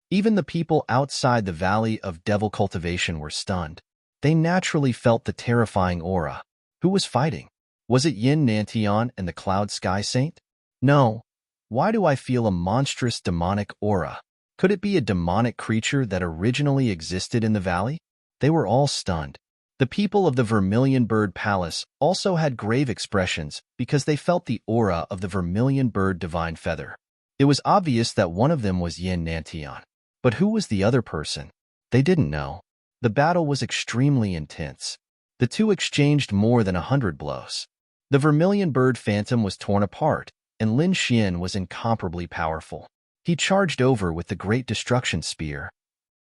Even the people outside the Valley of Devil Cultivation were stunned. They naturally felt the terrifying aura. Who was fighting? Was it Yin Nantian and the Cloud Sky Saint? No. Why do I feel a monstrous demonic aura? Could it be a demonic creature that originally existed in the valley? They were all stunned. The people of the Vermilion Bird Palace also had grave expressions because they felt the aura of the Vermilion Bird Divine Feather. It was obvious that one of them was Yin Nantian. But who was the other person? They didn't know. The battle was extremely intense. The two exchanged more than 100 blows. The Vermilion Bird Phantom was torn apart, and Lin Xian was incomparably powerful. He charged over with the Great Destruction Spear.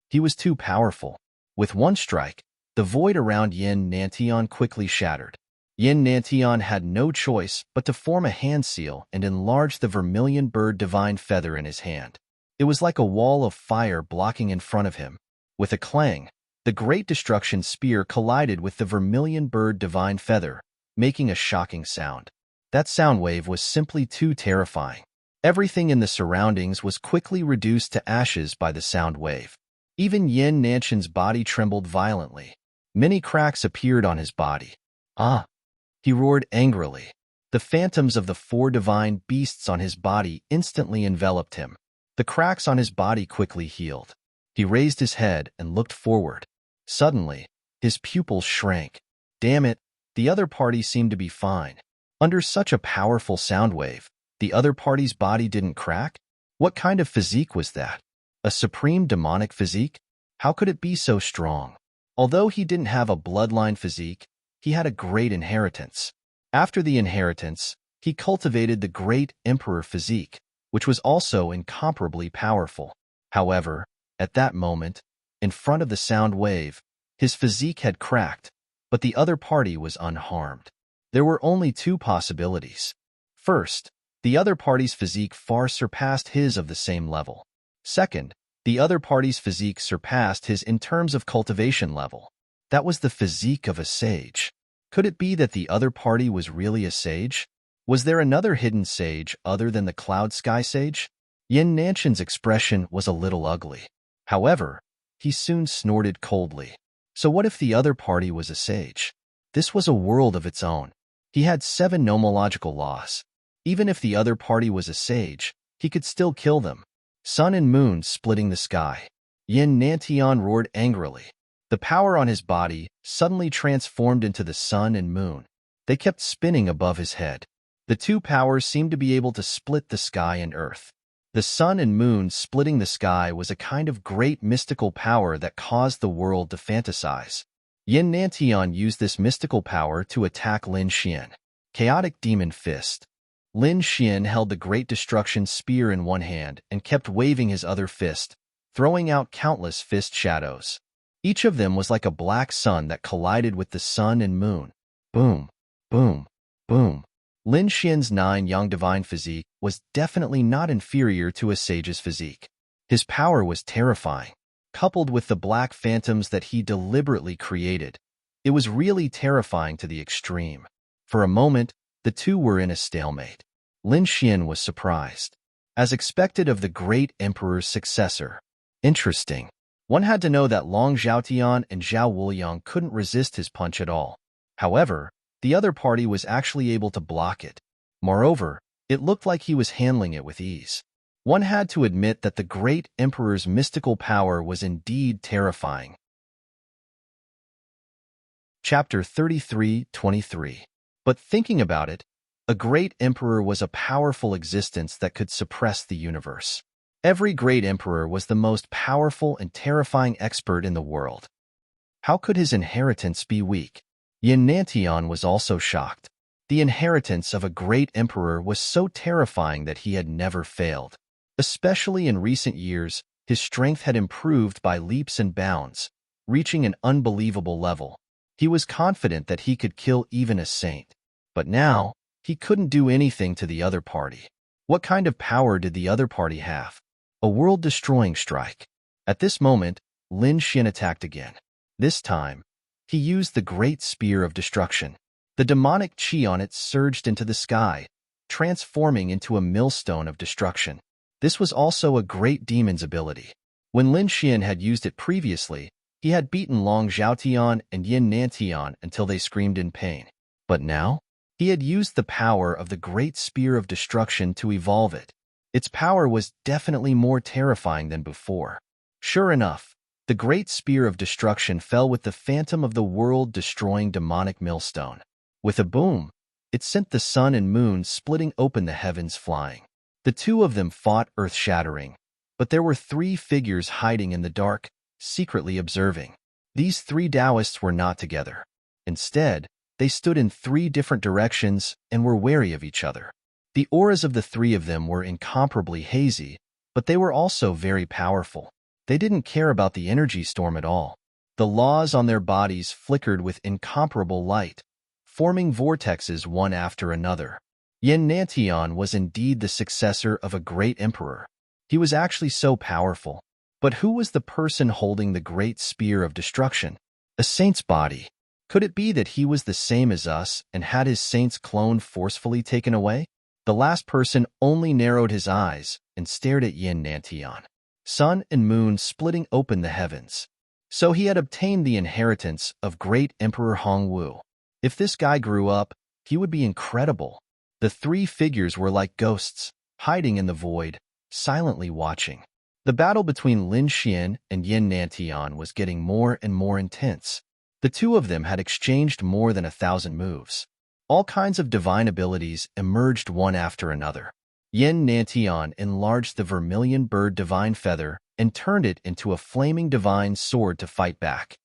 He was too powerful. With one strike, the void around Yin Nantian quickly shattered. Yin Nantian had no choice but to form a hand seal and enlarge the Vermilion Bird Divine Feather in his hand. It was like a wall of fire blocking in front of him. With a clang, the Great Destruction Spear collided with the Vermilion Bird Divine Feather, making a shocking sound. That sound wave was simply too terrifying. Everything in the surroundings was quickly reduced to ashes by the sound wave. Even Yin Nantian's body trembled violently. Many cracks appeared on his body. Ah! He roared angrily. The phantoms of the 4 divine beasts on his body instantly enveloped him. The cracks on his body quickly healed. He raised his head and looked forward. Suddenly, his pupils shrank. Damn it, the other party seemed to be fine. Under such a powerful sound wave, the other party's body didn't crack? What kind of physique was that? A supreme demonic physique? How could it be so strong? Although he didn't have a bloodline physique, he had a great inheritance. After the inheritance, he cultivated the great emperor physique, which was also incomparably powerful. However, at that moment, in front of the sound wave, his physique had cracked, but the other party was unharmed. There were only 2 possibilities. First, the other party's physique far surpassed his of the same level. Second, the other party's physique surpassed his in terms of cultivation level. That was the physique of a sage. Could it be that the other party was really a sage? Was there another hidden sage other than the Cloud Sky Sage? Yin Nantian's expression was a little ugly. However, he soon snorted coldly. So what if the other party was a sage? This was a world of its own. He had 7 nomological laws. Even if the other party was a sage, he could still kill them. Sun and moon splitting the sky. Yin Nantian roared angrily. The power on his body suddenly transformed into the sun and moon. They kept spinning above his head. The 2 powers seemed to be able to split the sky and earth. The sun and moon splitting the sky was a kind of great mystical power that caused the world to fantasize. Yin Nantian used this mystical power to attack Lin Xian. Chaotic Demon Fist. Lin Xian held the Great Destruction Spear in one hand and kept waving his other fist, throwing out countless fist shadows. Each of them was like a black sun that collided with the sun and moon. Boom, boom, boom. Lin Xian's 9-yang divine physique was definitely not inferior to a sage's physique. His power was terrifying. Coupled with the black phantoms that he deliberately created, it was really terrifying to the extreme. For a moment, the two were in a stalemate. Lin Xian was surprised. As expected of the great emperor's successor. Interesting. One had to know that Long Zhaotian and Zhao Wuliang couldn't resist his punch at all. However, the other party was actually able to block it. Moreover, it looked like he was handling it with ease. One had to admit that the great emperor's mystical power was indeed terrifying. Chapter 33-23. But thinking about it, a great emperor was a powerful existence that could suppress the universe. Every great emperor was the most powerful and terrifying expert in the world. How could his inheritance be weak? Yin Nantian was also shocked. The inheritance of a great emperor was so terrifying that he had never failed. Especially in recent years, his strength had improved by leaps and bounds, reaching an unbelievable level. He was confident that he could kill even a saint. But now, he couldn't do anything to the other party. What kind of power did the other party have? A world-destroying strike. At this moment, Lin Xian attacked again. This time, he used the Great Spear of Destruction. The demonic chi on it surged into the sky, transforming into a millstone of destruction. This was also a great demon's ability. When Lin Xian had used it previously, he had beaten Long Zhaotian and Yin Nantian until they screamed in pain. But now, he had used the power of the Great Spear of Destruction to evolve it. Its power was definitely more terrifying than before. Sure enough, the Great Spear of Destruction fell with the phantom of the world-destroying demonic millstone. With a boom, it sent the sun and moon splitting open, the heavens flying. The two of them fought earth-shattering, but there were three figures hiding in the dark, secretly observing. These three Taoists were not together. Instead, they stood in three different directions and were wary of each other. The auras of the three of them were incomparably hazy, but they were also very powerful. They didn't care about the energy storm at all. The laws on their bodies flickered with incomparable light, forming vortexes one after another. Yin Nantian was indeed the successor of a great emperor. He was actually so powerful. But who was the person holding the Great Spear of Destruction? A saint's body. Could it be that he was the same as us and had his saint's clone forcefully taken away? The last person only narrowed his eyes and stared at Yin Nantian. Sun and moon splitting open the heavens. So he had obtained the inheritance of great Emperor Hongwu. If this guy grew up, he would be incredible. The three figures were like ghosts, hiding in the void, silently watching. The battle between Lin Xian and Yin Nantian was getting more and more intense. The two of them had exchanged more than 1,000 moves. All kinds of divine abilities emerged one after another. Yin Nantian enlarged the vermilion bird divine feather and turned it into a flaming divine sword to fight back.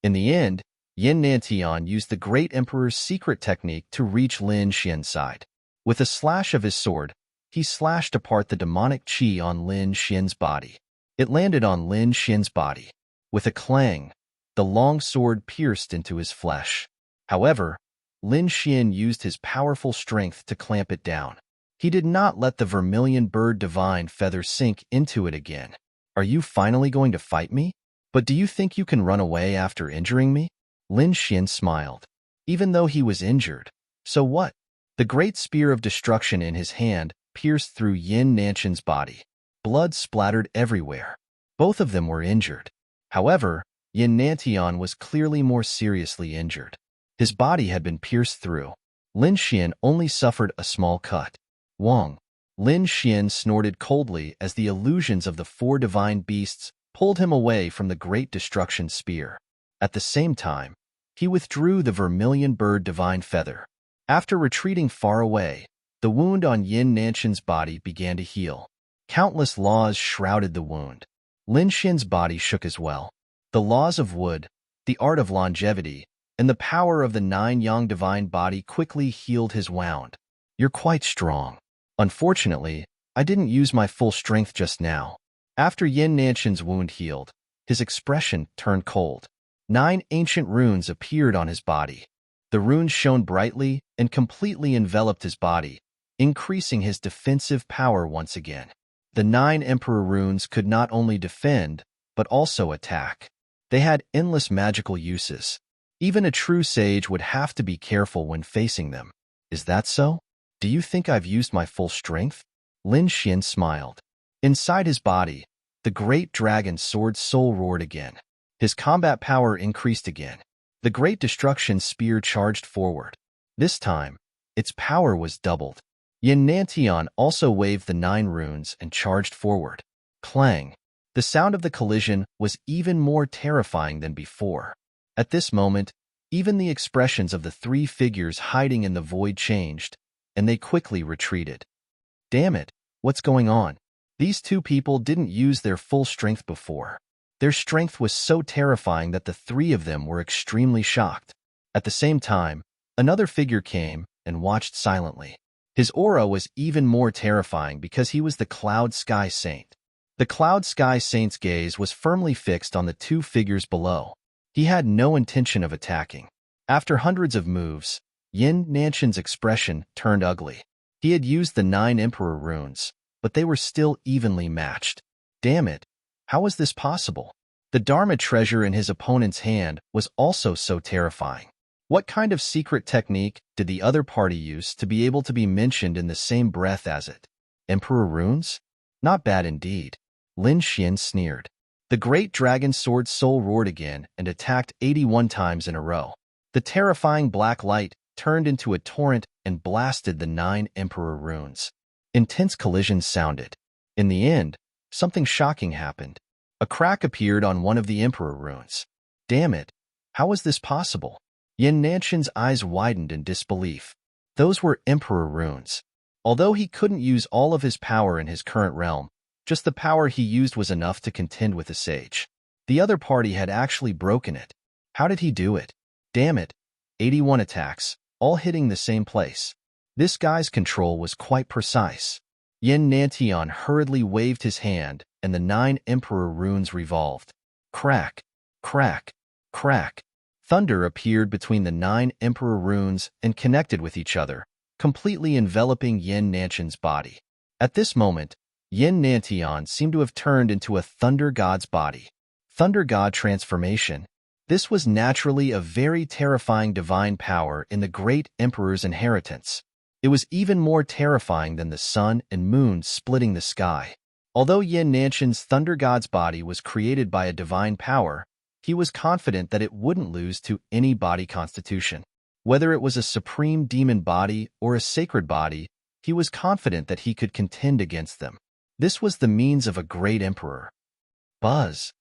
In the end, Yin Nantian used the great emperor's secret technique to reach Lin Xian's side. With a slash of his sword, he slashed apart the demonic qi on Lin Xian's body. It landed on Lin Xian's body. With a clang, the long sword pierced into his flesh. However, Lin Xian used his powerful strength to clamp it down. He did not let the vermilion bird divine feather sink into it again. Are you finally going to fight me? But do you think you can run away after injuring me? Lin Xian smiled. Even though he was injured, so what? The great spear of destruction in his hand pierced through Yin Nantian's body. Blood splattered everywhere. Both of them were injured. However, Yin Nantian was clearly more seriously injured. His body had been pierced through. Lin Xian only suffered a small cut. Wang. Lin Xian snorted coldly as the illusions of the four divine beasts pulled him away from the great destruction spear. At the same time, he withdrew the vermilion bird divine feather. After retreating far away, the wound on Yin Nantian's body began to heal. Countless laws shrouded the wound. Lin Xian's body shook as well. The laws of wood, the art of longevity, and the power of the 9 yang divine body quickly healed his wound. You're quite strong. Unfortunately, I didn't use my full strength just now. After Yin Nantian's wound healed, his expression turned cold. 9 ancient runes appeared on his body. The runes shone brightly and completely enveloped his body, increasing his defensive power once again. The 9 Emperor runes could not only defend, but also attack. They had endless magical uses. Even a true sage would have to be careful when facing them. Is that so? Do you think I've used my full strength? Lin Xian smiled. Inside his body, the great dragon sword soul roared again. His combat power increased again. The great destruction spear charged forward. This time, its power was doubled. Yin Nantian also waved the 9 runes and charged forward. Clang. The sound of the collision was even more terrifying than before. At this moment, even the expressions of the 3 figures hiding in the void changed, and they quickly retreated. Damn it, what's going on? These 2 people didn't use their full strength before. Their strength was so terrifying that the 3 of them were extremely shocked. At the same time, another figure came and watched silently. His aura was even more terrifying because he was the Cloud Sky Saint. The Cloud Sky Saint's gaze was firmly fixed on the 2 figures below. He had no intention of attacking. After hundreds of moves, Yin Nantian's expression turned ugly. He had used the 9 Emperor runes, but they were still evenly matched. Damn it, how was this possible? The Dharma treasure in his opponent's hand was also so terrifying. What kind of secret technique did the other party use to be able to be mentioned in the same breath as it? Emperor runes? Not bad indeed. Lin Xian sneered. The great dragon sword soul roared again and attacked 81 times in a row. The terrifying black light turned into a torrent and blasted the 9 emperor runes. Intense collisions sounded. In the end, something shocking happened. A crack appeared on one of the emperor runes. Damn it! How was this possible? Yin Nanxin's eyes widened in disbelief. Those were emperor runes. Although he couldn't use all of his power in his current realm, just the power he used was enough to contend with a sage. The other party had actually broken it. How did he do it? Damn it! 81 attacks, all hitting the same place. This guy's control was quite precise. Yin Nantian hurriedly waved his hand, and the 9 emperor runes revolved. Crack, crack, crack. Thunder appeared between the 9 emperor runes and connected with each other, completely enveloping Yin Nanxin's body. At this moment, Yin Nantian seemed to have turned into a thunder god's body. Thunder god transformation. This was naturally a very terrifying divine power in the great emperor's inheritance. It was even more terrifying than the sun and moon splitting the sky. Although Yin Nanxin's thunder god's body was created by a divine power, he was confident that it wouldn't lose to any body constitution. Whether it was a supreme demon body or a sacred body, he was confident that he could contend against them. This was the means of a great emperor. Buzz.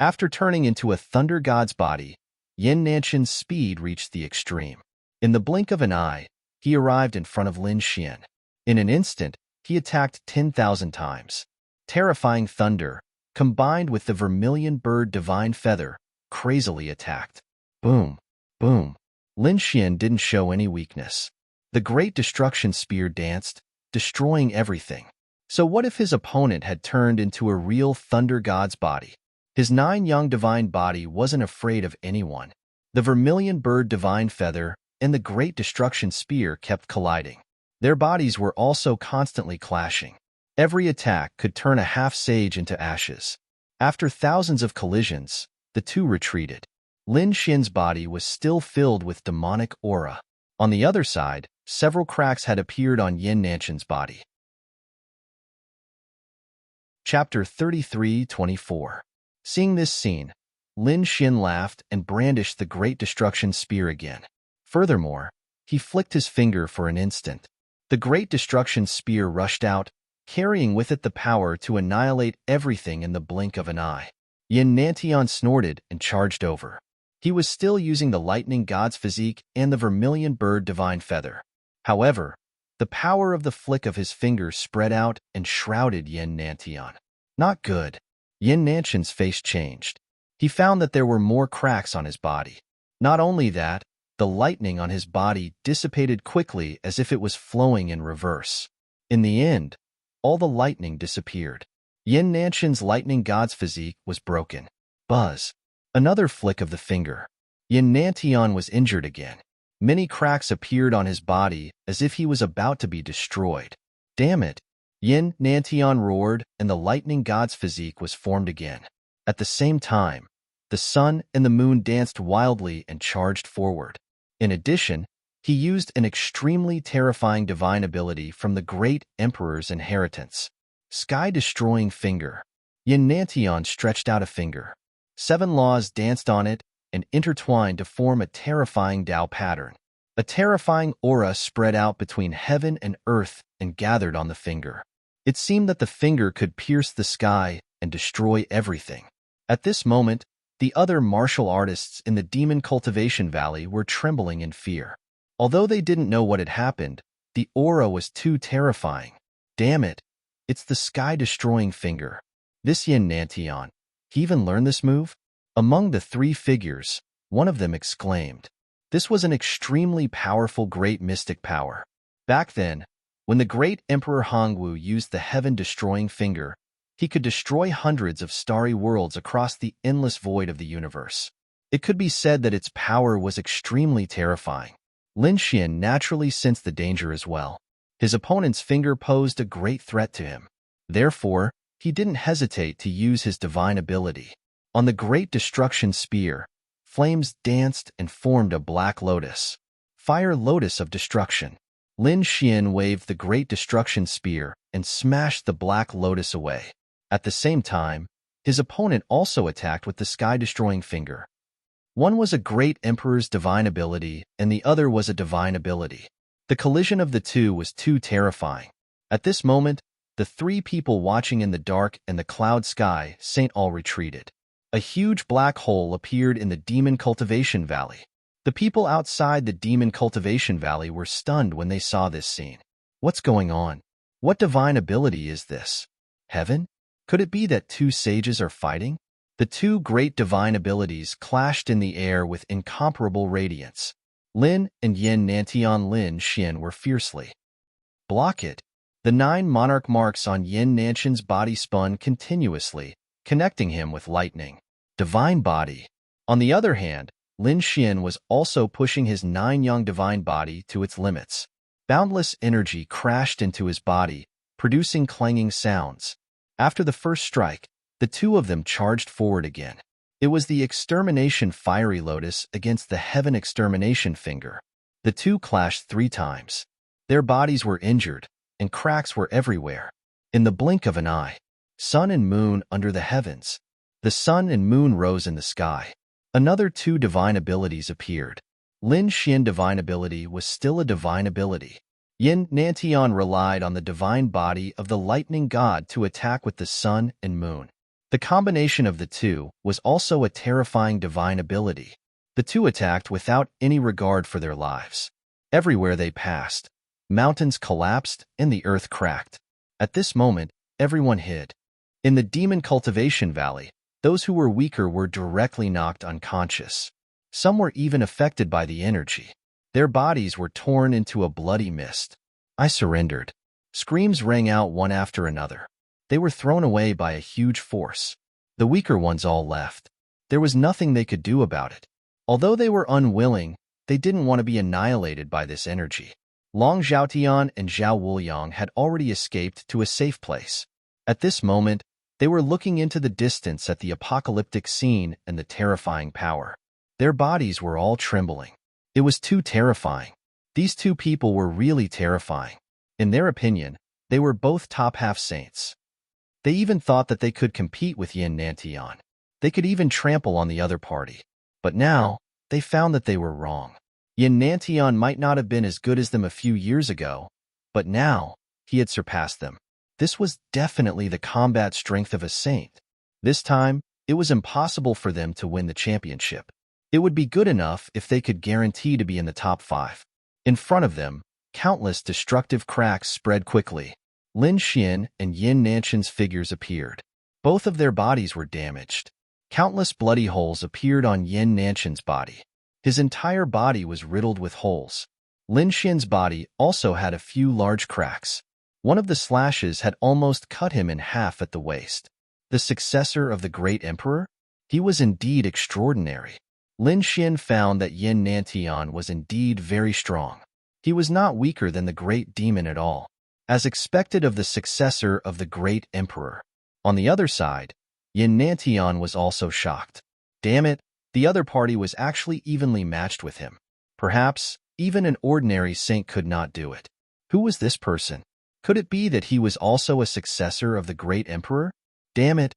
After turning into a thunder god's body, Yin Nanxin's speed reached the extreme. In the blink of an eye, he arrived in front of Lin Xian. In an instant, he attacked 10,000 times. Terrifying thunder, combined with the vermilion bird divine feather, crazily attacked. Boom, boom. Lin Xian didn't show any weakness. The great destruction spear danced, destroying everything. So what if his opponent had turned into a real thunder god's body? His 9 young divine body wasn't afraid of anyone. The vermilion bird divine feather and the great destruction spear kept colliding. Their bodies were also constantly clashing. Every attack could turn a half-sage into ashes. After thousands of collisions, the two retreated. Lin Xian's body was still filled with demonic aura. On the other side, several cracks had appeared on Yin Nanxin's body. Chapter 33-24. Seeing this scene, Lin Xian laughed and brandished the great destruction spear again. Furthermore, he flicked his finger for an instant. The great destruction spear rushed out, carrying with it the power to annihilate everything in the blink of an eye. Yin Nantian snorted and charged over. He was still using the lightning god's physique and the vermilion bird divine feather. However, the power of the flick of his finger spread out and shrouded Yin Nantian. Not good. Yin Nanxin's face changed. He found that there were more cracks on his body. Not only that, the lightning on his body dissipated quickly as if it was flowing in reverse. In the end, all the lightning disappeared. Yin Nanxin's lightning god's physique was broken. Buzz. Another flick of the finger. Yin Nantian was injured again. Many cracks appeared on his body as if he was about to be destroyed. Damn it! Yin Nantian roared, and the lightning god's physique was formed again. At the same time, the sun and the moon danced wildly and charged forward. In addition, he used an extremely terrifying divine ability from the great emperor's inheritance. Sky-destroying finger. Yin Nantian stretched out a finger. 7 laws danced on it and intertwined to form a terrifying Tao pattern. A terrifying aura spread out between heaven and earth and gathered on the finger. It seemed that the finger could pierce the sky and destroy everything. At this moment, the other martial artists in the Demon Cultivation Valley were trembling in fear. Although they didn't know what had happened, the aura was too terrifying. Damn it, it's the sky-destroying finger. This Yin Nantian, he even learned this move? Among the 3 figures, one of them exclaimed. This was an extremely powerful great mystic power. Back then, when the great Emperor Hongwu used the heaven-destroying finger, he could destroy hundreds of starry worlds across the endless void of the universe. It could be said that its power was extremely terrifying. Lin Xian naturally sensed the danger as well. His opponent's finger posed a great threat to him. Therefore, he didn't hesitate to use his divine ability. On the great destruction spear, flames danced and formed a black lotus. Fire lotus of destruction. Lin Xian waved the great destruction spear and smashed the black lotus away. At the same time, his opponent also attacked with the sky-destroying finger. One was a great emperor's divine ability, and the other was a divine ability. The collision of the two was too terrifying. At this moment, the three people watching in the dark and the cloud sky saint all retreated. A huge black hole appeared in the Demon Cultivation Valley. The people outside the Demon Cultivation Valley were stunned when they saw this scene. What's going on? What divine ability is this? Heaven? Could it be that two sages are fighting? The two great divine abilities clashed in the air with incomparable radiance. Lin and Yin Nantian Lin Xian were fiercely. Block it. The 9 monarch marks on Yin Nantian's body spun continuously, connecting him with lightning. Divine body. On the other hand, Lin Xian was also pushing his 9 young divine body to its limits. Boundless energy crashed into his body, producing clanging sounds. After the first strike, the two of them charged forward again. It was the Extermination Fiery Lotus against the Heaven Extermination Finger. The two clashed 3 times. Their bodies were injured, and cracks were everywhere. In the blink of an eye, sun and moon under the heavens. The sun and moon rose in the sky. Another 2 divine abilities appeared. Lin Xian divine ability was still a divine ability. Yin Nantian relied on the divine body of the lightning god to attack with the sun and moon. The combination of the two was also a terrifying divine ability. The two attacked without any regard for their lives. Everywhere they passed, mountains collapsed and the earth cracked. At this moment, everyone hid. In the Demon Cultivation Valley, those who were weaker were directly knocked unconscious. Some were even affected by the energy. Their bodies were torn into a bloody mist. I surrendered. Screams rang out one after another. They were thrown away by a huge force. The weaker ones all left. There was nothing they could do about it. Although they were unwilling, they didn't want to be annihilated by this energy. Long Zhaotian and Zhao Wuliang had already escaped to a safe place. At this moment, they were looking into the distance at the apocalyptic scene and the terrifying power. Their bodies were all trembling. It was too terrifying. These two people were really terrifying. In their opinion, they were both top-half saints. They even thought that they could compete with Yin Nantian. They could even trample on the other party. But now, they found that they were wrong. Yin Nantian might not have been as good as them a few years ago, but now, he had surpassed them. This was definitely the combat strength of a saint. This time, it was impossible for them to win the championship. It would be good enough if they could guarantee to be in the top 5. In front of them, countless destructive cracks spread quickly. Lin Xian and Yin Nantian's figures appeared. Both of their bodies were damaged. Countless bloody holes appeared on Yin Nantian's body. His entire body was riddled with holes. Lin Xian's body also had a few large cracks. One of the slashes had almost cut him in half at the waist. The successor of the great emperor? He was indeed extraordinary. Lin Xian found that Yin Nantian was indeed very strong. He was not weaker than the great demon at all, as expected of the successor of the great emperor. On the other side, Yin Nantian was also shocked. Damn it, the other party was actually evenly matched with him. Perhaps, even an ordinary saint could not do it. Who was this person? Could it be that he was also a successor of the great emperor? Damn it,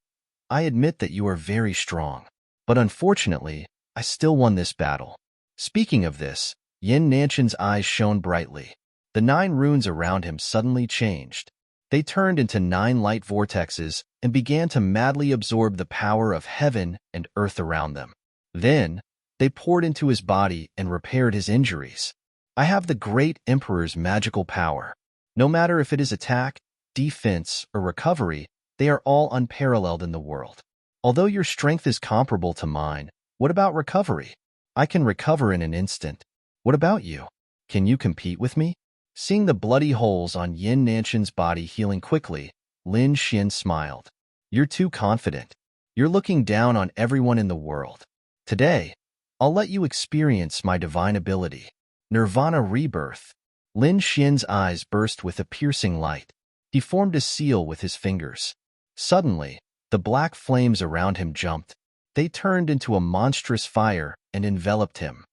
I admit that you are very strong. But unfortunately, I still won this battle. Speaking of this, Yin Nantian's eyes shone brightly. The 9 runes around him suddenly changed. They turned into 9 light vortexes and began to madly absorb the power of heaven and earth around them. Then, they poured into his body and repaired his injuries. I have the great emperor's magical power. No matter if it is attack, defense, or recovery, they are all unparalleled in the world. Although your strength is comparable to mine, what about recovery? I can recover in an instant. What about you? Can you compete with me? Seeing the bloody holes on Yin Nantian's body healing quickly, Lin Xian smiled. You're too confident. You're looking down on everyone in the world. Today, I'll let you experience my divine ability. Nirvana Rebirth. Lin Xian's eyes burst with a piercing light. He formed a seal with his fingers. Suddenly, the black flames around him jumped. They turned into a monstrous fire and enveloped him.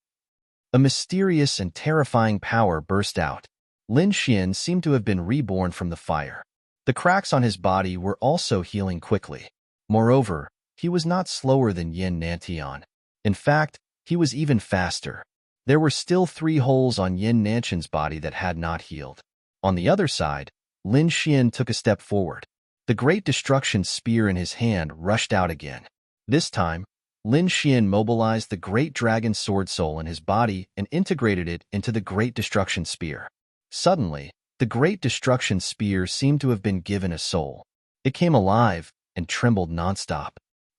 A mysterious and terrifying power burst out. Lin Xian seemed to have been reborn from the fire. The cracks on his body were also healing quickly. Moreover, he was not slower than Yin Nantian. In fact, he was even faster. There were still 3 holes on Yin Nantian's body that had not healed. On the other side, Lin Xian took a step forward. The Great Destruction Spear in his hand rushed out again. This time, Lin Xian mobilized the Great Dragon Sword Soul in his body and integrated it into the Great Destruction Spear. Suddenly, the Great Destruction Spear seemed to have been given a soul. It came alive and trembled nonstop.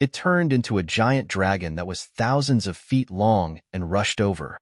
It turned into a giant dragon that was thousands of feet long and rushed over.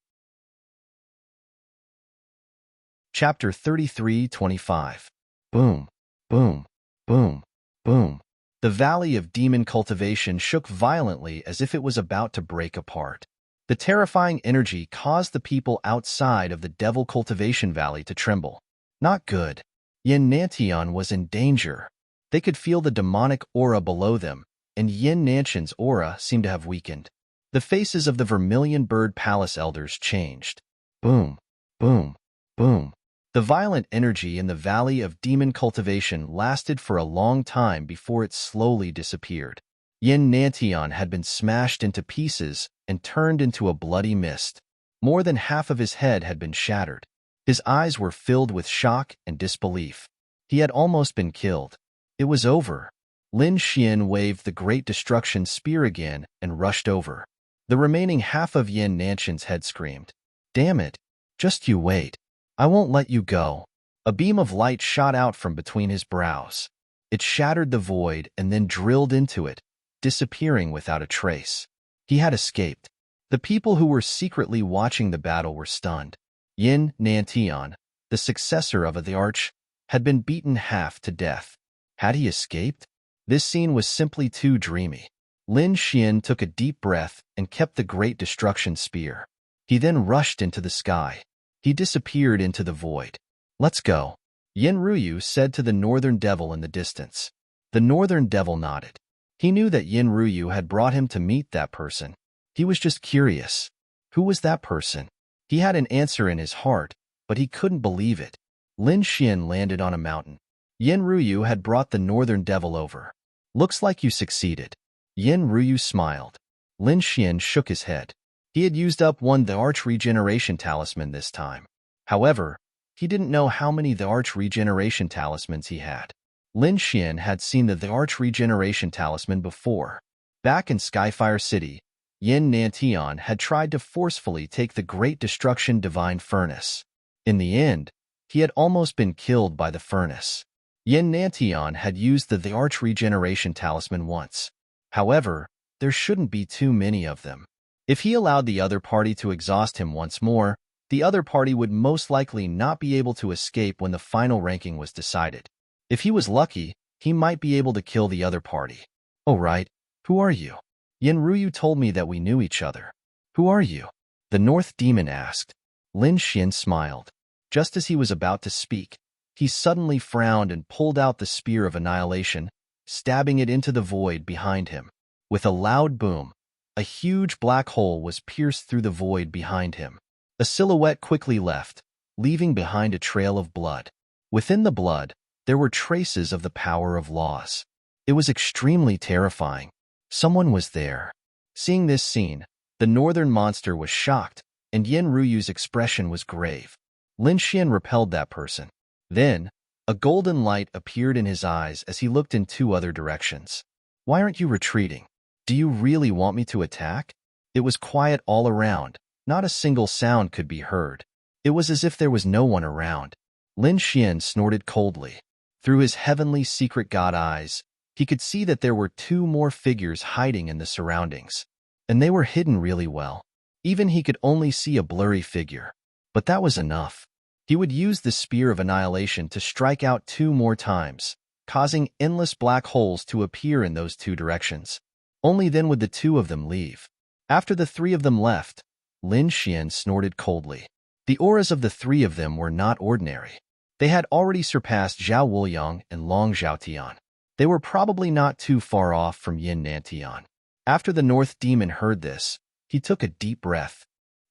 Chapter 33-25. Boom, boom, boom, boom. The Valley of Demon Cultivation shook violently as if it was about to break apart. The terrifying energy caused the people outside of the Devil Cultivation Valley to tremble. Not good. Yin Nantian was in danger. They could feel the demonic aura below them, and Yin Nantian's aura seemed to have weakened. The faces of the Vermilion Bird Palace elders changed. Boom, boom, boom. The violent energy in the Valley of Demon Cultivation lasted for a long time before it slowly disappeared. Yin Nantian had been smashed into pieces and turned into a bloody mist. More than half of his head had been shattered. His eyes were filled with shock and disbelief. He had almost been killed. It was over. Lin Xian waved the Great Destruction Spear again and rushed over. The remaining half of Yin Nantian's head screamed, "Damn it! Just you wait. I won't let you go." A beam of light shot out from between his brows. It shattered the void and then drilled into it, disappearing without a trace. He had escaped. The people who were secretly watching the battle were stunned. Yin Nantian, the successor of the Arch, had been beaten half to death. Had he escaped? This scene was simply too dreamy. Lin Xian took a deep breath and kept the Great Destruction Spear. He then rushed into the sky. He disappeared into the void. "Let's go," Yin Ruyu said to the Northern Devil in the distance. The Northern Devil nodded. He knew that Yin Ruyu had brought him to meet that person. He was just curious. Who was that person? He had an answer in his heart, but he couldn't believe it. Lin Xian landed on a mountain. Yin Ruyu had brought the Northern Devil over. "Looks like you succeeded." Yin Ruyu smiled. Lin Xian shook his head. He had used up the Arch Regeneration Talisman this time. However, he didn't know how many the Arch Regeneration Talismans he had. Lin Xian had seen the Arch Regeneration Talisman before. Back in Skyfire City, Yin Nantian had tried to forcefully take the Great Destruction Divine Furnace. In the end, he had almost been killed by the furnace. Yin Nantian had used the Arch Regeneration Talisman once. However, there shouldn't be too many of them. If he allowed the other party to exhaust him once more, the other party would most likely not be able to escape when the final ranking was decided. If he was lucky, he might be able to kill the other party. "Oh right, who are you?" "Yin Ruyu told me that we knew each other." "Who are you?" the North Demon asked. Lin Xian smiled. Just as he was about to speak, he suddenly frowned and pulled out the Spear of Annihilation, stabbing it into the void behind him. With a loud boom, a huge black hole was pierced through the void behind him. A silhouette quickly left, leaving behind a trail of blood. Within the blood, there were traces of the power of laws. It was extremely terrifying. Someone was there. Seeing this scene, the northern monster was shocked, and Yin Ruyu's expression was grave. Lin Xian repelled that person. Then, a golden light appeared in his eyes as he looked in 2 other directions. "Why aren't you retreating? Do you really want me to attack?" It was quiet all around. Not a single sound could be heard. It was as if there was no one around. Lin Xian snorted coldly. Through his heavenly secret god eyes, he could see that there were 2 more figures hiding in the surroundings. And they were hidden really well. Even he could only see a blurry figure. But that was enough. He would use the Spear of Annihilation to strike out 2 more times, causing endless black holes to appear in those 2 directions. Only then would the 2 of them leave. After the 3 of them left, Lin Xian snorted coldly. The auras of the 3 of them were not ordinary. They had already surpassed Zhao Wuliang and Long Zhaotian. They were probably not too far off from Yin Nantian. After the North Demon heard this, he took a deep breath.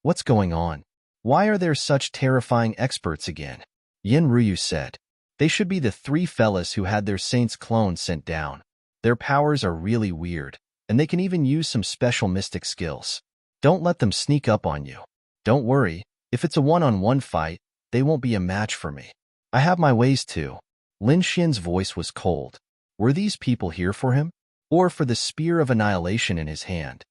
"What's going on? Why are there such terrifying experts again?" Yin Ruyu said. They should be the three fellas who had their saint's clone sent down. Their powers are really weird, and they can even use some special mystic skills. Don't let them sneak up on you. Don't worry, if it's a one-on-one fight, they won't be a match for me. I have my ways too. Lin Xian's voice was cold. Were these people here for him? Or for the spear of annihilation in his hand?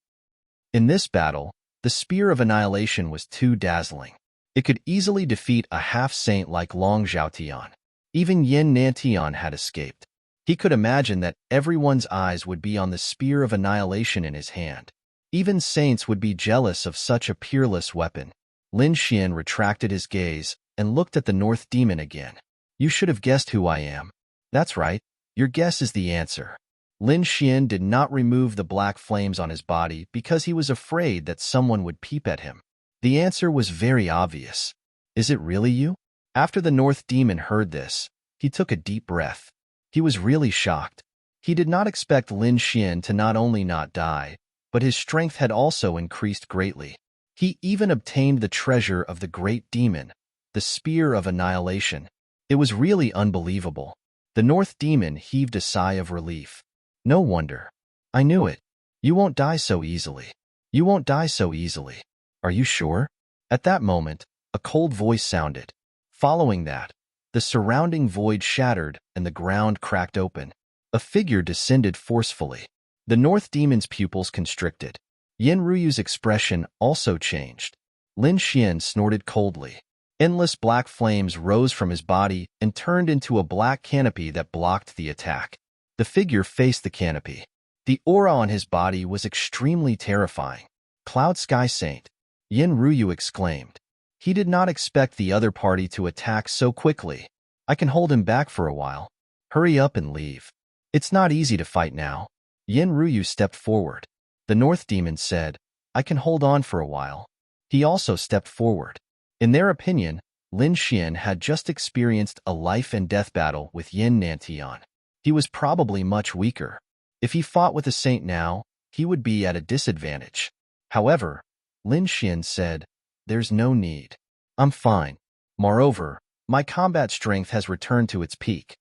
In this battle, the spear of annihilation was too dazzling. It could easily defeat a half-saint like Long Zhaotian. Even Yin Nantian had escaped. He could imagine that everyone's eyes would be on the spear of annihilation in his hand. Even saints would be jealous of such a peerless weapon. Lin Xian retracted his gaze and looked at the North Demon again. You should have guessed who I am. That's right, your guess is the answer. Lin Xian did not remove the black flames on his body because he was afraid that someone would peep at him. The answer was very obvious. Is it really you? After the North Demon heard this, he took a deep breath. He was really shocked. He did not expect Lin Xian to not only not die, but his strength had also increased greatly. He even obtained the treasure of the great demon, the Spear of Annihilation. It was really unbelievable. The North Demon heaved a sigh of relief. No wonder. I knew it. You won't die so easily. You won't die so easily. Are you sure? At that moment, a cold voice sounded. Following that, the surrounding void shattered and the ground cracked open. A figure descended forcefully. The North Demon's pupils constricted. Yin Ruyu's expression also changed. Lin Xian snorted coldly. Endless black flames rose from his body and turned into a black canopy that blocked the attack. The figure faced the canopy. The aura on his body was extremely terrifying. Cloud Sky Saint, Yin Ruyu exclaimed. He did not expect the other party to attack so quickly. I can hold him back for a while. Hurry up and leave. It's not easy to fight now. Yin Ruyu stepped forward. The North Demon said, I can hold on for a while. He also stepped forward. In their opinion, Lin Xian had just experienced a life-and-death battle with Yin Nantian. He was probably much weaker. If he fought with a saint now, he would be at a disadvantage. However, Lin Xian said, There's no need. I'm fine. Moreover, my combat strength has returned to its peak.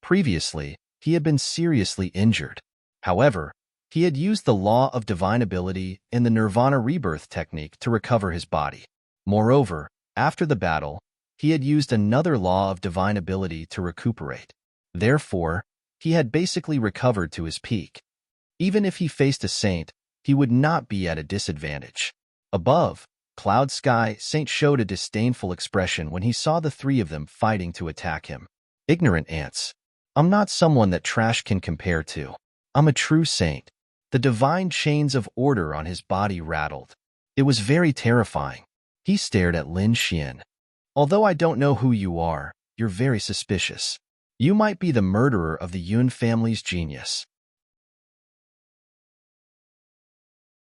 Previously, he had been seriously injured. However, he had used the Law of Divine Ability and the Nirvana Rebirth technique to recover his body. Moreover, after the battle, he had used another Law of Divine Ability to recuperate. Therefore, he had basically recovered to his peak. Even if he faced a saint, he would not be at a disadvantage. Above, Cloud Sky Saint showed a disdainful expression when he saw the three of them fighting to attack him. Ignorant ants. I'm not someone that trash can compare to. I'm a true saint. The divine chains of order on his body rattled. It was very terrifying. He stared at Lin Xian. Although I don't know who you are, you're very suspicious. You might be the murderer of the Yun family's genius.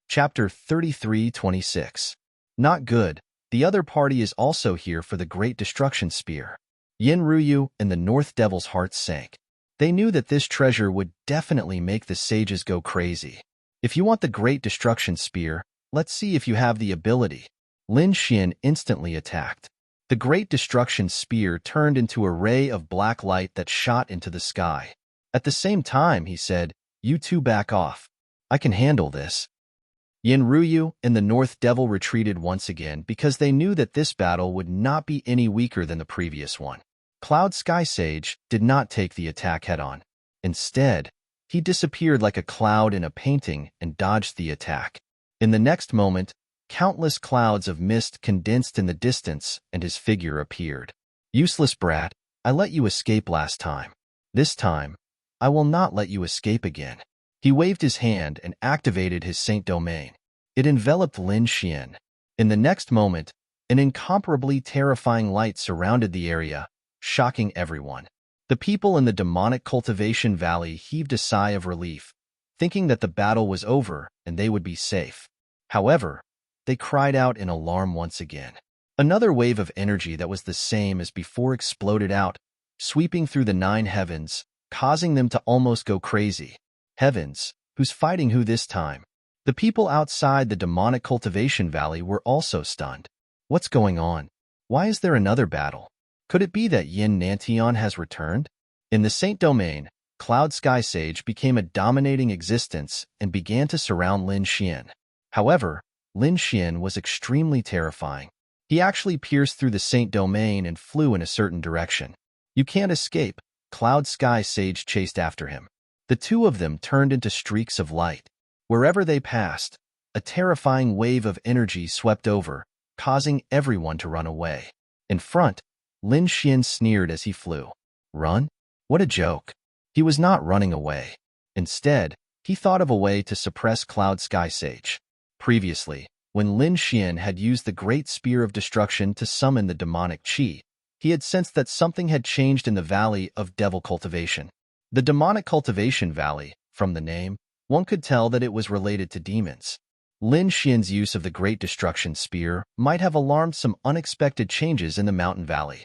Chapter 33-26. Not good. The other party is also here for the Great Destruction Spear. Yin Ruyu and the North Devil's hearts sank. They knew that this treasure would definitely make the sages go crazy. If you want the Great Destruction Spear, let's see if you have the ability. Lin Xian instantly attacked. The Great Destruction Spear turned into a ray of black light that shot into the sky. At the same time, he said, You two back off. I can handle this. Yin Ruyu and the North Devil retreated once again because they knew that this battle would not be any weaker than the previous one. Cloud Sky Sage did not take the attack head-on. Instead, he disappeared like a cloud in a painting and dodged the attack. In the next moment, countless clouds of mist condensed in the distance and his figure appeared. Useless brat, I let you escape last time. This time, I will not let you escape again. He waved his hand and activated his Saint Domain. It enveloped Lin Xian. In the next moment, an incomparably terrifying light surrounded the area, shocking everyone. The people in the demonic cultivation valley heaved a sigh of relief, thinking that the battle was over and they would be safe. However, they cried out in alarm once again. Another wave of energy that was the same as before exploded out, sweeping through the 9 heavens, causing them to almost go crazy. Heavens, who's fighting who this time? The people outside the demonic cultivation valley were also stunned. What's going on? Why is there another battle? Could it be that Yin Nantian has returned? In the Saint Domain, Cloud Sky Sage became a dominating existence and began to surround Lin Xian. However, Lin Xian was extremely terrifying. He actually pierced through the Saint Domain and flew in a certain direction. You can't escape. Cloud Sky Sage chased after him. The two of them turned into streaks of light. Wherever they passed, a terrifying wave of energy swept over, causing everyone to run away. In front, Lin Xian sneered as he flew. Run? What a joke. He was not running away. Instead, he thought of a way to suppress Cloud Sky Sage. Previously, when Lin Xian had used the Great Spear of Destruction to summon the demonic Qi, he had sensed that something had changed in the Valley of Devil Cultivation. The Demonic Cultivation Valley, from the name, one could tell that it was related to demons. Lin Xian's use of the Great Destruction Spear might have alarmed some unexpected changes in the mountain valley.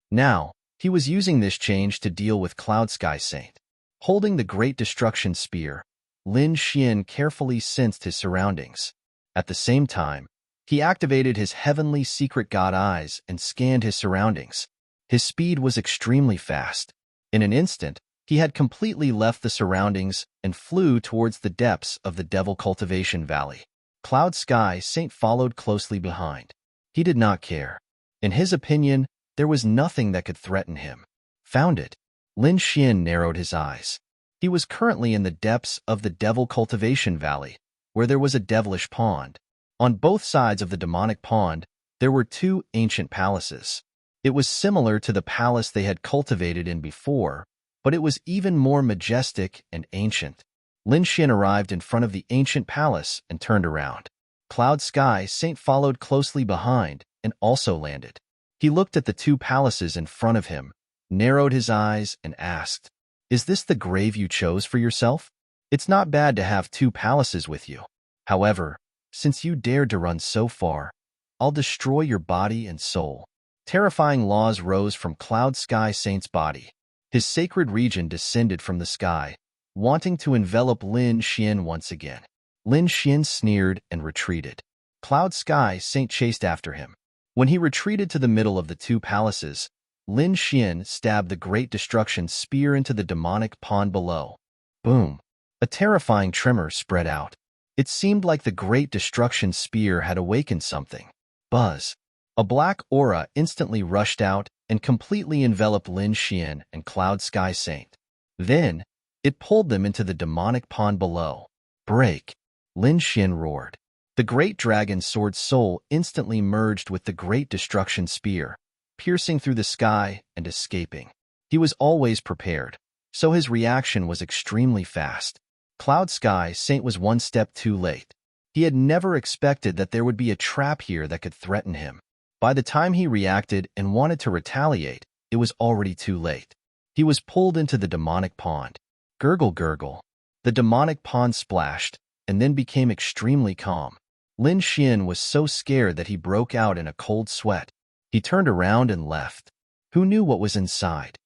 Now, he was using this change to deal with Cloud Sky Saint. Holding the Great Destruction Spear, Lin Xian carefully sensed his surroundings. At the same time, he activated his heavenly secret god eyes and scanned his surroundings. His speed was extremely fast. In an instant, he had completely left the surroundings and flew towards the depths of the Devil Cultivation Valley. Cloud Sky Saint followed closely behind. He did not care. In his opinion, there was nothing that could threaten him. Found it. Lin Xian narrowed his eyes. He was currently in the depths of the Devil Cultivation Valley, where there was a devilish pond. On both sides of the demonic pond, there were two ancient palaces. It was similar to the palace they had cultivated in before, but it was even more majestic and ancient. Lin Xian arrived in front of the ancient palace and turned around. Cloud Sky Saint followed closely behind and also landed. He looked at the two palaces in front of him, narrowed his eyes, and asked, "Is this the grave you chose for yourself? It's not bad to have two palaces with you. However, since you dared to run so far, I'll destroy your body and soul." Terrifying laws rose from Cloud Sky Saint's body. His sacred region descended from the sky, wanting to envelop Lin Xian once again. Lin Xian sneered and retreated. Cloud Sky Saint chased after him. When he retreated to the middle of the two palaces, Lin Xian stabbed the Great Destruction Spear into the demonic pond below. Boom! A terrifying tremor spread out. It seemed like the Great Destruction Spear had awakened something. Buzz! A black aura instantly rushed out and completely enveloped Lin Xian and Cloud Sky Saint. Then, it pulled them into the demonic pond below. Break! Lin Xian roared. The Great Dragon Sword Soul instantly merged with the Great Destruction Spear, piercing through the sky and escaping. He was always prepared, so his reaction was extremely fast. Cloud Sky Saint was one step too late. He had never expected that there would be a trap here that could threaten him. By the time he reacted and wanted to retaliate, it was already too late. He was pulled into the demonic pond. Gurgle, gurgle. The demonic pond splashed and then became extremely calm. Lin Xian was so scared that he broke out in a cold sweat. He turned around and left. Who knew what was inside?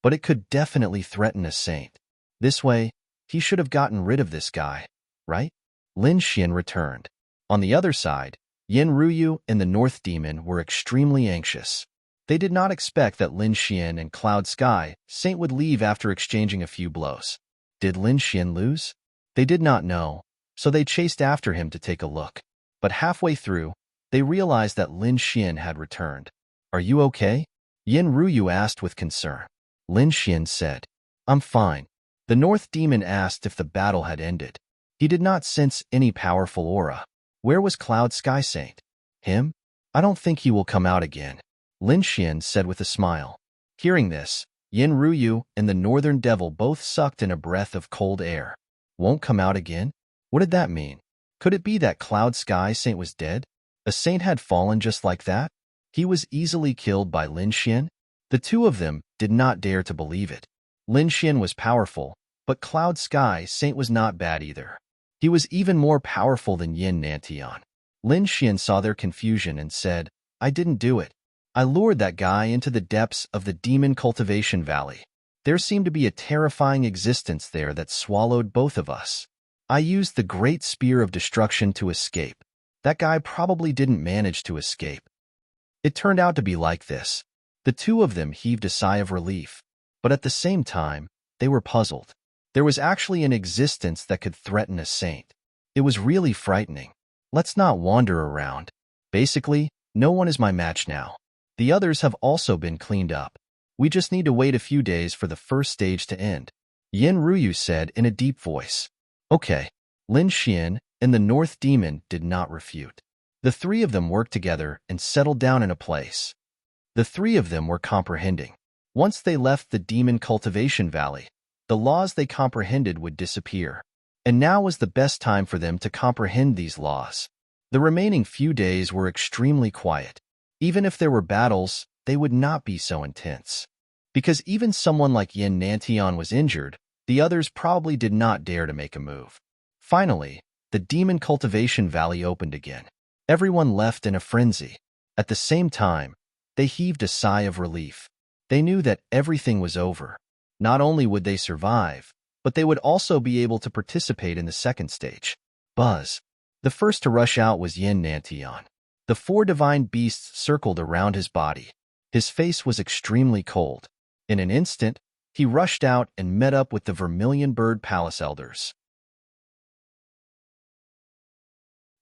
But it could definitely threaten a saint. This way, he should have gotten rid of this guy, right? Lin Xian returned. On the other side, Yin Ruyu and the North Demon were extremely anxious. They did not expect that Lin Xian and Cloud Sky Saint would leave after exchanging a few blows. Did Lin Xian lose? They did not know, so they chased after him to take a look. But halfway through, they realized that Lin Xian had returned. "Are you okay?" Yin Ruyu asked with concern. Lin Xian said, "I'm fine." The North Demon asked if the battle had ended. He did not sense any powerful aura. Where was Cloud Sky Saint? Him? I don't think he will come out again, Lin Xian said with a smile. Hearing this, Yin Ruyu and the Northern Devil both sucked in a breath of cold air. Won't come out again? What did that mean? Could it be that Cloud Sky Saint was dead? A saint had fallen just like that? He was easily killed by Lin Xian? The two of them did not dare to believe it. Lin Xian was powerful, but Cloud Sky Saint was not bad either. He was even more powerful than Yin Nantian. Lin Xian saw their confusion and said, "I didn't do it. I lured that guy into the depths of the Demon Cultivation Valley. There seemed to be a terrifying existence there that swallowed both of us. I used the Great Spear of Destruction to escape. That guy probably didn't manage to escape. It turned out to be like this. The two of them heaved a sigh of relief, but at the same time, they were puzzled. There was actually an existence that could threaten a saint. It was really frightening. Let's not wander around. Basically, no one is my match now. The others have also been cleaned up. We just need to wait a few days for the first stage to end, Yin Ruyu said in a deep voice. Okay. Lin Xian and the North Demon did not refute. The three of them worked together and settled down in a place. The three of them were comprehending. Once they left the Demon Cultivation Valley, the laws they comprehended would disappear. And now was the best time for them to comprehend these laws. The remaining few days were extremely quiet. Even if there were battles, they would not be so intense. Because even someone like Yin Nantian was injured, the others probably did not dare to make a move. Finally, the Demon Cultivation Valley opened again. Everyone left in a frenzy. At the same time, they heaved a sigh of relief. They knew that everything was over. Not only would they survive, but they would also be able to participate in the second stage. Buzz. The first to rush out was Yin Nantian. The four divine beasts circled around his body. His face was extremely cold. In an instant, he rushed out and met up with the Vermilion Bird Palace Elders.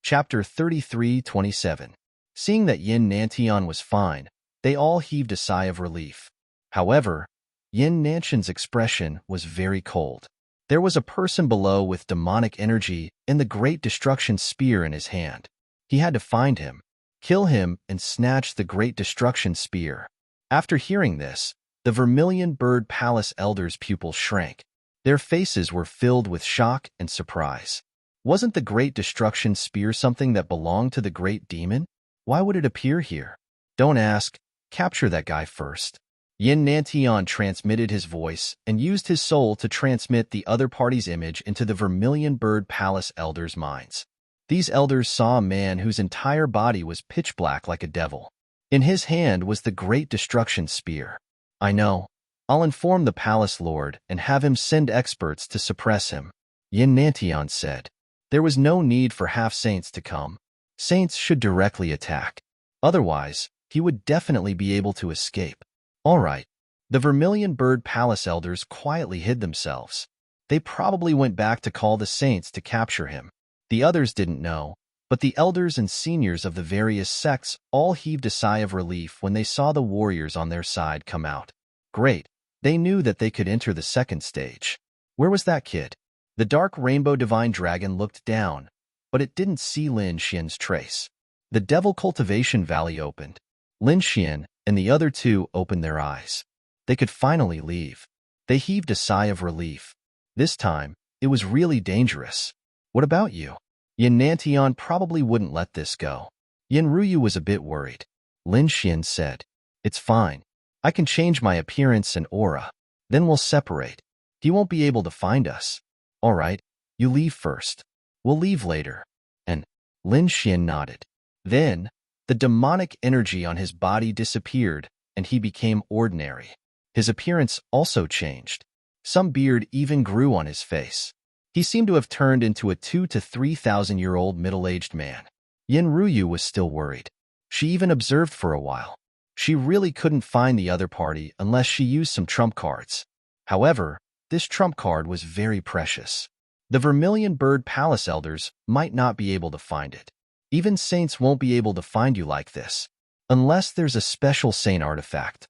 Chapter 33-27. Seeing that Yin Nantian was fine, they all heaved a sigh of relief. However, Yin Nantian's expression was very cold. There was a person below with demonic energy and the Great Destruction Spear in his hand. He had to find him, kill him, and snatch the Great Destruction Spear. After hearing this, the Vermilion Bird Palace Elders' pupils shrank. Their faces were filled with shock and surprise. Wasn't the Great Destruction Spear something that belonged to the Great Demon? Why would it appear here? Don't ask. Capture that guy first. Yin Nantian transmitted his voice and used his soul to transmit the other party's image into the Vermilion Bird Palace Elders' minds. These elders saw a man whose entire body was pitch black like a devil. In his hand was the Great Destruction Spear. I know. I'll inform the Palace Lord and have him send experts to suppress him, Yin Nantian said. There was no need for half-saints to come. Saints should directly attack. Otherwise, he would definitely be able to escape. All right. The Vermilion Bird Palace Elders quietly hid themselves. They probably went back to call the saints to capture him. The others didn't know, but the elders and seniors of the various sects all heaved a sigh of relief when they saw the warriors on their side come out. Great. They knew that they could enter the second stage. Where was that kid? The dark rainbow divine dragon looked down, but it didn't see Lin Xian's trace. The Devil Cultivation Valley opened. Lin Xian and the other two opened their eyes. They could finally leave. They heaved a sigh of relief. This time, it was really dangerous. What about you? Yin Nantian probably wouldn't let this go. Yin Ruyu was a bit worried. Lin Xian said, It's fine. I can change my appearance and aura. Then we'll separate. He won't be able to find us. All right, you leave first. We'll leave later. And Lin Xian nodded. Then, the demonic energy on his body disappeared, and he became ordinary. His appearance also changed. Some beard even grew on his face. He seemed to have turned into a 2,000 to 3,000-year-old middle-aged man. Yin Ruyu was still worried. She even observed for a while. She really couldn't find the other party unless she used some trump cards. However, this trump card was very precious. The Vermilion Bird Palace Elders might not be able to find it. Even saints won't be able to find you like this, unless there's a special saint artifact.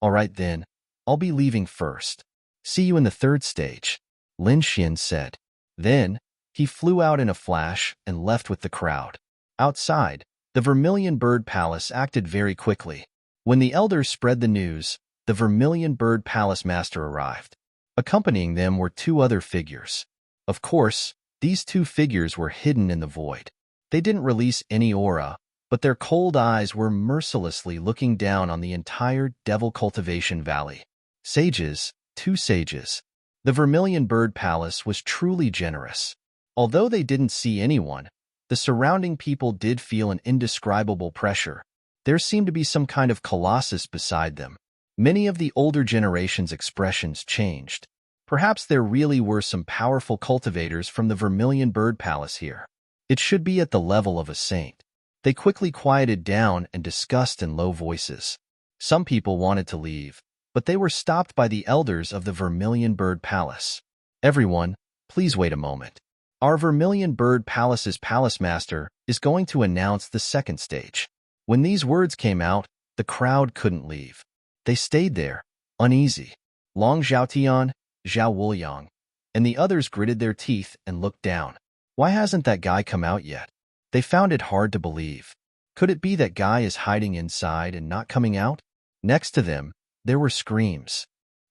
All right then, I'll be leaving first. See you in the third stage, Lin Xian said. Then, he flew out in a flash and left with the crowd. Outside, the Vermilion Bird Palace acted very quickly. When the elders spread the news, the Vermilion Bird Palace Master arrived. Accompanying them were two other figures. Of course, these two figures were hidden in the void. They didn't release any aura, but their cold eyes were mercilessly looking down on the entire Devil Cultivation Valley. Sages, two sages. The Vermilion Bird Palace was truly generous. Although they didn't see anyone, the surrounding people did feel an indescribable pressure. There seemed to be some kind of colossus beside them. Many of the older generation's expressions changed. Perhaps there really were some powerful cultivators from the Vermilion Bird Palace here. It should be at the level of a saint. They quickly quieted down and discussed in low voices. Some people wanted to leave, but they were stopped by the elders of the Vermilion Bird Palace. Everyone, please wait a moment. Our Vermilion Bird Palace's palace master is going to announce the second stage. When these words came out, the crowd couldn't leave. They stayed there, uneasy. Long Zhaotian, Zhao Wuliang, and the others gritted their teeth and looked down. Why hasn't that guy come out yet? They found it hard to believe. Could it be that guy is hiding inside and not coming out? Next to them, there were screams.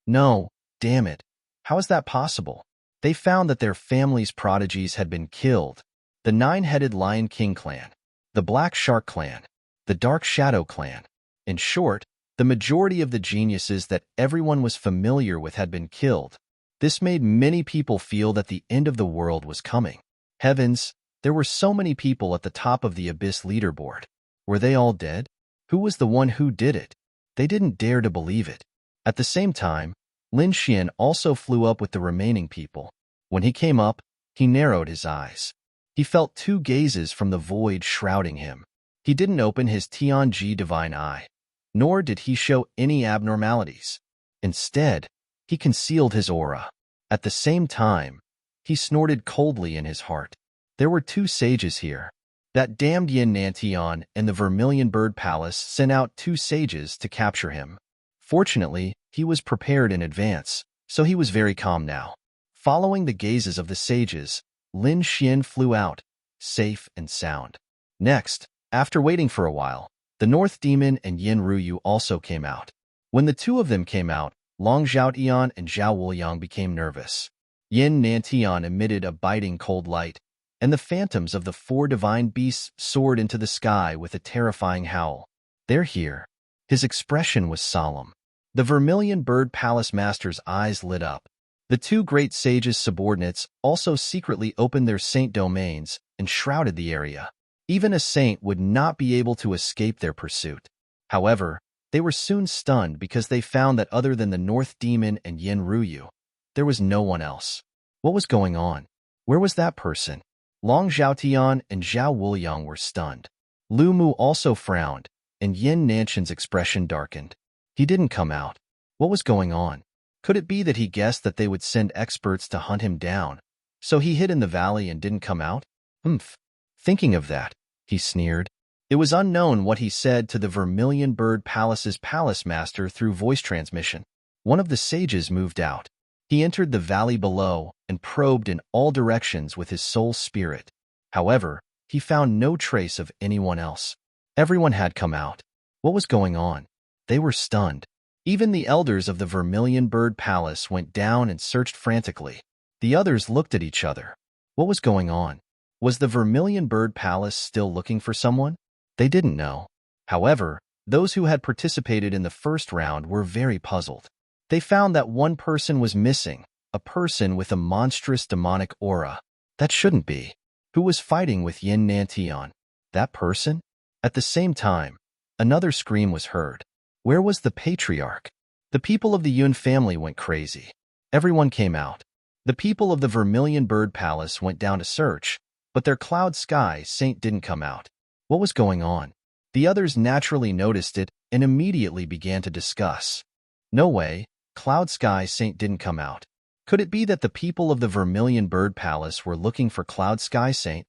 No, damn it. How is that possible? They found that their family's prodigies had been killed. The Nine-Headed Lion King clan, the Black Shark clan, the Dark Shadow clan. In short, the majority of the geniuses that everyone was familiar with had been killed. This made many people feel that the end of the world was coming. Heavens, there were so many people at the top of the Abyss leaderboard. Were they all dead? Who was the one who did it? They didn't dare to believe it. At the same time, Lin Xian also flew up with the remaining people. When he came up, he narrowed his eyes. He felt two gazes from the void shrouding him. He didn't open his Tianji divine eye, nor did he show any abnormalities. Instead, he concealed his aura. At the same time, he snorted coldly in his heart. There were two sages here. That damned Yin Nantian and the Vermilion Bird Palace sent out two sages to capture him. Fortunately, he was prepared in advance, so he was very calm now. Following the gazes of the sages, Lin Xian flew out, safe and sound. Next, after waiting for a while, the North Demon and Yin Ruyu also came out. When the two of them came out, Long Zhaotian and Zhao Wuliang became nervous. Yin Nantian emitted a biting cold light, and the phantoms of the four divine beasts soared into the sky with a terrifying howl. They're here. His expression was solemn. The Vermilion Bird Palace master's eyes lit up. The two great sages' subordinates also secretly opened their saint domains and shrouded the area. Even a saint would not be able to escape their pursuit. However, they were soon stunned because they found that other than the North Demon and Yin Ruyu, there was no one else. What was going on? Where was that person? Long Zhaotian and Zhao Wuliang were stunned. Lu Mu also frowned, and Yin Nantian's expression darkened. He didn't come out. What was going on? Could it be that he guessed that they would send experts to hunt him down, so he hid in the valley and didn't come out? Humph. Thinking of that, he sneered. It was unknown what he said to the Vermilion Bird Palace's palace master through voice transmission. One of the sages moved out. He entered the valley below and probed in all directions with his soul spirit. However, he found no trace of anyone else. Everyone had come out. What was going on? They were stunned. Even the elders of the Vermilion Bird Palace went down and searched frantically. The others looked at each other. What was going on? Was the Vermilion Bird Palace still looking for someone? They didn't know. However, those who had participated in the first round were very puzzled. They found that one person was missing, a person with a monstrous demonic aura. That shouldn't be. Who was fighting with Yin Nantian? That person? At the same time, another scream was heard. Where was the patriarch? The people of the Yun family went crazy. Everyone came out. The people of the Vermilion Bird Palace went down to search, but their Cloud Sky Saint didn't come out. What was going on? The others naturally noticed it and immediately began to discuss. No way, Cloud Sky Saint didn't come out. Could it be that the people of the Vermilion Bird Palace were looking for Cloud Sky Saint?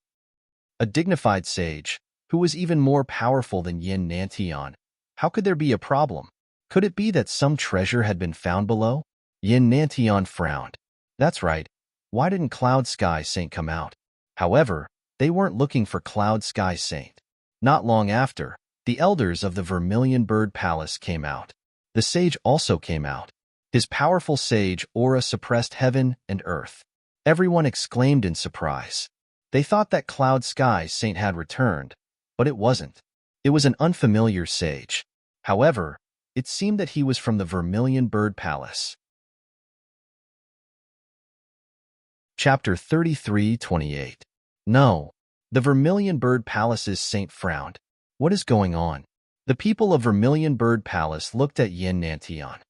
A dignified sage, who was even more powerful than Yin Nantian. How could there be a problem? Could it be that some treasure had been found below? Yin Nantian frowned. That's right. Why didn't Cloud Sky Saint come out? However, they weren't looking for Cloud Sky Saint. Not long after, the elders of the Vermilion Bird Palace came out. The sage also came out. His powerful sage aura suppressed heaven and earth. Everyone exclaimed in surprise. They thought that Cloud Sky Saint had returned, but it wasn't. It was an unfamiliar sage. However, it seemed that he was from the Vermilion Bird Palace. Chapter 33:28. No. The Vermilion Bird Palace's saint frowned. What is going on? The people of Vermilion Bird Palace looked at Yin Nantian.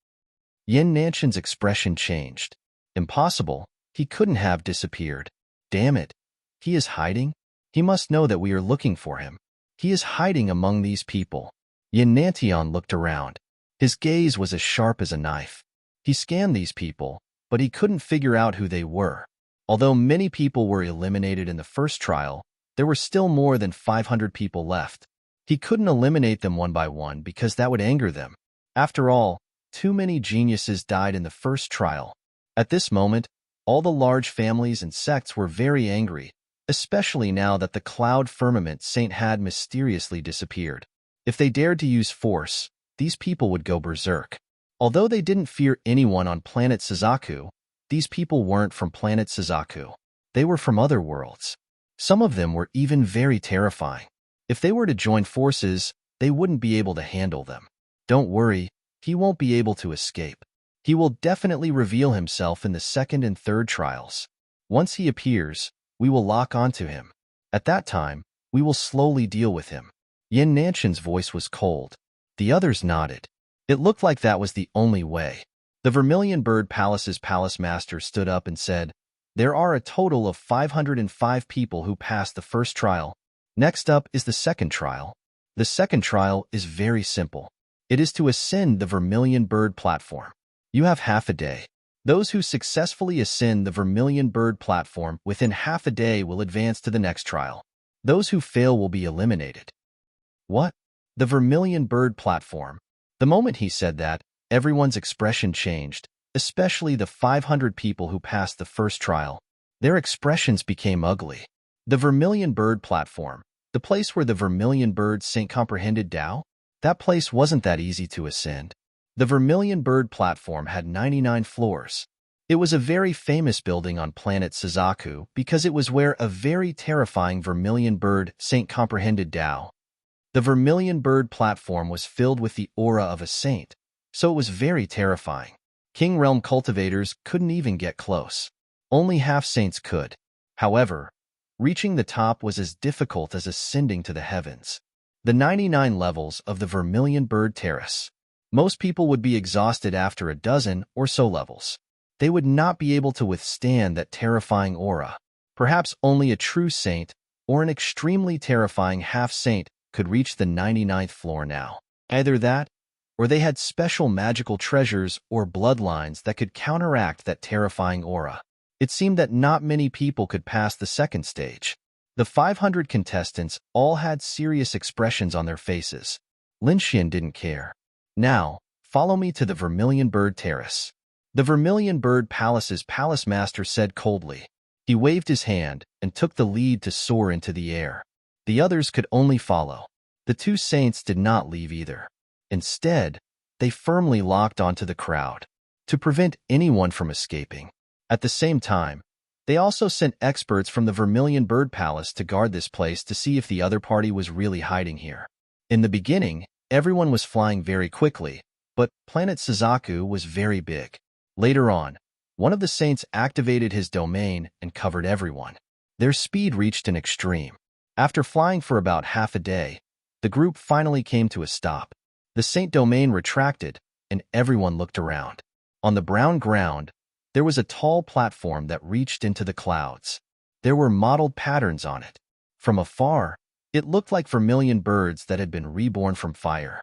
Yin Nantian's expression changed. Impossible. He couldn't have disappeared. Damn it. He is hiding? He must know that we are looking for him. He is hiding among these people. Yin Nantian looked around. His gaze was as sharp as a knife. He scanned these people, but he couldn't figure out who they were. Although many people were eliminated in the first trial, there were still more than 500 people left. He couldn't eliminate them one by one because that would anger them. After all, too many geniuses died in the first trial. At this moment, all the large families and sects were very angry, especially now that the cloud firmament saint had mysteriously disappeared. If they dared to use force, these people would go berserk. Although they didn't fear anyone on planet Suzaku, these people weren't from planet Suzaku. They were from other worlds. Some of them were even very terrifying. If they were to join forces, they wouldn't be able to handle them. Don't worry, he won't be able to escape. He will definitely reveal himself in the second and third trials. Once he appears, we will lock onto him. At that time, we will slowly deal with him. Yin Nanshan's voice was cold. The others nodded. It looked like that was the only way. The Vermilion Bird Palace's palace master stood up and said, "There are a total of 505 people who passed the first trial. Next up is the second trial. The second trial is very simple. It is to ascend the Vermilion Bird platform. You have half a day. Those who successfully ascend the Vermilion Bird platform within half a day will advance to the next trial. Those who fail will be eliminated." What? The Vermilion Bird platform? The moment he said that, everyone's expression changed, especially the 500 people who passed the first trial. Their expressions became ugly. The Vermilion Bird platform, the place where the Vermilion Bird Saint comprehended Tao? That place wasn't that easy to ascend. The Vermilion Bird platform had 99 floors. It was a very famous building on planet Suzaku because it was where a very terrifying Vermilion Bird Saint comprehended Tao. The Vermilion Bird platform was filled with the aura of a saint, so it was very terrifying. King Realm cultivators couldn't even get close. Only half-saints could. However, reaching the top was as difficult as ascending to the heavens. The 99 levels of the Vermilion Bird Terrace. Most people would be exhausted after a dozen or so levels. They would not be able to withstand that terrifying aura. Perhaps only a true saint or an extremely terrifying half-saint could reach the 99th floor now. Either that, or they had special magical treasures or bloodlines that could counteract that terrifying aura. It seemed that not many people could pass the second stage. The 500 contestants all had serious expressions on their faces. Lin Xian didn't care. "Now, follow me to the Vermilion Bird Terrace." The Vermilion Bird Palace's palace master said coldly. He waved his hand and took the lead to soar into the air. The others could only follow. The two saints did not leave either. Instead, they firmly locked onto the crowd to prevent anyone from escaping. At the same time, they also sent experts from the Vermilion Bird Palace to guard this place to see if the other party was really hiding here. In the beginning, everyone was flying very quickly, but planet Suzaku was very big. Later on, one of the saints activated his domain and covered everyone. Their speed reached an extreme. After flying for about half a day, the group finally came to a stop. The saint domain retracted, and everyone looked around. On the brown ground, there was a tall platform that reached into the clouds. There were mottled patterns on it. From afar, it looked like vermilion birds that had been reborn from fire.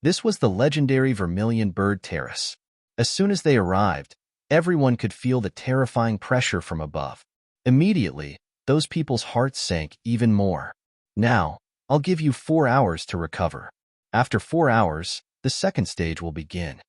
This was the legendary Vermilion Bird Terrace. As soon as they arrived, everyone could feel the terrifying pressure from above. Immediately, those people's hearts sank even more. "Now, I'll give you 4 hours to recover. After 4 hours, the second stage will begin."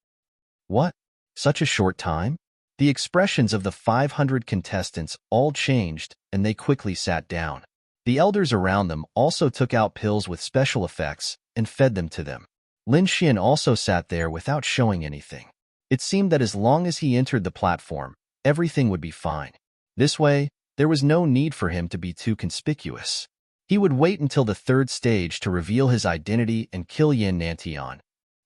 What? Such a short time? The expressions of the 500 contestants all changed, and they quickly sat down. The elders around them also took out pills with special effects and fed them to them. Lin Xian also sat there without showing anything. It seemed that as long as he entered the platform, everything would be fine. This way, there was no need for him to be too conspicuous. He would wait until the third stage to reveal his identity and kill Yin Nantian.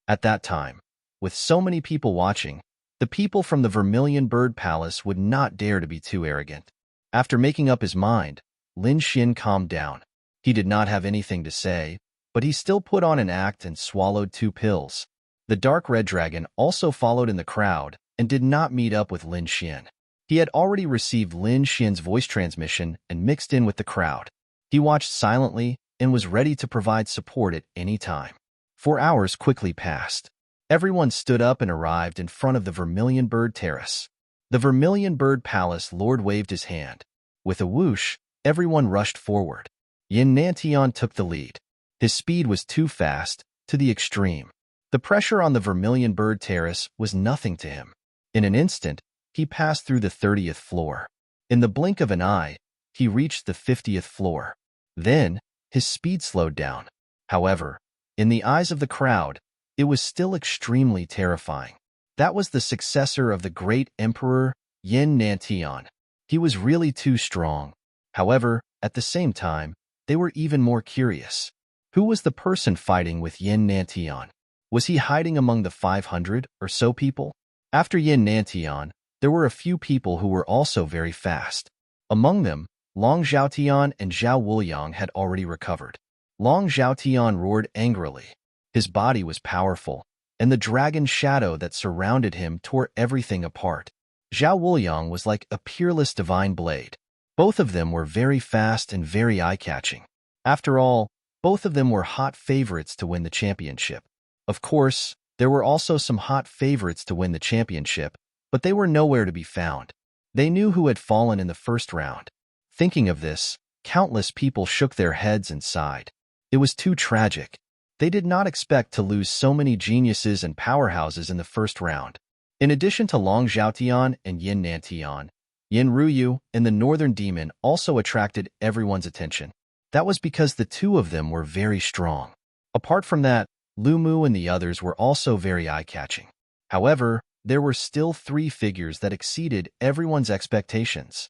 At that time, with so many people watching, the people from the Vermilion Bird Palace would not dare to be too arrogant. After making up his mind, Lin Xian calmed down. He did not have anything to say, but he still put on an act and swallowed 2 pills. The dark red dragon also followed in the crowd and did not meet up with Lin Xian. He had already received Lin Xian's voice transmission and mixed in with the crowd. He watched silently and was ready to provide support at any time. 4 hours quickly passed. Everyone stood up and arrived in front of the Vermilion Bird Terrace. The Vermilion Bird Palace Lord waved his hand. With a whoosh, everyone rushed forward. Yin Nantian took the lead. His speed was too fast, to the extreme. The pressure on the Vermilion Bird Terrace was nothing to him. In an instant, he passed through the 30th floor. In the blink of an eye, he reached the 50th floor. Then, his speed slowed down. However, in the eyes of the crowd, it was still extremely terrifying. That was the successor of the great Emperor, Yin Nantian. He was really too strong. However, at the same time, they were even more curious. Who was the person fighting with Yin Nantian? Was he hiding among the 500 or so people? After Yin Nantian, there were a few people who were also very fast. Among them, Long Zhaotian and Zhao Wuliang had already recovered. Long Zhaotian roared angrily. His body was powerful, and the dragon shadow that surrounded him tore everything apart. Zhao Wuliang was like a peerless divine blade. Both of them were very fast and very eye-catching. After all, both of them were hot favorites to win the championship. Of course, there were also some hot favorites to win the championship, but they were nowhere to be found. They knew who had fallen in the first round. Thinking of this, countless people shook their heads and sighed. It was too tragic. They did not expect to lose so many geniuses and powerhouses in the first round. In addition to Long Zhaotian and Yin Nantian, Yin Ruyu and the Northern Demon also attracted everyone's attention. That was because the two of them were very strong. Apart from that, Lu Mu and the others were also very eye-catching. However, there were still three figures that exceeded everyone's expectations.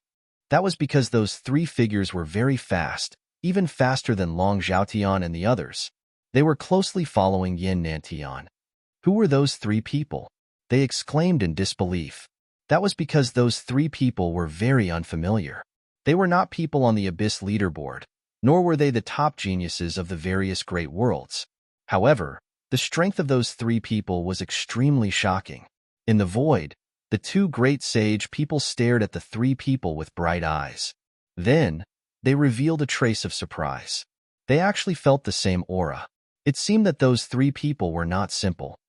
That was because those three figures were very fast, even faster than Long Zhaotian and the others. They were closely following Yin Nantian. Who were those three people? They exclaimed in disbelief. That was because those three people were very unfamiliar. They were not people on the Abyss leaderboard, nor were they the top geniuses of the various great worlds. However, the strength of those three people was extremely shocking. In the void, the two great sage people stared at the three people with bright eyes. Then, they revealed a trace of surprise. They actually felt the same aura. It seemed that those three people were not simple.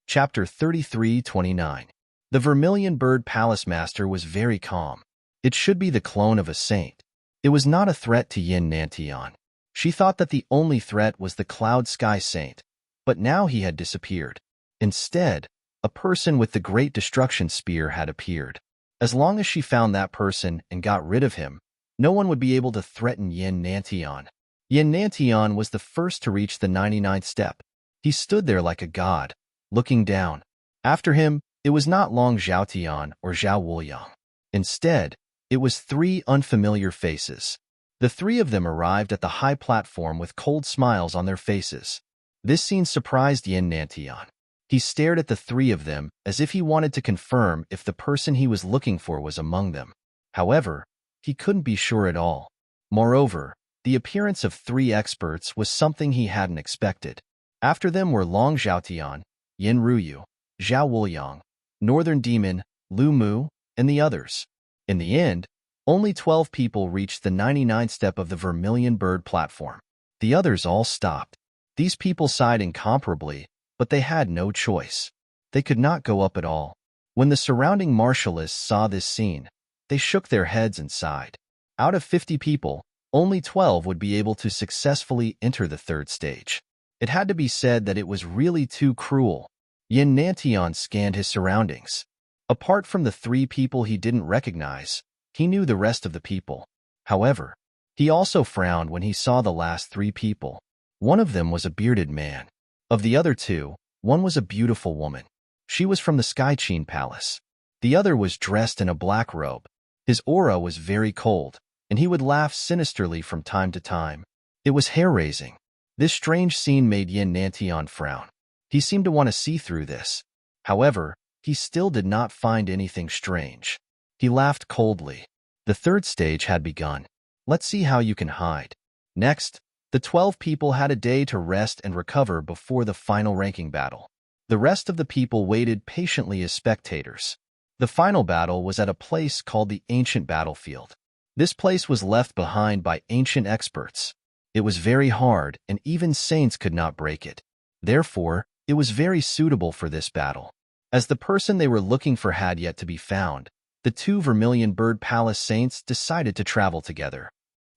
Chapter 33-29. The Vermilion Bird Palace Master was very calm. It should be the clone of a saint. It was not a threat to Yin Nantian. She thought that the only threat was the Cloud Sky Saint, but now he had disappeared. Instead, a person with the Great Destruction Spear had appeared. As long as she found that person and got rid of him, no one would be able to threaten Yin Nantian. Yin Nantian was the first to reach the 99th step. He stood there like a god, looking down. After him, it was not Long Zhaotian or Zhao Wuliang. Instead, it was three unfamiliar faces. The three of them arrived at the high platform with cold smiles on their faces. This scene surprised Yin Nantian. He stared at the three of them as if he wanted to confirm if the person he was looking for was among them. However, he couldn't be sure at all. Moreover, the appearance of three experts was something he hadn't expected. After them were Long Zhaotian, Yin Ruyu, Zhao Wuliang, Northern Demon, Lu Mu, and the others. In the end, only 12 people reached the 99th step of the Vermilion Bird platform. The others all stopped. These people sighed incomparably, but they had no choice. They could not go up at all. When the surrounding martialists saw this scene, they shook their heads and sighed. Out of 50 people, only 12 would be able to successfully enter the third stage. It had to be said that it was really too cruel. Yin Nantian scanned his surroundings. Apart from the three people he didn't recognize, he knew the rest of the people. However, he also frowned when he saw the last three people. One of them was a bearded man. Of the other two, one was a beautiful woman. She was from the Skychin Palace. The other was dressed in a black robe. His aura was very cold, and he would laugh sinisterly from time to time. It was hair-raising. This strange scene made Yin Nantian frown. He seemed to want to see through this. However, he still did not find anything strange. He laughed coldly. The third stage had begun. Let's see how you can hide. Next, the 12 people had a day to rest and recover before the final ranking battle. The rest of the people waited patiently as spectators. The final battle was at a place called the Ancient Battlefield. This place was left behind by ancient experts. It was very hard, and even saints could not break it. Therefore, it was very suitable for this battle. As the person they were looking for had yet to be found, the two Vermilion Bird Palace saints decided to travel together.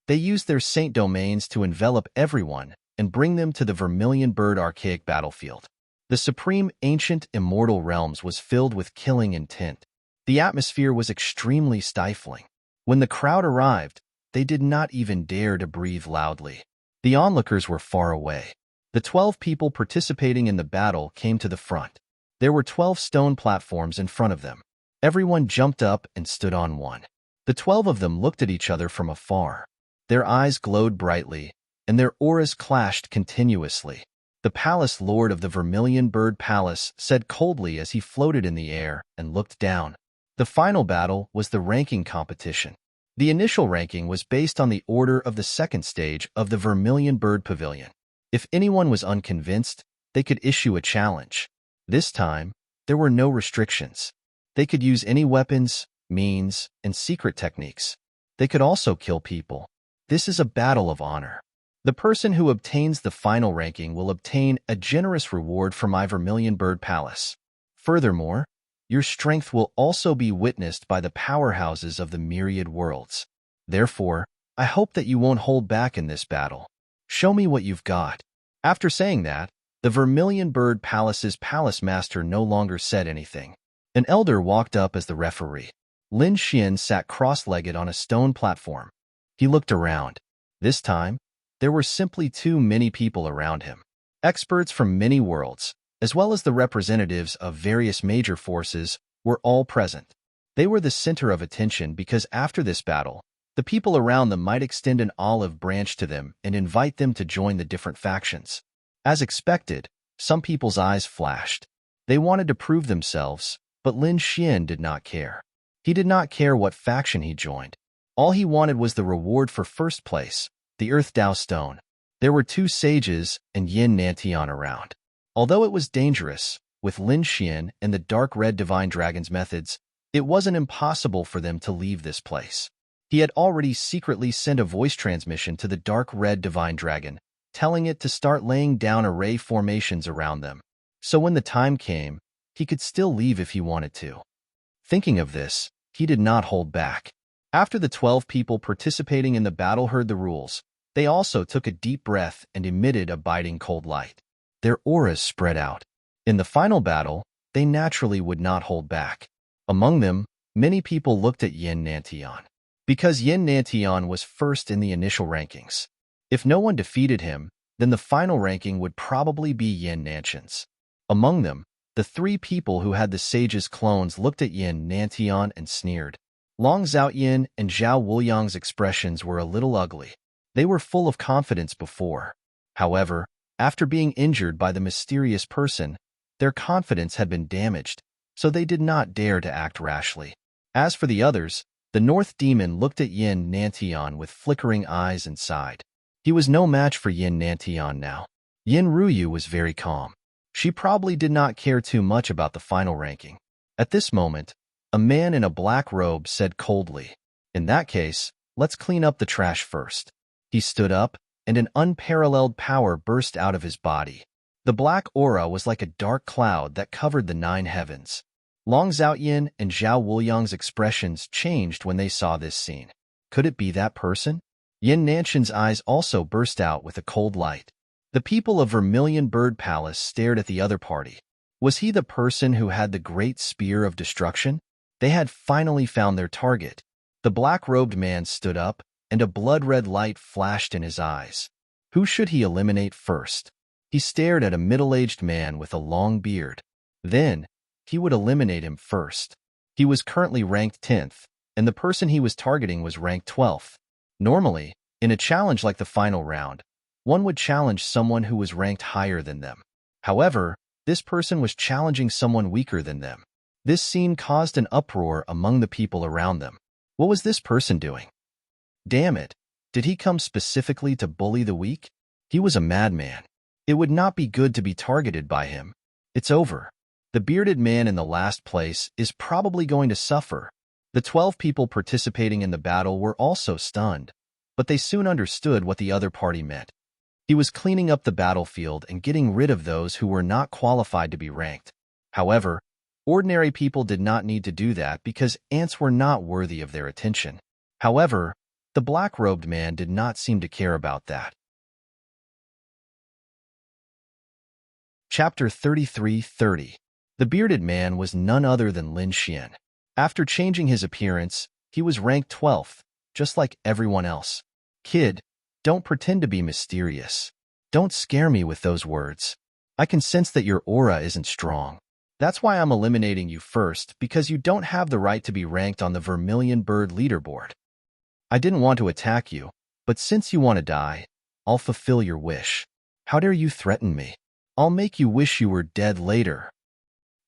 They used their saint domains to envelop everyone and bring them to the Vermilion Bird archaic battlefield. The supreme ancient immortal realms was filled with killing intent. The atmosphere was extremely stifling. When the crowd arrived, they did not even dare to breathe loudly. The onlookers were far away. The 12 people participating in the battle came to the front. There were 12 stone platforms in front of them. Everyone jumped up and stood on one. The 12 of them looked at each other from afar. Their eyes glowed brightly, and their auras clashed continuously. The palace lord of the Vermilion Bird Palace said coldly as he floated in the air and looked down. The final battle was the ranking competition. The initial ranking was based on the order of the second stage of the Vermilion Bird Pavilion. If anyone was unconvinced, they could issue a challenge. This time, there were no restrictions. They could use any weapons, means, and secret techniques. They could also kill people. This is a battle of honor. The person who obtains the final ranking will obtain a generous reward from my Vermilion Bird Palace. Furthermore, your strength will also be witnessed by the powerhouses of the myriad worlds. Therefore, I hope that you won't hold back in this battle. Show me what you've got. After saying that, the Vermilion Bird Palace's palace master no longer said anything. An elder walked up as the referee. Lin Xian sat cross-legged on a stone platform. He looked around. This time, there were simply too many people around him. Experts from many worlds, as well as the representatives of various major forces, were all present. They were the center of attention because after this battle, the people around them might extend an olive branch to them and invite them to join the different factions. As expected, some people's eyes flashed. They wanted to prove themselves, but Lin Xian did not care. He did not care what faction he joined. All he wanted was the reward for first place, the Earth Dao Stone. There were 2 sages and Yin Nantian around. Although it was dangerous, with Lin Xian and the dark red divine dragon's methods, it wasn't impossible for them to leave this place. He had already secretly sent a voice transmission to the dark red divine dragon, telling it to start laying down array formations around them. So when the time came, he could still leave if he wanted to. Thinking of this, he did not hold back. After the 12 people participating in the battle heard the rules, they also took a deep breath and emitted a biting cold light. Their auras spread out. In the final battle, they naturally would not hold back. Among them, many people looked at Yin Nantian. Because Yin Nantian was first in the initial rankings. If no one defeated him, then the final ranking would probably be Yin Nantian's. Among them, the 3 people who had the sage's clones looked at Yin Nantian and sneered. Long Zhaoyin and Zhao Wuliang's expressions were a little ugly. They were full of confidence before. However, after being injured by the mysterious person, their confidence had been damaged, so they did not dare to act rashly. As for the others, the North Demon looked at Yin Nantian with flickering eyes and sighed. He was no match for Yin Nantian now. Yin Ruyu was very calm. She probably did not care too much about the final ranking. At this moment, a man in a black robe said coldly, "In that case, let's clean up the trash first." He stood up, and an unparalleled power burst out of his body. The black aura was like a dark cloud that covered the 9 heavens. Long Zhaoyin and Zhao Wuliang's expressions changed when they saw this scene. Could it be that person? Yin Nantian's eyes also burst out with a cold light. The people of Vermilion Bird Palace stared at the other party. Was he the person who had the great spear of destruction? They had finally found their target. The black-robed man stood up, and a blood-red light flashed in his eyes. Who should he eliminate first? He stared at a middle-aged man with a long beard. Then, he would eliminate him first. He was currently ranked 10th, and the person he was targeting was ranked 12th. Normally, in a challenge like the final round, one would challenge someone who was ranked higher than them. However, this person was challenging someone weaker than them. This scene caused an uproar among the people around them. What was this person doing? Damn it! Did he come specifically to bully the weak? He was a madman. It would not be good to be targeted by him. It's over. The bearded man in the last place is probably going to suffer. The 12 people participating in the battle were also stunned. but they soon understood what the other party meant. He was cleaning up the battlefield and getting rid of those who were not qualified to be ranked. However, ordinary people did not need to do that because ants were not worthy of their attention. However, the black-robed man did not seem to care about that. Chapter 33:30. The bearded man was none other than Lin Xian. After changing his appearance, he was ranked 12th, just like everyone else. Kid, don't pretend to be mysterious. Don't scare me with those words. I can sense that your aura isn't strong. That's why I'm eliminating you first, because you don't have the right to be ranked on the Vermilion Bird leaderboard. I didn't want to attack you, but since you want to die, I'll fulfill your wish. How dare you threaten me? I'll make you wish you were dead later.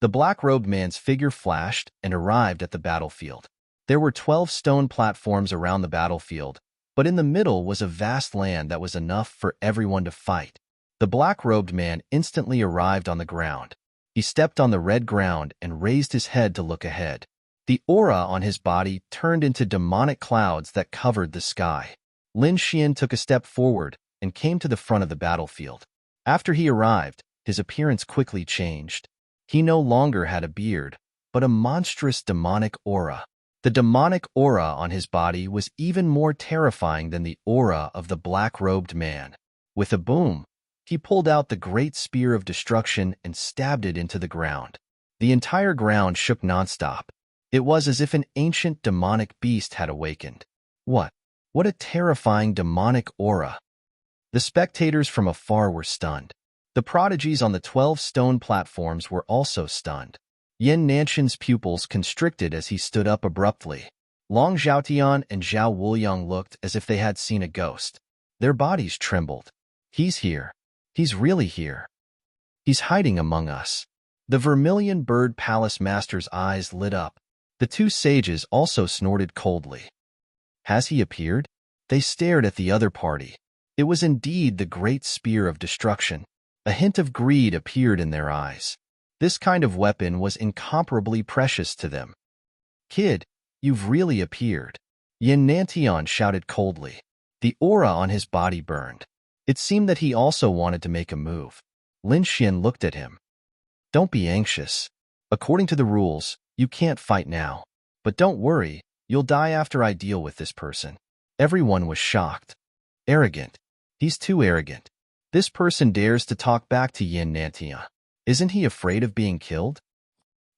The black-robed man's figure flashed and arrived at the battlefield. There were 12 stone platforms around the battlefield, but in the middle was a vast land that was enough for everyone to fight. The black-robed man instantly arrived on the ground. He stepped on the red ground and raised his head to look ahead. The aura on his body turned into demonic clouds that covered the sky. Lin Xian took a step forward and came to the front of the battlefield. After he arrived, his appearance quickly changed. He no longer had a beard, but a monstrous demonic aura. The demonic aura on his body was even more terrifying than the aura of the black-robed man. With a boom, he pulled out the great spear of destruction and stabbed it into the ground. The entire ground shook nonstop. It was as if an ancient demonic beast had awakened. What a terrifying demonic aura! The spectators from afar were stunned. The prodigies on the 12 stone platforms were also stunned. Yin Nanxian's pupils constricted as he stood up abruptly. Long Zhaotian and Zhao Wuliang looked as if they had seen a ghost. Their bodies trembled. He's here. He's really here. He's hiding among us. The Vermilion Bird Palace Master's eyes lit up. The two sages also snorted coldly. Has he appeared? They stared at the other party. It was indeed the great spear of destruction. A hint of greed appeared in their eyes. This kind of weapon was incomparably precious to them. Kid, you've really appeared. Yin Nantian shouted coldly. The aura on his body burned. It seemed that he also wanted to make a move. Lin Xian looked at him. Don't be anxious. According to the rules, you can't fight now. But don't worry, you'll die after I deal with this person. Everyone was shocked. Arrogant. He's too arrogant. This person dares to talk back to Yin Nantian. Isn't he afraid of being killed?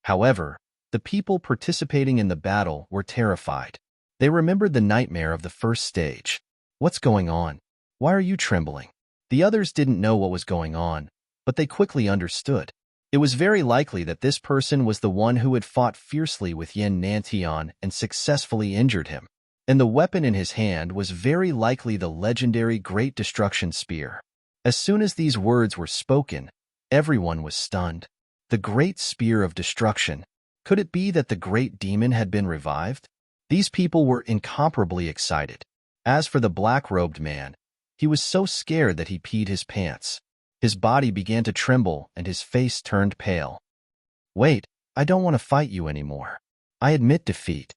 However, the people participating in the battle were terrified. They remembered the nightmare of the first stage. What's going on? Why are you trembling? The others didn't know what was going on, but they quickly understood. It was very likely that this person was the one who had fought fiercely with Yin Nantian and successfully injured him. And the weapon in his hand was very likely the legendary Great Destruction Spear. As soon as these words were spoken, everyone was stunned. The Great Spear of Destruction. Could it be that the great demon had been revived? These people were incomparably excited. As for the black-robed man, he was so scared that he peed his pants. His body began to tremble and his face turned pale. Wait, I don't want to fight you anymore. I admit defeat.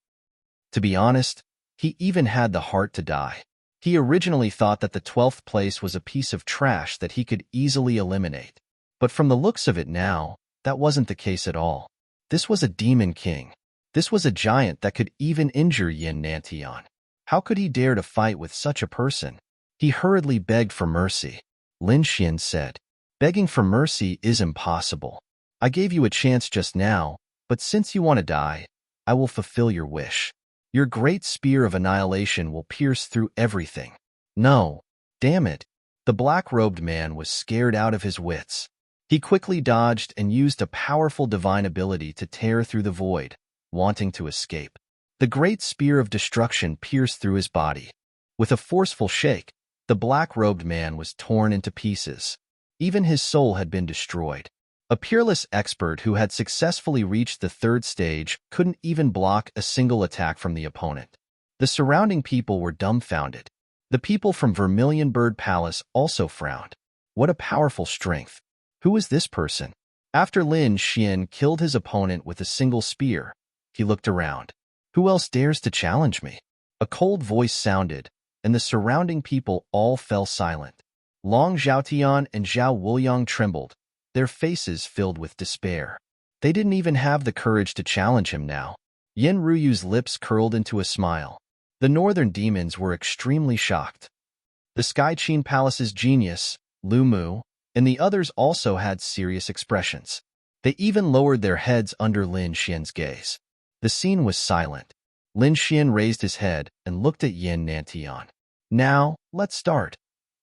To be honest, he even had the heart to die. He originally thought that the 12th place was a piece of trash that he could easily eliminate. But from the looks of it now, that wasn't the case at all. This was a demon king. This was a giant that could even injure Yin Nantian. How could he dare to fight with such a person? He hurriedly begged for mercy. Lin Xian said, begging for mercy is impossible. I gave you a chance just now, but since you want to die, I will fulfill your wish. Your great spear of annihilation will pierce through everything. No, damn it. The black-robed man was scared out of his wits. He quickly dodged and used a powerful divine ability to tear through the void, wanting to escape. The great spear of destruction pierced through his body. With a forceful shake, the black-robed man was torn into pieces. Even his soul had been destroyed. A peerless expert who had successfully reached the 3rd stage couldn't even block a single attack from the opponent. The surrounding people were dumbfounded. The people from Vermilion Bird Palace also frowned. What a powerful strength. Who is this person? After Lin Xian killed his opponent with a single spear, he looked around. Who else dares to challenge me? A cold voice sounded, and the surrounding people all fell silent. Long Zhaotian and Zhao Wuliang trembled, their faces filled with despair. They didn't even have the courage to challenge him now. Yin Ruyu's lips curled into a smile. The northern demons were extremely shocked. The Sky Qin Palace's genius, Lu Mu, and the others also had serious expressions. They even lowered their heads under Lin Xian's gaze. The scene was silent. Lin Xian raised his head and looked at Yin Nantian. Now, let's start.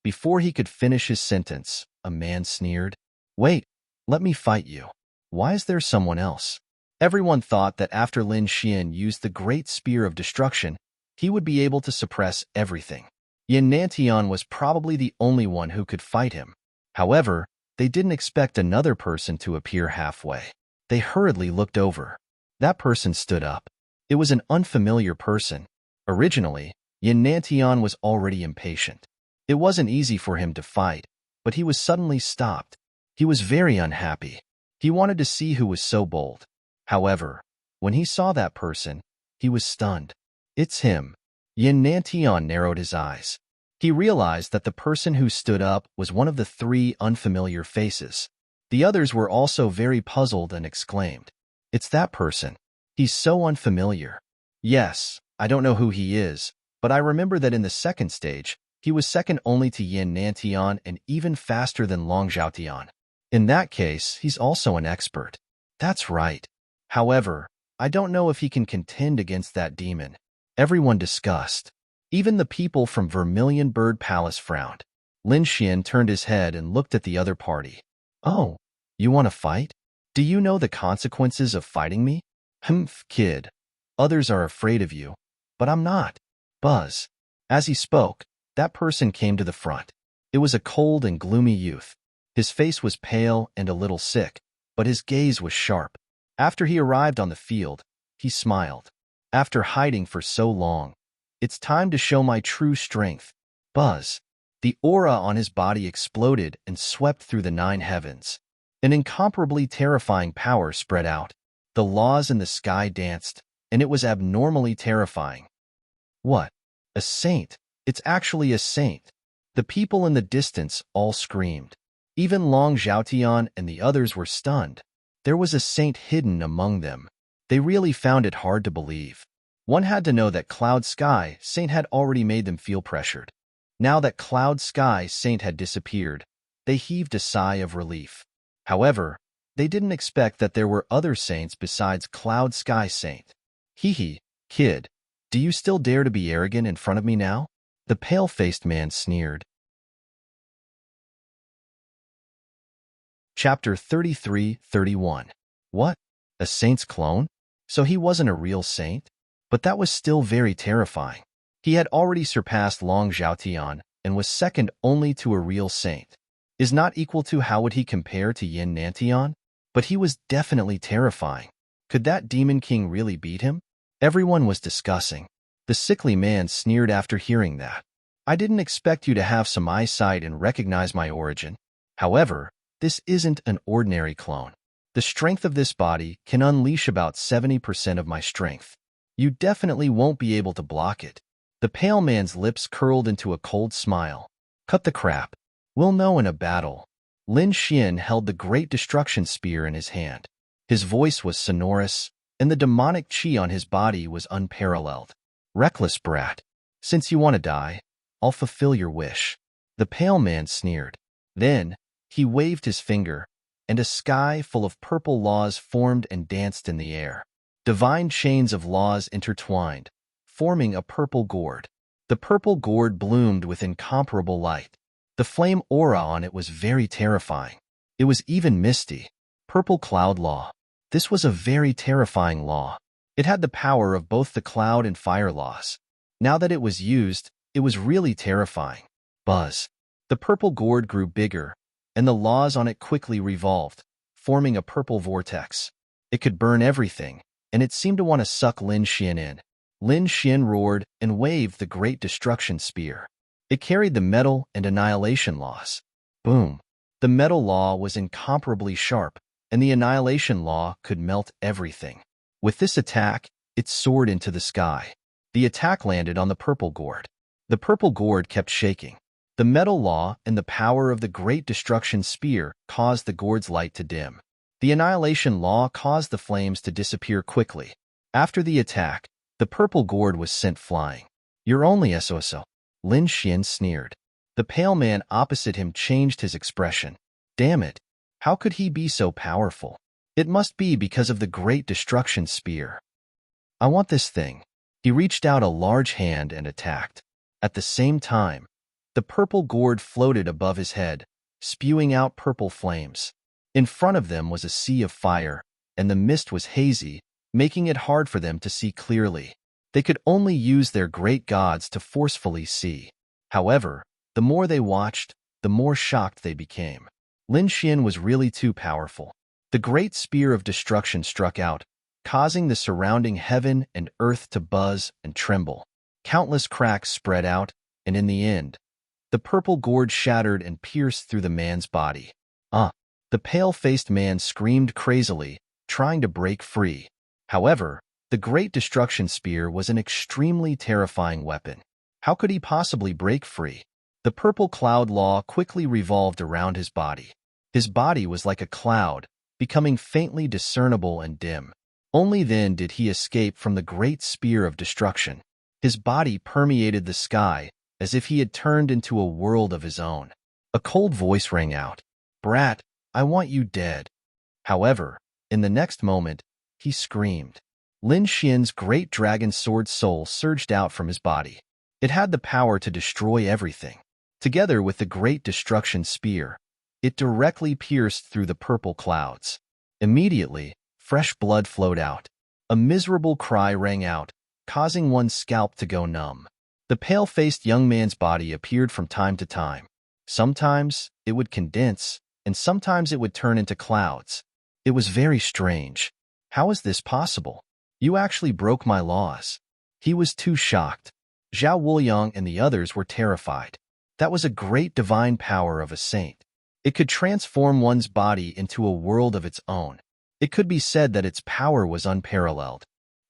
Before he could finish his sentence, a man sneered. Wait, let me fight you. Why is there someone else? Everyone thought that after Lin Xian used the Great Spear of Destruction, he would be able to suppress everything. Yin Nantian was probably the only one who could fight him. However, they didn't expect another person to appear halfway. They hurriedly looked over. That person stood up. It was an unfamiliar person. Originally, Yin Nantian was already impatient. It wasn't easy for him to fight, but he was suddenly stopped. He was very unhappy. He wanted to see who was so bold. However, when he saw that person, he was stunned. It's him. Yin Nantian narrowed his eyes. He realized that the person who stood up was one of the three unfamiliar faces. The others were also very puzzled and exclaimed, "It's that person. He's so unfamiliar." Yes, I don't know who he is, but I remember that in the second stage, he was second only to Yin Nantian and even faster than Long Zhaotian. In that case, he's also an expert. That's right. However, I don't know if he can contend against that demon. Everyone discussed. Even the people from Vermilion Bird Palace frowned. Lin Xian turned his head and looked at the other party. Oh, you want to fight? Do you know the consequences of fighting me? Humph, kid. Others are afraid of you, but I'm not. Buzz. As he spoke, that person came to the front. It was a cold and gloomy youth. His face was pale and a little sick, but his gaze was sharp. After he arrived on the field, he smiled. After hiding for so long, it's time to show my true strength. Buzz. The aura on his body exploded and swept through the 9 heavens. An incomparably terrifying power spread out. The laws in the sky danced, and it was abnormally terrifying. What? A saint. It's actually a saint. The people in the distance all screamed. Even Long Zhaotian and the others were stunned. There was a saint hidden among them. They really found it hard to believe. One had to know that Cloud Sky Saint had already made them feel pressured. Now that Cloud Sky Saint had disappeared, they heaved a sigh of relief. However, they didn't expect that there were other saints besides Cloud Sky Saint. Hee, kid, do you still dare to be arrogant in front of me now? The pale-faced man sneered. Chapter 33-31. What? A saint's clone? So he wasn't a real saint? But that was still very terrifying. He had already surpassed Long Zhaotian and was second only to a real saint. Is not equal to how would he compare to Yin Nantian? But he was definitely terrifying. Could that demon king really beat him? Everyone was discussing. The sickly man sneered after hearing that. I didn't expect you to have some eyesight and recognize my origin. However, this isn't an ordinary clone. The strength of this body can unleash about 70% of my strength. You definitely won't be able to block it. The pale man's lips curled into a cold smile. Cut the crap. We'll know in a battle. Lin Xian held the Great Destruction Spear in his hand. His voice was sonorous, and the demonic chi on his body was unparalleled. Reckless brat. Since you want to die, I'll fulfill your wish. The pale man sneered. Then, he waved his finger, and a sky full of purple laws formed and danced in the air. Divine chains of laws intertwined, forming a purple gourd. The purple gourd bloomed with incomparable light. The flame aura on it was very terrifying. It was even misty. Purple cloud law. This was a very terrifying law. It had the power of both the cloud and fire laws. Now that it was used, it was really terrifying. Buzz. The purple gourd grew bigger, and the laws on it quickly revolved, forming a purple vortex. It could burn everything, and it seemed to want to suck Lin Xian in. Lin Xian roared and waved the Great Destruction Spear. It carried the metal and annihilation laws. Boom. The metal law was incomparably sharp, and the annihilation law could melt everything. With this attack, it soared into the sky. The attack landed on the purple gourd. The purple gourd kept shaking. The metal law and the power of the great destruction spear caused the gourd's light to dim. The annihilation law caused the flames to disappear quickly. After the attack, the purple gourd was sent flying. "You're only SOSO," Lin Xian sneered. The pale man opposite him changed his expression. Damn it! How could he be so powerful? It must be because of the great destruction spear. I want this thing. He reached out a large hand and attacked. At the same time, the purple gourd floated above his head, spewing out purple flames. In front of them was a sea of fire, and the mist was hazy, making it hard for them to see clearly. They could only use their great gods to forcefully see. However, the more they watched, the more shocked they became. Lin Xian was really too powerful. The great spear of destruction struck out, causing the surrounding heaven and earth to buzz and tremble. Countless cracks spread out, and in the end, the purple gourd shattered and pierced through the man's body. The pale-faced man screamed crazily, trying to break free. However, the great destruction spear was an extremely terrifying weapon. How could he possibly break free? The purple cloud law quickly revolved around his body. His body was like a cloud, becoming faintly discernible and dim. Only then did he escape from the great spear of destruction. His body permeated the sky, as if he had turned into a world of his own. A cold voice rang out. "Brat, I want you dead." However, in the next moment, he screamed. Lin Xian's great dragon sword soul surged out from his body. It had the power to destroy everything. Together with the great destruction spear, it directly pierced through the purple clouds. Immediately, fresh blood flowed out. A miserable cry rang out, causing one's scalp to go numb. The pale-faced young man's body appeared from time to time. Sometimes it would condense, and sometimes it would turn into clouds. It was very strange. How is this possible? You actually broke my laws. He was too shocked. Zhao Wuliang and the others were terrified. That was a great divine power of a saint. It could transform one's body into a world of its own. It could be said that its power was unparalleled.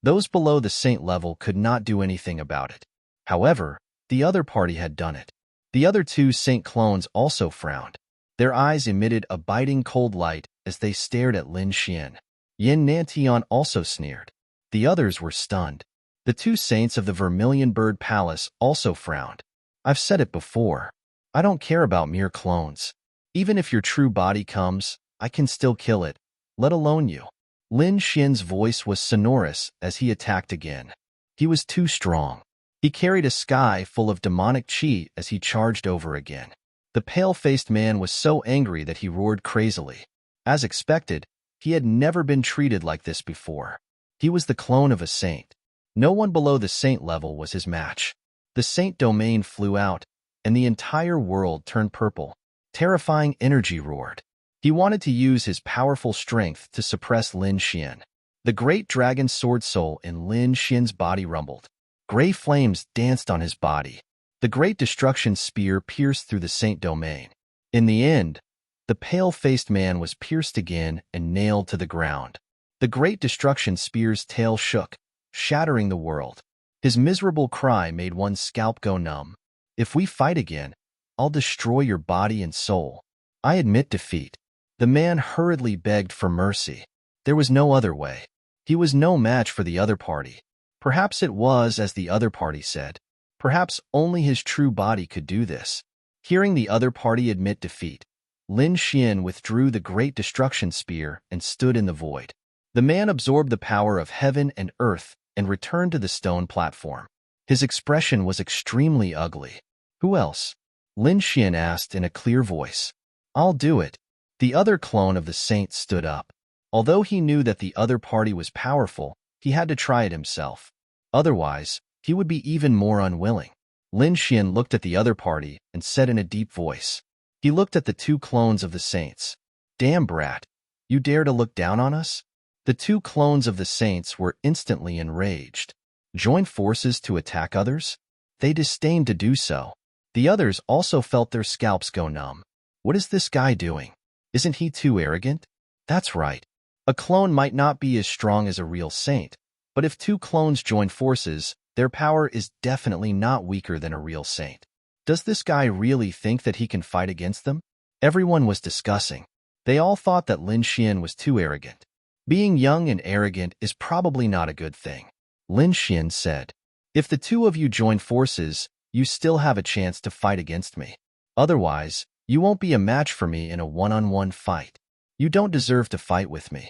Those below the saint level could not do anything about it. However, the other party had done it. The other two saint clones also frowned. Their eyes emitted a biting cold light as they stared at Lin Xian. Yin Nantian also sneered. The others were stunned. The two saints of the Vermilion Bird Palace also frowned. I've said it before. I don't care about mere clones. Even if your true body comes, I can still kill it, let alone you. Lin Xian's voice was sonorous as he attacked again. He was too strong. He carried a sky full of demonic chi as he charged over again. The pale-faced man was so angry that he roared crazily. As expected, he had never been treated like this before. He was the clone of a saint. No one below the saint level was his match. The saint domain flew out, and the entire world turned purple. Terrifying energy roared. He wanted to use his powerful strength to suppress Lin Xian. The great dragon sword soul in Lin Xian's body rumbled. Gray flames danced on his body. The great destruction spear pierced through the saint domain. In the end, the pale-faced man was pierced again and nailed to the ground. The great destruction spear's tail shook, shattering the world. His miserable cry made one's scalp go numb. "If we fight again, I'll destroy your body and soul. I admit defeat." The man hurriedly begged for mercy. There was no other way. He was no match for the other party. Perhaps it was as the other party said. Perhaps only his true body could do this. Hearing the other party admit defeat, Lin Xian withdrew the great destruction spear and stood in the void. The man absorbed the power of heaven and earth and returned to the stone platform. His expression was extremely ugly. "Who else?" Lin Xian asked in a clear voice. "I'll do it." The other clone of the saint stood up. Although he knew that the other party was powerful, he had to try it himself. Otherwise, he would be even more unwilling. Lin Xian looked at the other party and said in a deep voice. He looked at the two clones of the saints. "Damn brat, you dare to look down on us?" The two clones of the saints were instantly enraged. Join forces to attack others? They disdained to do so. The others also felt their scalps go numb. What is this guy doing? Isn't he too arrogant? That's right. A clone might not be as strong as a real saint, but if two clones join forces, Their power is definitely not weaker than a real saint. Does this guy really think that he can fight against them? Everyone was discussing. They all thought that Lin Xian was too arrogant. Being young and arrogant is probably not a good thing. Lin Xian said, "If the two of you join forces, you still have a chance to fight against me. Otherwise, you won't be a match for me in a one-on-one fight. You don't deserve to fight with me."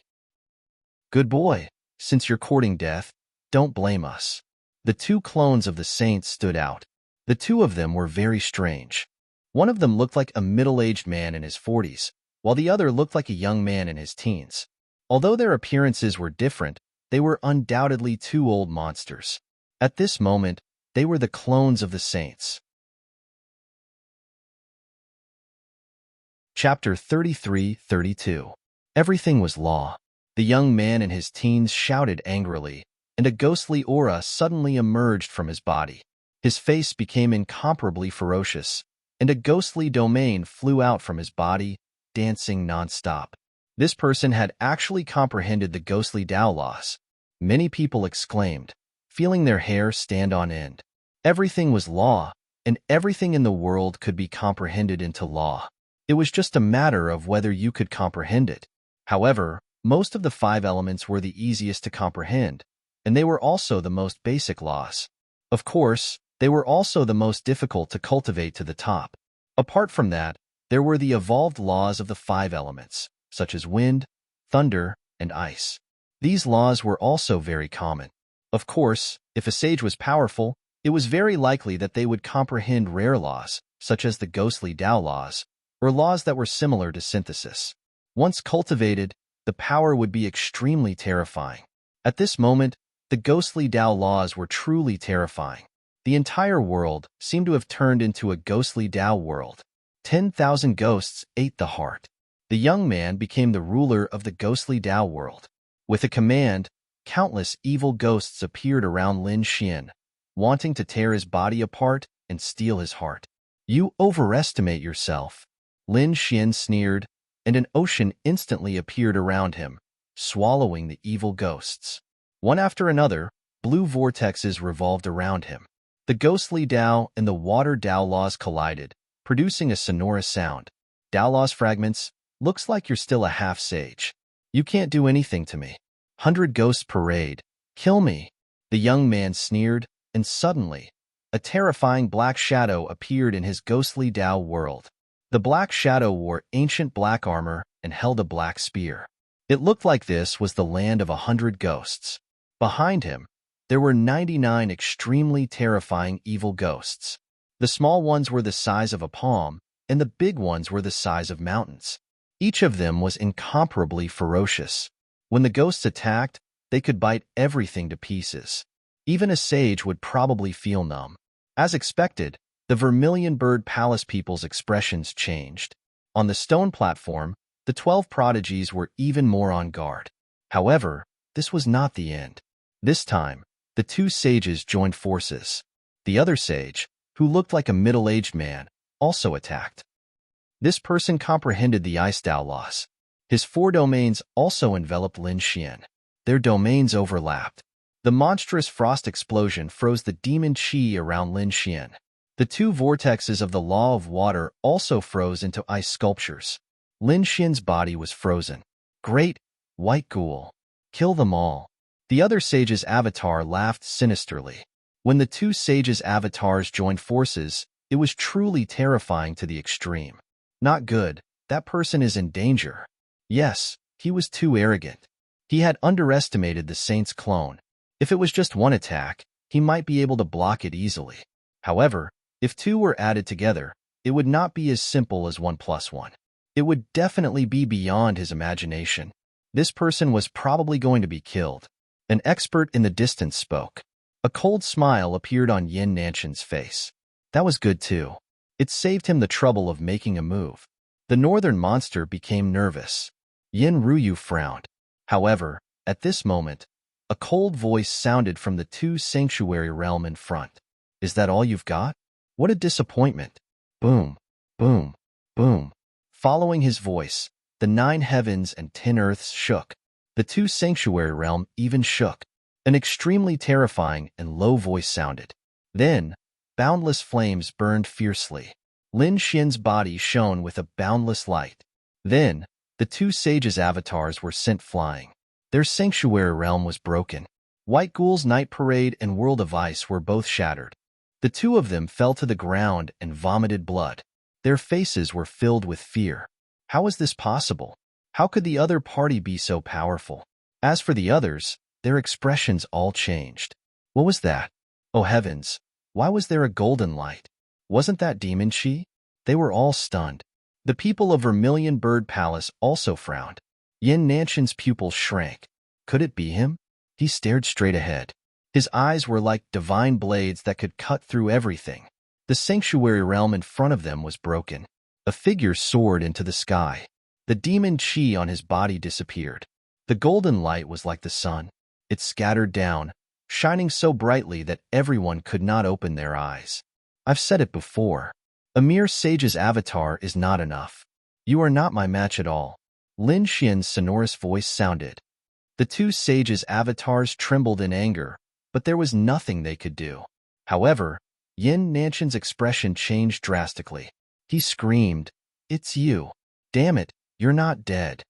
"Good boy. Since you're courting death, don't blame us." The two clones of the saints stood out. The two of them were very strange. One of them looked like a middle-aged man in his 40s, while the other looked like a young man in his teens. Although their appearances were different, they were undoubtedly two old monsters. At this moment, they were the clones of the saints. Chapter 33-32. Everything was law. The young man in his teens shouted angrily, and a ghostly aura suddenly emerged from his body. His face became incomparably ferocious, and a ghostly domain flew out from his body, dancing non-stop. This person had actually comprehended the ghostly Tao laws. Many people exclaimed, feeling their hair stand on end. Everything was law, and everything in the world could be comprehended into law. It was just a matter of whether you could comprehend it. However, most of the 5 elements were the easiest to comprehend, and they were also the most basic laws. Of course, they were also the most difficult to cultivate to the top. Apart from that, there were the evolved laws of the 5 elements, such as wind, thunder, and ice. These laws were also very common. Of course, if a sage was powerful, it was very likely that they would comprehend rare laws, such as the ghostly Tao laws, or laws that were similar to synthesis. Once cultivated, the power would be extremely terrifying. At this moment, the ghostly Tao laws were truly terrifying. The entire world seemed to have turned into a ghostly Tao world. 10,000 ghosts ate the heart. The young man became the ruler of the ghostly Tao world. With a command, countless evil ghosts appeared around Lin Xian, wanting to tear his body apart and steal his heart. "You overestimate yourself," Lin Xian sneered, and an ocean instantly appeared around him, swallowing the evil ghosts. One after another, blue vortexes revolved around him. The ghostly Tao and the water Tao laws collided, producing a sonorous sound. "Tao laws fragments, looks like you're still a half-sage. You can't do anything to me. 100 ghosts parade. Kill me." The young man sneered, and suddenly, a terrifying black shadow appeared in his ghostly Tao world. The black shadow wore ancient black armor and held a black spear. It looked like this was the land of 100 ghosts. Behind him, there were 99 extremely terrifying evil ghosts. The small ones were the size of a palm, and the big ones were the size of mountains. Each of them was incomparably ferocious. When the ghosts attacked, they could bite everything to pieces. Even a sage would probably feel numb. As expected, the Vermilion Bird Palace people's expressions changed. On the stone platform, the 12 prodigies were even more on guard. However, this was not the end. This time, the 2 sages joined forces. The other sage, who looked like a middle-aged man, also attacked. This person comprehended the Ice Tao laws. His 4 domains also enveloped Lin Xian. Their domains overlapped. The monstrous frost explosion froze the demon qi around Lin Xian. The 2 vortexes of the law of water also froze into ice sculptures. Lin Xian's body was frozen. "Great, white ghoul. Kill them all." The other sage's avatar laughed sinisterly. When the 2 sages' avatars joined forces, it was truly terrifying to the extreme. Not good. That person is in danger. Yes, he was too arrogant. He had underestimated the saint's clone. If it was just one attack, he might be able to block it easily. However, if 2 were added together, it would not be as simple as 1 + 1. It would definitely be beyond his imagination. This person was probably going to be killed. An expert in the distance spoke. A cold smile appeared on Yin Nanshan's face. That was good too. It saved him the trouble of making a move. The northern monster became nervous. Yin Ruyu frowned. However, at this moment, a cold voice sounded from the 2 sanctuary realm in front. "Is that all you've got? What a disappointment." Boom, boom, boom. Following his voice, the 9 heavens and 10 earths shook. The 2 sanctuary realm even shook. An extremely terrifying and low voice sounded. Then, boundless flames burned fiercely. Lin Xian's body shone with a boundless light. Then, the two sages' avatars were sent flying. Their sanctuary realm was broken. White Ghoul's night parade and world of ice were both shattered. The two of them fell to the ground and vomited blood. Their faces were filled with fear. How was this possible? How could the other party be so powerful? As for the others, their expressions all changed. What was that? Oh heavens, why was there a golden light? Wasn't that demon chi? They were all stunned. The people of Vermilion Bird Palace also frowned. Yin Nanshan's pupils shrank. Could it be him? He stared straight ahead. His eyes were like divine blades that could cut through everything. The sanctuary realm in front of them was broken. A figure soared into the sky. The demon chi on his body disappeared. The golden light was like the sun. It scattered down, shining so brightly that everyone could not open their eyes. I've said it before. A mere sage's avatar is not enough. You are not my match at all. Lin Xian's sonorous voice sounded. The two sages' avatars trembled in anger, but there was nothing they could do. However, Yin Nanshan's expression changed drastically. He screamed, "It's you. Damn it, you're not dead."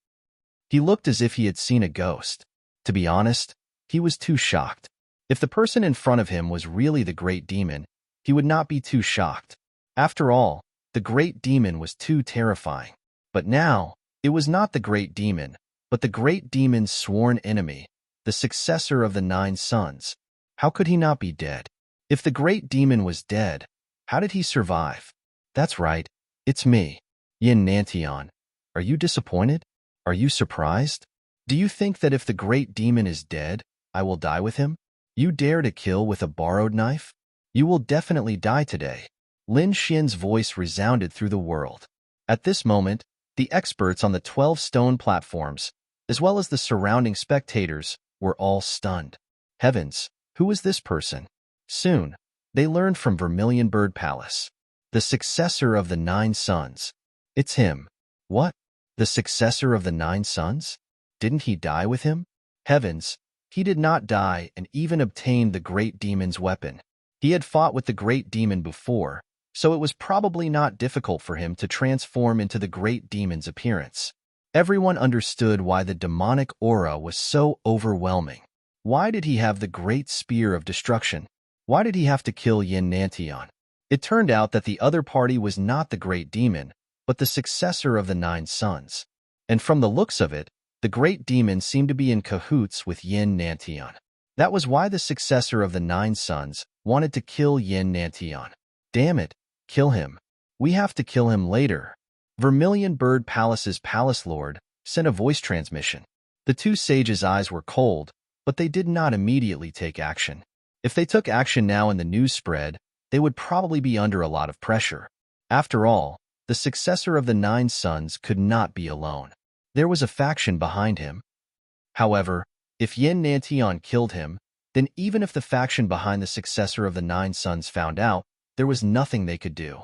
He looked as if he had seen a ghost. To be honest, he was too shocked. If the person in front of him was really the great demon, he would not be too shocked. After all, the great demon was too terrifying. But now, it was not the great demon, but the great demon's sworn enemy, the successor of the 9 sons. How could he not be dead? If the great demon was dead, how did he survive? That's right, it's me, Yin Nantian. Are you disappointed? Are you surprised? Do you think that if the great demon is dead, I will die with him? You dare to kill with a borrowed knife? You will definitely die today. Lin Xian's voice resounded through the world. At this moment, the experts on the 12 stone platforms, as well as the surrounding spectators, were all stunned. Heavens, who is this person? Soon, they learned from Vermilion Bird Palace. The successor of the 9 sons. It's him. What? The successor of the 9 sons? Didn't he die with him? Heavens, he did not die and even obtained the great demon's weapon. He had fought with the great demon before, so it was probably not difficult for him to transform into the great demon's appearance. Everyone understood why the demonic aura was so overwhelming. Why did he have the great spear of destruction? Why did he have to kill Yin Nantian? It turned out that the other party was not the great demon, but the successor of the 9 sons. And from the looks of it, the great demon seemed to be in cahoots with Yin Nantian. That was why the successor of the 9 sons wanted to kill Yin Nantian. Damn it, kill him. We have to kill him later. Vermilion Bird Palace's palace lord sent a voice transmission. The two sages' eyes were cold, but they did not immediately take action. If they took action now and the news spread, they would probably be under a lot of pressure. After all, the successor of the 9 sons could not be alone. There was a faction behind him. However, if Yin Nantian killed him, then even if the faction behind the successor of the 9 sons found out, there was nothing they could do.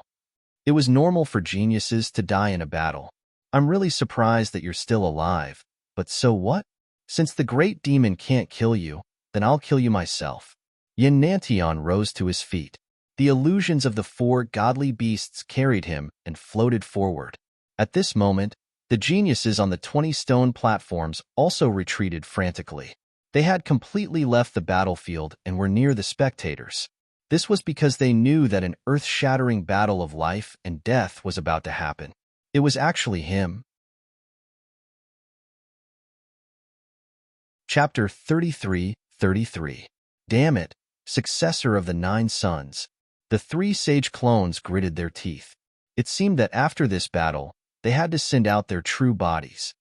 It was normal for geniuses to die in a battle. I'm really surprised that you're still alive, but so what? Since the great demon can't kill you, then I'll kill you myself. Yin Nantian rose to his feet. The illusions of the 4 godly beasts carried him and floated forward. At this moment, the geniuses on the 20 stone platforms also retreated frantically. They had completely left the battlefield and were near the spectators. This was because they knew that an earth-shattering battle of life and death was about to happen. It was actually him. Chapter 33:33. Damn it, successor of the 9 sons. The 3 sage clones gritted their teeth. It seemed that after this battle, they had to send out their true bodies.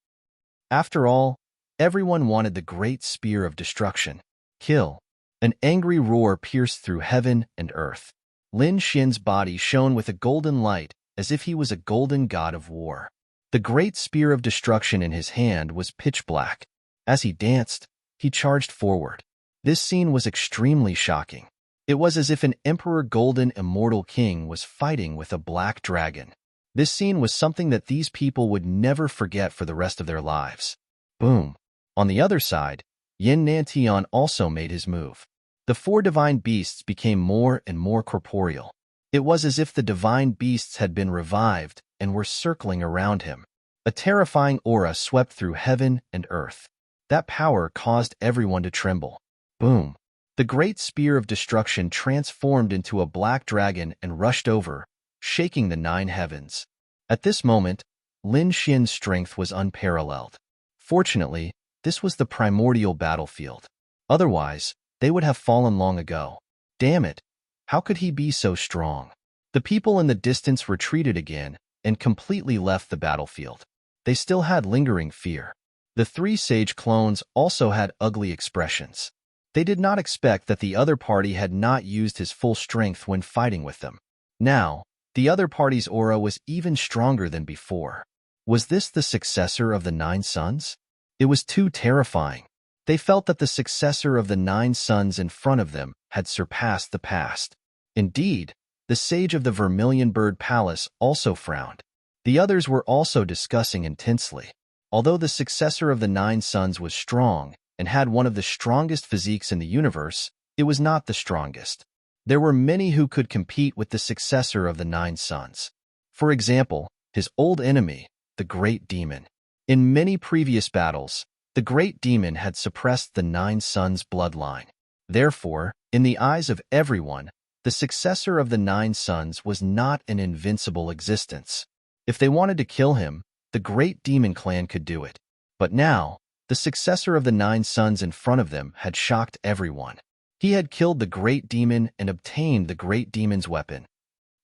After all, everyone wanted the great spear of destruction. Kill. An angry roar pierced through heaven and earth. Lin Xian's body shone with a golden light, as if he was a golden god of war. The great spear of destruction in his hand was pitch black. As he danced, he charged forward. This scene was extremely shocking. It was as if an emperor golden immortal king was fighting with a black dragon. This scene was something that these people would never forget for the rest of their lives. Boom. On the other side, Yin Nantian also made his move. The four divine beasts became more and more corporeal. It was as if the divine beasts had been revived and were circling around him. A terrifying aura swept through heaven and earth. That power caused everyone to tremble. Boom! The great spear of destruction transformed into a black dragon and rushed over, shaking the 9 heavens. At this moment, Lin Xian's strength was unparalleled. Fortunately, this was the primordial battlefield. Otherwise, they would have fallen long ago. Damn it! How could he be so strong? The people in the distance retreated again and completely left the battlefield. They still had lingering fear. The 3 sage clones also had ugly expressions. They did not expect that the other party had not used his full strength when fighting with them. Now, the other party's aura was even stronger than before. Was this the successor of the 9 Suns? It was too terrifying. They felt that the successor of the 9 Suns in front of them had surpassed the past. Indeed, the sage of the Vermilion Bird Palace also frowned. The others were also discussing intensely. Although the successor of the 9 Suns was strong and had one of the strongest physiques in the universe, it was not the strongest. There were many who could compete with the successor of the 9 Suns. For example, his old enemy, the Great Demon. In many previous battles, the Great Demon had suppressed the 9 Suns' bloodline. Therefore, in the eyes of everyone, the successor of the 9 Suns was not an invincible existence. If they wanted to kill him, the Great Demon clan could do it. But now, the successor of the 9 Suns in front of them had shocked everyone. He had killed the Great Demon and obtained the Great Demon's weapon.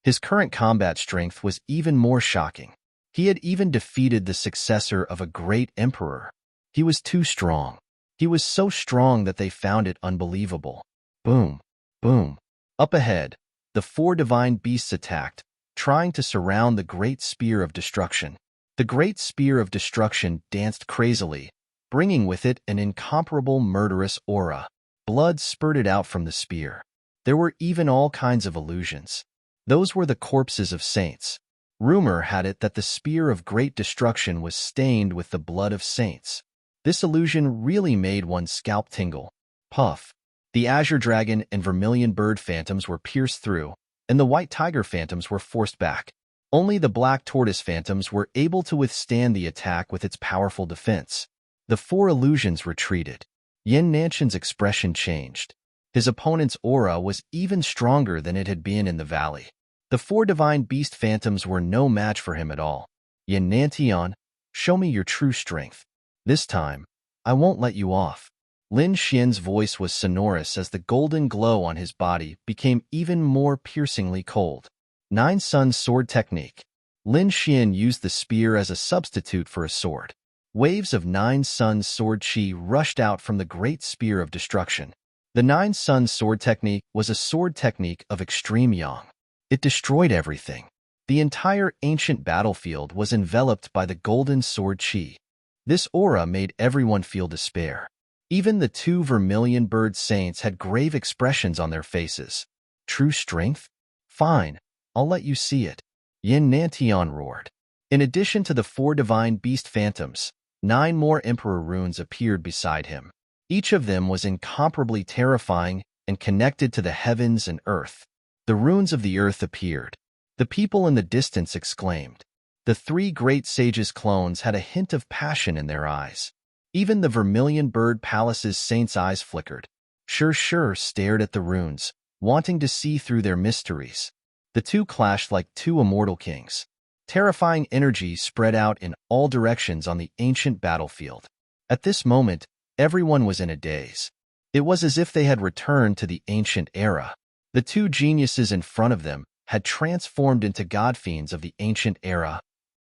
His current combat strength was even more shocking. He had even defeated the successor of a great emperor. He was too strong. He was so strong that they found it unbelievable. Boom, boom. Up ahead, the 4 divine beasts attacked, trying to surround the great spear of destruction. The great spear of destruction danced crazily, bringing with it an incomparable murderous aura. Blood spurted out from the spear. There were even all kinds of illusions. Those were the corpses of saints. Rumor had it that the spear of great destruction was stained with the blood of saints. This illusion really made one's scalp tingle. Puff. The azure dragon and vermilion bird phantoms were pierced through, and the white tiger phantoms were forced back. Only the black tortoise phantoms were able to withstand the attack with its powerful defense. The 4 illusions retreated. Yin Nantian's expression changed. His opponent's aura was even stronger than it had been in the valley. The 4 divine beast phantoms were no match for him at all. Yin Nantian, show me your true strength. This time, I won't let you off. Lin Xian's voice was sonorous as the golden glow on his body became even more piercingly cold. 9 Suns sword technique. Lin Xian used the spear as a substitute for a sword. Waves of 9 Suns sword chi rushed out from the great spear of destruction. The 9 Suns sword technique was a sword technique of extreme yang. It destroyed everything. The entire ancient battlefield was enveloped by the golden sword chi. This aura made everyone feel despair. Even the 2 vermilion bird saints had grave expressions on their faces. True strength? Fine, I'll let you see it. Yin Nantian roared. In addition to the 4 divine beast phantoms, 9 more emperor runes appeared beside him. Each of them was incomparably terrifying and connected to the heavens and earth. The runes of the earth appeared. The people in the distance exclaimed. The 3 great sages' clones had a hint of passion in their eyes. Even the Vermilion Bird Palace's saints' eyes flickered. Sure stared at the runes, wanting to see through their mysteries. The 2 clashed like 2 immortal kings. Terrifying energy spread out in all directions on the ancient battlefield. At this moment, everyone was in a daze. It was as if they had returned to the ancient era. The 2 geniuses in front of them had transformed into god-fiends of the ancient era.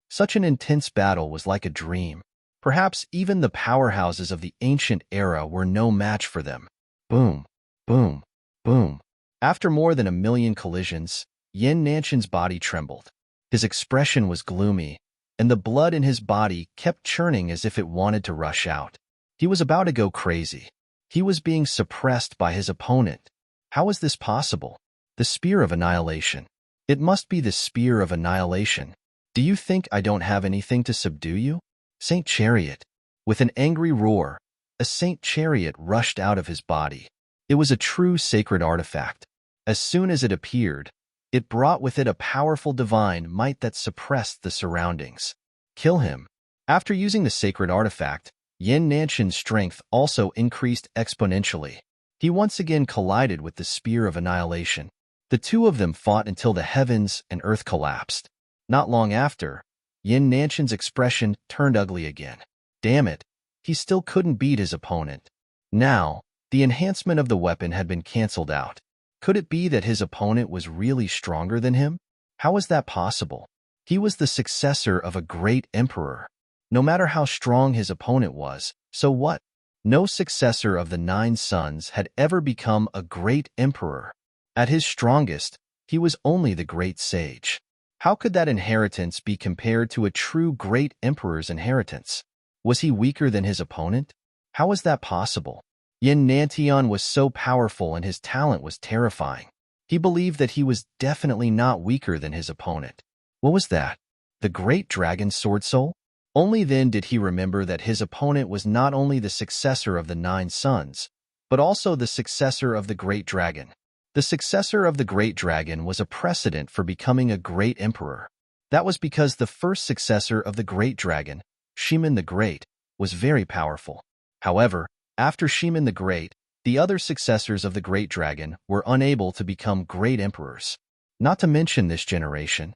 Such an intense battle was like a dream. Perhaps even the powerhouses of the ancient era were no match for them. Boom, boom, boom. After more than 1,000,000 collisions, Yin Nantian's body trembled. His expression was gloomy, and the blood in his body kept churning as if it wanted to rush out. He was about to go crazy. He was being suppressed by his opponent. How is this possible? The Spear of Annihilation. It must be the Spear of Annihilation. Do you think I don't have anything to subdue you? Saint Chariot. With an angry roar, A saint chariot rushed out of his body. It was a true sacred artifact. As soon as it appeared, it brought with it a powerful divine might that suppressed the surroundings. Kill him. After using the sacred artifact, Yin Nanshan's strength also increased exponentially. He once again collided with the spear of annihilation. The two of them fought until the heavens and earth collapsed. Not long after, Yin Nanshan's expression turned ugly again. Damn it, he still couldn't beat his opponent. Now, the enhancement of the weapon had been cancelled out. Could it be that his opponent was really stronger than him? How was that possible? He was the successor of a great emperor. No matter how strong his opponent was, so what? No successor of the 9 sons had ever become a great emperor. At his strongest, he was only the great sage. How could that inheritance be compared to a true great emperor's inheritance? Was he weaker than his opponent? How was that possible? Yin Nantian was so powerful and his talent was terrifying. He believed that he was definitely not weaker than his opponent. What was that? The great dragon sword soul? Only then did he remember that his opponent was not only the successor of the 9 sons, but also the successor of the great dragon. The successor of the great dragon was a precedent for becoming a great emperor. That was because the first successor of the great dragon, Shiman the Great, was very powerful. However, after Shiman the Great, the other successors of the great dragon were unable to become great emperors. Not to mention this generation.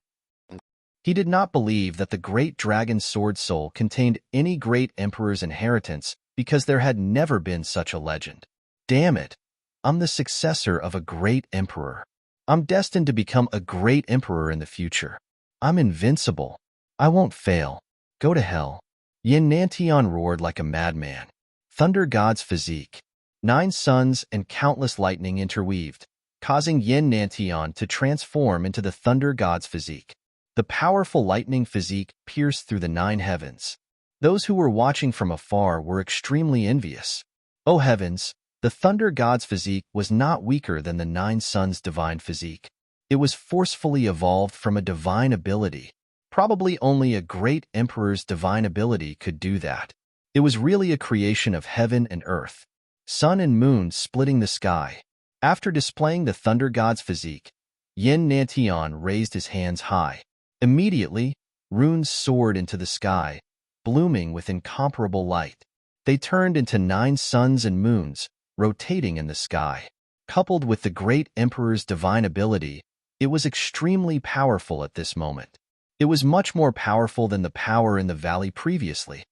He did not believe that the great dragon sword soul contained any great emperor's inheritance because there had never been such a legend. Damn it! I'm the successor of a great emperor. I'm destined to become a great emperor in the future. I'm invincible. I won't fail. Go to hell. Yin Nantian roared like a madman. Thunder God's physique. 9 suns and countless lightning interweaved, causing Yin Nantian to transform into the Thunder God's physique. The powerful lightning physique pierced through the 9 heavens. Those who were watching from afar were extremely envious. O heavens, the Thunder God's physique was not weaker than the 9 suns' divine physique. It was forcefully evolved from a divine ability. Probably only a great emperor's divine ability could do that. It was really a creation of heaven and earth, sun and moon splitting the sky. After displaying the Thunder God's physique, Yin Nantian raised his hands high. Immediately, runes soared into the sky, blooming with incomparable light. They turned into 9 suns and moons, rotating in the sky. Coupled with the great emperor's divine ability, it was extremely powerful at this moment. It was much more powerful than the power in the valley previously.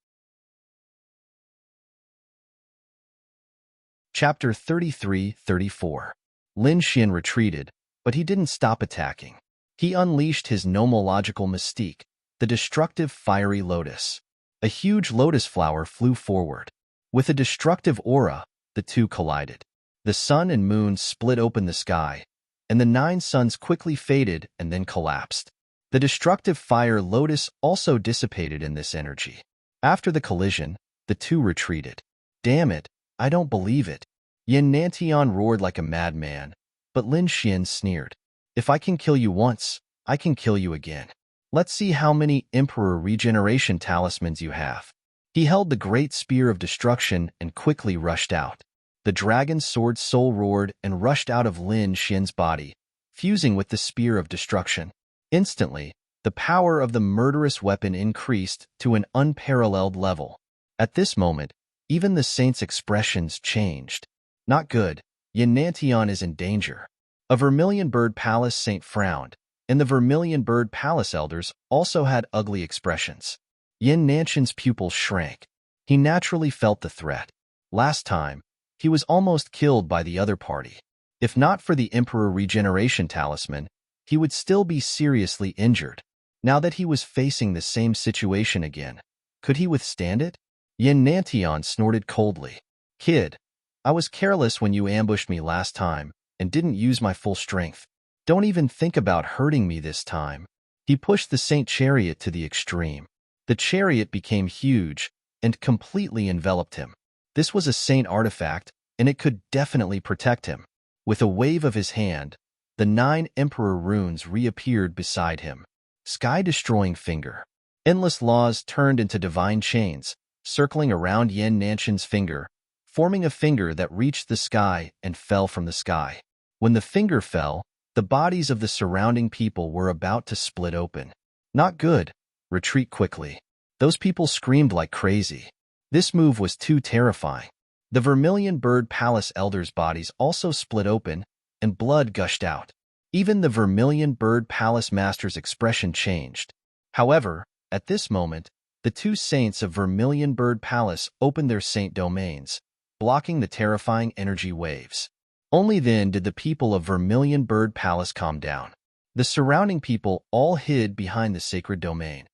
Chapter 33-34. Lin Xian retreated, but he didn't stop attacking. He unleashed his nomological mystique, the destructive fiery lotus. A huge lotus flower flew forward. With a destructive aura, the two collided. The sun and moon split open the sky, and the 9 suns quickly faded and then collapsed. The destructive fire lotus also dissipated in this energy. After the collision, the two retreated. Damn it, I don't believe it. Yin Nantian roared like a madman, but Lin Xian sneered. If I can kill you once, I can kill you again. Let's see how many Emperor Regeneration talismans you have. He held the great spear of destruction and quickly rushed out. The dragon sword soul roared and rushed out of Lin Xian's body, fusing with the spear of destruction. Instantly, the power of the murderous weapon increased to an unparalleled level. At this moment, even the saint's expressions changed. Not good. Yin Nantian is in danger. A Vermilion Bird Palace saint frowned, and the Vermilion Bird Palace elders also had ugly expressions. Yin Nanshan's pupils shrank. He naturally felt the threat. Last time, he was almost killed by the other party. If not for the Emperor Regeneration Talisman, he would still be seriously injured. Now that he was facing the same situation again, could he withstand it? Yin Nantian snorted coldly. Kid, I was careless when you ambushed me last time and didn't use my full strength. Don't even think about hurting me this time. He pushed the Saint Chariot to the extreme. The chariot became huge and completely enveloped him. This was a saint artifact, and it could definitely protect him. With a wave of his hand, the 9 Emperor runes reappeared beside him. Sky-destroying finger. Endless laws turned into divine chains, circling around Yin Nanshan's finger, forming a finger that reached the sky and fell from the sky. When the finger fell, the bodies of the surrounding people were about to split open. Not good. Retreat quickly. Those people screamed like crazy. This move was too terrifying. The Vermilion Bird Palace elders' bodies also split open, and blood gushed out. Even the Vermilion Bird Palace master's expression changed. However, at this moment, the two saints of Vermilion Bird Palace opened their saint domains, blocking the terrifying energy waves. Only then did the people of Vermilion Bird Palace calm down. The surrounding people all hid behind the sacred domain.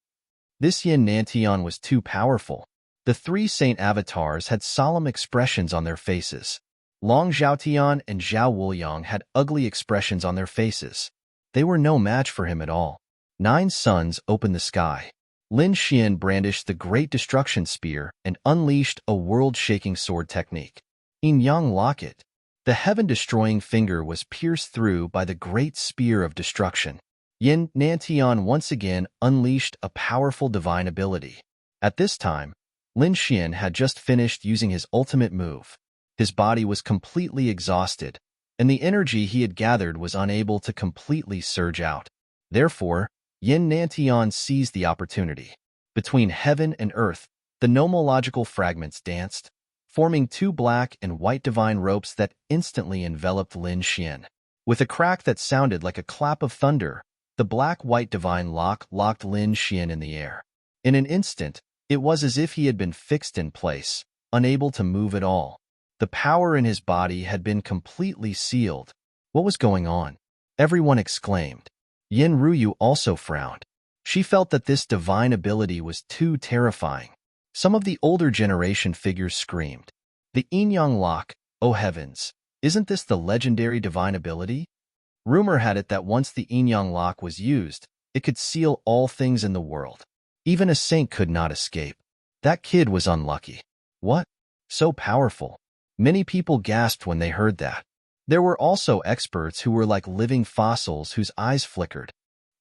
This Yin Nantian was too powerful. The three saint avatars had solemn expressions on their faces. Long Zhaotian and Zhao Wuliang had ugly expressions on their faces. They were no match for him at all. 9 suns opened the sky. Lin Xian brandished the Great Destruction Spear and unleashed a world-shaking sword technique. Yin Yang Locket. The heaven-destroying finger was pierced through by the Great Spear of Destruction. Yin Nantian once again unleashed a powerful divine ability. At this time, Lin Xian had just finished using his ultimate move. His body was completely exhausted, and the energy he had gathered was unable to completely surge out. Therefore, Yin Nantian seized the opportunity. Between heaven and earth, the nomological fragments danced, forming 2 black and white divine ropes that instantly enveloped Lin Xian. With a crack that sounded like a clap of thunder, the black-white divine lock locked Lin Xian in the air. In an instant, it was as if he had been fixed in place, unable to move at all. The power in his body had been completely sealed. What was going on? Everyone exclaimed. Yin Ruyu also frowned. She felt that this divine ability was too terrifying. Some of the older generation figures screamed. The Yin Yang Lock, oh heavens, isn't this the legendary divine ability? Rumor had it that once the Yin Yang Lock was used, it could seal all things in the world. Even a saint could not escape. That kid was unlucky. What? So powerful. Many people gasped when they heard that. There were also experts who were like living fossils whose eyes flickered.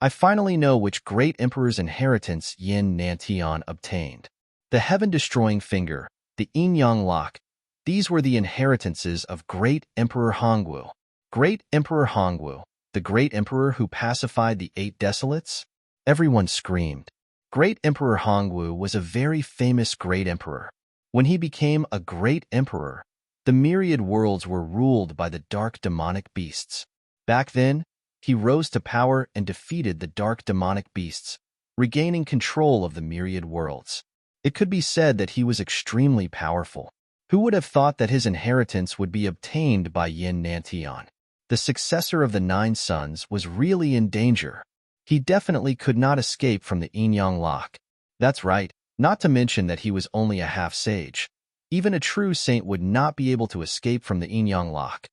I finally know which great emperor's inheritance Yin Nantian obtained. The heaven-destroying finger, the Yin Yang Lock, these were the inheritances of Great Emperor Hongwu. Great Emperor Hongwu, the great emperor who pacified the 8 desolates? Everyone screamed. Great Emperor Hongwu was a very famous great emperor. When he became a great emperor, the myriad worlds were ruled by the dark demonic beasts. Back then, he rose to power and defeated the dark demonic beasts, regaining control of the myriad worlds. It could be said that he was extremely powerful. Who would have thought that his inheritance would be obtained by Yin Nantian? The successor of the 9 sons was really in danger. He definitely could not escape from the Yin Yang Lock. That's right, not to mention that he was only a half-sage. Even a true saint would not be able to escape from the Yin Yang Lock.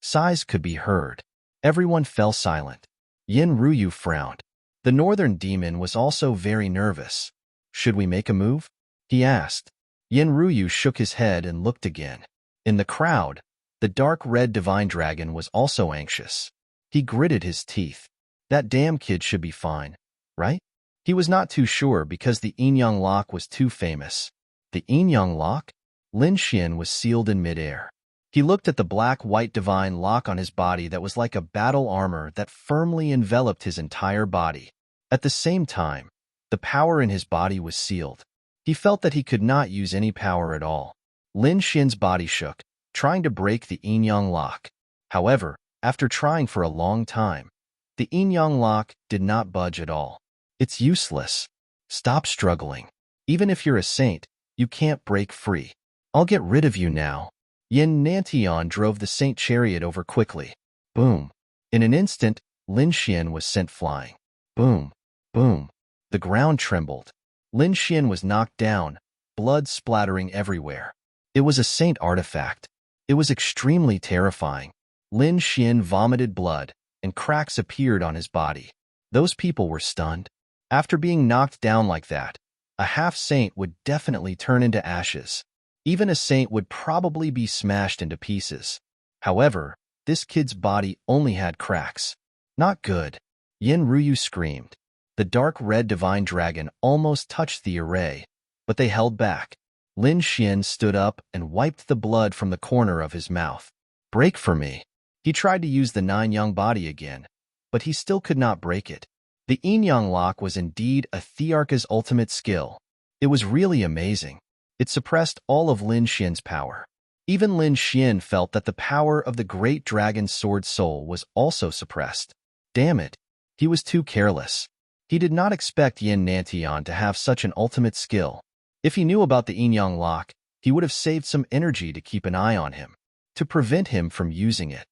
Sighs could be heard. Everyone fell silent. Yin Ruyu frowned. The northern demon was also very nervous. Should we make a move? He asked. Yin Ruyu shook his head and looked again. In the crowd, the dark red divine dragon was also anxious. He gritted his teeth. That damn kid should be fine, right? He was not too sure because the Yin Yang Lock was too famous. The Yin Yang Lock? Lin Xian was sealed in midair. He looked at the black-white divine lock on his body that was like a battle armor that firmly enveloped his entire body. At the same time, the power in his body was sealed. He felt that he could not use any power at all. Lin Xian's body shook, trying to break the Yin Yang Lock. However, after trying for a long time, the Yin Yang Lock did not budge at all. It's useless. Stop struggling. Even if you're a saint, you can't break free. I'll get rid of you now. Yin Nantian drove the saint chariot over quickly. Boom. In an instant, Lin Xian was sent flying. Boom. Boom. The ground trembled. Lin Xian was knocked down, blood splattering everywhere. It was a saint artifact. It was extremely terrifying. Lin Xian vomited blood, and cracks appeared on his body. Those people were stunned. After being knocked down like that, a half-saint would definitely turn into ashes. Even a saint would probably be smashed into pieces. However, this kid's body only had cracks. Not good. Yin Ruyu screamed. The dark red divine dragon almost touched the array, but they held back. Lin Xian stood up and wiped the blood from the corner of his mouth. Break for me. He tried to use the nine-yang body again, but he still could not break it. The yin-yang lock was indeed a Thearka's ultimate skill. It was really amazing. It suppressed all of Lin Xian's power. Even Lin Xian felt that the power of the great dragon's sword soul was also suppressed. Damn it, he was too careless. He did not expect Yin Nantian to have such an ultimate skill. If he knew about the yin-yang lock, he would have saved some energy to keep an eye on him, to prevent him from using it.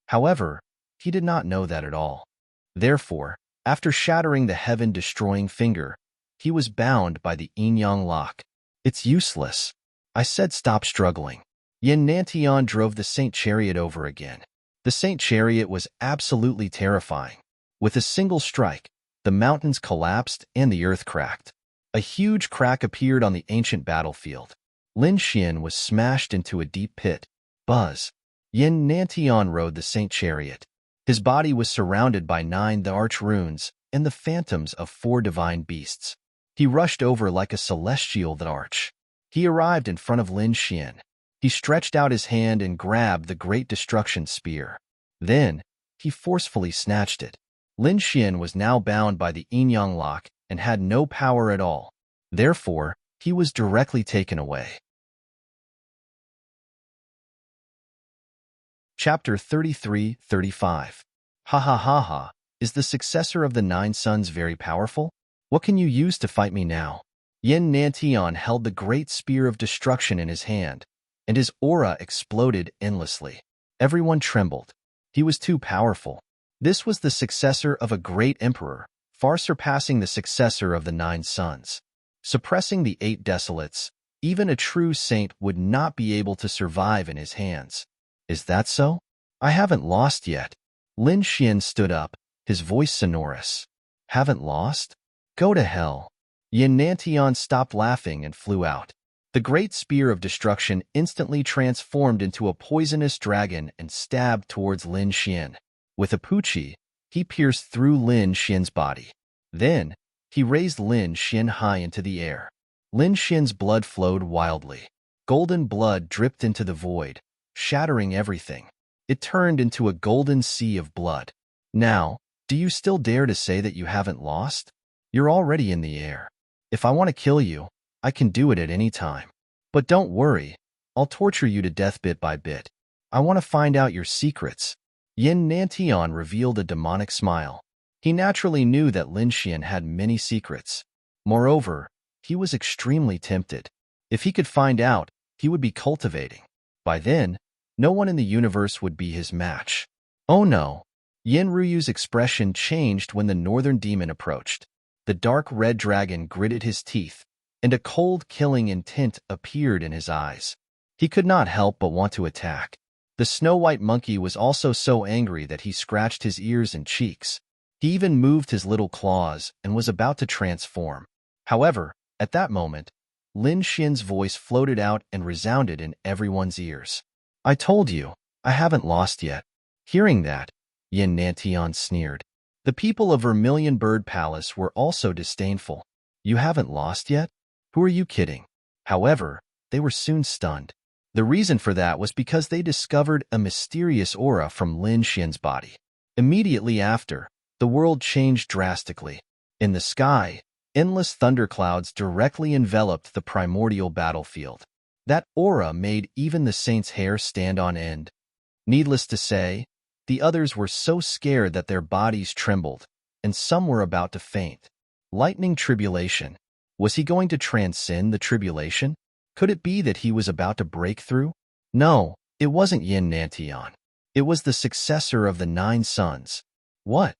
However, he did not know that at all. Therefore, after shattering the heaven-destroying finger, he was bound by the yin-yang lock. It's useless. I said stop struggling. Yin Nantian drove the Saint Chariot over again. The Saint Chariot was absolutely terrifying. With a single strike, the mountains collapsed and the earth cracked. A huge crack appeared on the ancient battlefield. Lin Xian was smashed into a deep pit. Buzz. Yin Nantian rode the Saint Chariot. His body was surrounded by 9 the arch runes and the phantoms of 4 divine beasts. He rushed over like a celestial the arch. He arrived in front of Lin Xian. He stretched out his hand and grabbed the great destruction spear. Then, he forcefully snatched it. Lin Xian was now bound by the yin-yang lock and had no power at all. Therefore, he was directly taken away. Chapter 33-35. Ha ha ha ha. Is the successor of the 9 sons very powerful? What can you use to fight me now? Yin Nantian held the great spear of destruction in his hand, and his aura exploded endlessly. Everyone trembled. He was too powerful. This was the successor of a great emperor, far surpassing the successor of the 9 sons. Suppressing the 8 desolates, even a true saint would not be able to survive in his hands. Is that so? I haven't lost yet. Lin Xian stood up, his voice sonorous. Haven't lost? Go to hell. Yin Nantian stopped laughing and flew out. The great spear of destruction instantly transformed into a poisonous dragon and stabbed towards Lin Xian. With a puchi, he pierced through Lin Xian's body. Then, he raised Lin Xian high into the air. Lin Xian's blood flowed wildly. Golden blood dripped into the void, shattering everything. It turned into a golden sea of blood. Now, do you still dare to say that you haven't lost? You're already in the air. If I want to kill you, I can do it at any time. But don't worry, I'll torture you to death bit by bit. I want to find out your secrets. Yin Nantian revealed a demonic smile. He naturally knew that Lin Xian had many secrets. Moreover, he was extremely tempted. If he could find out, he would be cultivating. By then, no one in the universe would be his match. Oh no! Yin Ruyu's expression changed when the northern demon approached. The dark red dragon gritted his teeth, and a cold killing intent appeared in his eyes. He could not help but want to attack. The snow-white monkey was also so angry that he scratched his ears and cheeks. He even moved his little claws and was about to transform. However, at that moment, Lin Xian's voice floated out and resounded in everyone's ears. I told you, I haven't lost yet. Hearing that, Yin Nantian sneered. The people of Vermilion Bird Palace were also disdainful. You haven't lost yet? Who are you kidding? However, they were soon stunned. The reason for that was because they discovered a mysterious aura from Lin Xian's body. Immediately after, the world changed drastically. In the sky, endless thunderclouds directly enveloped the primordial battlefield. That aura made even the saint's hair stand on end. Needless to say, the others were so scared that their bodies trembled, and some were about to faint. Lightning tribulation. Was he going to transcend the tribulation? Could it be that he was about to break through? No, it wasn't Yin Nantian. It was the successor of the 9 sons. What?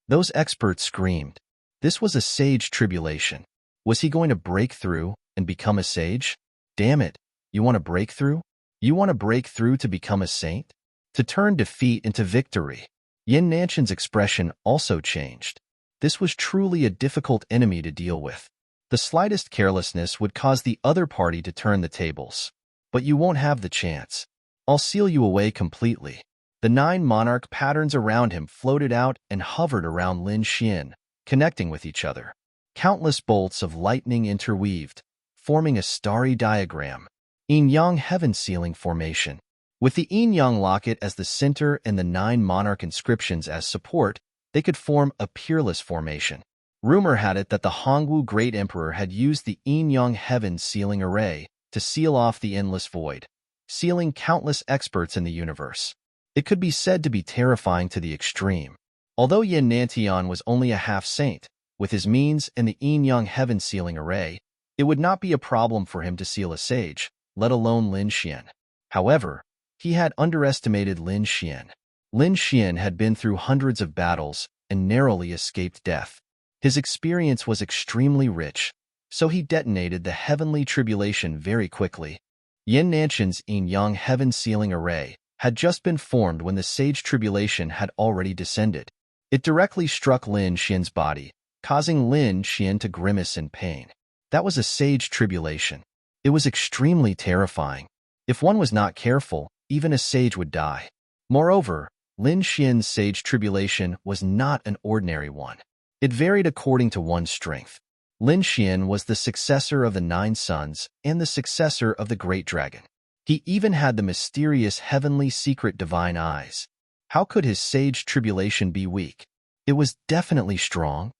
Those experts screamed. This was a sage tribulation. Was he going to break through and become a sage? Damn it, you want to break through? You want to break through to become a saint? To turn defeat into victory. Yin Nantian's expression also changed. This was truly a difficult enemy to deal with. The slightest carelessness would cause the other party to turn the tables. But you won't have the chance. I'll seal you away completely. The 9 monarch patterns around him floated out and hovered around Lin Xian, connecting with each other. Countless bolts of lightning interweaved, forming a starry diagram, yin-yang heaven-sealing formation. With the yin-yang locket as the center and the 9 monarch inscriptions as support, they could form a peerless formation. Rumor had it that the Hongwu Great Emperor had used the yin-yang heaven-sealing array to seal off the endless void, sealing countless experts in the universe. It could be said to be terrifying to the extreme. Although Yin Nantian was only a half-saint, with his means and the yin-yang heaven-sealing array, it would not be a problem for him to seal a sage, let alone Lin Xian. However, he had underestimated Lin Xian. Lin Xian had been through hundreds of battles and narrowly escaped death. His experience was extremely rich, so he detonated the heavenly tribulation very quickly. Yin Nantian's yin-yang heaven-sealing array had just been formed when the sage tribulation had already descended. It directly struck Lin Xian's body, causing Lin Xian to grimace in pain. That was a sage tribulation. It was extremely terrifying. If one was not careful, even a sage would die. Moreover, Lin Xian's sage tribulation was not an ordinary one. It varied according to one's strength. Lin Xian was the successor of the 9 sons and the successor of the great dragon. He even had the mysterious heavenly secret divine eyes. How could his sage tribulation be weak? It was definitely strong.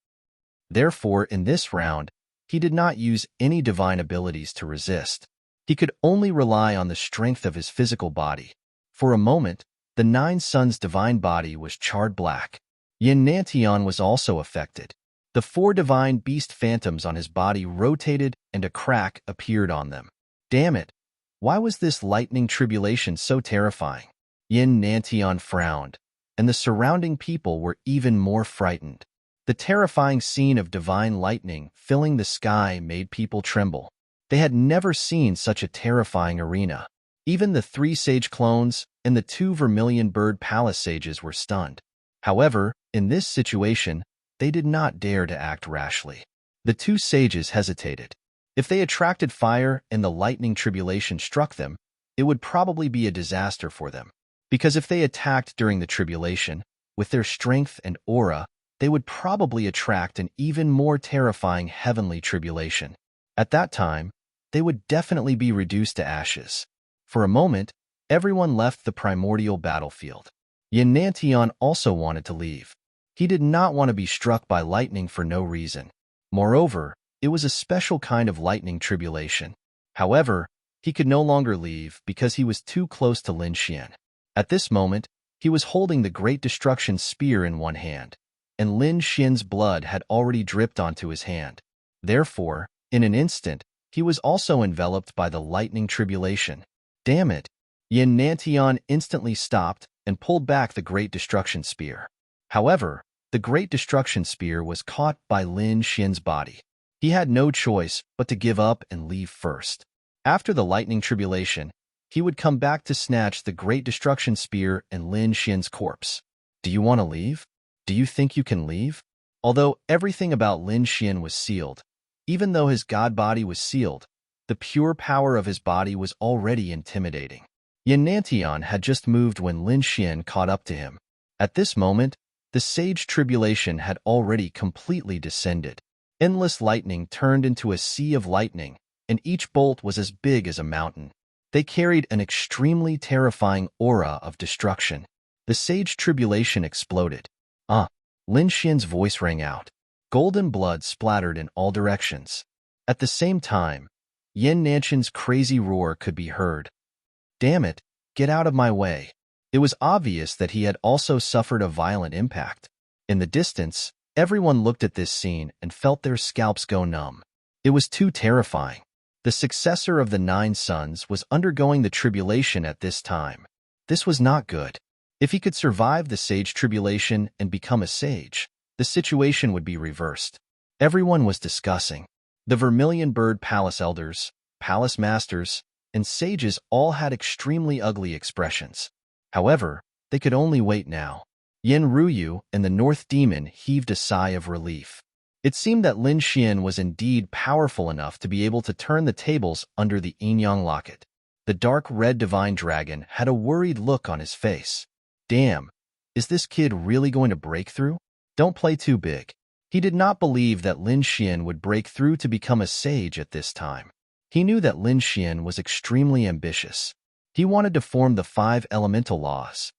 Therefore, in this round, he did not use any divine abilities to resist. He could only rely on the strength of his physical body. For a moment, the 9 sons' divine body was charred black. Yin Nantian was also affected. The 4 divine beast phantoms on his body rotated and a crack appeared on them. Damn it! Why was this lightning tribulation so terrifying? Yin Nantian frowned, and the surrounding people were even more frightened. The terrifying scene of divine lightning filling the sky made people tremble. They had never seen such a terrifying arena. Even the 3 sage clones and the 2 vermilion bird palace sages were stunned. However, in this situation, they did not dare to act rashly. The 2 sages hesitated. If they attracted fire and the lightning tribulation struck them, it would probably be a disaster for them. Because if they attacked during the tribulation, with their strength and aura, they would probably attract an even more terrifying heavenly tribulation. At that time, they would definitely be reduced to ashes. For a moment, everyone left the primordial battlefield. Yin Nantian also wanted to leave. He did not want to be struck by lightning for no reason. Moreover, it was a special kind of lightning tribulation. However, he could no longer leave because he was too close to Lin Xian. At this moment, he was holding the Great Destruction Spear in one hand, and Lin Xian's blood had already dripped onto his hand. Therefore, in an instant, he was also enveloped by the lightning tribulation. Damn it! Yin Nantian instantly stopped and pulled back the Great Destruction Spear. However, the Great Destruction Spear was caught by Lin Xian's body. He had no choice but to give up and leave first. After the lightning tribulation, he would come back to snatch the Great Destruction Spear and Lin Xian's corpse. Do you want to leave? Do you think you can leave? Although everything about Lin Xian was sealed, even though his god body was sealed, the pure power of his body was already intimidating. Yin Nantian had just moved when Lin Xian caught up to him. At this moment, the sage tribulation had already completely descended. Endless lightning turned into a sea of lightning, and each bolt was as big as a mountain. They carried an extremely terrifying aura of destruction. The sage tribulation exploded. Lin Xian's voice rang out. Golden blood splattered in all directions. At the same time, Yin Nantian's crazy roar could be heard. Damn it, get out of my way. It was obvious that he had also suffered a violent impact. In the distance, everyone looked at this scene and felt their scalps go numb. It was too terrifying. The successor of the 9 sons was undergoing the tribulation at this time. This was not good. If he could survive the sage tribulation and become a sage, the situation would be reversed. Everyone was discussing. The Vermilion Bird Palace elders, palace masters, and sages all had extremely ugly expressions. However, they could only wait now. Yin Ruyu and the North Demon heaved a sigh of relief. It seemed that Lin Xian was indeed powerful enough to be able to turn the tables under the yin-yang locket. The dark red divine dragon had a worried look on his face. Damn, is this kid really going to break through? Don't play too big. He did not believe that Lin Xian would break through to become a sage at this time. He knew that Lin Xian was extremely ambitious. He wanted to form the 5 elemental laws.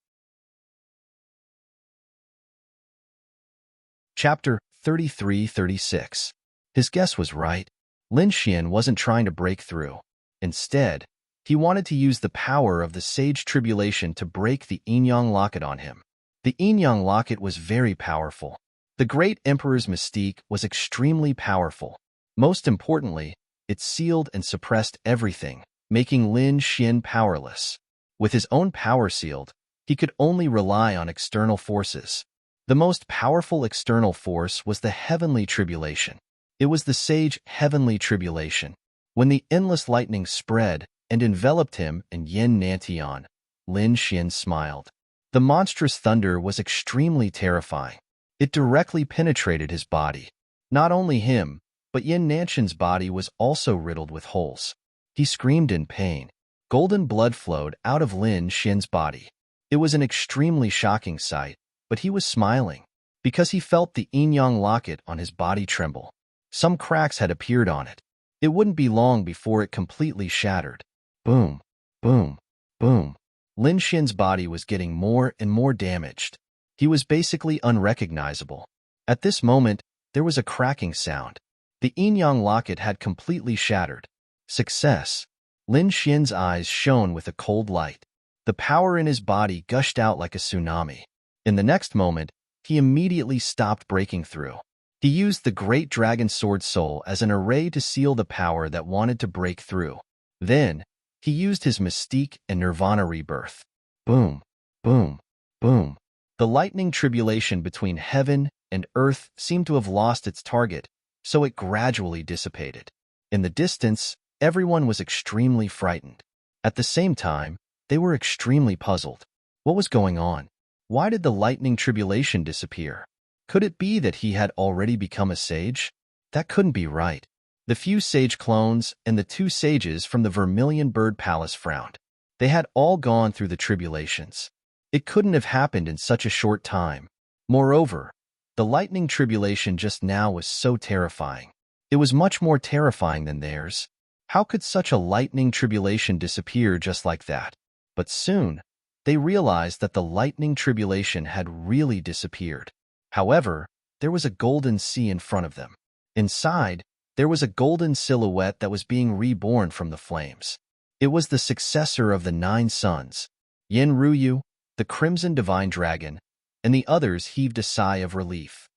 Chapter 33-36. His guess was right. Lin Xian wasn't trying to break through. Instead, he wanted to use the power of the Sage Tribulation to break the Yin-Yang Locket on him. The Yin-Yang Locket was very powerful. The Great Emperor's mystique was extremely powerful. Most importantly, it sealed and suppressed everything, making Lin Xian powerless. With his own power sealed, he could only rely on external forces. The most powerful external force was the Heavenly Tribulation. It was the Sage Heavenly Tribulation. When the endless lightning spread and enveloped him and Yin Nantian, Lin Xian smiled. The monstrous thunder was extremely terrifying. It directly penetrated his body. Not only him, but Yin Nantian's body was also riddled with holes. He screamed in pain. Golden blood flowed out of Lin Xian's body. It was an extremely shocking sight, but he was smiling because he felt the Yin-Yang Locket on his body tremble. Some cracks had appeared on it. It wouldn't be long before it completely shattered. Boom, boom, boom. Lin Xian's body was getting more and more damaged. He was basically unrecognizable. At this moment, there was a cracking sound. The Yin-Yang Locket had completely shattered. Success. Lin Xian's eyes shone with a cold light. The power in his body gushed out like a tsunami. In the next moment, he immediately stopped breaking through. He used the Great Dragon Sword Soul as an array to seal the power that wanted to break through. Then, he used his Mystique and Nirvana Rebirth. Boom, boom, boom. The lightning tribulation between heaven and earth seemed to have lost its target, so it gradually dissipated. In the distance, everyone was extremely frightened. At the same time, they were extremely puzzled. What was going on? Why did the lightning tribulation disappear? Could it be that he had already become a sage? That couldn't be right. The few sage clones and the 2 sages from the Vermilion Bird Palace frowned. They had all gone through the tribulations. It couldn't have happened in such a short time. Moreover, the lightning tribulation just now was so terrifying. It was much more terrifying than theirs. How could such a lightning tribulation disappear just like that? But soon, they realized that the lightning tribulation had really disappeared. However, there was a golden sea in front of them. Inside, there was a golden silhouette that was being reborn from the flames. It was the successor of the 9 sons. Yin Ruyu, the Crimson Divine Dragon, and the others heaved a sigh of relief.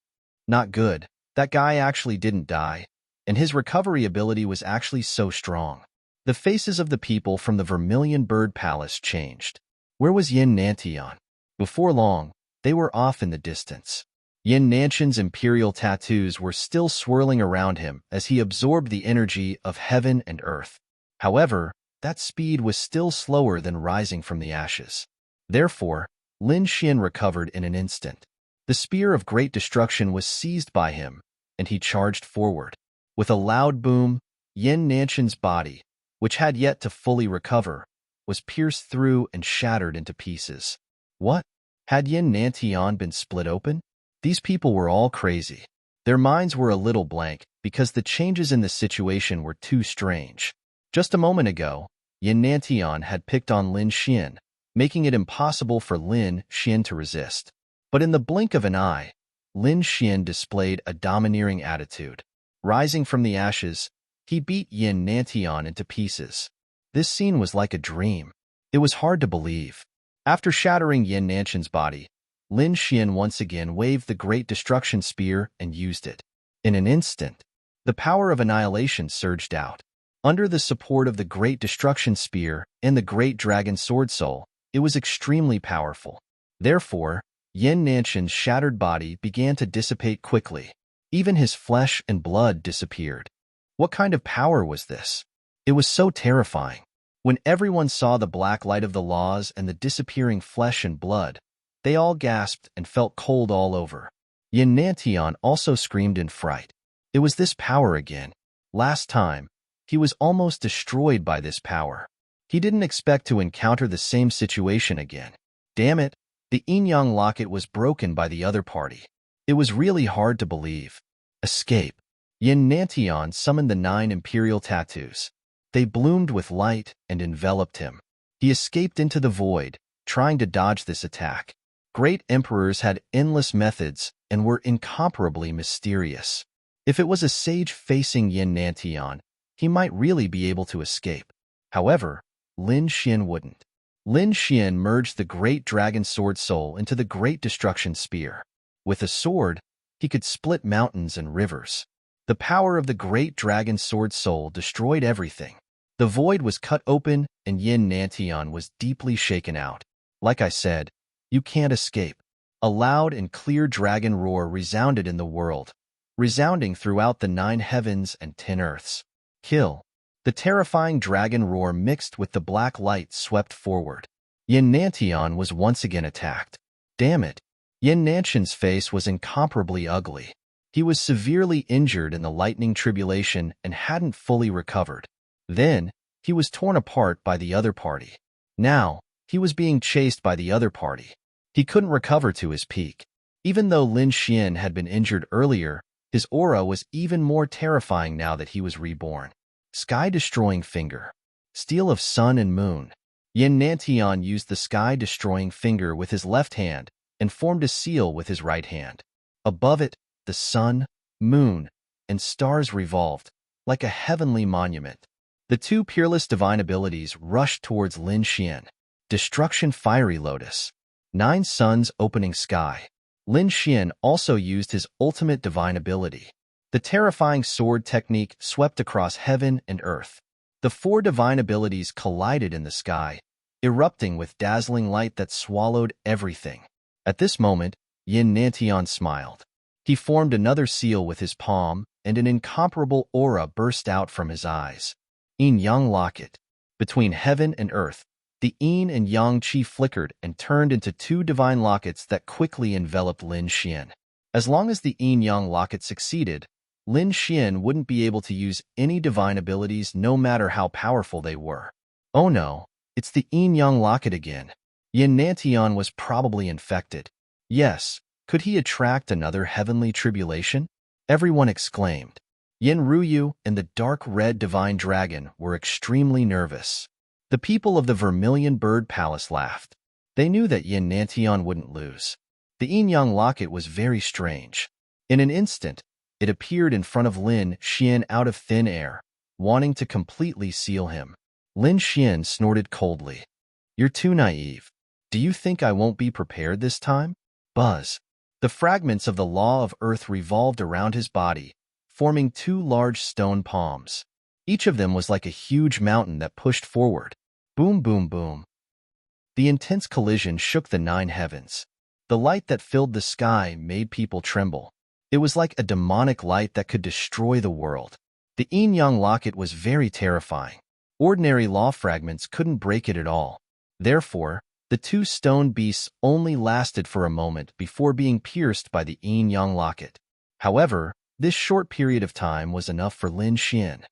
Not good. That guy actually didn't die, and his recovery ability was actually so strong. The faces of the people from the Vermilion Bird Palace changed. Where was Yin Nantian? Before long, they were off in the distance. Yin Nantian's imperial tattoos were still swirling around him as he absorbed the energy of heaven and earth. However, that speed was still slower than rising from the ashes. Therefore, Lin Xian recovered in an instant. The spear of great destruction was seized by him, and he charged forward. With a loud boom, Yin Nantian's body, which had yet to fully recover, was pierced through and shattered into pieces. What? Had Yin Nantian been split open? These people were all crazy. Their minds were a little blank because the changes in the situation were too strange. Just a moment ago, Yin Nantian had picked on Lin Xian, making it impossible for Lin Xian to resist. But in the blink of an eye, Lin Xian displayed a domineering attitude. Rising from the ashes, he beat Yin Nantian into pieces. This scene was like a dream. It was hard to believe. After shattering Yin Nantian's body, Lin Xian once again waved the Great Destruction Spear and used it. In an instant, the power of annihilation surged out. Under the support of the Great Destruction Spear and the Great Dragon Sword Soul, it was extremely powerful. Therefore, Yin Nantian's shattered body began to dissipate quickly. Even his flesh and blood disappeared. What kind of power was this? It was so terrifying. When everyone saw the black light of the laws and the disappearing flesh and blood, they all gasped and felt cold all over. Yin Nantian also screamed in fright. It was this power again. Last time, he was almost destroyed by this power. He didn't expect to encounter the same situation again. Damn it, the Yin-Yang Locket was broken by the other party. It was really hard to believe. Escape. Yin Nantian summoned the 9 imperial tattoos. They bloomed with light and enveloped him. He escaped into the void, trying to dodge this attack. Great emperors had endless methods and were incomparably mysterious. If it was a sage facing Yin Nantian, he might really be able to escape. However, Lin Xian wouldn't. Lin Xian merged the great dragon sword soul into the great destruction spear. With a sword, he could split mountains and rivers. The power of the great dragon sword soul destroyed everything. The void was cut open and Yin Nantian was deeply shaken out. Like I said, you can't escape. A loud and clear dragon roar resounded in the world, resounding throughout the 9 heavens and 10 earths. Kill. The terrifying dragon roar mixed with the black light swept forward. Yin Nantian was once again attacked. Damn it. Yin Nantian's face was incomparably ugly. He was severely injured in the lightning tribulation and hadn't fully recovered. Then, he was torn apart by the other party. Now, he was being chased by the other party. He couldn't recover to his peak. Even though Lin Xian had been injured earlier, his aura was even more terrifying now that he was reborn. Sky-destroying finger. Steel of sun and moon. Yin Nantian used the sky-destroying finger with his left hand and formed a seal with his right hand. Above it, the sun, moon, and stars revolved, like a heavenly monument. The 2 peerless divine abilities rushed towards Lin Xian. Destruction Fiery Lotus. 9 suns opening sky. Lin Xian also used his ultimate divine ability. The terrifying sword technique swept across heaven and earth. The 4 divine abilities collided in the sky, erupting with dazzling light that swallowed everything. At this moment, Yin Nantian smiled. He formed another seal with his palm, and an incomparable aura burst out from his eyes. Yin-Yang Locket. Between heaven and earth, the Yin and Yang Qi flickered and turned into 2 divine lockets that quickly enveloped Lin Xian. As long as the Yin-Yang Locket succeeded, Lin Xian wouldn't be able to use any divine abilities no matter how powerful they were. Oh no, it's the Yin-Yang Locket again. Yin Nantian was probably infected. Yes, could he attract another heavenly tribulation? Everyone exclaimed. Yin Ruyu and the dark red divine dragon were extremely nervous. The people of the Vermilion Bird Palace laughed. They knew that Yin Nantian wouldn't lose. The Yin-Yang Locket was very strange. In an instant, it appeared in front of Lin Xian out of thin air, wanting to completely seal him. Lin Xian snorted coldly. You're too naive. Do you think I won't be prepared this time? Buzz. The fragments of the law of earth revolved around his body, forming 2 large stone palms. Each of them was like a huge mountain that pushed forward. Boom, boom, boom. The intense collision shook the 9 heavens. The light that filled the sky made people tremble. It was like a demonic light that could destroy the world. The Yin-Yang Locket was very terrifying. Ordinary law fragments couldn't break it at all. Therefore, the 2 stone beasts only lasted for a moment before being pierced by the Yin-Yang Locket. However, this short period of time was enough for Lin Xian.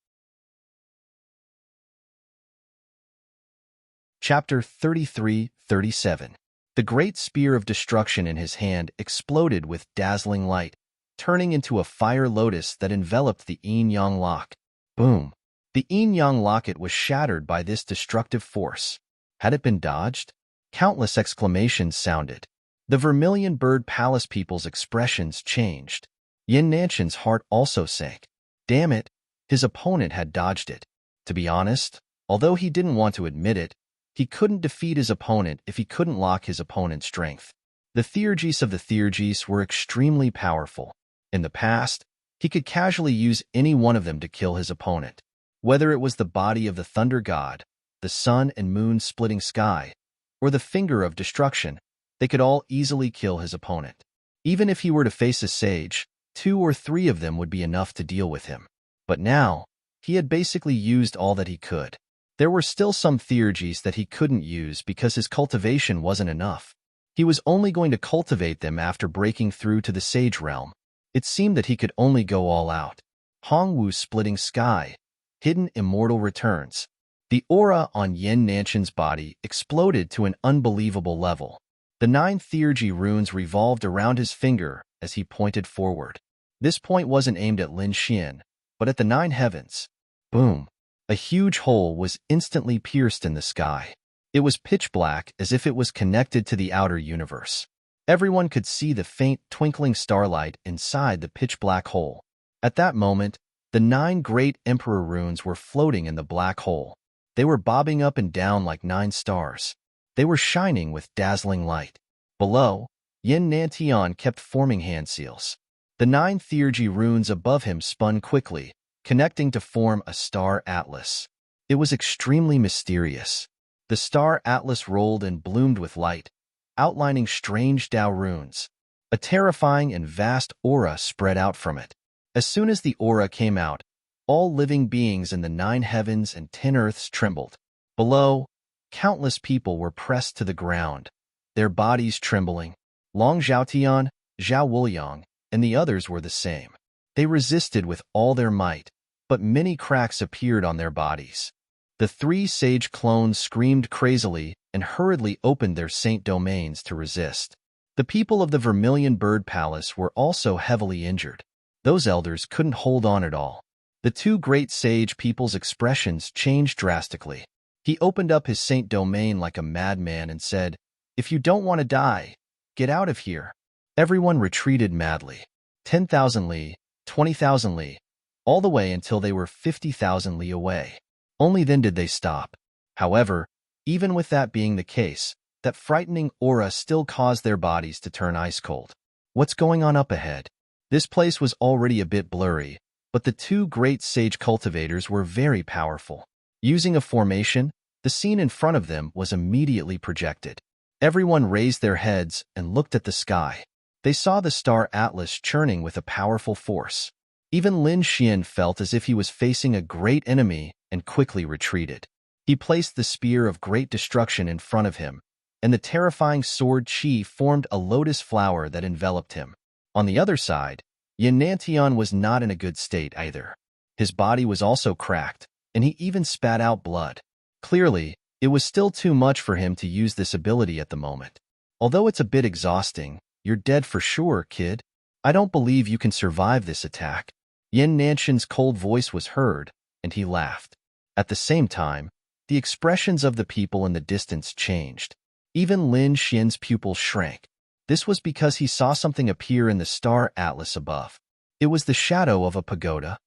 Chapter 33-37. The great spear of destruction in his hand exploded with dazzling light, turning into a fire lotus that enveloped the Yin-Yang Lock. Boom! The Yin-Yang Locket was shattered by this destructive force. Had it been dodged? Countless exclamations sounded. The Vermilion Bird Palace people's expressions changed. Yin Nantian's heart also sank. Damn it, his opponent had dodged it. To be honest, although he didn't want to admit it, he couldn't defeat his opponent if he couldn't lock his opponent's strength. The Theurgis of the Theurgis were extremely powerful. In the past, he could casually use any one of them to kill his opponent. Whether it was the body of the Thunder God, the sun and moon splitting sky, or the finger of destruction, they could all easily kill his opponent. Even if he were to face a sage, 2 or 3 of them would be enough to deal with him. But now, he had basically used all that he could. There were still some Theurgis that he couldn't use because his cultivation wasn't enough. He was only going to cultivate them after breaking through to the sage realm. It seemed that he could only go all out. Hongwu splitting sky. Hidden immortal returns. The aura on Yin Nantian's body exploded to an unbelievable level. The 9 Theurgy runes revolved around his finger as he pointed forward. This point wasn't aimed at Lin Xian, but at the 9 heavens. Boom! A huge hole was instantly pierced in the sky. It was pitch black, as if it was connected to the outer universe. Everyone could see the faint, twinkling starlight inside the pitch-black hole. At that moment, the 9 great emperor runes were floating in the black hole. They were bobbing up and down like 9 stars. They were shining with dazzling light. Below, Yin Nantian kept forming hand seals. The 9 theurgy runes above him spun quickly, connecting to form a star atlas. It was extremely mysterious. The star atlas rolled and bloomed with light, outlining strange Tao runes. A terrifying and vast aura spread out from it. As soon as the aura came out, all living beings in the 9 heavens and 10 earths trembled. Below, countless people were pressed to the ground, their bodies trembling. Long Zhaotian, Zhao Wuliang, and the others were the same. They resisted with all their might, but many cracks appeared on their bodies. The 3 sage clones screamed crazily and hurriedly opened their saint domains to resist. The people of the Vermilion Bird Palace were also heavily injured. Those elders couldn't hold on at all. The 2 great sage people's expressions changed drastically. He opened up his saint domain like a madman and said, "If you don't want to die, get out of here." Everyone retreated madly. 10,000 li, 20,000 li, all the way until they were 50,000 li away. Only then did they stop. However, even with that being the case, that frightening aura still caused their bodies to turn ice cold. What's going on up ahead? This place was already a bit blurry, but the 2 great sage cultivators were very powerful. Using a formation, the scene in front of them was immediately projected. Everyone raised their heads and looked at the sky. They saw the star atlas churning with a powerful force. Even Lin Xian felt as if he was facing a great enemy and quickly retreated. He placed the spear of great destruction in front of him, and the terrifying sword Qi formed a lotus flower that enveloped him. On the other side, Yin Nantian was not in a good state either. His body was also cracked, and he even spat out blood. Clearly, it was still too much for him to use this ability at the moment. Although it's a bit exhausting, you're dead for sure, kid. I don't believe you can survive this attack. Yin Nantian's cold voice was heard, and he laughed. At the same time, the expressions of the people in the distance changed. Even Lin Xian's pupils shrank. This was because he saw something appear in the star atlas above. It was the shadow of a pagoda.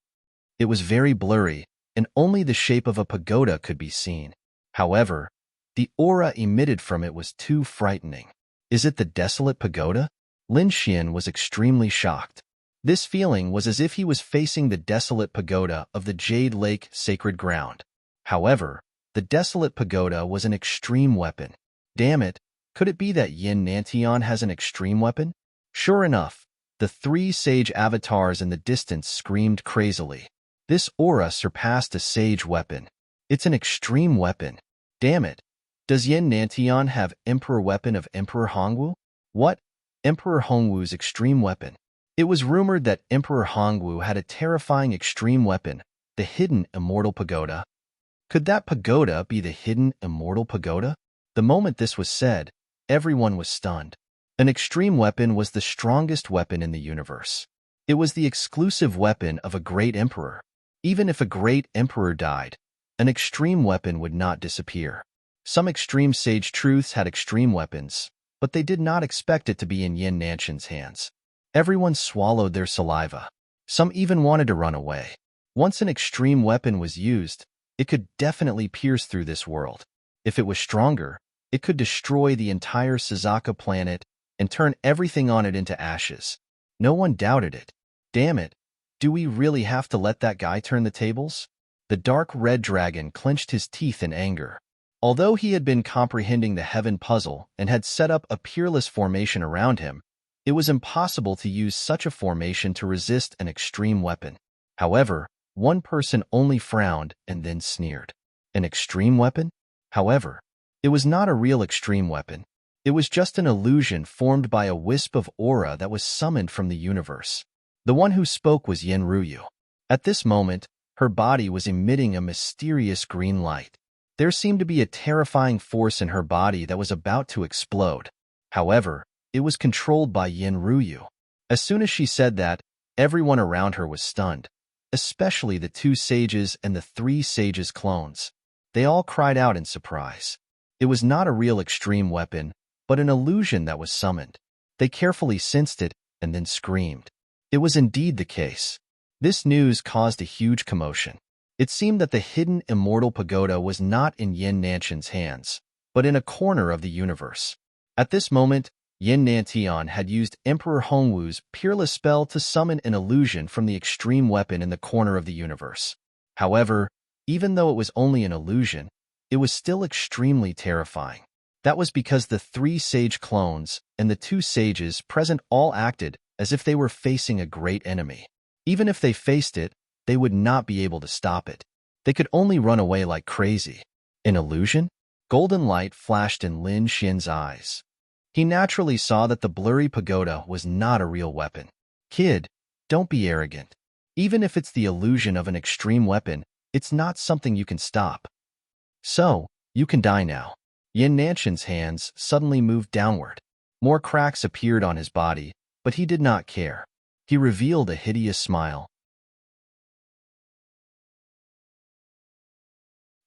It was very blurry, and only the shape of a pagoda could be seen. However, the aura emitted from it was too frightening. Is it the desolate pagoda? Lin Xian was extremely shocked. This feeling was as if he was facing the desolate pagoda of the Jade Lake sacred ground. However, the desolate pagoda was an extreme weapon. Damn it, could it be that Yin Nantian has an extreme weapon? Sure enough, the 3 sage avatars in the distance screamed crazily. This aura surpassed a sage weapon. It's an extreme weapon. Damn it. Does Yin Nantian have Emperor Weapon of Emperor Hongwu? What? Emperor Hongwu's extreme weapon. It was rumored that Emperor Hongwu had a terrifying extreme weapon, the hidden immortal pagoda. Could that pagoda be the hidden immortal pagoda? The moment this was said, everyone was stunned. An extreme weapon was the strongest weapon in the universe. It was the exclusive weapon of a great emperor. Even if a great emperor died, an extreme weapon would not disappear. Some extreme sage truths had extreme weapons, but they did not expect it to be in Yin Nantian's hands. Everyone swallowed their saliva. Some even wanted to run away. Once an extreme weapon was used, it could definitely pierce through this world. If it was stronger, it could destroy the entire Suzaka planet and turn everything on it into ashes. No one doubted it. Damn it, do we really have to let that guy turn the tables? The dark red dragon clenched his teeth in anger. Although he had been comprehending the heaven puzzle and had set up a peerless formation around him, it was impossible to use such a formation to resist an extreme weapon. However, one person only frowned and then sneered. An extreme weapon? However, it was not a real extreme weapon. It was just an illusion formed by a wisp of aura that was summoned from the universe. The one who spoke was Yen Ruyu. At this moment, her body was emitting a mysterious green light. There seemed to be a terrifying force in her body that was about to explode. However, it was controlled by Yen Ruyu. As soon as she said that, everyone around her was stunned. especially the two sages and the three sages' clones. They all cried out in surprise. It was not a real extreme weapon, but an illusion that was summoned. They carefully sensed it and then screamed. It was indeed the case. This news caused a huge commotion. It seemed that the hidden immortal pagoda was not in Yin Nantian's hands, but in a corner of the universe. At this moment, Yin Nantian had used Emperor Hongwu's peerless spell to summon an illusion from the extreme weapon in the corner of the universe. However, even though it was only an illusion, it was still extremely terrifying. That was because the three sage clones and the two sages present all acted as if they were facing a great enemy. Even if they faced it, they would not be able to stop it. They could only run away like crazy. An illusion? Golden light flashed in Lin Xian's eyes. He naturally saw that the blurry pagoda was not a real weapon. Kid, don't be arrogant. Even if it's the illusion of an extreme weapon, it's not something you can stop. So, you can die now. Yin Nantian's hands suddenly moved downward. More cracks appeared on his body, but he did not care. He revealed a hideous smile.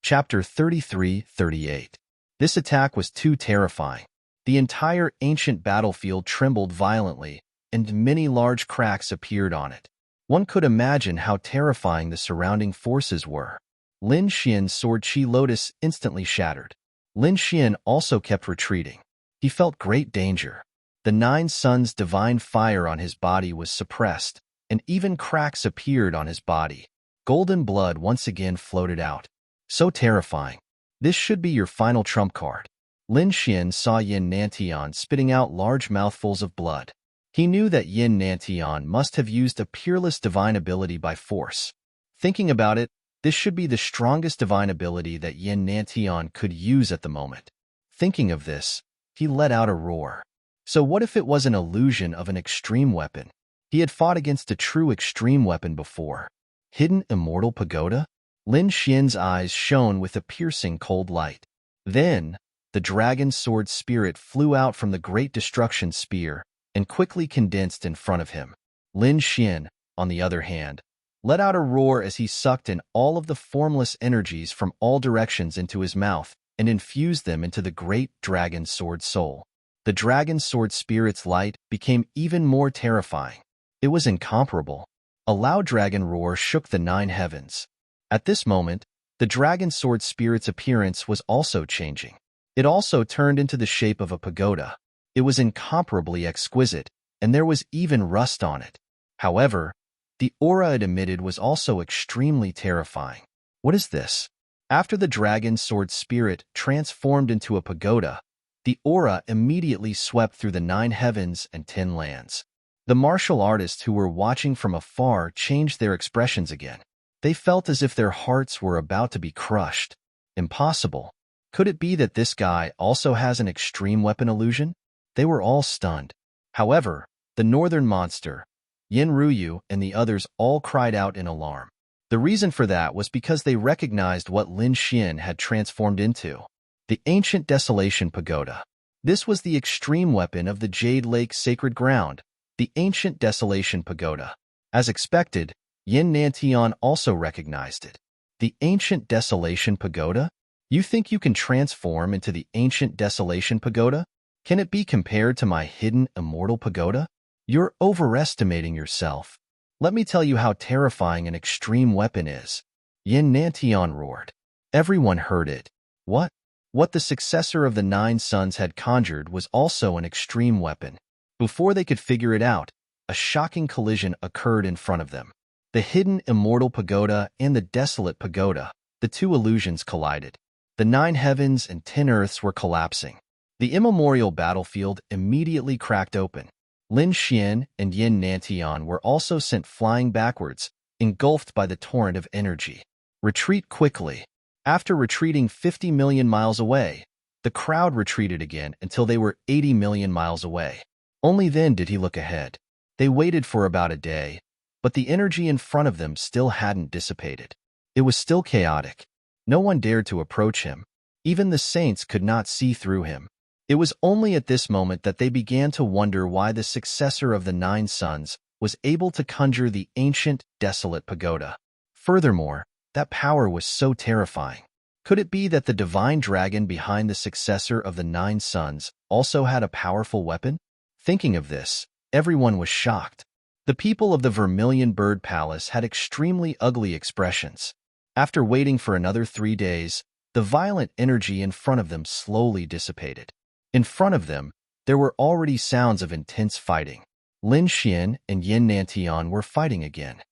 Chapter 33-38. This attack was too terrifying. The entire ancient battlefield trembled violently, and many large cracks appeared on it. One could imagine how terrifying the surrounding forces were. Lin Xian's sword Chi Lotus instantly shattered. Lin Xian also kept retreating. He felt great danger. The Nine Suns' divine fire on his body was suppressed, and even cracks appeared on his body. Golden blood once again floated out. So terrifying. This should be your final trump card. Lin Xian saw Yin Nantian spitting out large mouthfuls of blood. He knew that Yin Nantian must have used a peerless divine ability by force. Thinking about it, this should be the strongest divine ability that Yin Nantian could use at the moment. Thinking of this, he let out a roar. So what if it was an illusion of an extreme weapon? He had fought against a true extreme weapon before. Hidden immortal pagoda? Lin Xian's eyes shone with a piercing cold light. Then, the dragon sword spirit flew out from the great destruction spear and quickly condensed in front of him. Lin Xian, on the other hand, let out a roar as he sucked in all of the formless energies from all directions into his mouth and infused them into the great dragon sword soul. The dragon sword spirit's light became even more terrifying. It was incomparable. A loud dragon roar shook the 9 heavens. At this moment, the dragon sword spirit's appearance was also changing. It also turned into the shape of a pagoda. It was incomparably exquisite, and there was even rust on it. However, the aura it emitted was also extremely terrifying. What is this? After the dragon sword spirit transformed into a pagoda, the aura immediately swept through the 9 heavens and 10 lands. The martial artists who were watching from afar changed their expressions again. They felt as if their hearts were about to be crushed. Impossible. Could it be that this guy also has an extreme weapon illusion? They were all stunned. However, the northern monster, Yin Ruyu, and the others all cried out in alarm. The reason for that was because they recognized what Lin Xian had transformed into. The ancient desolation pagoda. This was the extreme weapon of the Jade Lake sacred ground, the ancient desolation pagoda. As expected, Yin Nantian also recognized it. The ancient desolation pagoda? You think you can transform into the ancient desolation pagoda? Can it be compared to my hidden immortal pagoda? You're overestimating yourself. Let me tell you how terrifying an extreme weapon is. Yin Nantian roared. Everyone heard it. What? What the successor of the 9 Suns had conjured was also an extreme weapon. Before they could figure it out, a shocking collision occurred in front of them. The hidden immortal pagoda and the desolate pagoda, the two illusions collided. The 9 heavens and 10 earths were collapsing. The immemorial battlefield immediately cracked open. Lin Xian and Yin Nantian were also sent flying backwards, engulfed by the torrent of energy. Retreat quickly. After retreating 50 million miles away, the crowd retreated again until they were 80 million miles away. Only then did he look ahead. They waited for about a day, but the energy in front of them still hadn't dissipated. It was still chaotic. No one dared to approach him. Even the saints could not see through him. It was only at this moment that they began to wonder why the successor of the 9 Suns was able to conjure the ancient, desolate pagoda. Furthermore, that power was so terrifying. Could it be that the divine dragon behind the successor of the Nine Suns also had a powerful weapon? Thinking of this, everyone was shocked. The people of the Vermilion Bird Palace had extremely ugly expressions. After waiting for another 3 days, the violent energy in front of them slowly dissipated. In front of them, there were already sounds of intense fighting. Lin Xian and Yin Nantian were fighting again.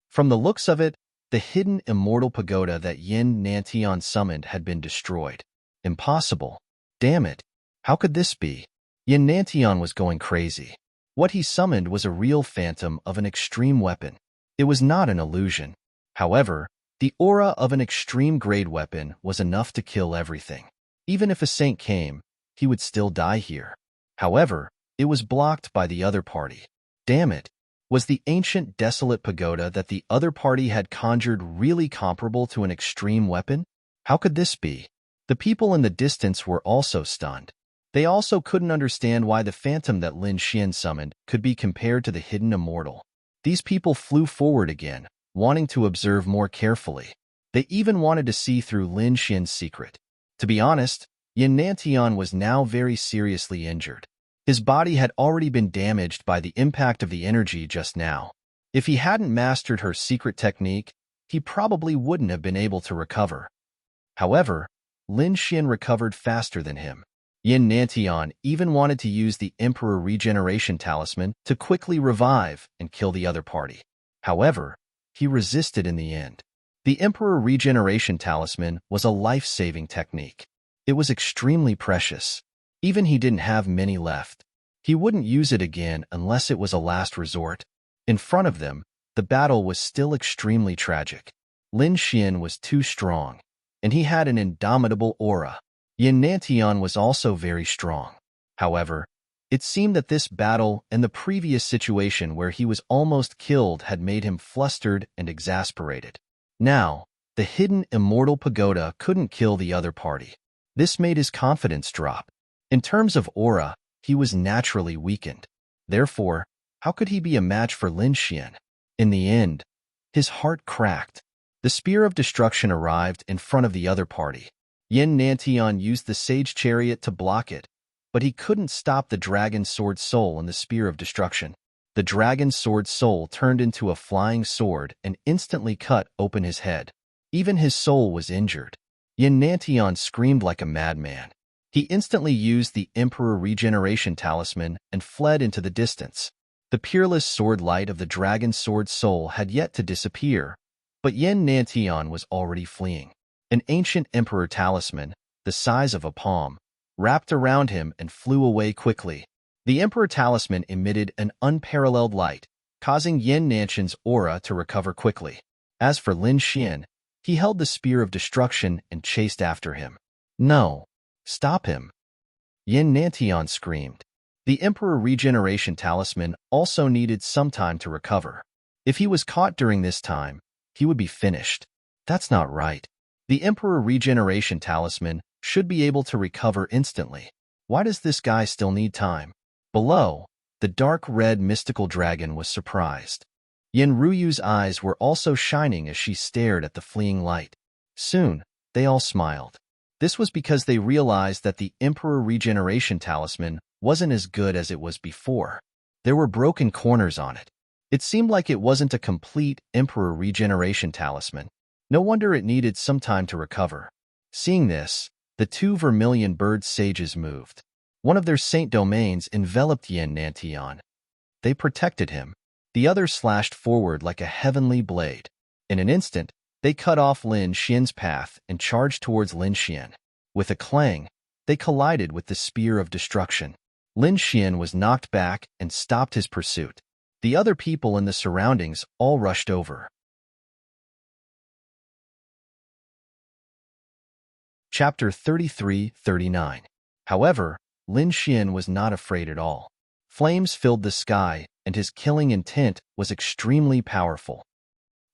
From the looks of it, the hidden immortal pagoda that Yin Nantian summoned had been destroyed. Impossible. Damn it. How could this be? Yin Nantian was going crazy. What he summoned was a real phantom of an extreme weapon. It was not an illusion. However, the aura of an extreme-grade weapon was enough to kill everything. Even if a saint came, he would still die here. However, it was blocked by the other party. Damn it. Was the ancient desolate pagoda that the other party had conjured really comparable to an extreme weapon? How could this be? The people in the distance were also stunned. They also couldn't understand why the phantom that Lin Xian summoned could be compared to the hidden immortal. These people flew forward again, wanting to observe more carefully. They even wanted to see through Lin Xian's secret. To be honest, Yin Nantian was now very seriously injured. His body had already been damaged by the impact of the energy just now. If he hadn't mastered her secret technique, he probably wouldn't have been able to recover. However, Lin Xian recovered faster than him. Yin Nantian even wanted to use the Emperor Regeneration Talisman to quickly revive and kill the other party. However, he resisted in the end. The Emperor Regeneration Talisman was a life-saving technique. It was extremely precious. Even he didn't have many left. He wouldn't use it again unless it was a last resort. In front of them, the battle was still extremely tragic. Lin Xian was too strong, and he had an indomitable aura. Yin Nantian was also very strong. However, it seemed that this battle and the previous situation where he was almost killed had made him flustered and exasperated. Now, the hidden immortal pagoda couldn't kill the other party. This made his confidence drop. In terms of aura, he was naturally weakened. Therefore, how could he be a match for Lin Xian? In the end, his heart cracked. The spear of destruction arrived in front of the other party. Yin Nantian used the sage chariot to block it, but he couldn't stop the dragon sword soul and the spear of destruction. The dragon sword soul turned into a flying sword and instantly cut open his head. Even his soul was injured. Yin Nantian screamed like a madman. He instantly used the Emperor Regeneration Talisman and fled into the distance. The peerless sword light of the dragon sword soul had yet to disappear, but Yin Nantian was already fleeing. An ancient Emperor Talisman, the size of a palm, wrapped around him and flew away quickly. The Emperor Talisman emitted an unparalleled light, causing Yin Nantian's aura to recover quickly. As for Lin Xian, he held the spear of destruction and chased after him. No! Stop him! Yin Nantian screamed. The Emperor Regeneration Talisman also needed some time to recover. If he was caught during this time, he would be finished. That's not right. The Emperor Regeneration Talisman should be able to recover instantly. Why does this guy still need time? Below, the dark red mystical dragon was surprised. Yin Ruyu's eyes were also shining as she stared at the fleeing light. Soon, they all smiled. This was because they realized that the Emperor Regeneration Talisman wasn't as good as it was before. There were broken corners on it. It seemed like it wasn't a complete Emperor Regeneration Talisman. No wonder it needed some time to recover. Seeing this, the two Vermilion Bird sages moved. One of their saint domains enveloped Yin Nantian. They protected him. The other slashed forward like a heavenly blade. In an instant, they cut off Lin Xian's path and charged towards Lin Xian. With a clang, they collided with the spear of destruction. Lin Xian was knocked back and stopped his pursuit. The other people in the surroundings all rushed over. Chapter 33-39. However, Lin Xian was not afraid at all. Flames filled the sky, and his killing intent was extremely powerful.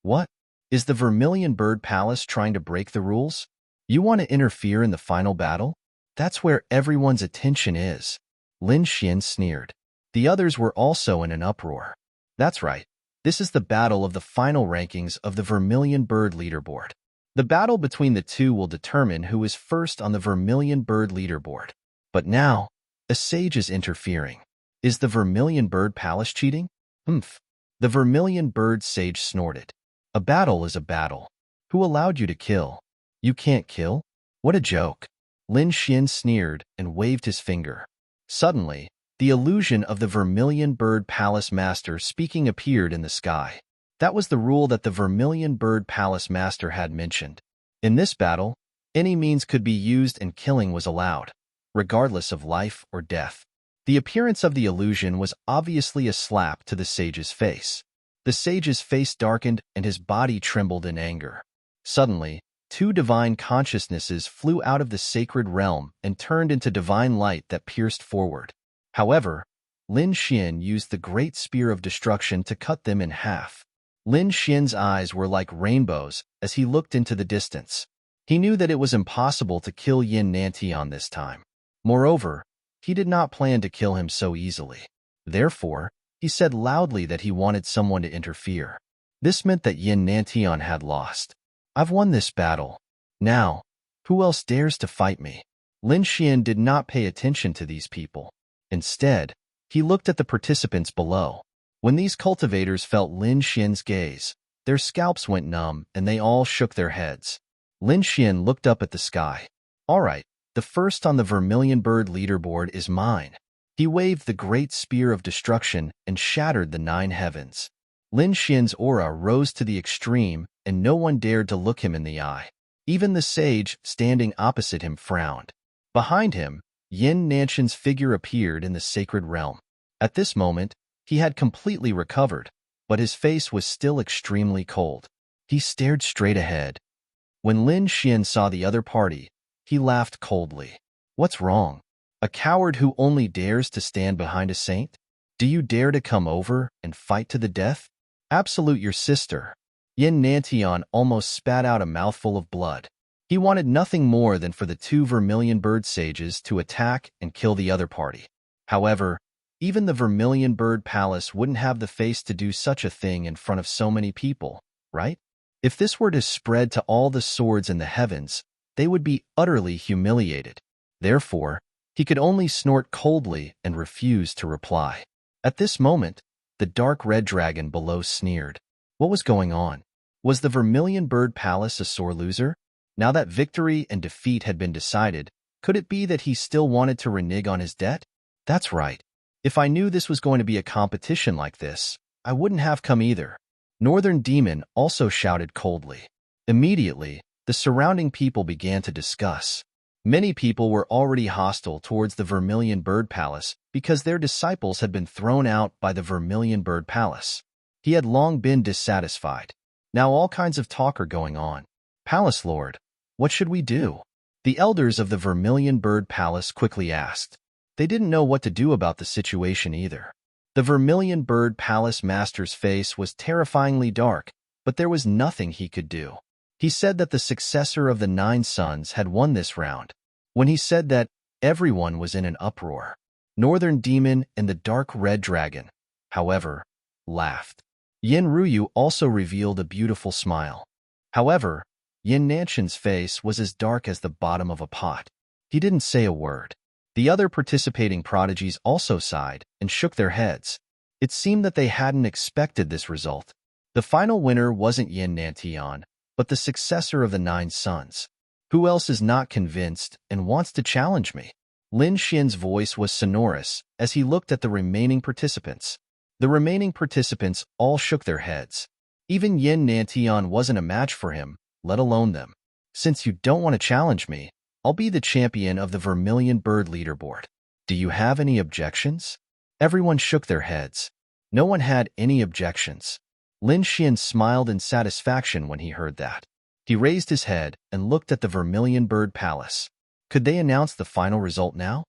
What? Is the Vermilion Bird Palace trying to break the rules? You want to interfere in the final battle? That's where everyone's attention is. Lin Xian sneered. The others were also in an uproar. That's right. This is the battle of the final rankings of the Vermilion Bird leaderboard. The battle between the two will determine who is first on the Vermilion Bird leaderboard. But now, a sage is interfering. Is the Vermilion Bird Palace cheating? Humph. The Vermilion Bird sage snorted. A battle is a battle. Who allowed you to kill? You can't kill? What a joke. Lin Xian sneered and waved his finger. Suddenly, the illusion of the Vermilion Bird Palace Master speaking appeared in the sky. That was the rule that the Vermilion Bird Palace Master had mentioned. In this battle, any means could be used and killing was allowed, regardless of life or death. The appearance of the illusion was obviously a slap to the sage's face. The sage's face darkened and his body trembled in anger. Suddenly, two divine consciousnesses flew out of the sacred realm and turned into divine light that pierced forward. However, Lin Xian used the great spear of destruction to cut them in half. Lin Xian's eyes were like rainbows as he looked into the distance. He knew that it was impossible to kill Yin Nantian this time. Moreover, he did not plan to kill him so easily. Therefore, he said loudly that he wanted someone to interfere. This meant that Yin Nantian had lost. I've won this battle. Now, who else dares to fight me? Lin Xian did not pay attention to these people. Instead, he looked at the participants below. When these cultivators felt Lin Xian's gaze, their scalps went numb and they all shook their heads. Lin Xian looked up at the sky. All right, the first on the Vermilion Bird leaderboard is mine. He waved the great spear of destruction and shattered the 9 heavens. Lin Xian's aura rose to the extreme and no one dared to look him in the eye. Even the sage standing opposite him frowned. Behind him, Yin Nantian's figure appeared in the sacred realm. At this moment, he had completely recovered, but his face was still extremely cold. He stared straight ahead. When Lin Xian saw the other party, he laughed coldly. What's wrong? A coward who only dares to stand behind a saint? Do you dare to come over and fight to the death? Absolute your sister. Yin Nantian almost spat out a mouthful of blood. He wanted nothing more than for the 2 Vermilion Bird sages to attack and kill the other party. However, even the Vermilion Bird Palace wouldn't have the face to do such a thing in front of so many people, right? If this were to spread to all the swords in the heavens, they would be utterly humiliated. Therefore, he could only snort coldly and refuse to reply. At this moment, the dark red dragon below sneered. What was going on? Was the Vermilion Bird Palace a sore loser? Now that victory and defeat had been decided, could it be that he still wanted to renege on his debt? That's right. If I knew this was going to be a competition like this, I wouldn't have come either. Northern Demon also shouted coldly. Immediately, the surrounding people began to discuss. Many people were already hostile towards the Vermilion Bird Palace because their disciples had been thrown out by the Vermilion Bird Palace. He had long been dissatisfied. Now all kinds of talk are going on. Palace Lord, what should we do? The elders of the Vermilion Bird Palace quickly asked. They didn't know what to do about the situation either. The Vermilion Bird Palace Master's face was terrifyingly dark, but there was nothing he could do. He said that the successor of the 9 sons had won this round. When he said that, everyone was in an uproar. Northern Demon and the Dark Red Dragon, however, laughed. Yin Ruyu also revealed a beautiful smile. However, Yin Nantian's face was as dark as the bottom of a pot. He didn't say a word. The other participating prodigies also sighed and shook their heads. It seemed that they hadn't expected this result. The final winner wasn't Yin Nantian, but the successor of the 9 sons. Who else is not convinced and wants to challenge me? Lin Xian's voice was sonorous as he looked at the remaining participants. The remaining participants all shook their heads. Even Yin Nantian wasn't a match for him, let alone them. Since you don't want to challenge me, I'll be the champion of the Vermilion Bird leaderboard. Do you have any objections? Everyone shook their heads. No one had any objections. Lin Xian smiled in satisfaction when he heard that. He raised his head and looked at the Vermilion Bird Palace. Could they announce the final result now?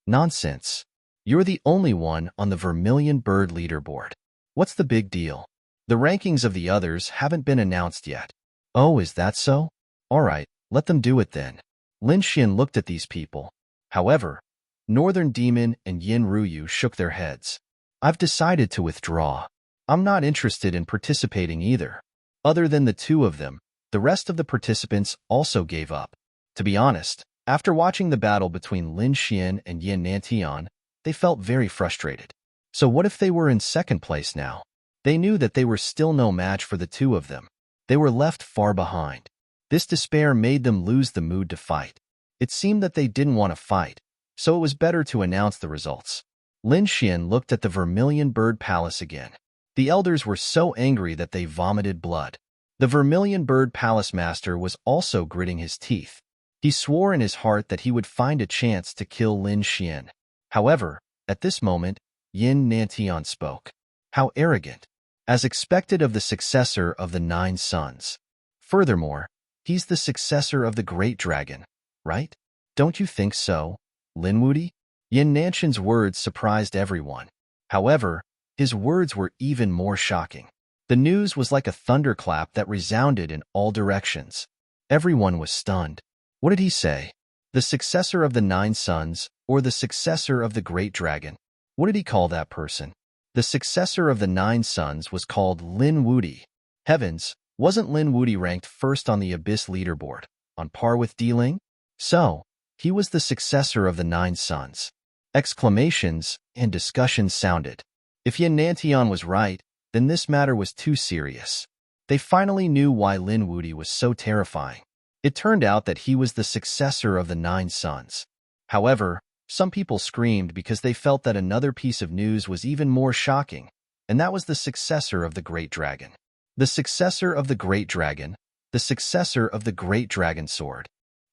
Nonsense. You're the only one on the Vermilion Bird leaderboard. What's the big deal? The rankings of the others haven't been announced yet. Oh, is that so? All right, let them do it then. Lin Xian looked at these people. However, Northern Demon and Yin Ruyu shook their heads. I've decided to withdraw. I'm not interested in participating either. Other than the two of them, the rest of the participants also gave up. To be honest, after watching the battle between Lin Xian and Yin Nantian, they felt very frustrated. So what if they were in second place now? They knew that they were still no match for the two of them. They were left far behind. This despair made them lose the mood to fight. It seemed that they didn't want to fight, so it was better to announce the results. Lin Xian looked at the Vermilion Bird Palace again. The elders were so angry that they vomited blood. The Vermilion Bird Palace Master was also gritting his teeth. He swore in his heart that he would find a chance to kill Lin Xian. However, at this moment, Yin Nantian spoke. How arrogant! As expected of the successor of the 9 sons. Furthermore, he's the successor of the Great Dragon, right? Don't you think so, Lin Wudi? Yin Nantian's words surprised everyone. However, his words were even more shocking. The news was like a thunderclap that resounded in all directions. Everyone was stunned. What did he say? The successor of the 9 sons, or the successor of the Great Dragon? What did he call that person? The successor of the 9 sons was called Lin Wudi. Heavens, wasn't Lin Wudi ranked first on the Abyss leaderboard, on par with Ling? So, he was the successor of the 9 sons. Exclamations and discussions sounded. If Yin Nantian was right, then this matter was too serious. They finally knew why Lin Wudi was so terrifying. It turned out that he was the successor of the 9 sons. However, some people screamed because they felt that another piece of news was even more shocking, and that was the successor of the Great Dragon. The successor of the Great Dragon, the successor of the Great Dragon Sword.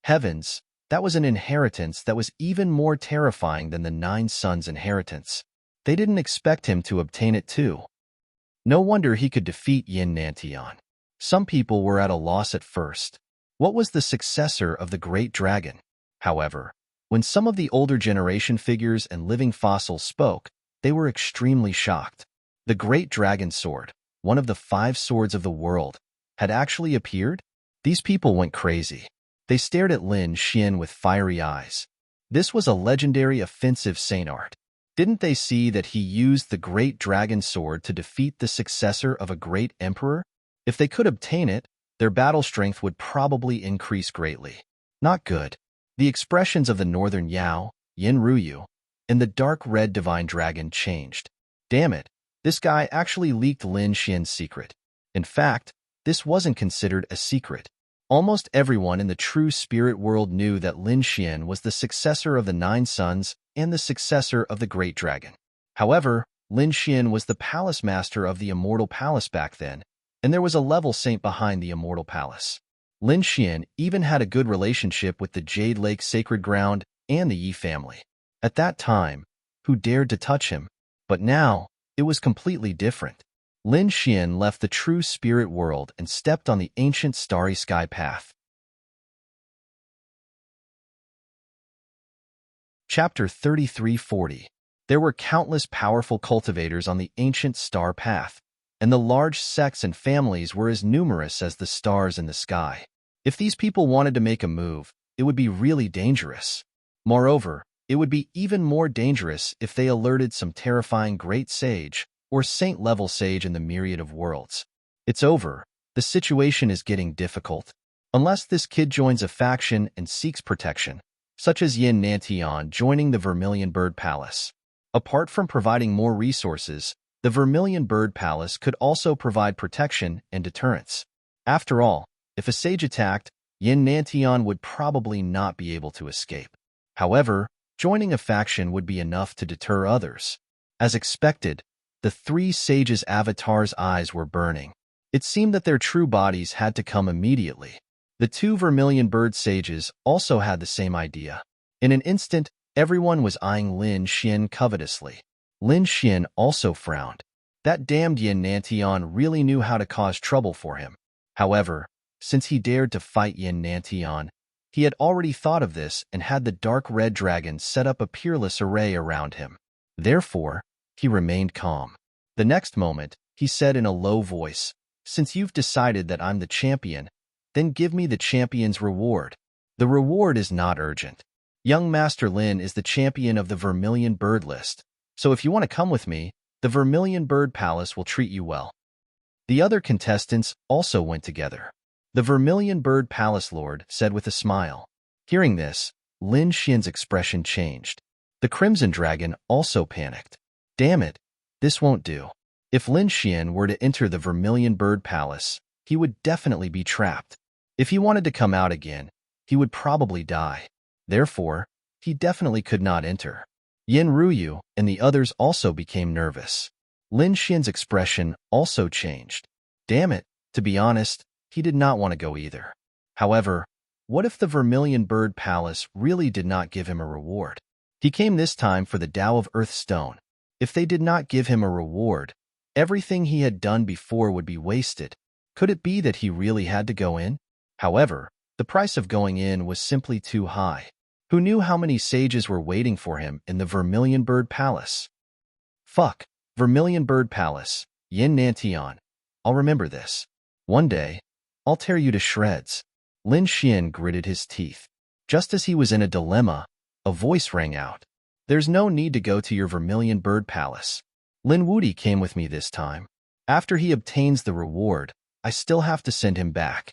Heavens, that was an inheritance that was even more terrifying than the 9 sons' inheritance. They didn't expect him to obtain it too. No wonder he could defeat Yin Nantian. Some people were at a loss at first. What was the successor of the Great Dragon? However, when some of the older generation figures and living fossils spoke, they were extremely shocked. The Great Dragon Sword, one of the 5 swords of the world, had actually appeared? These people went crazy. They stared at Lin Xian with fiery eyes. This was a legendary offensive saint art. Didn't they see that he used the Great Dragon Sword to defeat the successor of a great emperor? If they could obtain it, their battle strength would probably increase greatly. Not good. The expressions of the Northern Yao, Yin Ruyu, and the dark red divine dragon changed. Damn it, this guy actually leaked Lin Xian's secret. In fact, this wasn't considered a secret. Almost everyone in the true spirit world knew that Lin Xian was the successor of the 9 sons and the successor of the Great Dragon. However, Lin Xian was the palace master of the Immortal Palace back then, and there was a level saint behind the Immortal Palace. Lin Xian even had a good relationship with the Jade Lake Sacred Ground and the Yi family. At that time, who dared to touch him? But now, it was completely different. Lin Xian left the true spirit world and stepped on the ancient starry sky path. Chapter 3340. There were countless powerful cultivators on the ancient star path, and the large sects and families were as numerous as the stars in the sky. If these people wanted to make a move, it would be really dangerous. Moreover, it would be even more dangerous if they alerted some terrifying great sage or saint-level sage in the myriad of worlds. It's over. The situation is getting difficult. Unless this kid joins a faction and seeks protection, such as Yin Nantian joining the Vermilion Bird Palace. Apart from providing more resources, the Vermilion Bird Palace could also provide protection and deterrence. After all, if a sage attacked, Yin Nantian would probably not be able to escape. However, joining a faction would be enough to deter others. As expected, the 3 sages' avatars' eyes were burning. It seemed that their true bodies had to come immediately. The 2 Vermilion Bird sages also had the same idea. In an instant, everyone was eyeing Lin Xian covetously. Lin Xian also frowned. That damned Yin Nantian really knew how to cause trouble for him. However, since he dared to fight Yin Nantian, he had already thought of this and had the dark red dragon set up a peerless array around him. Therefore, he remained calm. The next moment, he said in a low voice, "Since you've decided that I'm the champion, then give me the champion's reward." The reward is not urgent. Young Master Lin is the champion of the Vermilion Bird list, so if you want to come with me, The Vermilion Bird Palace will treat you well. The other contestants also went together. The Vermilion Bird Palace Lord said with a smile. Hearing this, Lin Xian's expression changed. The Crimson Dragon also panicked. Damn it, this won't do. If Lin Xian were to enter the Vermilion Bird Palace, he would definitely be trapped. If he wanted to come out again, he would probably die. Therefore, he definitely could not enter. Yin Ruyu and the others also became nervous. Lin Xian's expression also changed. Damn it, to be honest, he did not want to go either. However, what if the Vermilion Bird Palace really did not give him a reward? He came this time for the Tao of Earth Stone. If they did not give him a reward, everything he had done before would be wasted. Could it be that he really had to go in? However, the price of going in was simply too high. Who knew how many sages were waiting for him in the Vermilion Bird Palace? Fuck, Vermilion Bird Palace, Yin Nantian. I'll remember this. One day, I'll tear you to shreds. Lin Xian gritted his teeth. Just as he was in a dilemma, a voice rang out. There's no need to go to your Vermilion Bird Palace. Lin Wuti came with me this time. After he obtains the reward, I still have to send him back.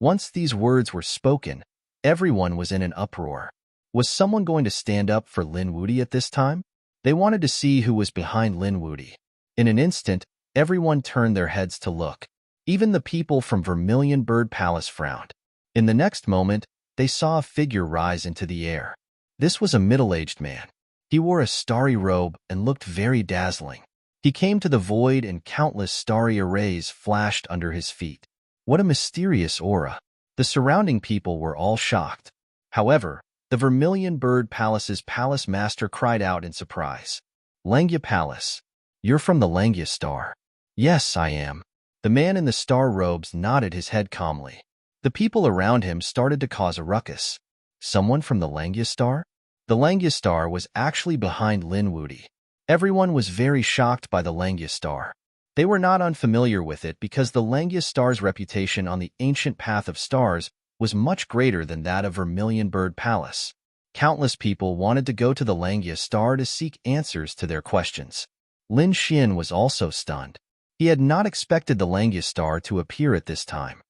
Once these words were spoken, everyone was in an uproar. Was someone going to stand up for Lin Wuti at this time? They wanted to see who was behind Lin Wuti. In an instant, everyone turned their heads to look. Even the people from Vermilion Bird Palace frowned. In the next moment, they saw a figure rise into the air. This was a middle-aged man. He wore a starry robe and looked very dazzling. He came to the void and countless starry arrays flashed under his feet. What a mysterious aura. The surrounding people were all shocked. However, the Vermilion Bird Palace's palace master cried out in surprise. Langya Palace. You're from the Langya Star. Yes, I am. The man in the star robes nodded his head calmly. The people around him started to cause a ruckus. Someone from the Langya Star? The Langya Star was actually behind Lin Wuti. Everyone was very shocked by the Langya Star. They were not unfamiliar with it because the Langya Star's reputation on the ancient path of stars was much greater than that of Vermilion Bird Palace. Countless people wanted to go to the Langya Star to seek answers to their questions. Lin Xian was also stunned. He had not expected the Langya Star to appear at this time.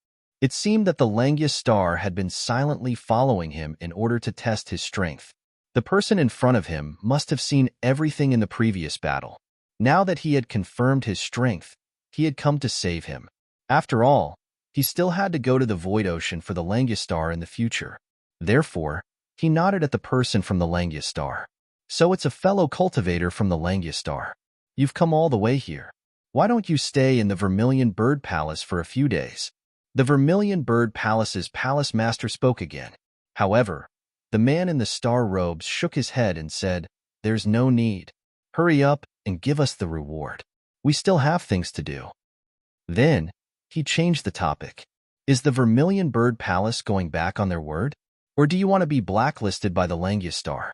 It seemed that the Langya Star had been silently following him in order to test his strength. The person in front of him must have seen everything in the previous battle. Now that he had confirmed his strength, he had come to save him. After all, he still had to go to the Void Ocean for the Langya Star in the future. Therefore, he nodded at the person from the Langya Star. So it's a fellow cultivator from the Langya Star. You've come all the way here. Why don't you stay in the Vermilion Bird Palace for a few days? The Vermilion Bird Palace's palace master spoke again. However, the man in the star robes shook his head and said, There's no need. Hurry up and give us the reward. We still have things to do. Then, he changed the topic. Is the Vermilion Bird Palace going back on their word? Or do you want to be blacklisted by the Langya Star?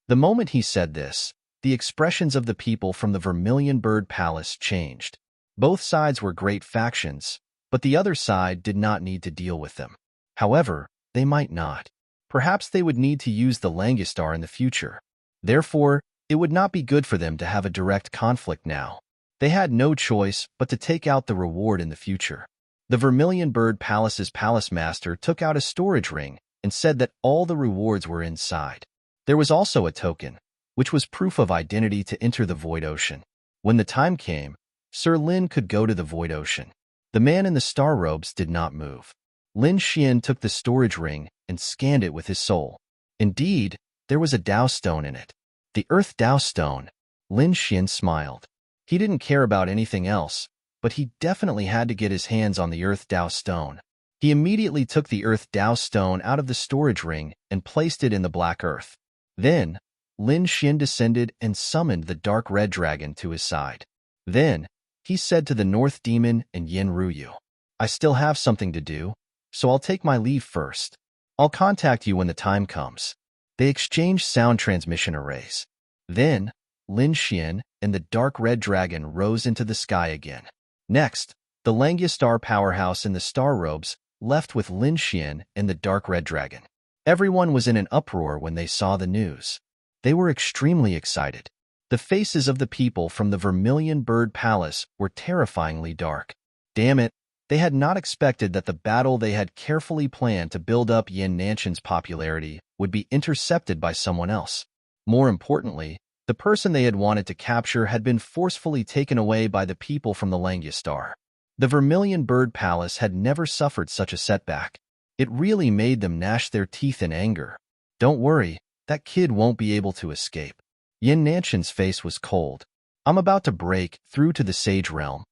The moment he said this, the expressions of the people from the Vermilion Bird Palace changed. Both sides were great factions, but the other side did not need to deal with them. However, they might not. Perhaps they would need to use the Langya Star in the future. Therefore, it would not be good for them to have a direct conflict now. They had no choice but to take out the reward in the future. The Vermilion Bird Palace's palace master took out a storage ring and said that all the rewards were inside. There was also a token, which was proof of identity to enter the Void Ocean. When the time came, Sir Lin could go to the Void Ocean. The man in the star robes did not move. Lin Xian took the storage ring and scanned it with his soul. Indeed, there was a Tao stone in it. The Earth Tao stone. Lin Xian smiled. He didn't care about anything else, but he definitely had to get his hands on the Earth Tao stone. He immediately took the Earth Tao stone out of the storage ring and placed it in the black earth. Then, Lin Xian descended and summoned the dark red dragon to his side. Then, he said to the North Demon and Yin Ruyu, I still have something to do, so I'll take my leave first. I'll contact you when the time comes. They exchanged sound transmission arrays. Then, Lin Xian and the dark red dragon rose into the sky again. Next, the Langya Star powerhouse in the star robes left with Lin Xian and the dark red dragon. Everyone was in an uproar when they saw the news. They were extremely excited. The faces of the people from the Vermilion Bird Palace were terrifyingly dark. Damn it, they had not expected that the battle they had carefully planned to build up Yin Nanshan's popularity would be intercepted by someone else. More importantly, the person they had wanted to capture had been forcefully taken away by the people from the Langiastar. The Vermilion Bird Palace had never suffered such a setback. It really made them gnash their teeth in anger. Don't worry, that kid won't be able to escape. Yin Nanshan's face was cold. I'm about to break through to the Sage Realm.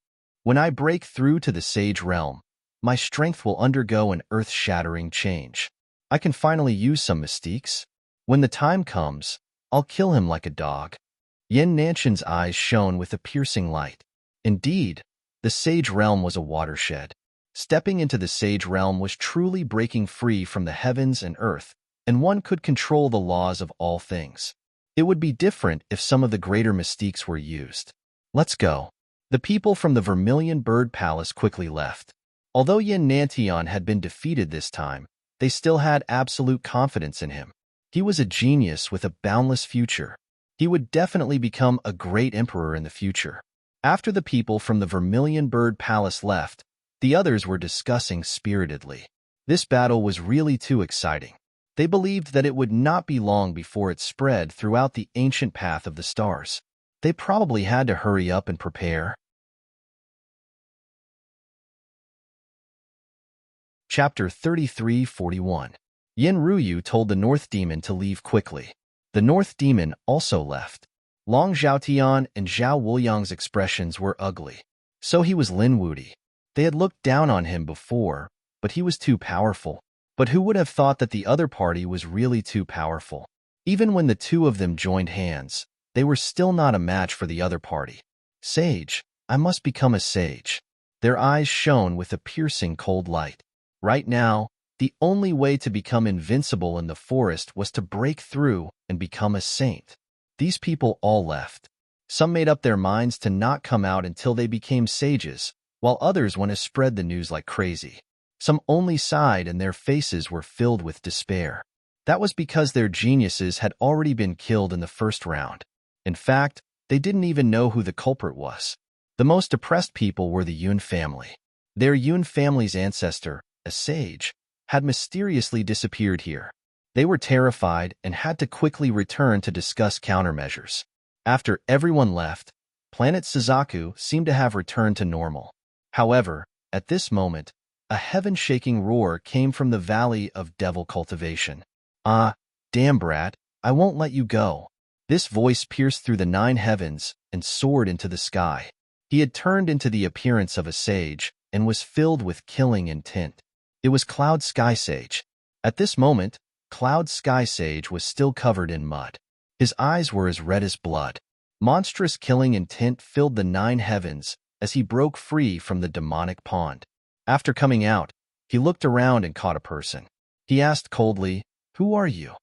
When I break through to the Sage Realm, my strength will undergo an earth-shattering change. I can finally use some mystiques. When the time comes, I'll kill him like a dog. Yin Nanshan's eyes shone with a piercing light. Indeed, the Sage Realm was a watershed. Stepping into the Sage Realm was truly breaking free from the heavens and earth, and one could control the laws of all things. It would be different if some of the greater mystiques were used. Let's go. The people from the Vermilion Bird Palace quickly left. Although Yin Nantian had been defeated this time, they still had absolute confidence in him. He was a genius with a boundless future. He would definitely become a great emperor in the future. After the people from the Vermilion Bird Palace left, the others were discussing spiritedly. This battle was really too exciting. They believed that it would not be long before it spread throughout the ancient path of the stars. They probably had to hurry up and prepare. Chapter 33:41. Yin Ruyu told the North Demon to leave quickly. The North Demon also left. Long Zhaotian and Zhao Wuliang's expressions were ugly. So he was Lin Wudi. They had looked down on him before, but he was too powerful. But who would have thought that the other party was really too powerful? Even when the two of them joined hands, they were still not a match for the other party. Sage, I must become a sage. Their eyes shone with a piercing cold light. Right now, the only way to become invincible in the forest was to break through and become a saint. These people all left. Some made up their minds to not come out until they became sages, while others want to spread the news like crazy. Some only sighed and their faces were filled with despair. That was because their geniuses had already been killed in the first round. In fact, they didn't even know who the culprit was. The most depressed people were the Yun family. Their Yun family's ancestor, a sage, had mysteriously disappeared here. They were terrified and had to quickly return to discuss countermeasures. After everyone left, planet Suzaku seemed to have returned to normal. However, at this moment, a heaven-shaking roar came from the Valley of Devil Cultivation. Ah, damn brat, I won't let you go. This voice pierced through the 9 heavens and soared into the sky. He had turned into the appearance of a sage and was filled with killing intent. It was Cloud Sky Sage. At this moment, Cloud Sky Sage was still covered in mud. His eyes were as red as blood. Monstrous killing intent filled the 9 heavens as he broke free from the demonic pond. After coming out, he looked around and caught a person. He asked coldly, "Who are you?"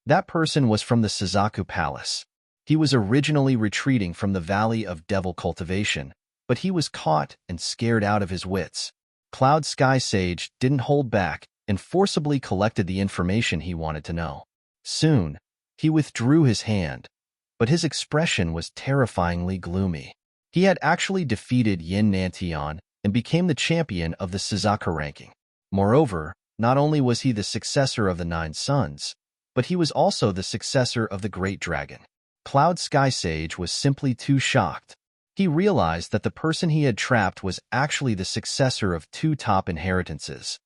That person was from the Suzaku Palace. He was originally retreating from the Valley of Devil Cultivation, but he was caught and scared out of his wits. Cloud Sky Sage didn't hold back and forcibly collected the information he wanted to know. Soon, he withdrew his hand, but his expression was terrifyingly gloomy. He had actually defeated Yin Nantian and became the champion of the Suzaku ranking. Moreover, not only was he the successor of the 9 sons, but he was also the successor of the Great Dragon. Cloud Sky Sage was simply too shocked. He realized that the person he had trapped was actually the successor of 2 top inheritances.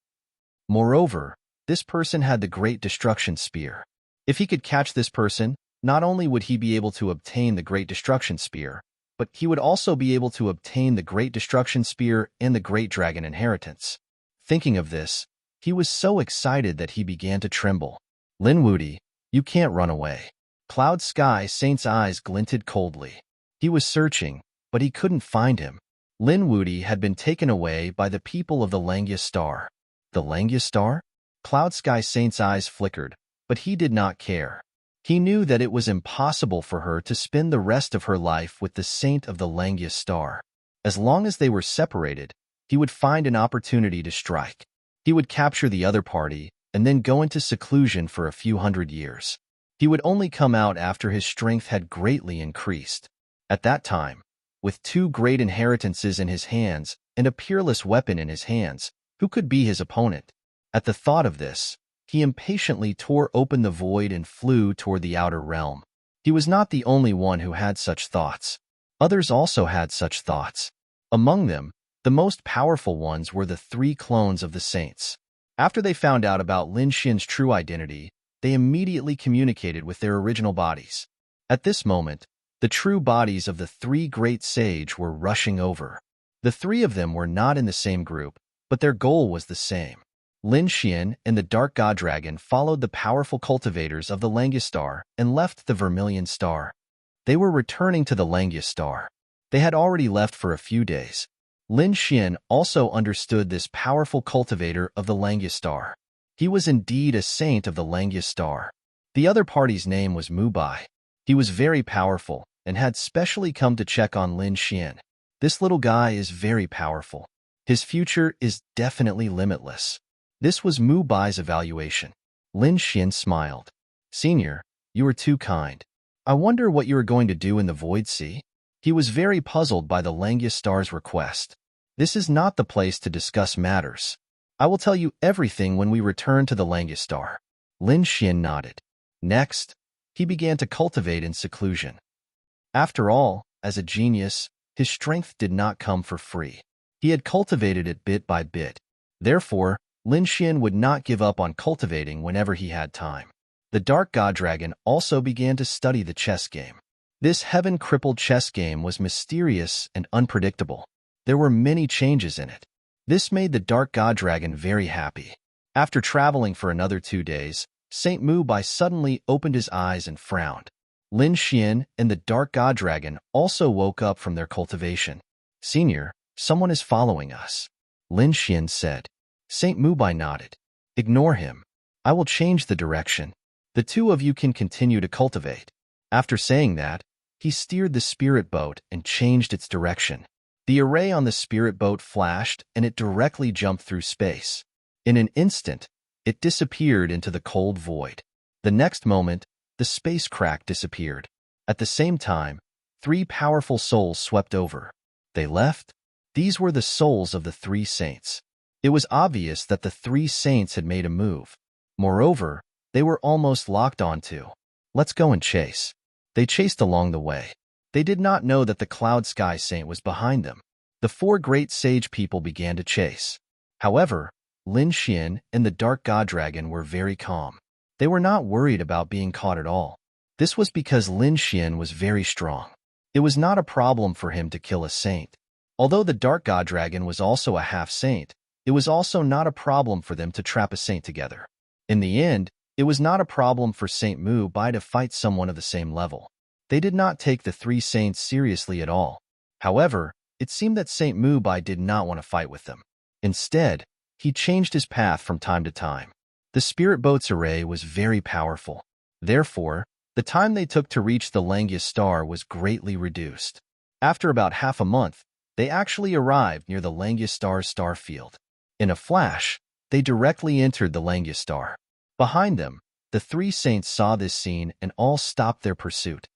Moreover, this person had the Great Destruction Spear. If he could catch this person, not only would he be able to obtain the Great Destruction Spear, but he would also be able to obtain the Great Destruction Spear and the Great Dragon inheritance. Thinking of this, he was so excited that he began to tremble. Lin Wudi, you can't run away. Cloud Sky Saint's eyes glinted coldly. He was searching, but he couldn't find him. Lin Wudi had been taken away by the people of the Langiastar. The Langiastar? Cloud Sky Saint's eyes flickered, but he did not care. He knew that it was impossible for her to spend the rest of her life with the Saint of the Langiastar. As long as they were separated, he would find an opportunity to strike. He would capture the other party and then go into seclusion for a few hundred years. He would only come out after his strength had greatly increased. At that time, with 2 great inheritances in his hands and a peerless weapon in his hands, who could be his opponent? At the thought of this, he impatiently tore open the void and flew toward the outer realm. He was not the only one who had such thoughts. Others also had such thoughts. Among them, the most powerful ones were the 3 clones of the saints. After they found out about Lin Xian's true identity, they immediately communicated with their original bodies. At this moment, the true bodies of the 3 great sage were rushing over. The 3 of them were not in the same group, but their goal was the same. Lin Xian and the Dark God Dragon followed the powerful cultivators of the Langus Star and left the Vermilion Star. They were returning to the Langus Star. They had already left for a few days. Lin Xian also understood this powerful cultivator of the Langus Star. He was indeed a saint of the Langus Star. The other party's name was Mu Bai. He was very powerful and had specially come to check on Lin Xian. This little guy is very powerful. His future is definitely limitless. This was Mu Bai's evaluation. Lin Xian smiled. Senior, you are too kind. I wonder what you are going to do in the Void Sea? He was very puzzled by the Langus Star's request. This is not the place to discuss matters. I will tell you everything when we return to the Langus Star. Lin Xian nodded. Next, he began to cultivate in seclusion. After all, as a genius, his strength did not come for free. He had cultivated it bit by bit. Therefore, Lin Xian would not give up on cultivating whenever he had time. The Dark God Dragon also began to study the chess game. This heaven-crippled chess game was mysterious and unpredictable. There were many changes in it. This made the Dark God Dragon very happy. After traveling for another 2 days, Saint Mu Bai suddenly opened his eyes and frowned. Lin Xian and the Dark God Dragon also woke up from their cultivation. Senior, someone is following us, Lin Xian said. Saint Mu Bai nodded. Ignore him. I will change the direction. The 2 of you can continue to cultivate. After saying that, he steered the spirit boat and changed its direction. The array on the spirit boat flashed and it directly jumped through space. In an instant, it disappeared into the cold void. The next moment, the space crack disappeared. At the same time, 3 powerful souls swept over. They left. These were the souls of the 3 saints. It was obvious that the 3 saints had made a move. Moreover, they were almost locked onto. Let's go and chase. They chased along the way. They did not know that the Cloud Sky Saint was behind them. The 4 great sage people began to chase. However, Lin Xian and the Dark God Dragon were very calm. They were not worried about being caught at all. This was because Lin Xian was very strong. It was not a problem for him to kill a saint. Although the Dark God Dragon was also a half-saint, it was also not a problem for them to trap a saint together. In the end, it was not a problem for Saint Mu Bai to fight someone of the same level. They did not take the 3 saints seriously at all. However, it seemed that Saint Mu Bai did not want to fight with them. Instead, he changed his path from time to time. The spirit boat's array was very powerful. Therefore, the time they took to reach the Langus Star was greatly reduced. After about half a month, they actually arrived near the Langus Star's star field. In a flash, they directly entered the Langus Star. Behind them, the 3 saints saw this scene and all stopped their pursuit.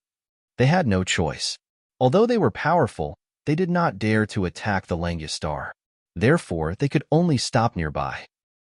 They had no choice. Although they were powerful, they did not dare to attack the Langus Star. Therefore, they could only stop nearby.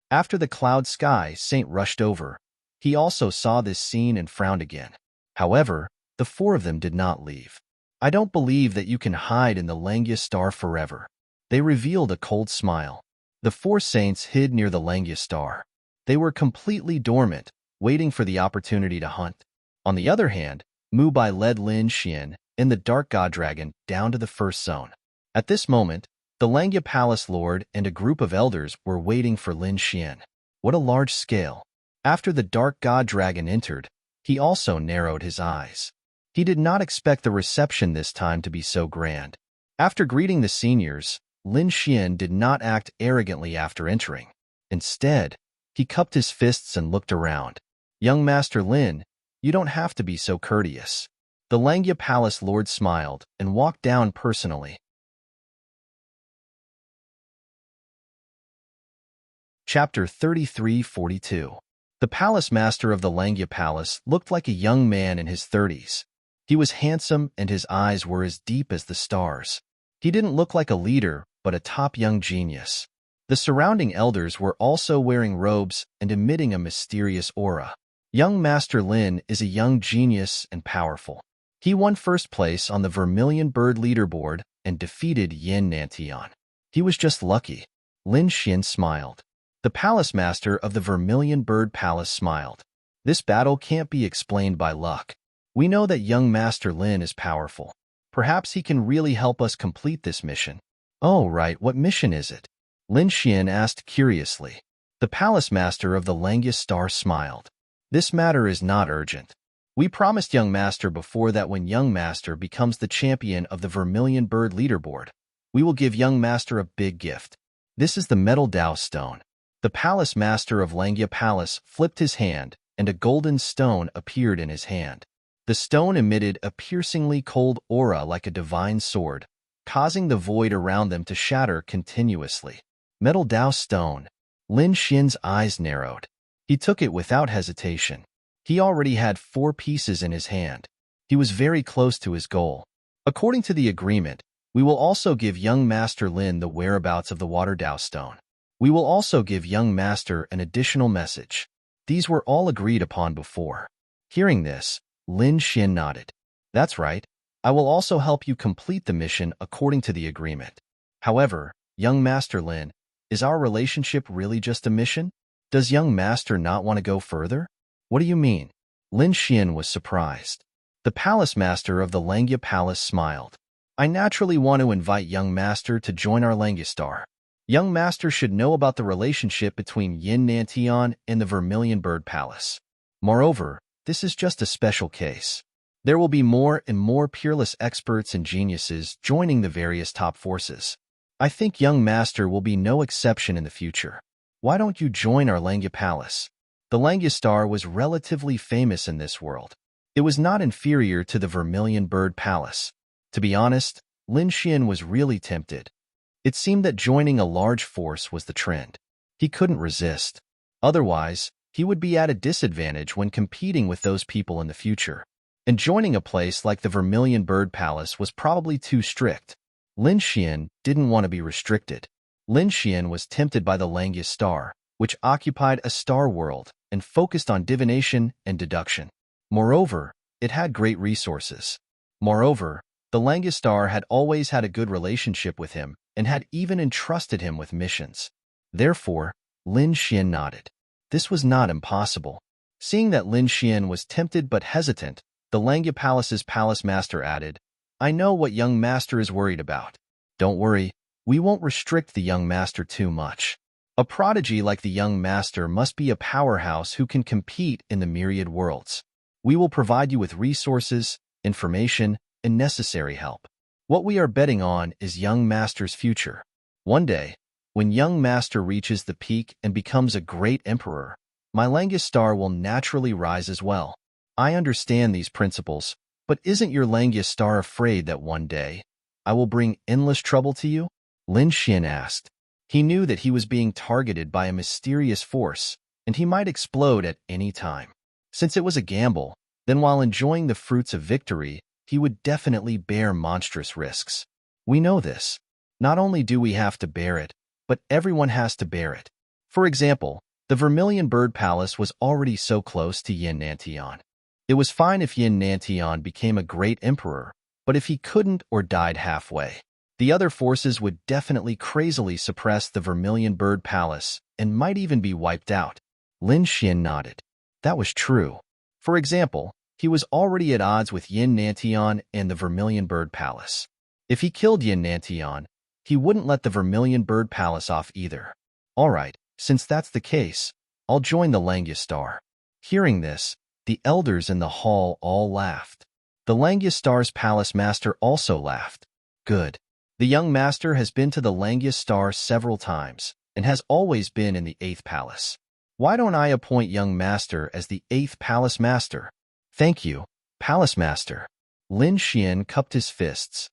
After the Cloud Sky Saint rushed over, he also saw this scene and frowned again. However, the 4 of them did not leave. I don't believe that you can hide in the Langus Star forever. They revealed a cold smile. The 4 saints hid near the Langus Star. They were completely dormant, waiting for the opportunity to hunt. On the other hand, Mu Bai led Lin Xian and the Dark God Dragon down to the first zone. At this moment, the Langya Palace Lord and a group of elders were waiting for Lin Xian. What a large scale! After the Dark God Dragon entered, he also narrowed his eyes. He did not expect the reception this time to be so grand. After greeting the seniors, Lin Xian did not act arrogantly after entering. Instead, he cupped his fists and looked around. Young Master Lin, you don't have to be so courteous. The Langya Palace Lord smiled and walked down personally. Chapter 3342. The palace master of the Langya Palace looked like a young man in his 30s. He was handsome and his eyes were as deep as the stars. He didn't look like a leader, but a top young genius. The surrounding elders were also wearing robes and emitting a mysterious aura. Young Master Lin is a young genius and powerful. He won first place on the Vermilion Bird leaderboard and defeated Yin Nantian. He was just lucky. Lin Xian smiled. The palace master of the Vermilion Bird Palace smiled. This battle can't be explained by luck. We know that young Master Lin is powerful. Perhaps he can really help us complete this mission. Oh, right, what mission is it? Lin Xian asked curiously. The palace master of the Langya Star smiled. This matter is not urgent. We promised young master before that when young master becomes the champion of the Vermilion Bird leaderboard, we will give young master a big gift. This is the metal Dao stone. The palace master of Langya Palace flipped his hand, and a golden stone appeared in his hand. The stone emitted a piercingly cold aura like a divine sword, causing the void around them to shatter continuously. Metal Dao stone. Lin Xian's eyes narrowed. He took it without hesitation. He already had 4 pieces in his hand. He was very close to his goal. According to the agreement, we will also give young Master Lin the whereabouts of the Water Dao stone. We will also give young master an additional message. These were all agreed upon before. Hearing this, Lin Xian nodded. That's right. I will also help you complete the mission according to the agreement. However, young Master Lin, is our relationship really just a mission? Does young master not want to go further? What do you mean? Lin Xian was surprised. The palace master of the Langya Palace smiled. I naturally want to invite young master to join our Langya Star. Young master should know about the relationship between Yin Nantian and the Vermilion Bird Palace. Moreover, this is just a special case. There will be more and more peerless experts and geniuses joining the various top forces. I think young master will be no exception in the future. Why don't you join our Langya Palace? The Langya Star was relatively famous in this world. It was not inferior to the Vermilion Bird Palace. To be honest, Lin Xian was really tempted. It seemed that joining a large force was the trend. He couldn't resist. Otherwise, he would be at a disadvantage when competing with those people in the future. And joining a place like the Vermilion Bird Palace was probably too strict. Lin Xian didn't want to be restricted. Lin Xian was tempted by the Langya Star, which occupied a star world and focused on divination and deduction. Moreover, it had great resources. Moreover, the Langya Star had always had a good relationship with him and had even entrusted him with missions. Therefore, Lin Xian nodded. This was not impossible. Seeing that Lin Xian was tempted but hesitant, the Langya Palace's palace master added, I know what young master is worried about. Don't worry, we won't restrict the young master too much. A prodigy like the young master must be a powerhouse who can compete in the myriad worlds. We will provide you with resources, information, and necessary help. What we are betting on is young master's future. One day, when young master reaches the peak and becomes a great emperor, my Langya Star will naturally rise as well. I understand these principles, but isn't your Langya Star afraid that one day I will bring endless trouble to you? Lin Xian asked. He knew that he was being targeted by a mysterious force, and he might explode at any time. Since it was a gamble, then while enjoying the fruits of victory, he would definitely bear monstrous risks. We know this. Not only do we have to bear it, but everyone has to bear it. For example, the Vermilion Bird Palace was already so close to Yin Nantian. It was fine if Yin Nantian became a great emperor, but if he couldn't or died halfway, the other forces would definitely crazily suppress the Vermilion Bird Palace and might even be wiped out. Lin Xian nodded. That was true. For example, he was already at odds with Yin Nantian and the Vermilion Bird Palace. If he killed Yin Nantian, he wouldn't let the Vermilion Bird Palace off either. All right, since that's the case, I'll join the Langya Star. Hearing this, the elders in the hall all laughed. The Langya Star's palace master also laughed. Good. The young master has been to the Langya Star several times and has always been in the 8th palace. Why don't I appoint young master as the 8th palace master? Thank you, palace master. Lin Xian cupped his fists.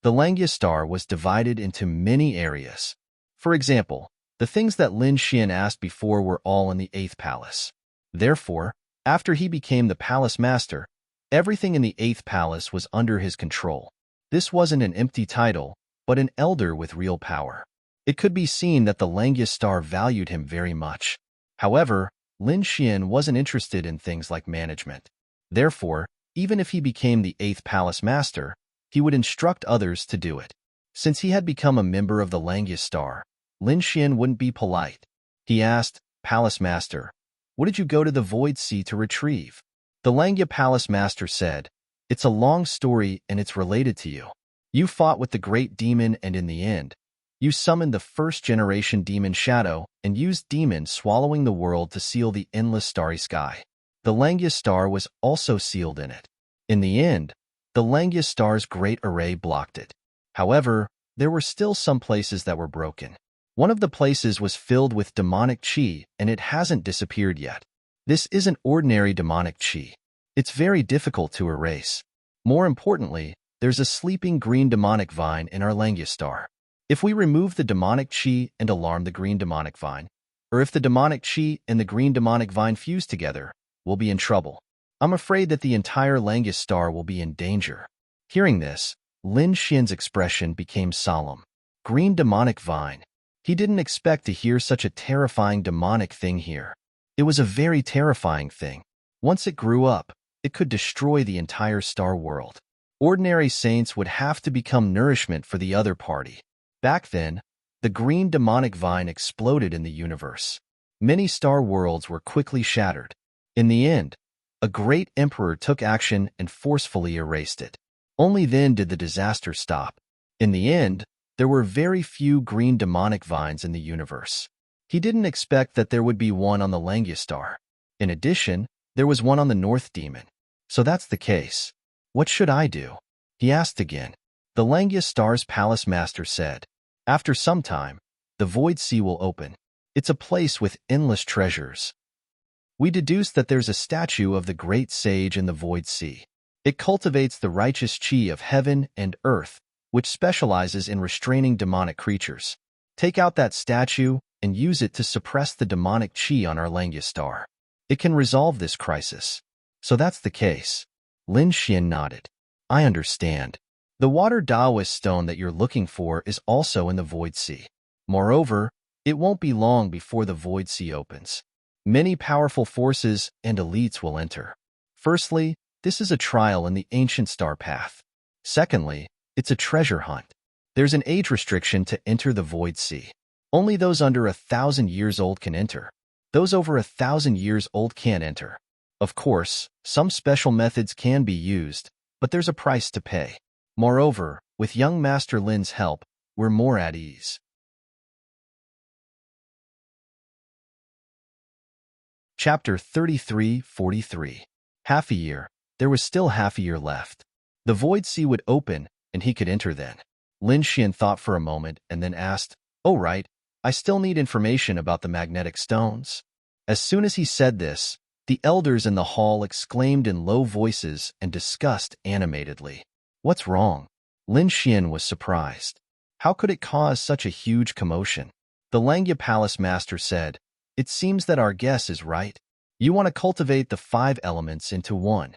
The Langya Star was divided into many areas. For example, the things that Lin Xian asked before were all in the 8th palace. Therefore, after he became the palace master, everything in the 8th palace was under his control. This wasn't an empty title, but an elder with real power. It could be seen that the Langyus star valued him very much. However, Lin Xian wasn't interested in things like management. Therefore, even if he became the 8th palace master, he would instruct others to do it. Since he had become a member of the Langyus star, Lin Xian wouldn't be polite. He asked, "Palace master, what did you go to the Void Sea to retrieve?" The Langya palace master said, "It's a long story and it's related to you. You fought with the great demon and in the end, you summoned the first-generation demon Shadow and used demon swallowing the world to seal the endless starry sky. The Langyus star was also sealed in it. In the end, the Langyus star's great array blocked it. However, there were still some places that were broken. One of the places was filled with demonic chi and it hasn't disappeared yet. This isn't ordinary demonic chi. It's very difficult to erase. More importantly, there's a sleeping green demonic vine in our Langyus star. If we remove the demonic chi and alarm the green demonic vine, or if the demonic chi and the green demonic vine fuse together, we'll be in trouble. I'm afraid that the entire Langyus star will be in danger." Hearing this, Lin Xian's expression became solemn. Green demonic vine. He didn't expect to hear such a terrifying demonic thing here. It was a very terrifying thing. Once it grew up, it could destroy the entire star world. Ordinary saints would have to become nourishment for the other party. Back then, the green demonic vine exploded in the universe. Many star worlds were quickly shattered. In the end, a great emperor took action and forcefully erased it. Only then did the disaster stop. In the end, there were very few green demonic vines in the universe. He didn't expect that there would be one on the Langyus star. In addition, there was one on the North Demon. So that's the case. What should I do? He asked again. The Langyus star's palace master said, "After some time, the Void Sea will open. It's a place with endless treasures. We deduce that there's a statue of the great sage in the Void Sea. It cultivates the righteous chi of heaven and earth, which specializes in restraining demonic creatures. Take out that statue and use it to suppress the demonic chi on our Langyus star. It can resolve this crisis." So that's the case. Lin Xian nodded. "I understand. The water Taoist stone that you're looking for is also in the Void Sea. Moreover, it won't be long before the Void Sea opens. Many powerful forces and elites will enter. Firstly, this is a trial in the ancient star path. Secondly, it's a treasure hunt. There's an age restriction to enter the Void Sea. Only those under 1,000 years old can enter. Those over 1,000 years old can't enter. Of course, some special methods can be used, but there's a price to pay. Moreover, with young Master Lin's help, we're more at ease." Chapter 33:43. Half a year. There was still half a year left. The Void Sea would open, and he could enter then. Lin Xian thought for a moment and then asked, "Oh right, I still need information about the magnetic stones." As soon as he said this, the elders in the hall exclaimed in low voices and discussed animatedly. "What's wrong?" Lin Xian was surprised. How could it cause such a huge commotion? The Langya Palace Master said, "It seems that our guess is right. You want to cultivate the 5 elements into one.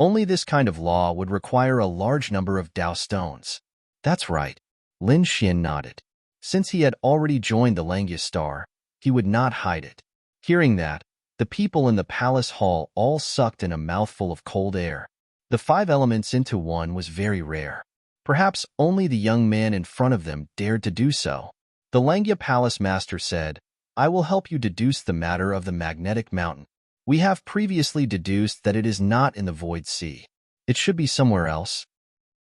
Only this kind of law would require a large number of Tao stones." "That's right." Lin Xian nodded. Since he had already joined the Langyus star, he would not hide it. Hearing that, the people in the palace hall all sucked in a mouthful of cold air. The 5 elements into one was very rare. Perhaps only the young man in front of them dared to do so. The Langya Palace Master said, "I will help you deduce the matter of the magnetic mountain. We have previously deduced that it is not in the Void Sea. It should be somewhere else."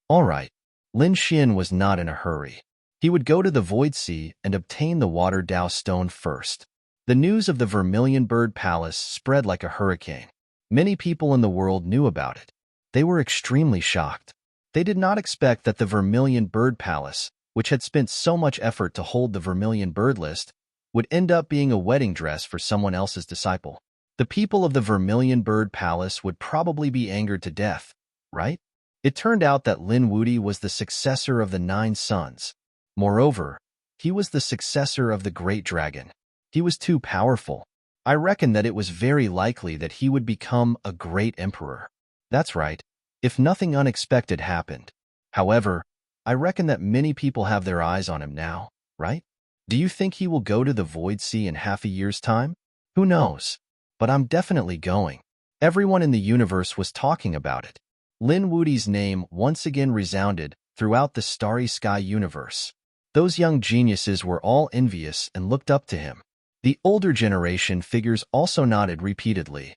All right. Lin Xian was not in a hurry. He would go to the Void Sea and obtain the water Tao stone first. The news of the Vermilion Bird Palace spread like a hurricane. Many people in the world knew about it. They were extremely shocked. They did not expect that the Vermilion Bird Palace, which had spent so much effort to hold the Vermilion Bird list, would end up being a wedding dress for someone else's disciple. The people of the Vermilion Bird Palace would probably be angered to death, right? It turned out that Lin Wudi was the successor of the 9 sons. Moreover, he was the successor of the Great Dragon. He was too powerful. I reckon that it was very likely that he would become a great emperor. That's right, if nothing unexpected happened. However, I reckon that many people have their eyes on him now, right? Do you think he will go to the Void Sea in half a year's time? Who knows? But I'm definitely going. Everyone in the universe was talking about it. Lin Wudi's name once again resounded throughout the starry sky universe. Those young geniuses were all envious and looked up to him. The older generation figures also nodded repeatedly.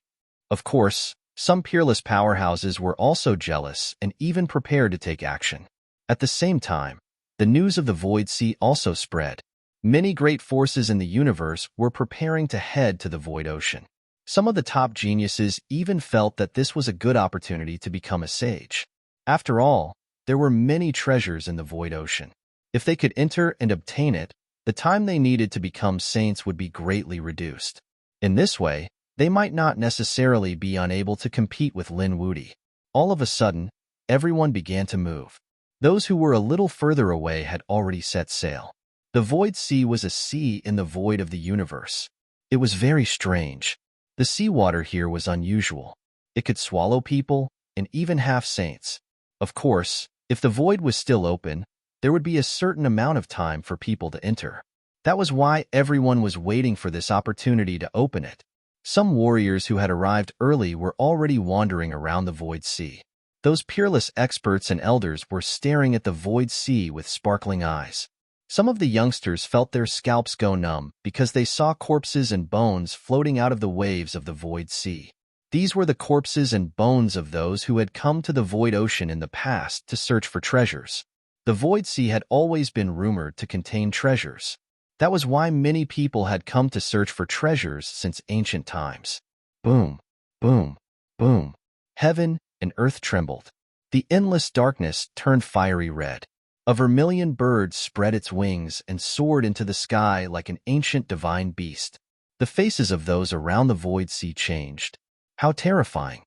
Of course, some peerless powerhouses were also jealous and even prepared to take action. At the same time, the news of the Void Sea also spread. Many great forces in the universe were preparing to head to the Void Ocean. Some of the top geniuses even felt that this was a good opportunity to become a sage. After all, there were many treasures in the Void Ocean. If they could enter and obtain it, the time they needed to become saints would be greatly reduced. In this way, they might not necessarily be unable to compete with Lin Wudi. All of a sudden, everyone began to move. Those who were a little further away had already set sail. The Void Sea was a sea in the void of the universe. It was very strange. The seawater here was unusual. It could swallow people and even half-saints. Of course, if the void was still open, there would be a certain amount of time for people to enter. That was why everyone was waiting for this opportunity to open it. Some warriors who had arrived early were already wandering around the Void Sea. Those peerless experts and elders were staring at the Void Sea with sparkling eyes. Some of the youngsters felt their scalps go numb because they saw corpses and bones floating out of the waves of the Void Sea. These were the corpses and bones of those who had come to the Void Ocean in the past to search for treasures. The Void Sea had always been rumored to contain treasures. That was why many people had come to search for treasures since ancient times. Boom, boom, boom. Heaven and earth trembled. The endless darkness turned fiery red. A vermilion bird spread its wings and soared into the sky like an ancient divine beast. The faces of those around the Void Sea changed. How terrifying!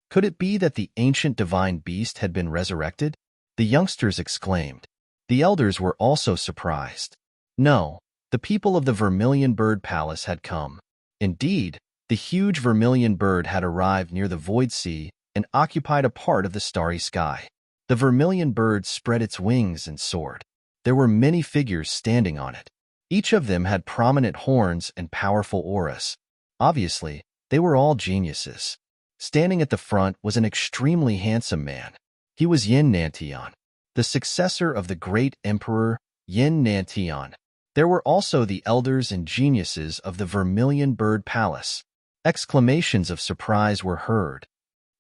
Could it be that the ancient divine beast had been resurrected? The youngsters exclaimed. The elders were also surprised. No, the people of the Vermilion Bird Palace had come. Indeed, the huge vermilion bird had arrived near the Void Sea and occupied a part of the starry sky. The vermilion bird spread its wings and soared. There were many figures standing on it. Each of them had prominent horns and powerful auras. Obviously, they were all geniuses. Standing at the front was an extremely handsome man. He was Yin Nantian, the successor of the great emperor Yin Nantian. There were also the elders and geniuses of the Vermilion Bird Palace. Exclamations of surprise were heard.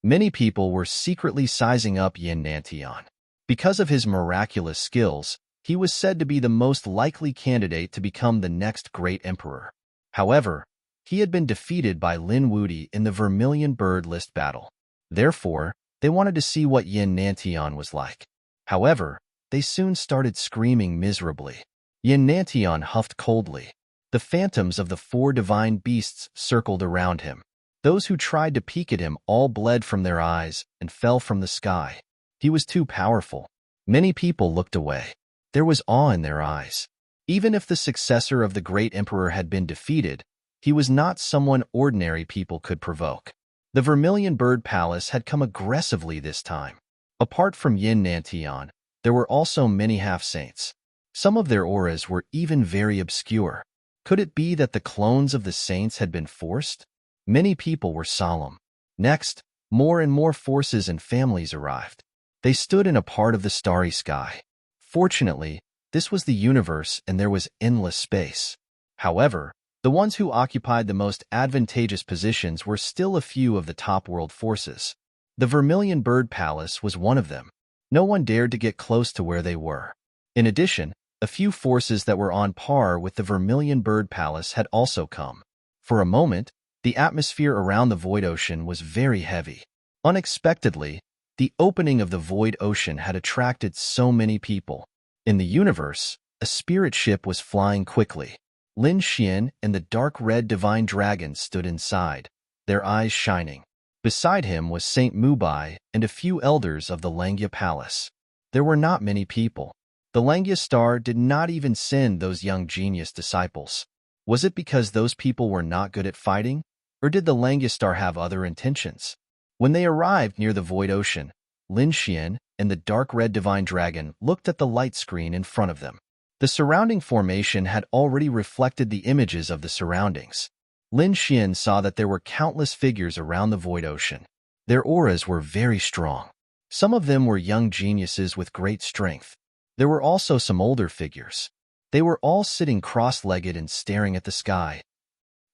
Many people were secretly sizing up Yin Nantian. Because of his miraculous skills, he was said to be the most likely candidate to become the next great emperor. However, he had been defeated by Lin Wudi in the Vermilion Bird List battle. Therefore, they wanted to see what Yin Nantian was like. However, they soon started screaming miserably. Yin Nantian huffed coldly. The phantoms of the four divine beasts circled around him. Those who tried to peek at him all bled from their eyes and fell from the sky. He was too powerful. Many people looked away. There was awe in their eyes. Even if the successor of the great emperor had been defeated, he was not someone ordinary people could provoke. The Vermilion Bird Palace had come aggressively this time. Apart from Yin Nantian, there were also many half-saints. Some of their auras were even very obscure. Could it be that the clones of the saints had been forced? Many people were solemn. Next, more and more forces and families arrived. They stood in a part of the starry sky. Fortunately, this was the universe and there was endless space. However, the ones who occupied the most advantageous positions were still a few of the top world forces. The Vermilion Bird Palace was one of them. No one dared to get close to where they were. In addition, a few forces that were on par with the Vermilion Bird Palace had also come. For a moment, the atmosphere around the Void Ocean was very heavy. Unexpectedly, the opening of the Void Ocean had attracted so many people. In the universe, a spirit ship was flying quickly. Lin Xian and the dark red divine dragon stood inside, their eyes shining. Beside him was Saint Mubai and a few elders of the Langya Palace. There were not many people. The Langya star did not even send those young genius disciples. Was it because those people were not good at fighting? Or did the Langistar have other intentions? When they arrived near the void ocean, Lin Xian and the dark red divine dragon looked at the light screen in front of them. The surrounding formation had already reflected the images of the surroundings. Lin Xian saw that there were countless figures around the void ocean. Their auras were very strong. Some of them were young geniuses with great strength. There were also some older figures. They were all sitting cross-legged and staring at the sky.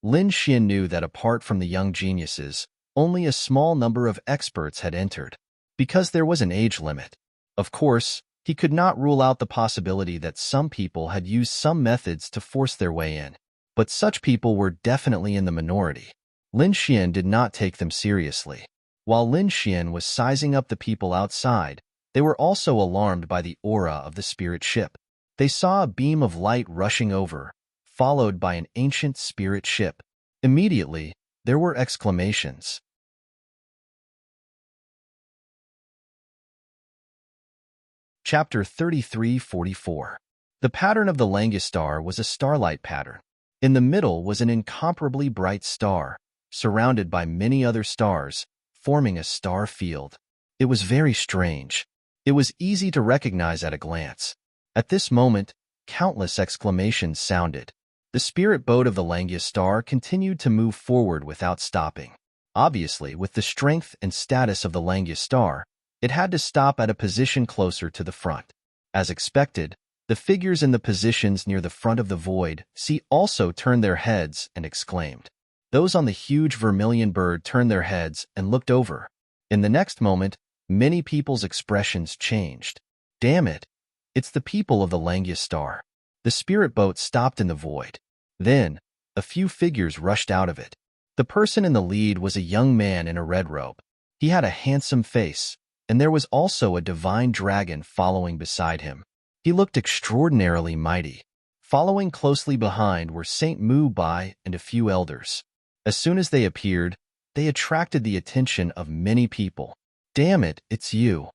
Lin Xian knew that apart from the young geniuses, only a small number of experts had entered, because there was an age limit. Of course, he could not rule out the possibility that some people had used some methods to force their way in, but such people were definitely in the minority. Lin Xian did not take them seriously. While Lin Xian was sizing up the people outside, they were also alarmed by the aura of the spirit ship. They saw a beam of light rushing over, followed by an ancient spirit ship. Immediately, there were exclamations. Chapter 33-44. The pattern of the Langistar was a starlight pattern. In the middle was an incomparably bright star, surrounded by many other stars, forming a star field. It was very strange. It was easy to recognize at a glance. At this moment, countless exclamations sounded. The spirit boat of the Langistar continued to move forward without stopping. Obviously, with the strength and status of the Langistar, it had to stop at a position closer to the front. As expected, the figures in the positions near the front of the void sea also turned their heads and exclaimed. Those on the huge vermilion bird turned their heads and looked over. In the next moment, many people's expressions changed. Damn it! It's the people of the Langistar. The spirit boat stopped in the void. Then, a few figures rushed out of it. The person in the lead was a young man in a red robe. He had a handsome face, and there was also a divine dragon following beside him. He looked extraordinarily mighty. Following closely behind were Saint Mu Bai and a few elders. As soon as they appeared, they attracted the attention of many people. Damn it, it's you.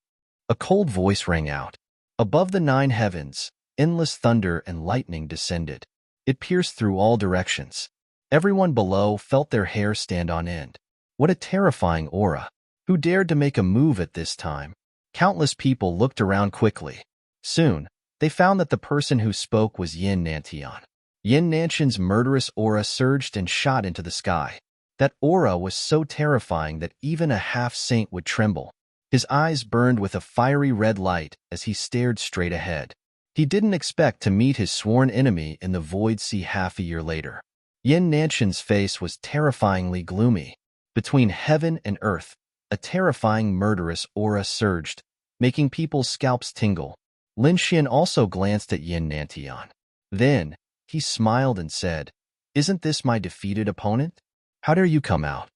A cold voice rang out. Above the 9 heavens, endless thunder and lightning descended. It pierced through all directions. Everyone below felt their hair stand on end. What a terrifying aura. Who dared to make a move at this time? Countless people looked around quickly. Soon, they found that the person who spoke was Yin Nantian. Yin Nantian's murderous aura surged and shot into the sky. That aura was so terrifying that even a half-saint would tremble. His eyes burned with a fiery red light as he stared straight ahead. He didn't expect to meet his sworn enemy in the void sea half a year later. Yin Nantian's face was terrifyingly gloomy. Between heaven and earth, a terrifying murderous aura surged, making people's scalps tingle. Lin Xian also glanced at Yin Nantian. Then, he smiled and said, "Isn't this my defeated opponent? How dare you come out?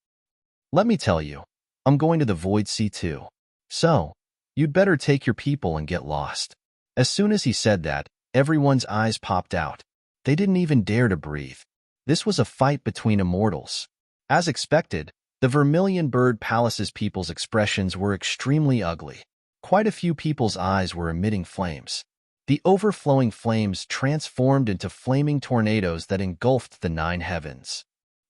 Let me tell you, I'm going to the Void Sea too. So, you'd better take your people and get lost." As soon as he said that, everyone's eyes popped out. They didn't even dare to breathe. This was a fight between immortals. As expected, the Vermilion Bird Palace's people's expressions were extremely ugly. Quite a few people's eyes were emitting flames. The overflowing flames transformed into flaming tornadoes that engulfed the 9 heavens.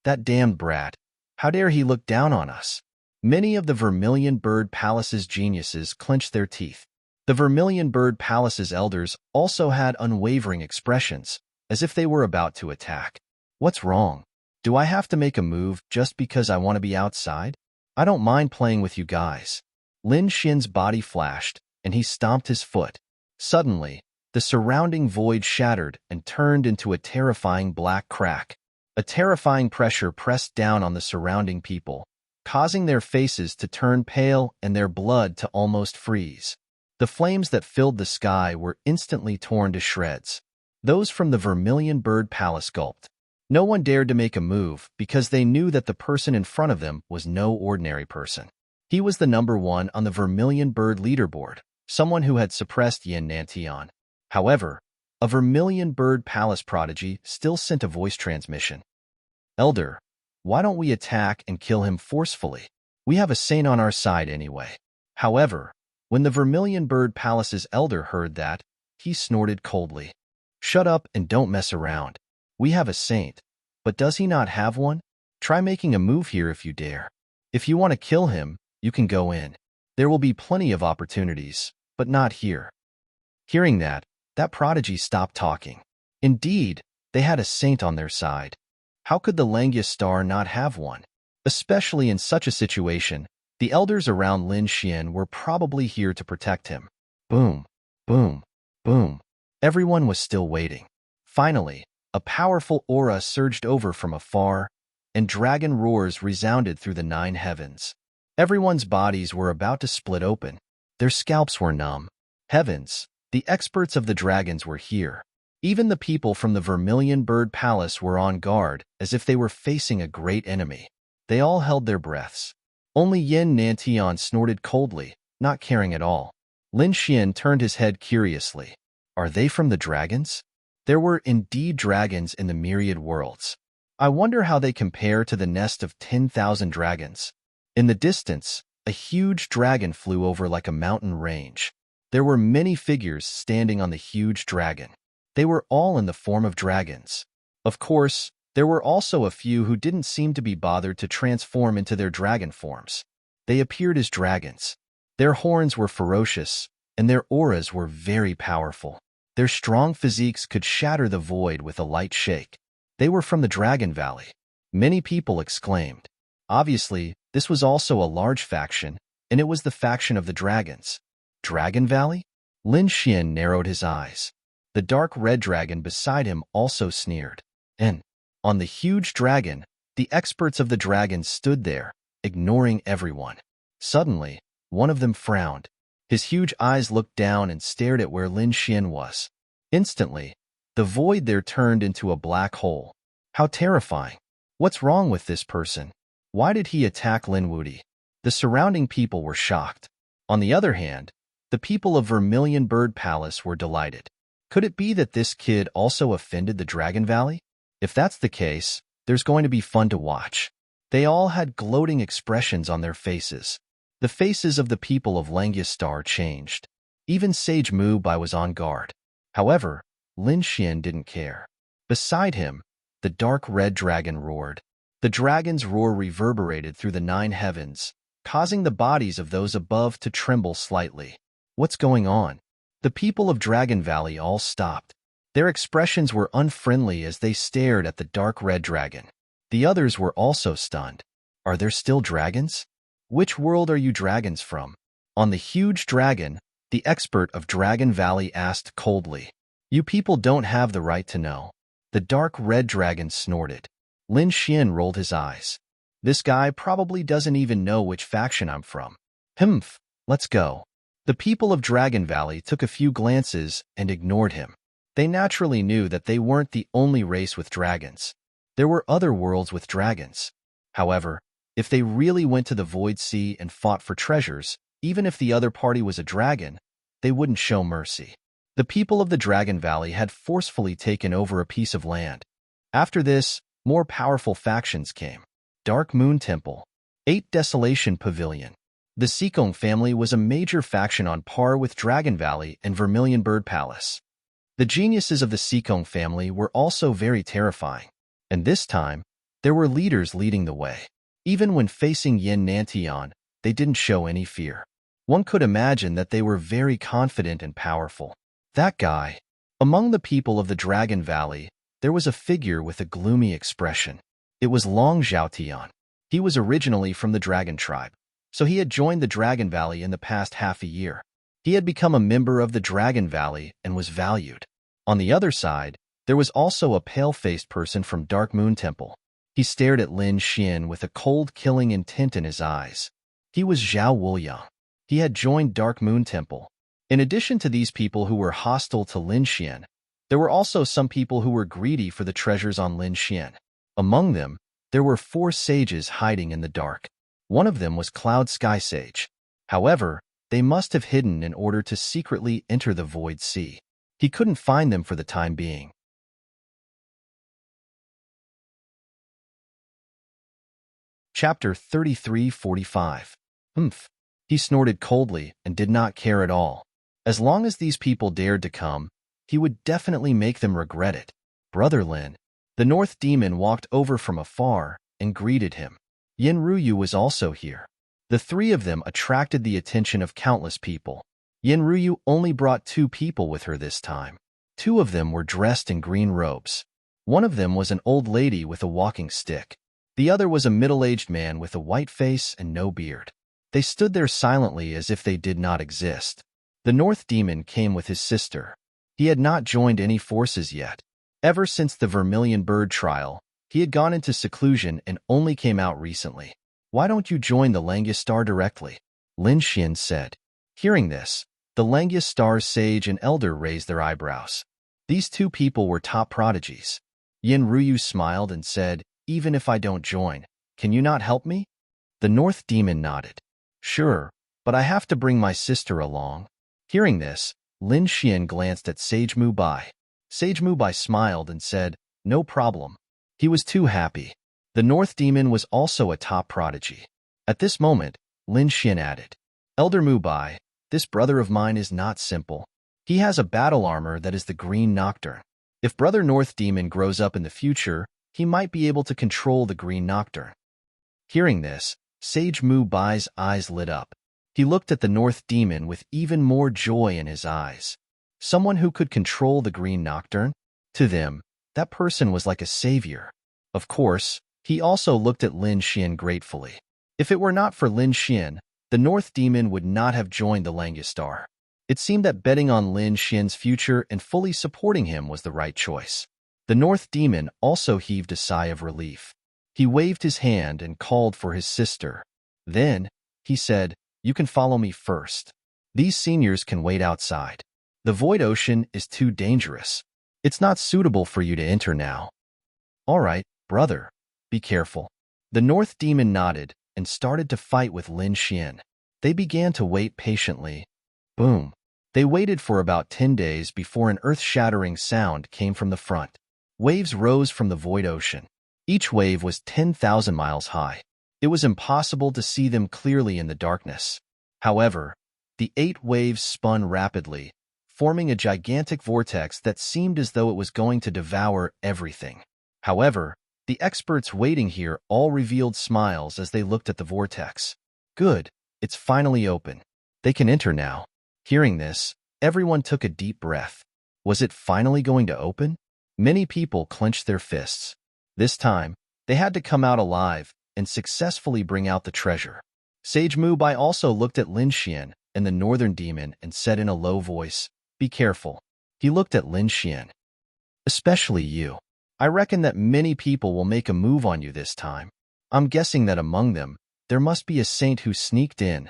That damned brat. How dare he look down on us? Many of the Vermilion Bird Palace's geniuses clenched their teeth. The Vermilion Bird Palace's elders also had unwavering expressions, as if they were about to attack. What's wrong? Do I have to make a move just because I want to be outside? I don't mind playing with you guys. Lin Xian's body flashed, and he stomped his foot. Suddenly, the surrounding void shattered and turned into a terrifying black crack. A terrifying pressure pressed down on the surrounding people, causing their faces to turn pale and their blood to almost freeze. The flames that filled the sky were instantly torn to shreds. Those from the Vermilion Bird Palace gulped. No one dared to make a move because they knew that the person in front of them was no ordinary person. He was the number 1 on the Vermilion Bird leaderboard, someone who had suppressed Yin Nantian. However, a Vermilion Bird Palace prodigy still sent a voice transmission. "Elder, why don't we attack and kill him forcefully? We have a saint on our side anyway." However, when the Vermilion Bird Palace's elder heard that, he snorted coldly. "Shut up and don't mess around. We have a saint, But does he not have one? Try making a move here if you dare. If you want to kill him, you can go in. There will be plenty of opportunities, but not here. Hearing that prodigy stopped talking. Indeed, they had a saint on their side. How could the Langia star not have one? Especially in such a situation, the elders around Lin Xian were probably here to protect him. Boom, boom, boom. Everyone was still waiting. Finally, a powerful aura surged over from afar, and dragon roars resounded through the 9 heavens. Everyone's bodies were about to split open. Their scalps were numb. Heavens, the experts of the dragons were here. Even the people from the Vermilion Bird Palace were on guard, as if they were facing a great enemy. They all held their breaths. Only Yin Nantian snorted coldly, not caring at all. Lin Xian turned his head curiously. Are they from the dragons? There were indeed dragons in the myriad worlds. I wonder how they compare to the nest of 10,000 dragons. In the distance, a huge dragon flew over like a mountain range. There were many figures standing on the huge dragon. They were all in the form of dragons. Of course, there were also a few who didn't seem to be bothered to transform into their dragon forms. They appeared as dragons. Their horns were ferocious, and their auras were very powerful. Their strong physiques could shatter the void with a light shake. They were from the Dragon Valley. Many people exclaimed. Obviously, this was also a large faction, and it was the faction of the dragons. Dragon Valley? Lin Xian narrowed his eyes. The dark red dragon beside him also sneered. And on the huge dragon, the experts of the dragons stood there, ignoring everyone. Suddenly, one of them frowned. His huge eyes looked down and stared at where Lin Xian was. Instantly, the void there turned into a black hole. How terrifying. What's wrong with this person? Why did he attack Lin Wudi? The surrounding people were shocked. On the other hand, the people of Vermilion Bird Palace were delighted. Could it be that this kid also offended the Dragon Valley? If that's the case, there's going to be fun to watch. They all had gloating expressions on their faces. The faces of the people of Langia Star changed. Even Sage Mu Bai was on guard. However, Lin Xian didn't care. Beside him, the dark red dragon roared. The dragon's roar reverberated through the 9 heavens, causing the bodies of those above to tremble slightly. What's going on? The people of Dragon Valley all stopped. Their expressions were unfriendly as they stared at the dark red dragon. The others were also stunned. Are there still dragons? Which world are you dragons from? On the huge dragon, the expert of Dragon Valley asked coldly. You people don't have the right to know. The dark red dragon snorted. Lin Xian rolled his eyes. This guy probably doesn't even know which faction I'm from. Humph, let's go. The people of Dragon Valley took a few glances and ignored him. They naturally knew that they weren't the only race with dragons. There were other worlds with dragons. However, if they really went to the Void Sea and fought for treasures, even if the other party was a dragon, they wouldn't show mercy. The people of the Dragon Valley had forcefully taken over a piece of land. After this, more powerful factions came. Dark Moon Temple, 8 Desolation Pavilion. The Sikong family was a major faction on par with Dragon Valley and Vermilion Bird Palace. The geniuses of the Sikong family were also very terrifying, and this time, there were leaders leading the way. Even when facing Yin Nantian, they didn't show any fear. One could imagine that they were very confident and powerful. That guy. Among the people of the Dragon Valley, there was a figure with a gloomy expression. It was Long Zhaotian. He was originally from the Dragon Tribe, so he had joined the Dragon Valley in the past half a year. He had become a member of the Dragon Valley and was valued. On the other side, there was also a pale-faced person from Dark Moon Temple. He stared at Lin Xian with a cold, killing intent in his eyes. He was Zhao Wuliang. He had joined Dark Moon Temple. In addition to these people who were hostile to Lin Xian, there were also some people who were greedy for the treasures on Lin Xian. Among them, there were 4 sages hiding in the dark. One of them was Cloud Sky Sage. However, they must have hidden in order to secretly enter the Void Sea. He couldn't find them for the time being. Chapter 33:45. Humph. He snorted coldly and did not care at all. As long as these people dared to come, he would definitely make them regret it. Brother Lin, The North Demon walked over from afar and greeted him. Yin Ruyu was also here. The three of them attracted the attention of countless people. Yin Ruyu only brought 2 people with her this time. 2 of them were dressed in green robes. One of them was an old lady with a walking stick. The other was a middle-aged man with a white face and no beard. They stood there silently as if they did not exist. The North Demon came with his sister. He had not joined any forces yet. Ever since the Vermilion Bird trial, he had gone into seclusion and only came out recently. Why don't you join the Langistar directly? Lin Xian said. Hearing this, the Langistar sage and elder raised their eyebrows. These 2 people were top prodigies. Yin Ruyu smiled and said, even if I don't join, can you not help me? The North Demon nodded. Sure, but I have to bring my sister along. Hearing this, Lin Xian glanced at Sage Mubai. Sage Mubai smiled and said, no problem. He was too happy. The North Demon was also a top prodigy. At this moment, Lin Xian added, Elder Mubai, this brother of mine is not simple. He has a battle armor that is the Green Nocturne. If Brother North Demon grows up in the future, he might be able to control the Green Nocturne. Hearing this, Sage Mubai's eyes lit up. He looked at the North Demon with even more joy in his eyes. Someone who could control the Green Nocturne? To them, that person was like a savior. Of course, he also looked at Lin Xian gratefully. If it were not for Lin Xian, the North Demon would not have joined the Langistar. It seemed that betting on Lin Xian's future and fully supporting him was the right choice. The North Demon also heaved a sigh of relief. He waved his hand and called for his sister. Then, he said, you can follow me first. These seniors can wait outside. The Void Ocean is too dangerous. It's not suitable for you to enter now. All right, brother. Be careful. The North Demon nodded and started to fight with Lin Xian. They began to wait patiently. Boom. They waited for about 10 days before an earth-shattering sound came from the front. Waves rose from the Void Ocean. Each wave was 10,000 miles high. It was impossible to see them clearly in the darkness. However, the 8 waves spun rapidly, forming a gigantic vortex that seemed as though it was going to devour everything. However, the experts waiting here all revealed smiles as they looked at the vortex. Good, it's finally open. They can enter now. Hearing this, everyone took a deep breath. Was it finally going to open? Many people clenched their fists. This time, they had to come out alive and successfully bring out the treasure. Sage Mubai also looked at Lin Xian and the Northern Demon and said in a low voice, be careful. He looked at Lin Xian. Especially you. I reckon that many people will make a move on you this time. I'm guessing that among them, there must be a saint who sneaked in.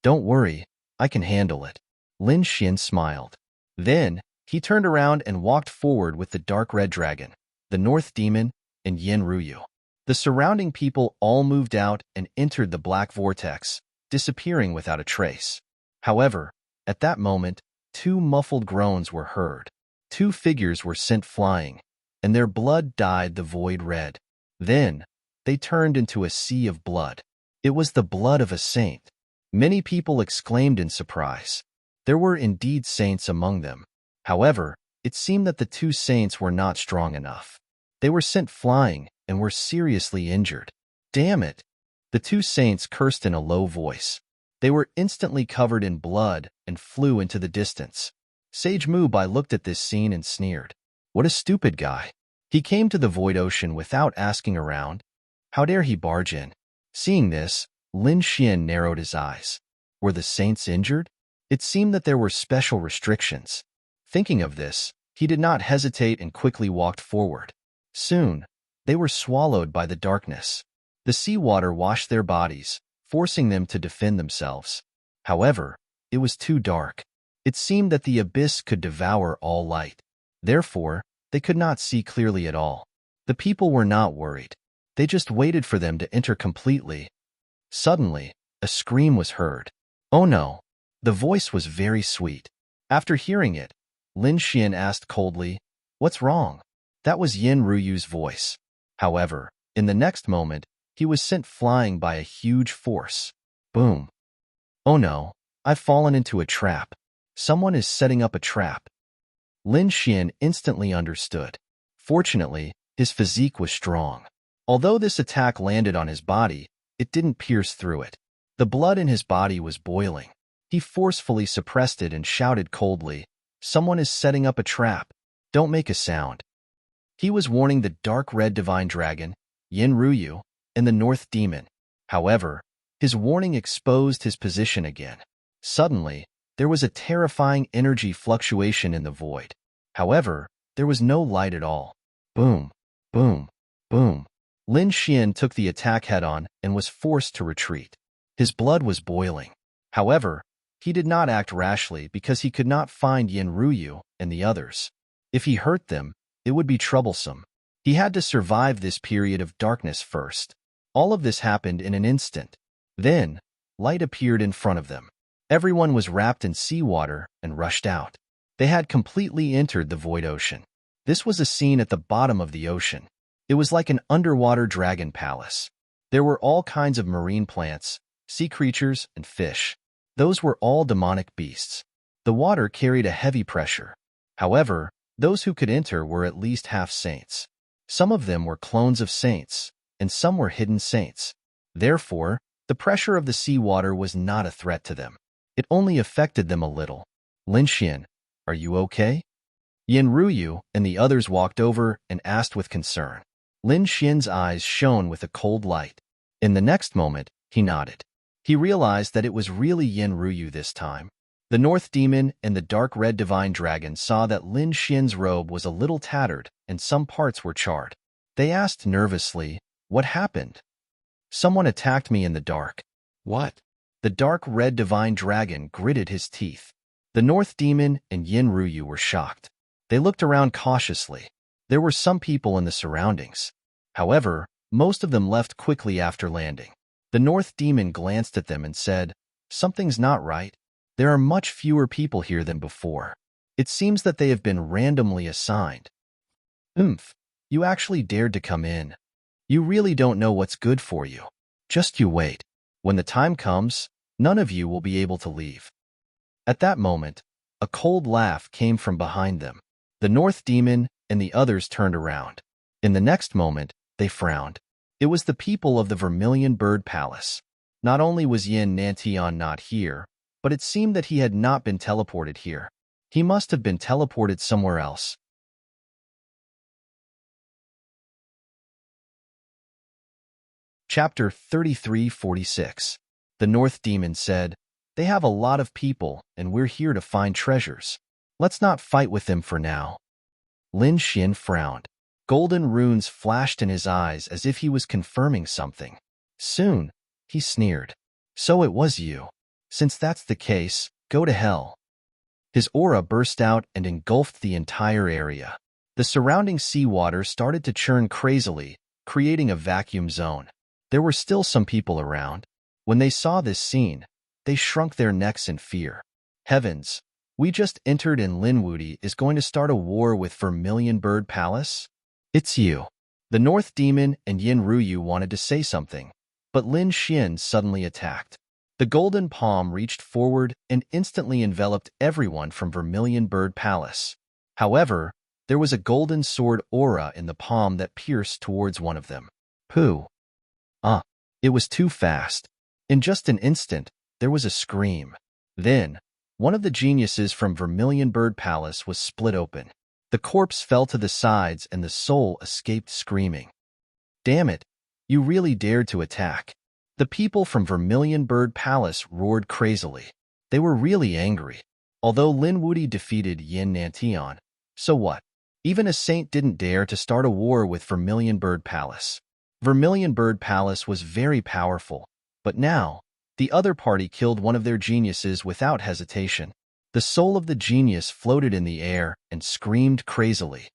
Don't worry, I can handle it. Lin Xian smiled. Then, he turned around and walked forward with the Dark Red Dragon, the North Demon, and Yin Ruyu. The surrounding people all moved out and entered the black vortex, disappearing without a trace. However, at that moment, 2 muffled groans were heard. 2 figures were sent flying, and their blood dyed the void red. Then, they turned into a sea of blood. It was the blood of a saint. Many people exclaimed in surprise. There were indeed saints among them. However, it seemed that the 2 saints were not strong enough. They were sent flying and were seriously injured. Damn it! The 2 saints cursed in a low voice. They were instantly covered in blood and flew into the distance. Sage Mubai looked at this scene and sneered. What a stupid guy. He came to the Void Ocean without asking around. How dare he barge in? Seeing this, Lin Xian narrowed his eyes. Were the saints injured? It seemed that there were special restrictions. Thinking of this, he did not hesitate and quickly walked forward. Soon, they were swallowed by the darkness. The seawater washed their bodies, forcing them to defend themselves. However, it was too dark. It seemed that the abyss could devour all light. Therefore, they could not see clearly at all. The people were not worried. They just waited for them to enter completely. Suddenly, a scream was heard. Oh no! The voice was very sweet. After hearing it, Lin Xian asked coldly, what's wrong? That was Yin Ruyu's voice. However, in the next moment, he was sent flying by a huge force. Boom. Oh no, I've fallen into a trap. Someone is setting up a trap. Lin Xian instantly understood. Fortunately, His physique was strong. Although this attack landed on his body, it didn't pierce through it. The blood in his body was boiling. He forcefully suppressed it and shouted coldly, "Someone is setting up a trap. Don't make a sound." He was warning the dark red divine dragon, Yin Ruyu, and the North Demon. However, his warning exposed his position again. Suddenly, there was a terrifying energy fluctuation in the void. However, there was no light at all. Boom, boom, boom. Lin Xian took the attack head-on and was forced to retreat. His blood was boiling. However, he did not act rashly because he could not find Yin Ruyu and the others. If he hurt them, it would be troublesome. He had to survive this period of darkness first. All of this happened in an instant. Then, light appeared in front of them. Everyone was wrapped in seawater and rushed out. They had completely entered the void ocean. This was a scene at the bottom of the ocean. It was like an underwater dragon palace. There were all kinds of marine plants, sea creatures, and fish. Those were all demonic beasts. The water carried a heavy pressure. However, those who could enter were at least half saints. Some of them were clones of saints, and some were hidden saints. Therefore, the pressure of the seawater was not a threat to them. It only affected them a little. Lin Xian, are you okay? Yin Ruyu and the others walked over and asked with concern. Lin Xian's eyes shone with a cold light. In the next moment, he nodded. He realized that it was really Yin Ruyu this time. The North Demon and the dark red divine dragon saw that Lin Xian's robe was a little tattered and some parts were charred. They asked nervously, "What happened?" "Someone attacked me in the dark." "What?" The dark red divine dragon gritted his teeth. The North Demon and Yin Ruyu were shocked. They looked around cautiously. There were some people in the surroundings. However, most of them left quickly after landing. The North Demon glanced at them and said, "Something's not right. There are much fewer people here than before. It seems that they have been randomly assigned." You actually dared to come in. You really don't know what's good for you. Just you wait. When the time comes, none of you will be able to leave." At that moment, a cold laugh came from behind them. The North Demon and the others turned around. In the next moment, they frowned. It was the people of the Vermilion Bird Palace. Not only was Yin Nantian not here, but it seemed that he had not been teleported here. He must have been teleported somewhere else. Chapter 3346. The North Demon said, "They have a lot of people, and we're here to find treasures. Let's not fight with them for now." Lin Xian frowned. Golden runes flashed in his eyes as if he was confirming something. Soon, he sneered. "So it was you. Since that's the case, go to hell." His aura burst out and engulfed the entire area. The surrounding seawater started to churn crazily, creating a vacuum zone. There were still some people around. When they saw this scene, they shrunk their necks in fear. Heavens, we just entered and Linwoody is going to start a war with Vermilion Bird Palace? It's you. The North Demon and Yin Ruyu wanted to say something, but Lin Xian suddenly attacked. The golden palm reached forward and instantly enveloped everyone from Vermilion Bird Palace. However, there was a golden sword aura in the palm that pierced towards one of them. Pooh. It was too fast. In just an instant, there was a scream. Then, one of the geniuses from Vermilion Bird Palace was split open. The corpse fell to the sides and the soul escaped screaming. "Damn it, you really dared to attack." The people from Vermilion Bird Palace roared crazily. They were really angry. Although Linwoody defeated Yin Nantian, so what? Even a saint didn't dare to start a war with Vermilion Bird Palace. Vermilion Bird Palace was very powerful, but now, the other party killed one of their geniuses without hesitation. The soul of the genius floated in the air and screamed crazily.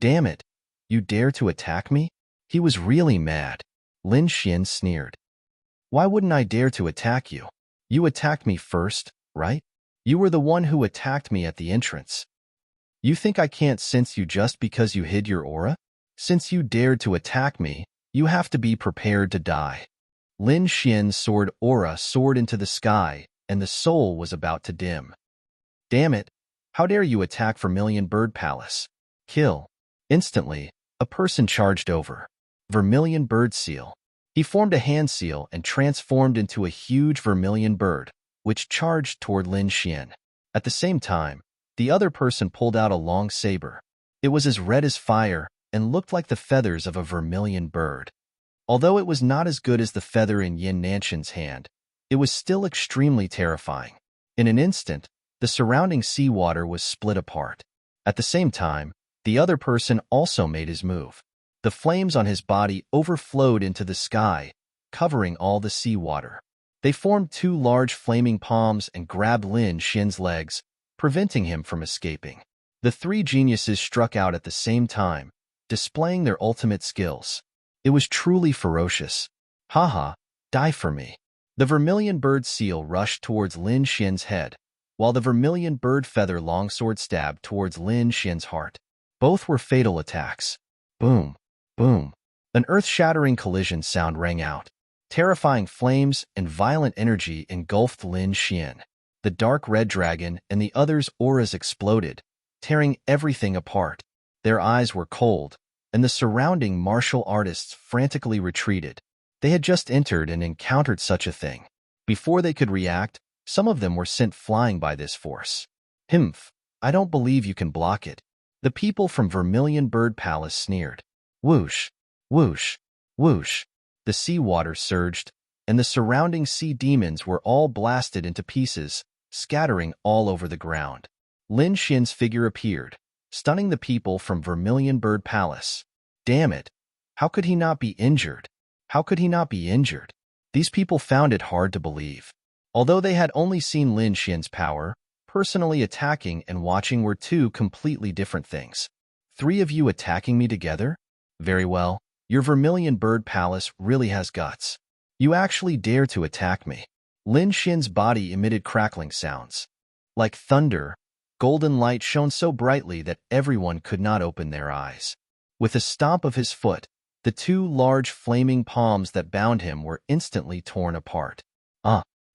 "Damn it, you dare to attack me?" He was really mad. Lin Xian sneered. "Why wouldn't I dare to attack you? You attacked me first, right? You were the one who attacked me at the entrance. You think I can't sense you just because you hid your aura? Since you dared to attack me, you have to be prepared to die." Lin Xian's sword aura soared into the sky, and the soul was about to dim. "Damn it, how dare you attack Vermilion Bird Palace? Kill." Instantly, A person charged over. Vermilion bird seal. He formed a hand seal and transformed into a huge vermilion bird, which charged toward Lin Xian. At the same time, the other person pulled out a long saber. It was as red as fire and looked like the feathers of a vermilion bird. Although it was not as good as the feather in Yin Nanxian's hand, it was still extremely terrifying. In an instant, the surrounding seawater was split apart. At the same time, the other person also made his move. The flames on his body overflowed into the sky, covering all the seawater. They formed two large flaming palms and grabbed Lin Xian's legs, preventing him from escaping. The three geniuses struck out at the same time, displaying their ultimate skills. It was truly ferocious. Haha, die for me. The vermilion bird seal rushed towards Lin Xian's head, while the vermilion bird feather longsword stabbed towards Lin Xian's heart. Both were fatal attacks. Boom, boom. An earth-shattering collision sound rang out. Terrifying flames and violent energy engulfed Lin Xian. The dark red dragon and the others' auras exploded, tearing everything apart. Their eyes were cold, and the surrounding martial artists frantically retreated. They had just entered and encountered such a thing. Before they could react, some of them were sent flying by this force. Himph, I don't believe you can block it. The people from Vermilion Bird Palace sneered. Whoosh, whoosh, whoosh. The seawater surged, and the surrounding sea demons were all blasted into pieces, scattering all over the ground. Lin Xian's figure appeared, stunning the people from Vermilion Bird Palace. Damn it! How could he not be injured? How could he not be injured? These people found it hard to believe. Although they had only seen Lin Xian's power, personally attacking and watching were two completely different things. Three of you attacking me together? Very well. Your Vermilion Bird Palace really has guts. You actually dare to attack me. Lin Xian's body emitted crackling sounds. Like thunder, golden light shone so brightly that everyone could not open their eyes. With a stomp of his foot, the two large flaming palms that bound him were instantly torn apart.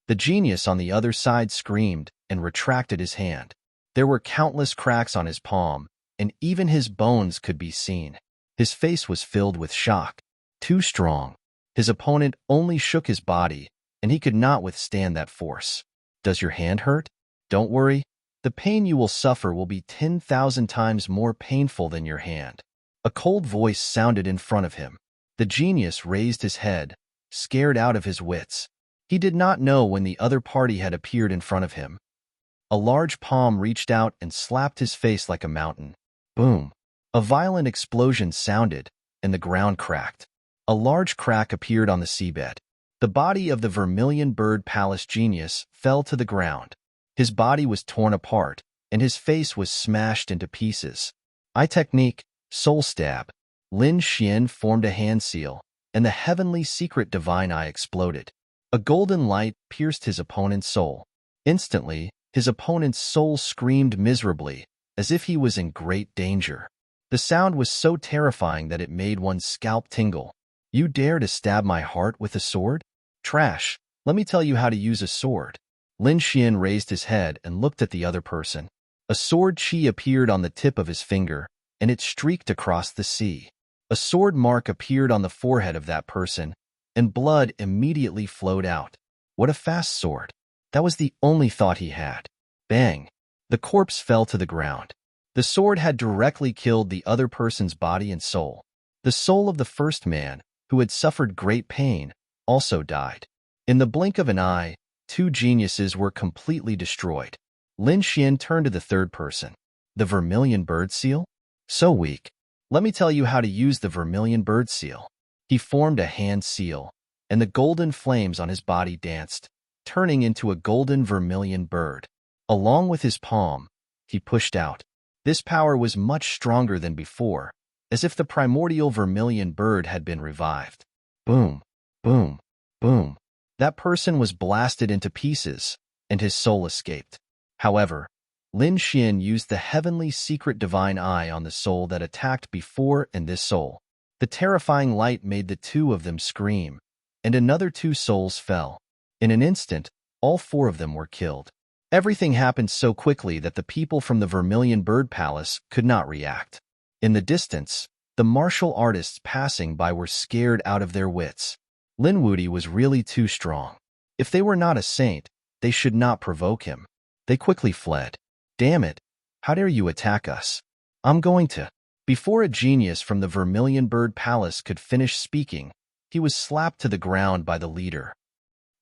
The genius on the other side screamed and retracted his hand. There were countless cracks on his palm, and even his bones could be seen. His face was filled with shock. Too strong. His opponent only shook his body, and he could not withstand that force. Does your hand hurt? Don't worry. The pain you will suffer will be 10,000 times more painful than your hand. A cold voice sounded in front of him. The genius raised his head, scared out of his wits. He did not know when the other party had appeared in front of him. A large palm reached out and slapped his face like a mountain. Boom! A violent explosion sounded, and the ground cracked. A large crack appeared on the seabed. The body of the Vermilion Bird Palace genius fell to the ground. His body was torn apart, and his face was smashed into pieces. Eye technique, soul stab. Lin Xian formed a hand seal, and the heavenly secret divine eye exploded. A golden light pierced his opponent's soul. Instantly, his opponent's soul screamed miserably, as if he was in great danger. The sound was so terrifying that it made one's scalp tingle. You dare to stab my heart with a sword? Trash, let me tell you how to use a sword. Lin Xian raised his head and looked at the other person. A sword chi appeared on the tip of his finger, and it streaked across the sea. A sword mark appeared on the forehead of that person, and blood immediately flowed out. What a fast sword. That was the only thought he had. Bang! The corpse fell to the ground. The sword had directly killed the other person's body and soul. The soul of the first man, who had suffered great pain, also died. In the blink of an eye, two geniuses were completely destroyed. Lin Xian turned to the third person. The Vermilion Bird Seal? So weak. Let me tell you how to use the Vermilion Bird Seal. He formed a hand seal, and the golden flames on his body danced, turning into a golden vermilion bird. Along with his palm, he pushed out. This power was much stronger than before, as if the primordial vermilion bird had been revived. Boom, boom, boom. That person was blasted into pieces, and his soul escaped. However, Lin Xian used the heavenly secret divine eye on the soul that attacked before and this soul. The terrifying light made the two of them scream, and another two souls fell. In an instant, all four of them were killed. Everything happened so quickly that the people from the Vermilion Bird Palace could not react. In the distance, The martial artists passing by were scared out of their wits. Linwoody was really too strong. If they were not a saint, they should not provoke him. They quickly fled. Damn it, how dare you attack us? I'm going to. Before a genius from the Vermilion Bird Palace could finish speaking, he was slapped to the ground by the leader.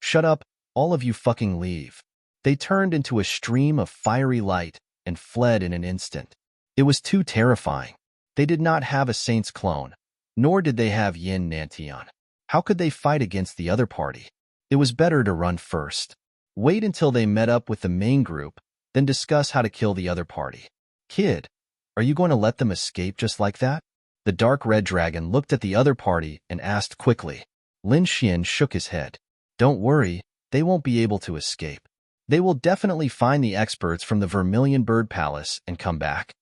Shut up, all of you fucking leave. They turned into a stream of fiery light and fled in an instant. It was too terrifying. They did not have a saint's clone, nor did they have Yin Nantian. How could they fight against the other party? It was better to run first. Wait until they met up with the main group, then discuss how to kill the other party. Kid, are you going to let them escape just like that? The dark red dragon looked at the other party and asked quickly. Lin Xian shook his head. Don't worry, they won't be able to escape. They will definitely find the experts from the Vermilion Bird Palace and come back.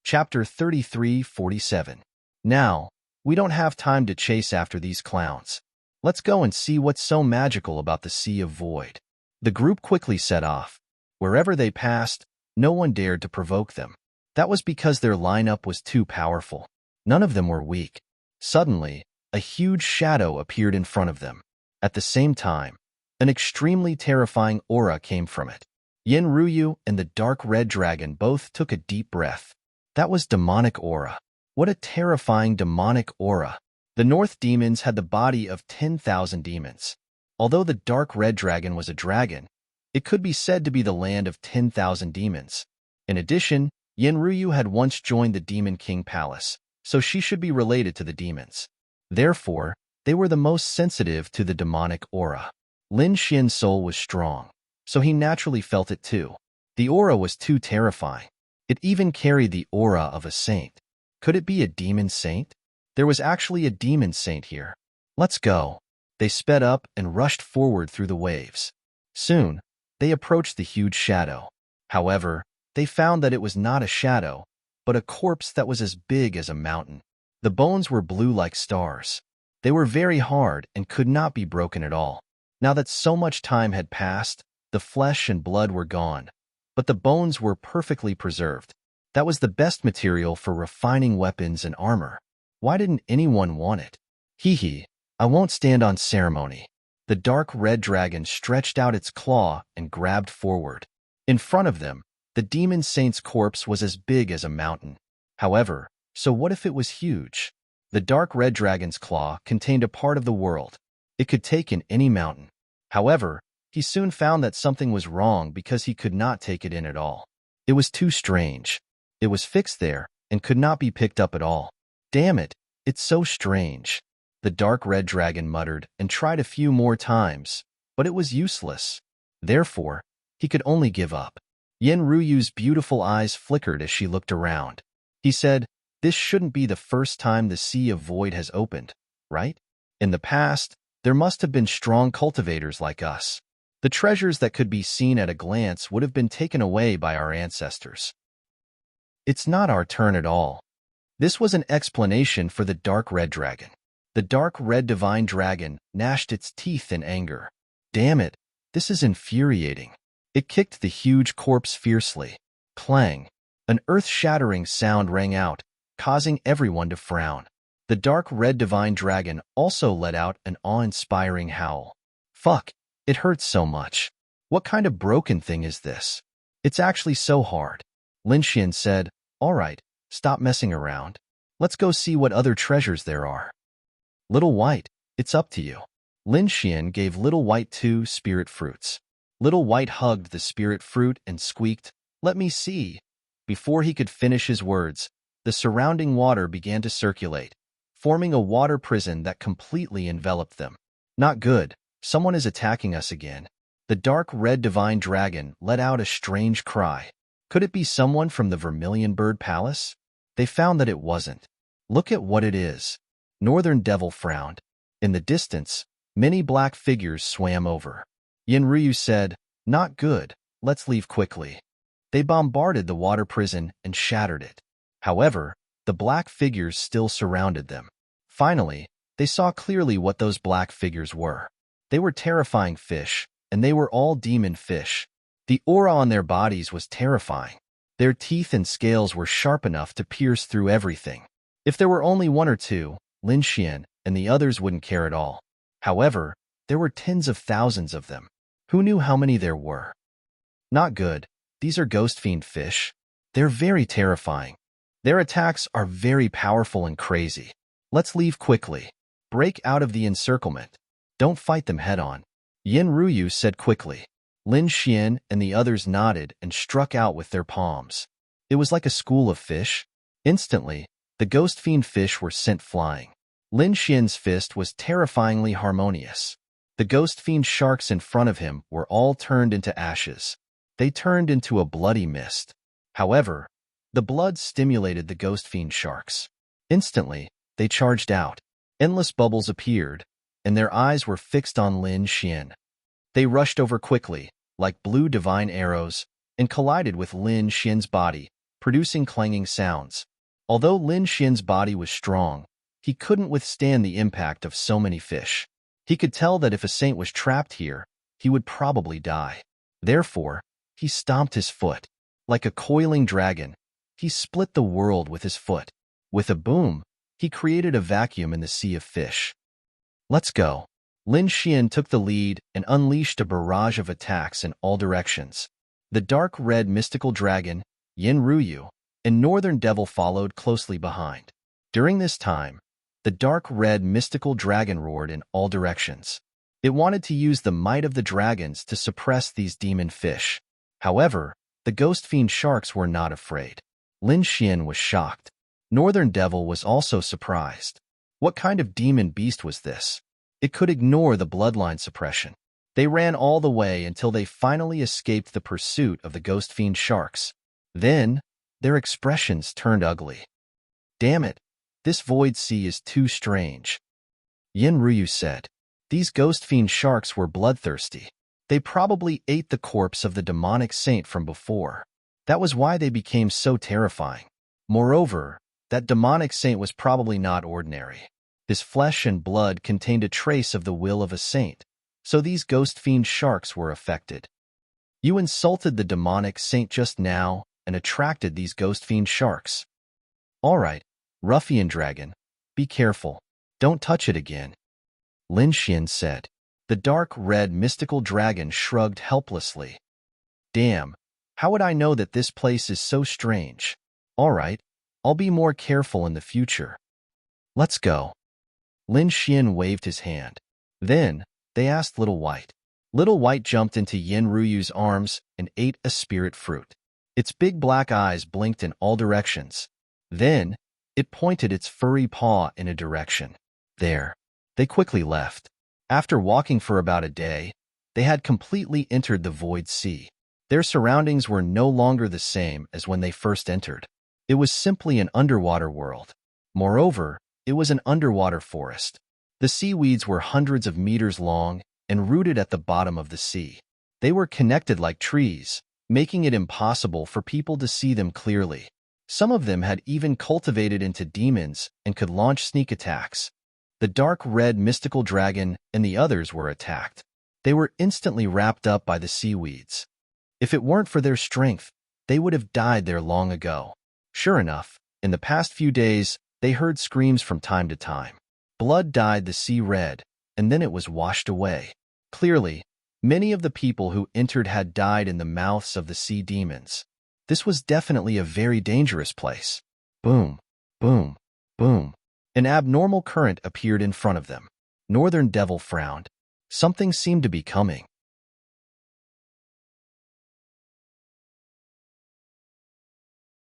Chapter 33:47. Now, we don't have time to chase after these clowns. Let's go and see what's so magical about the Sea of Void. The group quickly set off. Wherever they passed, no one dared to provoke them. That was because their lineup was too powerful. None of them were weak. Suddenly, a huge shadow appeared in front of them. At the same time, an extremely terrifying aura came from it. Yin Ruyu and the dark red dragon both took a deep breath. That was demonic aura. What a terrifying demonic aura. The North demons had the body of 10,000 demons. Although the dark red dragon was a dragon, it could be said to be the land of 10,000 demons. In addition, Yin Ruyu had once joined the Demon King Palace, so she should be related to the demons. Therefore, they were the most sensitive to the demonic aura. Lin Xian's soul was strong, so he naturally felt it too. The aura was too terrifying. It even carried the aura of a saint. Could it be a demon saint? There was actually a demon saint here. Let's go. They sped up and rushed forward through the waves. Soon, they approached the huge shadow. However, they found that it was not a shadow, but a corpse that was as big as a mountain. The bones were blue like stars. They were very hard and could not be broken at all. Now that so much time had passed, the flesh and blood were gone, but the bones were perfectly preserved. That was the best material for refining weapons and armor. Why didn't anyone want it? Hee hee, I won't stand on ceremony. The dark red dragon stretched out its claw and grabbed forward. In front of them, the demon saint's corpse was as big as a mountain. However, so what if it was huge? The dark red dragon's claw contained a part of the world. It could take in any mountain. However, he soon found that something was wrong because he could not take it in at all. It was too strange. It was fixed there and could not be picked up at all. Damn it, it's so strange. The dark red dragon muttered and tried a few more times, but it was useless. Therefore, he could only give up. Yin Ruyu's beautiful eyes flickered as she looked around. He said, "This shouldn't be the first time the Sea of Void has opened, right? In the past, there must have been strong cultivators like us. The treasures that could be seen at a glance would have been taken away by our ancestors. It's not our turn at all." This was an explanation for the dark red dragon. The dark red divine dragon gnashed its teeth in anger. Damn it, this is infuriating. It kicked the huge corpse fiercely. Clang! An earth-shattering sound rang out, causing everyone to frown. The dark red divine dragon also let out an awe-inspiring howl. Fuck, it hurts so much. What kind of broken thing is this? It's actually so hard. Lin Xian said, "All right, stop messing around. Let's go see what other treasures there are." Little White, it's up to you. Lin Xian gave Little White 2 spirit fruits. Little White hugged the spirit fruit and squeaked, "Let me see." Before he could finish his words, the surrounding water began to circulate, forming a water prison that completely enveloped them. Not good. Someone is attacking us again. The dark red divine dragon let out a strange cry. Could it be someone from the Vermilion Bird Palace? They found that it wasn't. Look at what it is. Northern Devil frowned. In the distance, many black figures swam over. Yin Ryu said, "Not good, let's leave quickly." They bombarded the water prison and shattered it. However, the black figures still surrounded them. Finally, they saw clearly what those black figures were. They were terrifying fish, and they were all demon fish. The aura on their bodies was terrifying. Their teeth and scales were sharp enough to pierce through everything. If there were only one or two, Lin Xian and the others wouldn't care at all. However, there were tens of thousands of them. Who knew how many there were? Not good. These are ghost fiend fish. They're very terrifying. Their attacks are very powerful and crazy. Let's leave quickly. Break out of the encirclement. Don't fight them head-on. Yin Ruyu said quickly. Lin Xian and the others nodded and struck out with their palms. It was like a school of fish. Instantly, the ghost fiend fish were sent flying. Lin Xian's fist was terrifyingly harmonious. The ghost fiend sharks in front of him were all turned into ashes. They turned into a bloody mist. However, the blood stimulated the ghost fiend sharks. Instantly, they charged out. Endless bubbles appeared, and their eyes were fixed on Lin Xian. They rushed over quickly, like blue divine arrows, and collided with Lin Xian's body, producing clanging sounds. Although Lin Xian's body was strong, he couldn't withstand the impact of so many fish. He could tell that if a saint was trapped here, he would probably die. Therefore, he stomped his foot. Like a coiling dragon, he split the world with his foot. With a boom, he created a vacuum in the sea of fish. Let's go. Lin Xian took the lead and unleashed a barrage of attacks in all directions. The dark red mystical dragon, Yin Ruyu, and Northern Devil followed closely behind. During this time, the dark red mystical dragon roared in all directions. It wanted to use the might of the dragons to suppress these demon fish. However, the ghost fiend sharks were not afraid. Lin Xian was shocked. Northern Devil was also surprised. What kind of demon beast was this? It could ignore the bloodline suppression. They ran all the way until they finally escaped the pursuit of the ghost fiend sharks. Then, their expressions turned ugly. Damn it, this void sea is too strange. Yin Ruyu said. These ghost fiend sharks were bloodthirsty. They probably ate the corpse of the demonic saint from before. That was why they became so terrifying. Moreover, that demonic saint was probably not ordinary. His flesh and blood contained a trace of the will of a saint, so these ghost fiend sharks were affected. You insulted the demonic saint just now and attracted these ghost fiend sharks. All right, ruffian dragon, be careful. Don't touch it again. Lin Xian said. The dark red mystical dragon shrugged helplessly. Damn, how would I know that this place is so strange? All right, I'll be more careful in the future. Let's go. Lin Xian waved his hand. Then, they asked Little White. Little White jumped into Yin Ruyu's arms and ate a spirit fruit. Its big black eyes blinked in all directions. Then, it pointed its furry paw in a direction. There. They quickly left. After walking for about a day, they had completely entered the void sea. Their surroundings were no longer the same as when they first entered. It was simply an underwater world. Moreover, it was an underwater forest. The seaweeds were hundreds of meters long and rooted at the bottom of the sea. They were connected like trees, making it impossible for people to see them clearly. Some of them had even cultivated into demons and could launch sneak attacks. The dark red mystical dragon and the others were attacked. They were instantly wrapped up by the seaweeds. If it weren't for their strength, they would have died there long ago. Sure enough, in the past few days, they heard screams from time to time. Blood dyed the sea red, and then it was washed away. Clearly, many of the people who entered had died in the mouths of the sea demons. This was definitely a very dangerous place. Boom, boom, boom. An abnormal current appeared in front of them. Northern Devil frowned. Something seemed to be coming.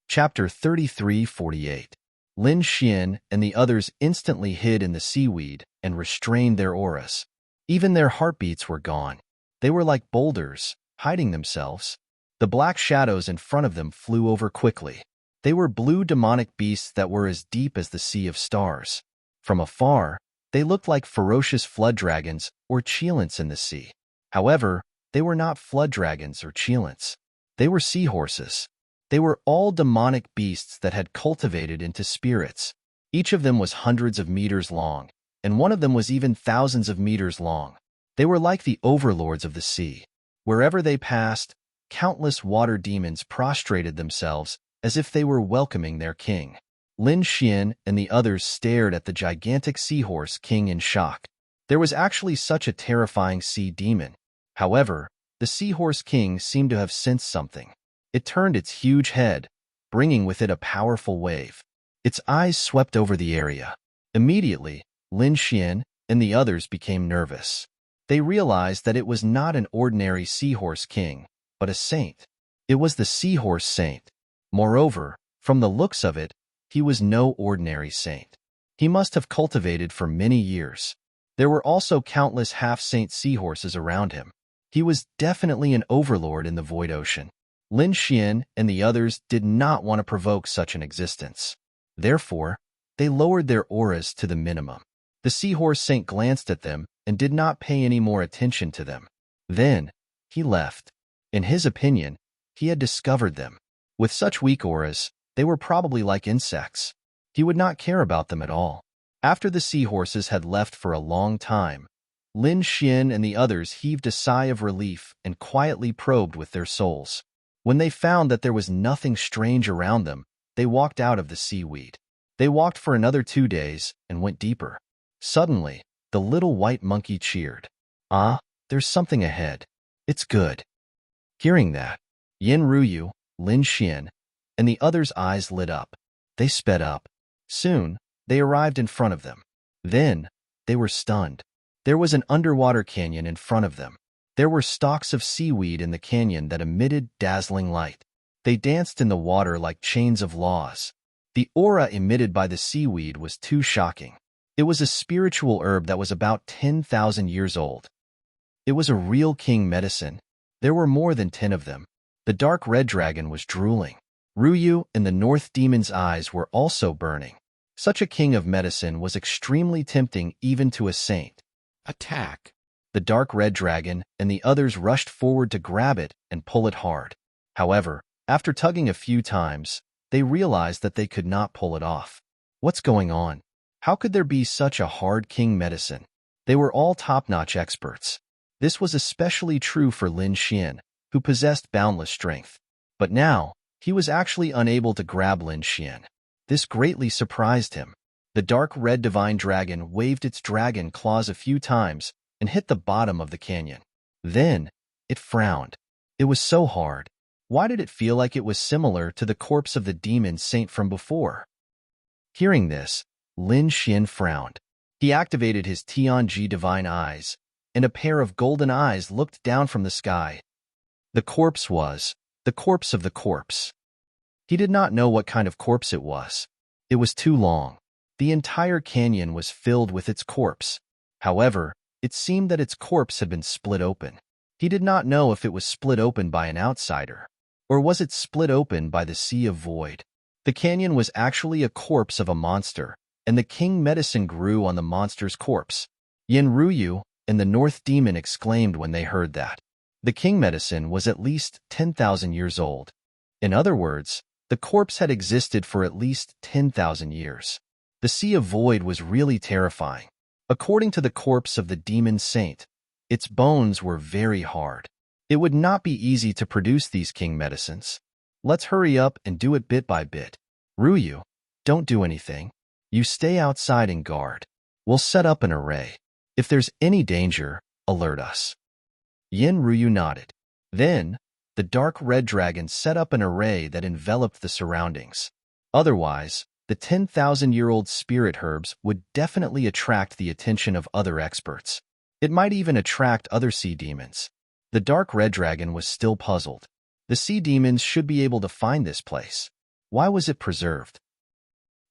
Chapter 33:48. Lin Xian and the others instantly hid in the seaweed and restrained their auras. Even their heartbeats were gone. They were like boulders, hiding themselves. The black shadows in front of them flew over quickly. They were blue demonic beasts that were as deep as the sea of stars. From afar, they looked like ferocious flood dragons or cheilants in the sea. However, they were not flood dragons or cheilants. They were seahorses. They were all demonic beasts that had cultivated into spirits. Each of them was hundreds of meters long, and one of them was even thousands of meters long. They were like the overlords of the sea. Wherever they passed, countless water demons prostrated themselves as if they were welcoming their king. Lin Xian and the others stared at the gigantic seahorse king in shock. There was actually such a terrifying sea demon. However, the seahorse king seemed to have sensed something. It turned its huge head, bringing with it a powerful wave. Its eyes swept over the area. Immediately, Lin Xian and the others became nervous. They realized that it was not an ordinary seahorse king, but a saint. It was the seahorse saint. Moreover, from the looks of it, he was no ordinary saint. He must have cultivated for many years. There were also countless half-saint seahorses around him. He was definitely an overlord in the void ocean. Lin Xian and the others did not want to provoke such an existence. Therefore, they lowered their auras to the minimum. The seahorse saint glanced at them and did not pay any more attention to them. Then, he left. In his opinion, he had discovered them. With such weak auras, they were probably like insects. He would not care about them at all. After the seahorses had left for a long time, Lin Xian and the others heaved a sigh of relief and quietly probed with their souls. When they found that there was nothing strange around them, they walked out of the seaweed. They walked for another 2 days and went deeper. Suddenly, the little white monkey cheered. "Ah, there's something ahead. It's good." Hearing that, Yin Ruyu, Lin Xian, and the others' eyes lit up. They sped up. Soon, they arrived in front of them. Then, they were stunned. There was an underwater canyon in front of them. There were stalks of seaweed in the canyon that emitted dazzling light. They danced in the water like chains of laws. The aura emitted by the seaweed was too shocking. It was a spiritual herb that was about 10,000 years old. It was a real king medicine. There were more than 10 of them. The dark red dragon was drooling. Ruyu and the North Demon's eyes were also burning. Such a king of medicine was extremely tempting even to a saint. Attack! The dark red dragon and the others rushed forward to grab it and pull it hard. However, after tugging a few times, they realized that they could not pull it off. What's going on? How could there be such a hard king medicine? They were all top-notch experts. This was especially true for Lin Xian, who possessed boundless strength. But now, he was actually unable to grab Lin Xian. This greatly surprised him. The dark red divine dragon waved its dragon claws a few times and hit the bottom of the canyon. Then, it frowned. It was so hard. Why did it feel like it was similar to the corpse of the demon saint from before? Hearing this, Lin Xian frowned. He activated his Tianji divine eyes, and a pair of golden eyes looked down from the sky. The corpse was the corpse of the corpse. He did not know what kind of corpse it was. It was too long. The entire canyon was filled with its corpse. However, it seemed that its corpse had been split open. He did not know if it was split open by an outsider, or was it split open by the sea of void. The canyon was actually a corpse of a monster, and the king medicine grew on the monster's corpse. Yin Ruyu and the North Demon exclaimed when they heard that. The king medicine was at least 10,000 years old. In other words, the corpse had existed for at least 10,000 years. The sea of void was really terrifying. According to the corpse of the demon saint, its bones were very hard. It would not be easy to produce these king medicines. Let's hurry up and do it bit by bit. Ruyu, don't do anything. You stay outside and guard. We'll set up an array. If there's any danger, alert us. Yin Ruyu nodded. Then, the dark red dragon set up an array that enveloped the surroundings. Otherwise, the 10,000-year-old spirit herbs would definitely attract the attention of other experts. It might even attract other sea demons. The dark red dragon was still puzzled. The sea demons should be able to find this place. Why was it preserved?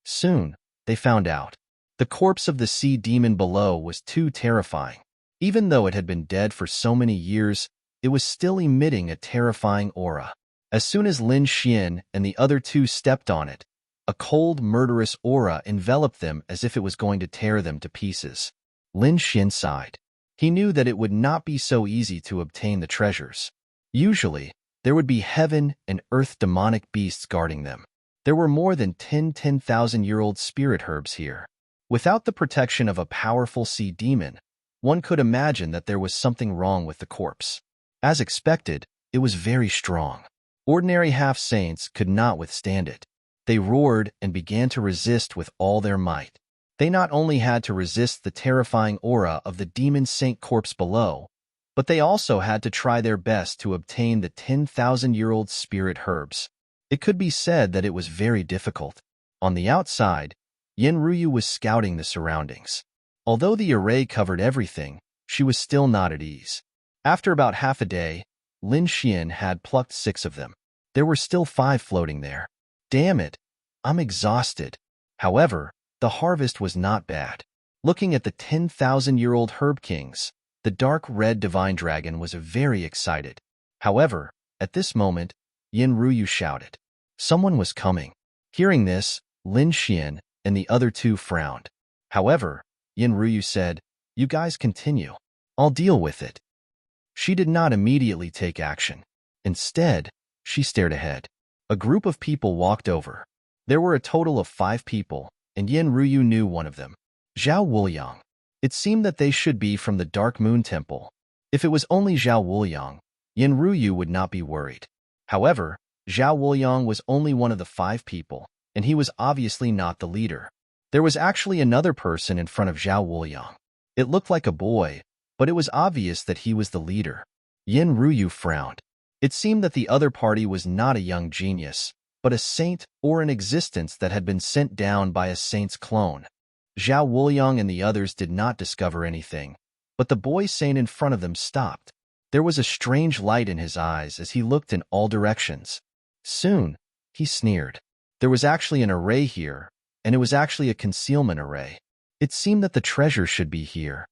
Soon, they found out. The corpse of the sea demon below was too terrifying. Even though it had been dead for so many years, it was still emitting a terrifying aura. As soon as Lin Xian and the other two stepped on it, a cold, murderous aura enveloped them as if it was going to tear them to pieces. Lin Xian sighed. He knew that it would not be so easy to obtain the treasures. Usually, there would be heaven and earth demonic beasts guarding them. There were more than 10,000-year-old spirit herbs here. Without the protection of a powerful sea demon, one could imagine that there was something wrong with the corpse. As expected, It was very strong. Ordinary half-saints could not withstand it. They roared and began to resist with all their might. They not only had to resist the terrifying aura of the demon saint corpse below, but they also had to try their best to obtain the 10,000-year-old spirit herbs. It could be said that it was very difficult. On the outside, Yin Ruyu was scouting the surroundings. Although the array covered everything, she was still not at ease. After about half a day, Lin Xian had plucked 6 of them. There were still 5 floating there. Damn it, I'm exhausted. However, the harvest was not bad. Looking at the 10,000-year-old herb kings, the dark red divine dragon was very excited. However, at this moment, Yin Ruyu shouted. Someone was coming. Hearing this, Lin Xian and the other 2 frowned. However, Yin Ruyu said, "You guys continue. I'll deal with it." She did not immediately take action. Instead, she stared ahead. A group of people walked over. There were a total of 5 people, and Yin Ruyu knew one of them. Zhao Wuliang. It seemed that they should be from the Dark Moon Temple. If it was only Zhao Wuliang, Yin Ruyu would not be worried. However, Zhao Wuliang was only one of the 5 people, and he was obviously not the leader. There was actually another person in front of Zhao Wuliang. It looked like a boy, but it was obvious that he was the leader. Yin Ruyu frowned. It seemed that the other party was not a young genius, but a saint or an existence that had been sent down by a saint's clone. Zhao Wuliang and the others did not discover anything, but the boy saint in front of them stopped. There was a strange light in his eyes as he looked in all directions. Soon, he sneered. There was actually an array here, and it was actually a concealment array. It seemed that the treasure should be here.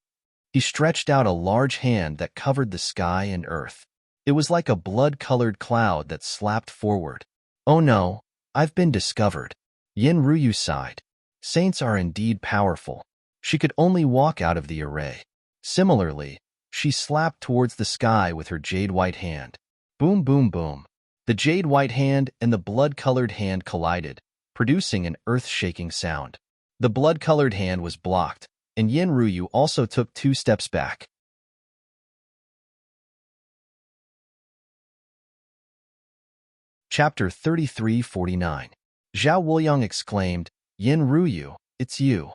He stretched out a large hand that covered the sky and earth. It was like a blood-colored cloud that slapped forward. Oh no, I've been discovered. Yin Ruyu sighed. Saints are indeed powerful. She could only walk out of the array. Similarly, she slapped towards the sky with her jade-white hand. Boom, boom, boom. The jade-white hand and the blood-colored hand collided, producing an earth-shaking sound. The blood-colored hand was blocked, and Yin Ruyu also took 2 steps back. Chapter 3349. Zhao Wuliang exclaimed, "Yin Ruyu, it's you."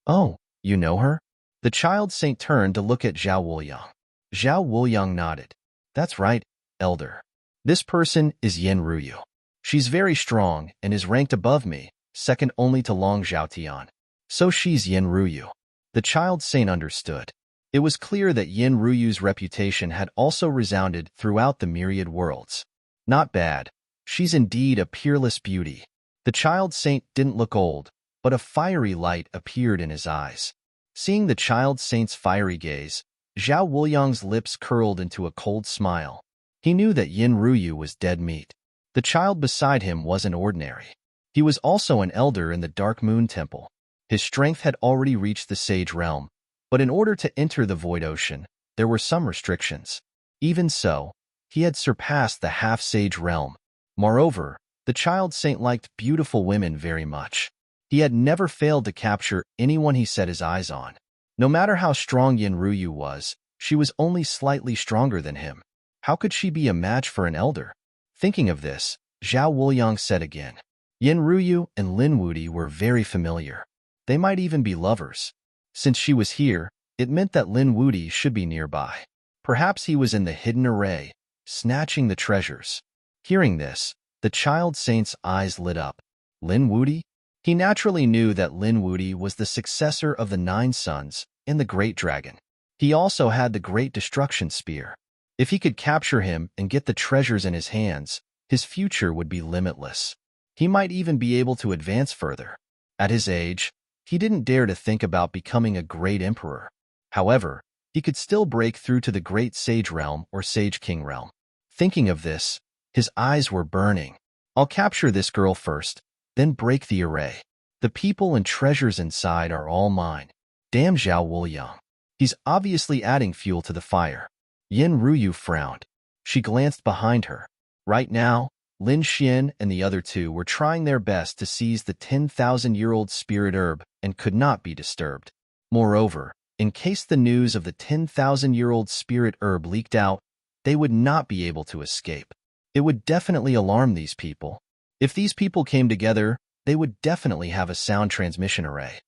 "Oh, you know her?" The child saint turned to look at Zhao Wuliang. Zhao Wuliang nodded. "That's right, elder. This person is Yin Ruyu. She's very strong and is ranked above me, second only to Long Zhaotian. So she's Yin Ruyu." The child saint understood. It was clear that Yin Ruyu's reputation had also resounded throughout the myriad worlds. Not bad. She's indeed a peerless beauty. The child saint didn't look old, but a fiery light appeared in his eyes. Seeing the child saint's fiery gaze, Zhao Wuliang's lips curled into a cold smile. He knew that Yin Ruyu was dead meat. The child beside him wasn't ordinary. He was also an elder in the Dark Moon Temple. His strength had already reached the Sage Realm, but in order to enter the Void Ocean, there were some restrictions. Even so, he had surpassed the half-Sage Realm. Moreover, the child saint liked beautiful women very much. He had never failed to capture anyone he set his eyes on. No matter how strong Yin Ruyu was, she was only slightly stronger than him. How could she be a match for an elder? Thinking of this, Zhao Wuliang said again. Yin Ruyu and Lin Wudi were very familiar. They might even be lovers. Since she was here, it meant that Lin Wudi should be nearby. Perhaps he was in the hidden array, snatching the treasures. Hearing this, the child saint's eyes lit up. Lin Wudi? He naturally knew that Lin Wudi was the successor of the 9 sons and the Great Dragon. He also had the Great Destruction Spear. If he could capture him and get the treasures in his hands, his future would be limitless. He might even be able to advance further. At his age, he didn't dare to think about becoming a great emperor. However, he could still break through to the Great Sage Realm or Sage King Realm. Thinking of this, his eyes were burning. I'll capture this girl first, then break the array. The people and treasures inside are all mine. Damn Zhao Wuliang. He's obviously adding fuel to the fire. Yin Ruyu frowned. She glanced behind her. Right now, Lin Xian and the other 2 were trying their best to seize the 10,000-year-old spirit herb and could not be disturbed. Moreover, in case the news of the 10,000-year-old spirit herb leaked out, they would not be able to escape. It would definitely alarm these people. If these people came together, they would definitely have a sound transmission array.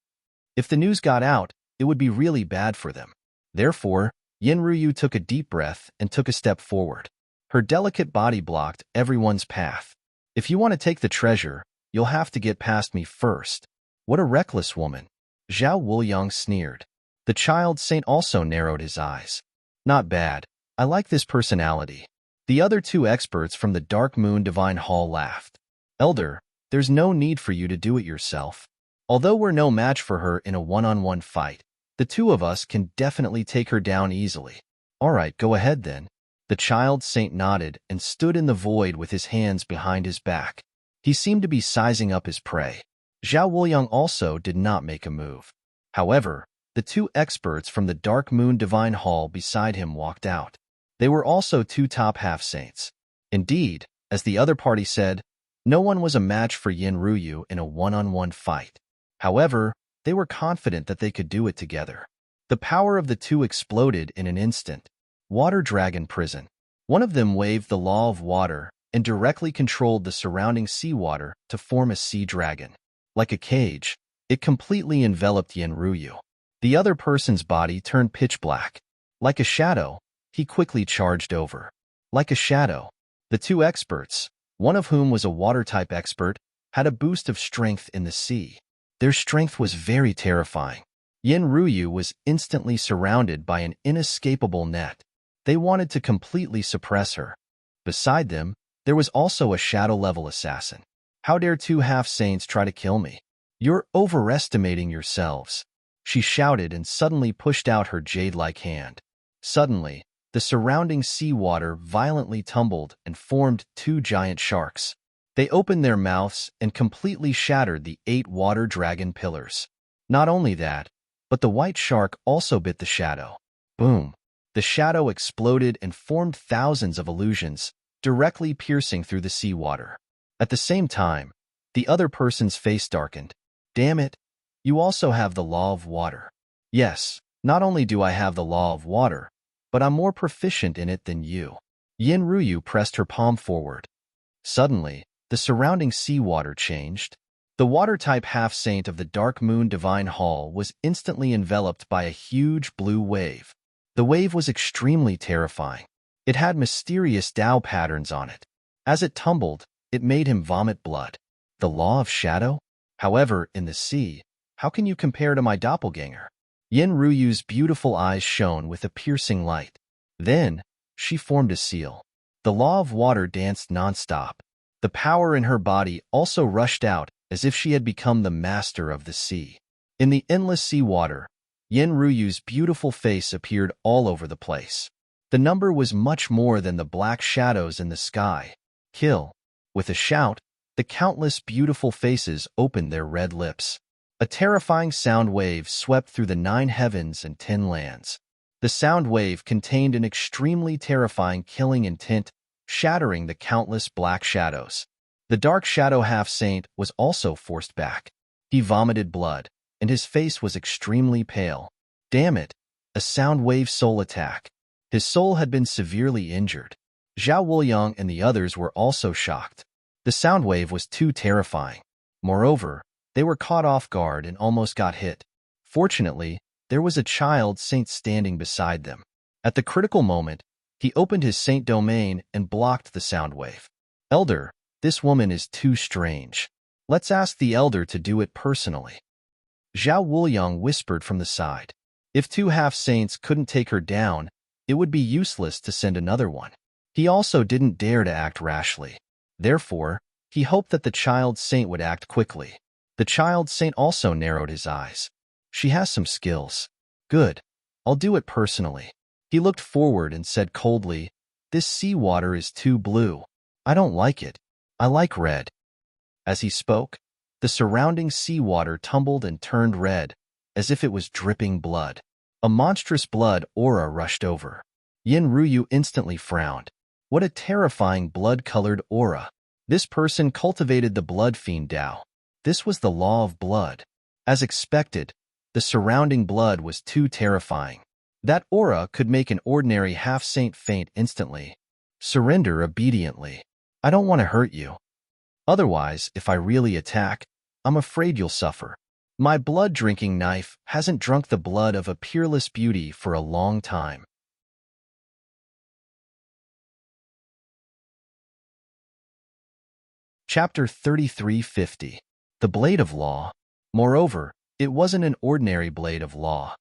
If the news got out, it would be really bad for them. Therefore, Yinryu took a deep breath and took a step forward. Her delicate body blocked everyone's path. If you want to take the treasure, you'll have to get past me first. What a reckless woman. Zhao Wuliang sneered. The child saint also narrowed his eyes. Not bad. I like this personality. The other two experts from the Dark Moon Divine Hall laughed. Elder, there's no need for you to do it yourself. Although we're no match for her in a one-on-one fight, the two of us can definitely take her down easily. All right, go ahead then. The child saint nodded and stood in the void with his hands behind his back. He seemed to be sizing up his prey. Zhao Wuliang also did not make a move. However, the two experts from the Dark Moon Divine Hall beside him walked out. They were also two top half-saints. Indeed, as the other party said, no one was a match for Yinryu in a one-on-one fight. However, they were confident that they could do it together. The power of the two exploded in an instant. Water Dragon Prison. One of them waved the law of water and directly controlled the surrounding seawater to form a sea dragon. Like a cage, it completely enveloped Yinryu. The other person's body turned pitch black. Like a shadow, he quickly charged over. Like a shadow, the two experts, one of whom was a water-type expert, had a boost of strength in the sea. Their strength was very terrifying. Yinryu was instantly surrounded by an inescapable net. They wanted to completely suppress her. Beside them, there was also a shadow-level assassin. How dare two half-saints try to kill me? You're overestimating yourselves, she shouted and suddenly pushed out her jade-like hand. Suddenly, the surrounding seawater violently tumbled and formed two giant sharks. They opened their mouths and completely shattered the 8 water dragon pillars. Not only that, but the white shark also bit the shadow. Boom! The shadow exploded and formed thousands of illusions, directly piercing through the seawater. At the same time, the other person's face darkened. Damn it! You also have the law of water. Yes, not only do I have the law of water, but I'm more proficient in it than you. Yinryu pressed her palm forward. Suddenly, the surrounding seawater changed. The water-type half-saint of the Dark Moon Divine Hall was instantly enveloped by a huge blue wave. The wave was extremely terrifying. It had mysterious Tao patterns on it. As it tumbled, it made him vomit blood. The law of shadow? However, in the sea, how can you compare to my doppelganger? Yinryu's beautiful eyes shone with a piercing light. Then, she formed a seal. The law of water danced nonstop. The power in her body also rushed out as if she had become the master of the sea. In the endless seawater, Yinryu's beautiful face appeared all over the place. The number was much more than the black shadows in the sky. Kill. With a shout, the countless beautiful faces opened their red lips. A terrifying sound wave swept through the 9 heavens and 10 lands. The sound wave contained an extremely terrifying killing intent, shattering the countless black shadows. The dark shadow half-saint was also forced back. He vomited blood, and his face was extremely pale. Damn it! A sound wave soul attack. His soul had been severely injured. Zhao Wuliang and the others were also shocked. The sound wave was too terrifying. Moreover, they were caught off guard and almost got hit. Fortunately, there was a child saint standing beside them. At the critical moment, he opened his saint domain and blocked the sound wave. Elder, this woman is too strange. Let's ask the elder to do it personally. Zhao Wuliang whispered from the side. If two half-saints couldn't take her down, it would be useless to send another one. He also didn't dare to act rashly. Therefore, he hoped that the child saint would act quickly. The child saint also narrowed his eyes. She has some skills. Good. I'll do it personally. He looked forward and said coldly, "This seawater is too blue. I don't like it. I like red." As he spoke, the surrounding seawater tumbled and turned red, as if it was dripping blood. A monstrous blood aura rushed over. Yinryu instantly frowned. What a terrifying blood-colored aura. This person cultivated the blood fiend Tao. This was the law of blood. As expected, the surrounding blood was too terrifying. That aura could make an ordinary half-saint faint instantly. Surrender obediently. I don't want to hurt you. Otherwise, if I really attack, I'm afraid you'll suffer. My blood-drinking knife hasn't drunk the blood of a peerless beauty for a long time. Chapter 3350. The Blade of Law. Moreover, it wasn't an ordinary blade of law.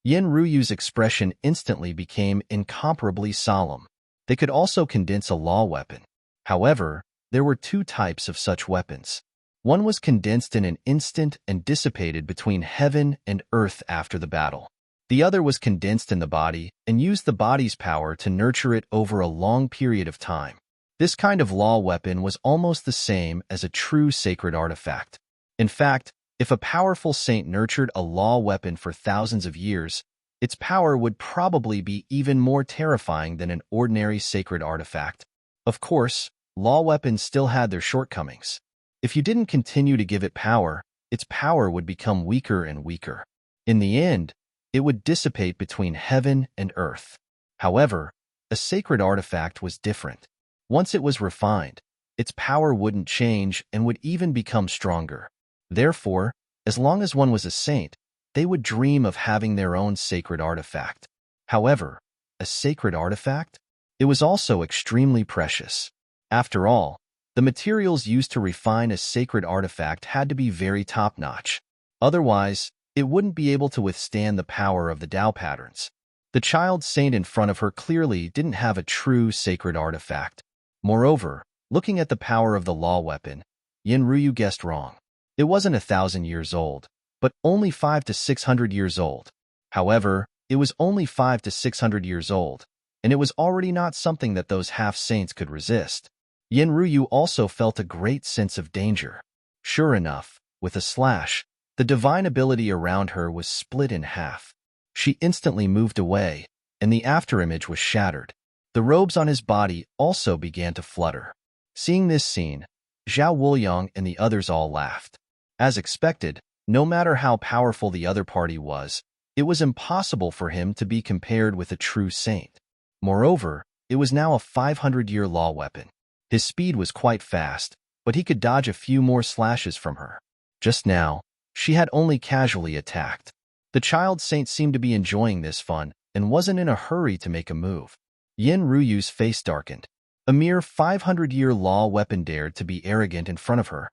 Yin Ruyu's expression instantly became incomparably solemn. They could also condense a law weapon. However, there were two types of such weapons. One was condensed in an instant and dissipated between heaven and earth after the battle. The other was condensed in the body and used the body's power to nurture it over a long period of time. This kind of law weapon was almost the same as a true sacred artifact. In fact, if a powerful saint nurtured a law weapon for thousands of years, its power would probably be even more terrifying than an ordinary sacred artifact. Of course, law weapons still had their shortcomings. If you didn't continue to give it power, its power would become weaker and weaker. In the end, it would dissipate between heaven and earth. However, a sacred artifact was different. Once it was refined, its power wouldn't change and would even become stronger. Therefore, as long as one was a saint, they would dream of having their own sacred artifact. However, a sacred artifact? It was also extremely precious. After all, the materials used to refine a sacred artifact had to be very top-notch. Otherwise, it wouldn't be able to withstand the power of the Tao patterns. The child saint in front of her clearly didn't have a true sacred artifact. Moreover, looking at the power of the law weapon, Yin Ruyu guessed wrong. It wasn't 1,000 years old, but only 500 to 600 years old. However, it was only 500 to 600 years old, and it was already not something that those half-saints could resist. Yin Ruyu also felt a great sense of danger. Sure enough, with a slash, the divine ability around her was split in half. She instantly moved away, and the afterimage was shattered. The robes on his body also began to flutter. Seeing this scene, Zhao Wuliang and the others all laughed. As expected, no matter how powerful the other party was, it was impossible for him to be compared with a true saint. Moreover, it was now a 500-year law weapon. His speed was quite fast, but he could dodge a few more slashes from her. Just now, she had only casually attacked. The child saint seemed to be enjoying this fun and wasn't in a hurry to make a move. Yin Ruyu's face darkened. A mere 500-year law weapon dared to be arrogant in front of her.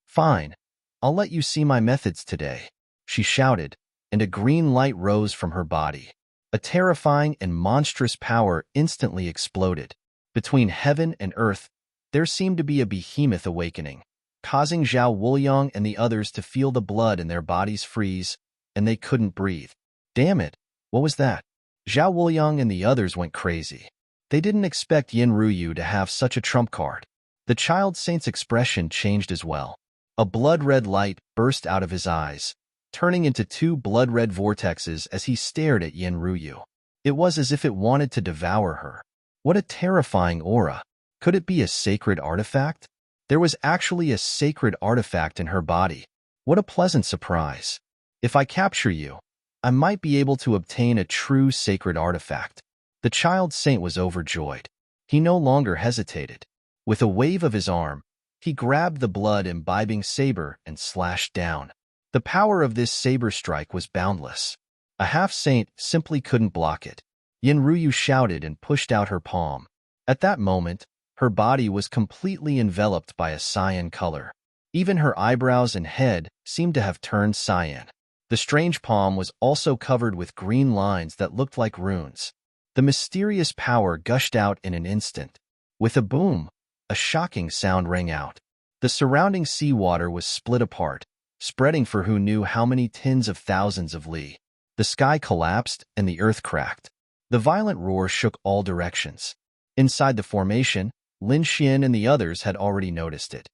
Fine, I'll let you see my methods today, she shouted, and a green light rose from her body. A terrifying and monstrous power instantly exploded. Between heaven and earth, there seemed to be a behemoth awakening, causing Zhao Wuliang and the others to feel the blood in their bodies freeze, and they couldn't breathe. Damn it, what was that? Zhao Wuliang and the others went crazy. They didn't expect Yin Ruyu to have such a trump card. The child saint's expression changed as well. A blood-red light burst out of his eyes, turning into two blood-red vortexes as he stared at Yin Ruyu. It was as if it wanted to devour her. What a terrifying aura. Could it be a sacred artifact? There was actually a sacred artifact in her body. What a pleasant surprise. If I capture you, I might be able to obtain a true sacred artifact. The child saint was overjoyed. He no longer hesitated. With a wave of his arm, he grabbed the blood-imbibing saber and slashed down. The power of this saber strike was boundless. A half-saint simply couldn't block it. Yin Ruyu shouted and pushed out her palm. At that moment, her body was completely enveloped by a cyan color. Even her eyebrows and head seemed to have turned cyan. The strange palm was also covered with green lines that looked like runes. The mysterious power gushed out in an instant. With a boom, a shocking sound rang out. The surrounding seawater was split apart, spreading for who knew how many tens of thousands of li. The sky collapsed and the earth cracked. The violent roar shook all directions. Inside the formation, Lin Xian and the others had already noticed it.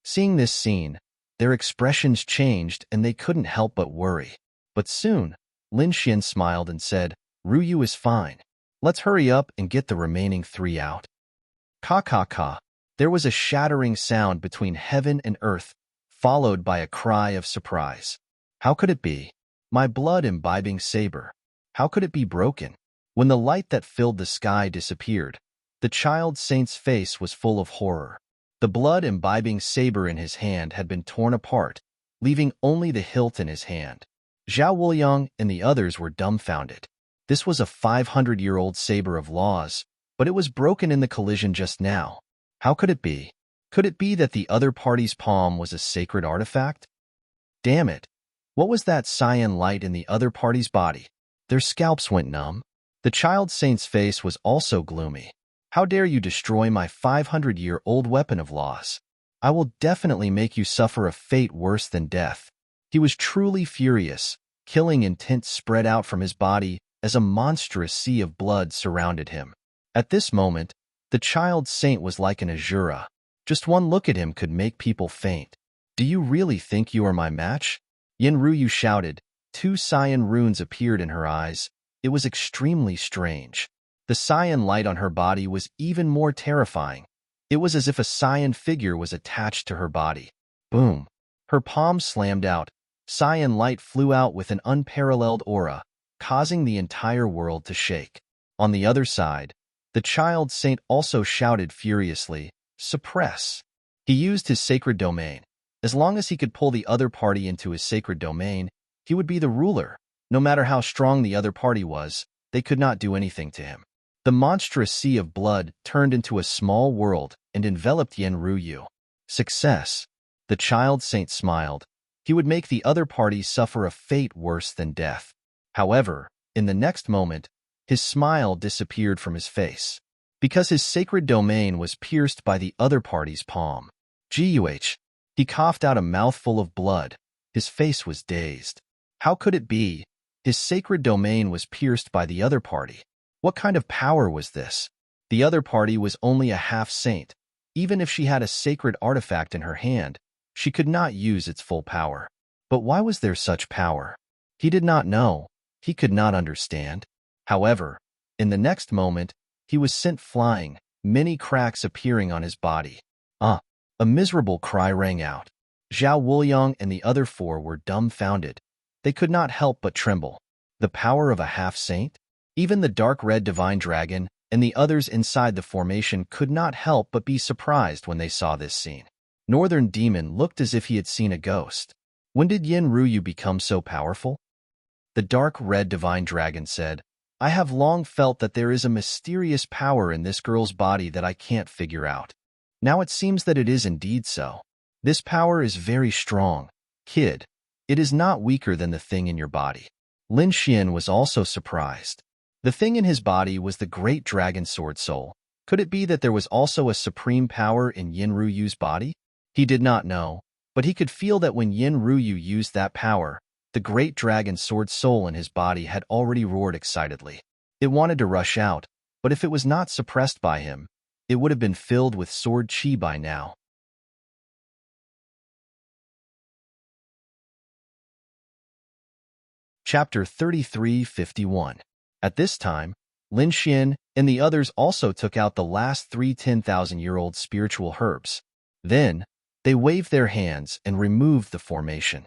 Seeing this scene, their expressions changed and they couldn't help but worry. But soon, Lin Xian smiled and said, "Ruyu is fine. Let's hurry up and get the remaining three out." Ka ka ka. There was a shattering sound between heaven and earth, followed by a cry of surprise. How could it be? My blood-imbibing saber. How could it be broken? When the light that filled the sky disappeared, the child saint's face was full of horror. The blood-imbibing saber in his hand had been torn apart, leaving only the hilt in his hand. Zhao Wuliang and the others were dumbfounded. This was a 500-year-old saber of laws, but it was broken in the collision just now. How could it be? Could it be that the other party's palm was a sacred artifact? Damn it! What was that cyan light in the other party's body? Their scalps went numb. The child saint's face was also gloomy. How dare you destroy my 500-year-old weapon of laws? I will definitely make you suffer a fate worse than death. He was truly furious. Killing intent spread out from his body as a monstrous sea of blood surrounded him. At this moment, the child saint was like an Azura. Just one look at him could make people faint. Do you really think you are my match? Yin Ruyu shouted. 2 cyan runes appeared in her eyes. It was extremely strange. The cyan light on her body was even more terrifying. It was as if a cyan figure was attached to her body. Boom! Her palm slammed out. Cyan light flew out with an unparalleled aura, causing the entire world to shake. On the other side, the child saint also shouted furiously, "Suppress!" He used his sacred domain. As long as he could pull the other party into his sacred domain, he would be the ruler. No matter how strong the other party was, they could not do anything to him. The monstrous sea of blood turned into a small world and enveloped Yin Ruyu. Success! The child saint smiled. He would make the other party suffer a fate worse than death. However, in the next moment, his smile disappeared from his face, because his sacred domain was pierced by the other party's palm. Guh! He coughed out a mouthful of blood. His face was dazed. How could it be? His sacred domain was pierced by the other party. What kind of power was this? The other party was only a half-saint. Even if she had a sacred artifact in her hand, she could not use its full power. But why was there such power? He did not know. He could not understand. However, in the next moment, he was sent flying, many cracks appearing on his body. A miserable cry rang out. Zhao Wuliang and the other 4 were dumbfounded. They could not help but tremble. The power of a half-saint? Even the dark red divine dragon and the others inside the formation could not help but be surprised when they saw this scene. Northern Demon looked as if he had seen a ghost. When did Yin Ruyu become so powerful? The dark red divine dragon said, I have long felt that there is a mysterious power in this girl's body that I can't figure out. Now it seems that it is indeed so. This power is very strong. Kid, it is not weaker than the thing in your body. Lin Xian was also surprised. The thing in his body was the great dragon sword soul. Could it be that there was also a supreme power in Yin Ruyu's body? He did not know, but he could feel that when Yin Ruyu used that power, the great dragon sword soul in his body had already roared excitedly. It wanted to rush out, but if it was not suppressed by him, it would have been filled with sword chi by now. Chapter 33:51. At this time, Lin Xian and the others also took out the last 3 10,000-year-old spiritual herbs. Then, they waved their hands and removed the formation.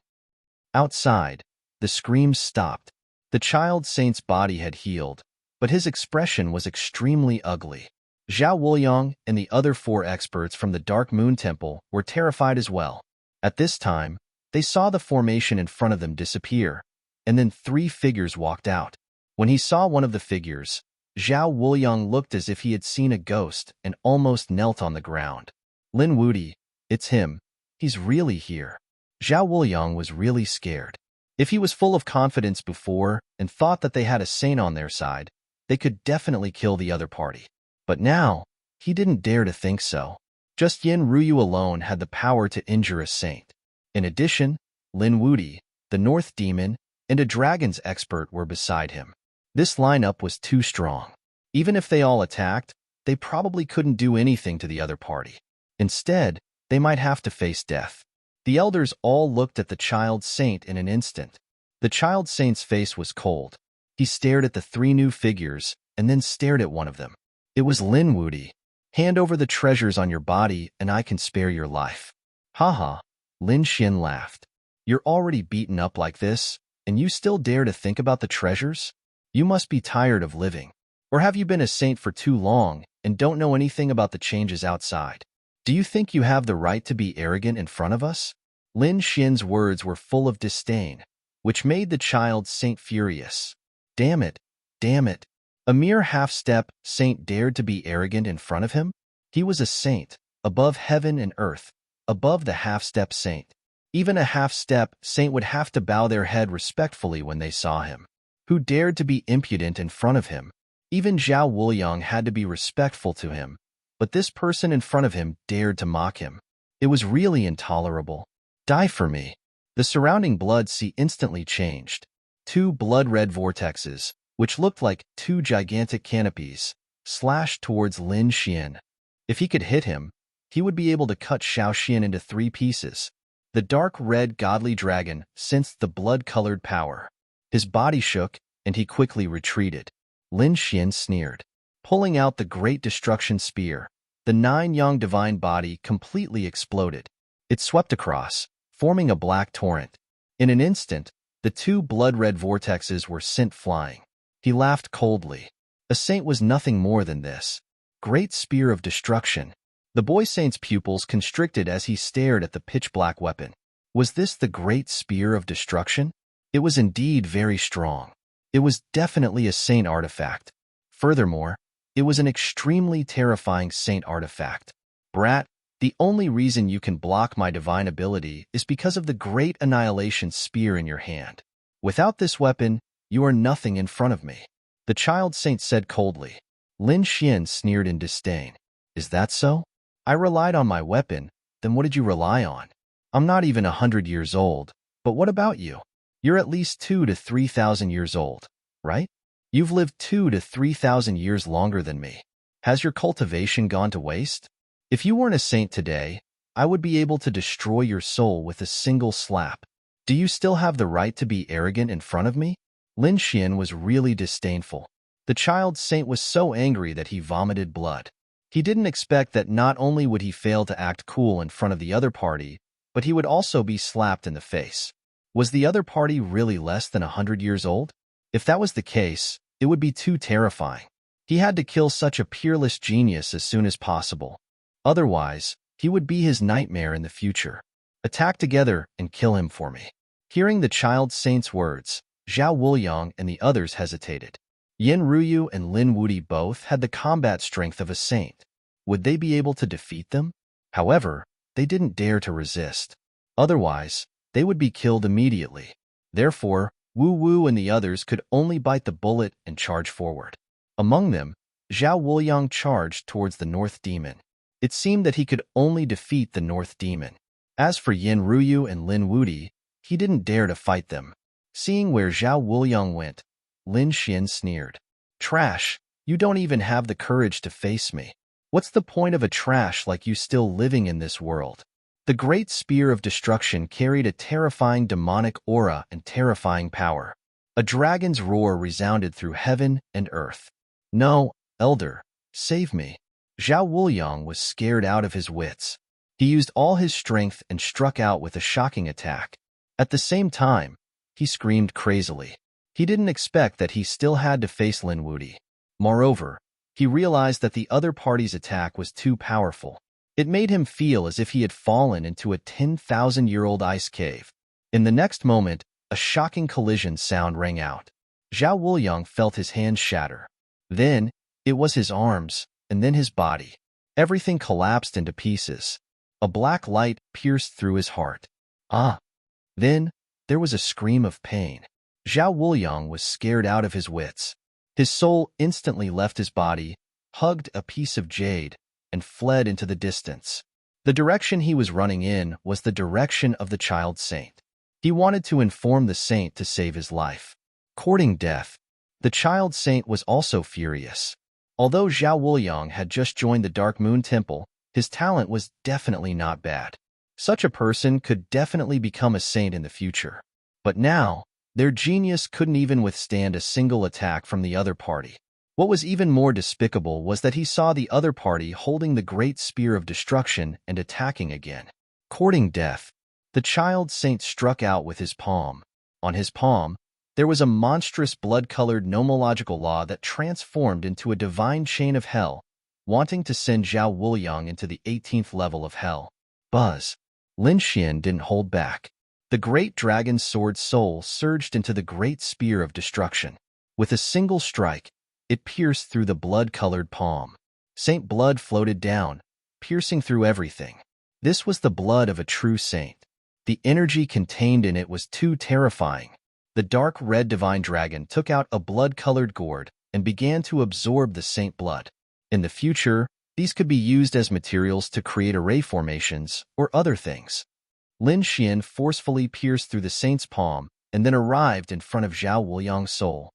Outside, the screams stopped. The child saint's body had healed, but his expression was extremely ugly. Zhao Wuliang and the other 4 experts from the Dark Moon Temple were terrified as well. At this time, they saw the formation in front of them disappear, and then 3 figures walked out. When he saw one of the figures, Zhao Wuliang looked as if he had seen a ghost and almost knelt on the ground. Lin Wudi, it's him. He's really here. Zhao Wuliang was really scared. If he was full of confidence before and thought that they had a saint on their side, they could definitely kill the other party. But now, he didn't dare to think so. Just Yin Ruyu alone had the power to injure a saint. In addition, Lin Wudi, the North Demon, and a dragon's expert were beside him. This lineup was too strong. Even if they all attacked, they probably couldn't do anything to the other party. Instead, they might have to face death. The elders all looked at the child saint in an instant. The child saint's face was cold. He stared at the 3 new figures and then stared at one of them. It was Lin Wudi. Hand over the treasures on your body and I can spare your life. Haha, Lin Xian laughed. You're already beaten up like this, and you still dare to think about the treasures? You must be tired of living. Or have you been a saint for too long and don't know anything about the changes outside? Do you think you have the right to be arrogant in front of us? Lin Xian's words were full of disdain, which made the child saint furious. Damn it, damn it. A mere half-step saint dared to be arrogant in front of him? He was a saint, above heaven and earth, above the half-step saint. Even a half-step saint would have to bow their head respectfully when they saw him. Who dared to be impudent in front of him? Even Zhao Wuliang had to be respectful to him, but this person in front of him dared to mock him. It was really intolerable. Die for me. The surrounding blood sea instantly changed. Two blood-red vortexes, which looked like two gigantic canopies, slashed towards Lin Xian. If he could hit him, he would be able to cut Xiao Xian into 3 pieces. The dark red godly dragon sensed the blood-colored power. His body shook, and he quickly retreated. Lin Xian sneered. Pulling out the great destruction spear, the 9-yang divine body completely exploded. It swept across, forming a black torrent. In an instant, the 2 blood-red vortexes were sent flying. He laughed coldly. A saint was nothing more than this. Great spear of destruction. The boy saint's pupils constricted as he stared at the pitch-black weapon. Was this the great spear of destruction? It was indeed very strong. It was definitely a saint artifact. Furthermore, it was an extremely terrifying saint artifact. Brat, the only reason you can block my divine ability is because of the great annihilation spear in your hand. Without this weapon, you are nothing in front of me. The child saint said coldly. Lin Xian sneered in disdain. Is that so? I relied on my weapon, then what did you rely on? I'm not even 100 years old, but what about you? You're at least 2,000 to 3,000 years old, right? You've lived 2,000 to 3,000 years longer than me. Has your cultivation gone to waste? If you weren't a saint today, I would be able to destroy your soul with a single slap. Do you still have the right to be arrogant in front of me? Lin Xian was really disdainful. The child saint was so angry that he vomited blood. He didn't expect that not only would he fail to act cool in front of the other party, but he would also be slapped in the face. Was the other party really less than 100 years old? If that was the case, it would be too terrifying. He had to kill such a peerless genius as soon as possible. Otherwise, he would be his nightmare in the future. Attack together and kill him for me. Hearing the child saint's words, Zhao Wuliang and the others hesitated. Yin Ruyu and Lin Wudi both had the combat strength of a saint. Would they be able to defeat them? However, they didn't dare to resist. Otherwise, they would be killed immediately. Therefore, Wu Wu and the others could only bite the bullet and charge forward. Among them, Zhao Wuliang charged towards the North Demon. It seemed that he could only defeat the North Demon. As for Yin Ruyu and Lin Wudi, he didn't dare to fight them. Seeing where Zhao Wuliang went, Lin Xian sneered. Trash, you don't even have the courage to face me. What's the point of a trash like you still living in this world? The great spear of destruction carried a terrifying demonic aura and terrifying power. A dragon's roar resounded through heaven and earth. No, elder, save me. Zhao Wuliang was scared out of his wits. He used all his strength and struck out with a shocking attack. At the same time, he screamed crazily. He didn't expect that he still had to face Lin Wudi. Moreover, he realized that the other party's attack was too powerful. It made him feel as if he had fallen into a 10,000-year-old ice cave. In the next moment, a shocking collision sound rang out. Zhao Wuliang felt his hands shatter. Then, it was his arms, and then his body. Everything collapsed into pieces. A black light pierced through his heart. Ah! Then, there was a scream of pain. Zhao Wuliang was scared out of his wits. His soul instantly left his body, hugged a piece of jade, and fled into the distance. The direction he was running in was the direction of the child saint. He wanted to inform the saint to save his life. Courting death, the child saint was also furious. Although Zhao Wuliang had just joined the Dark Moon Temple, his talent was definitely not bad. Such a person could definitely become a saint in the future. But now, their genius couldn't even withstand a single attack from the other party. What was even more despicable was that he saw the other party holding the great spear of destruction and attacking again. Courting death, the child saint struck out with his palm. On his palm, There was a monstrous blood-colored nomological law that transformed into a divine chain of hell, wanting to send Zhao Wuliang into the 18th level of hell. Buzz. Lin Xian didn't hold back. The great dragon's sword soul surged into the great spear of destruction. With a single strike, it pierced through the blood-colored palm. Saint blood floated down, piercing through everything. This was the blood of a true saint. The energy contained in it was too terrifying. The dark red divine dragon took out a blood-colored gourd and began to absorb the saint blood. In the future, these could be used as materials to create array formations or other things. Lin Xian forcefully pierced through the saint's palm and then arrived in front of Zhao Wuliang's soul.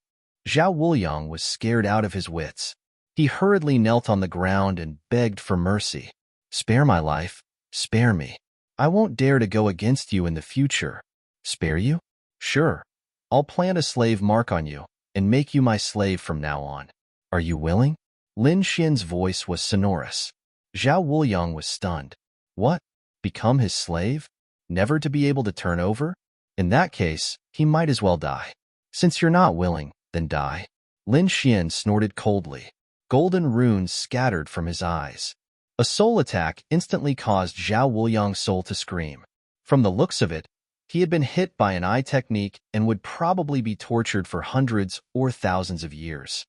Zhao Wuliang was scared out of his wits. He hurriedly knelt on the ground and begged for mercy. "Spare my life. Spare me. I won't dare to go against you in the future." "Spare you? Sure. I'll plant a slave mark on you and make you my slave from now on. Are you willing?" Lin Xian's voice was sonorous. Zhao Wuliang was stunned. What? Become his slave? Never to be able to turn over? In that case, he might as well die. "Since you're not willing, then die." Lin Xian snorted coldly. Golden runes scattered from his eyes. A soul attack instantly caused Zhao Wuliang's soul to scream. From the looks of it, he had been hit by an eye technique and would probably be tortured for hundreds or thousands of years.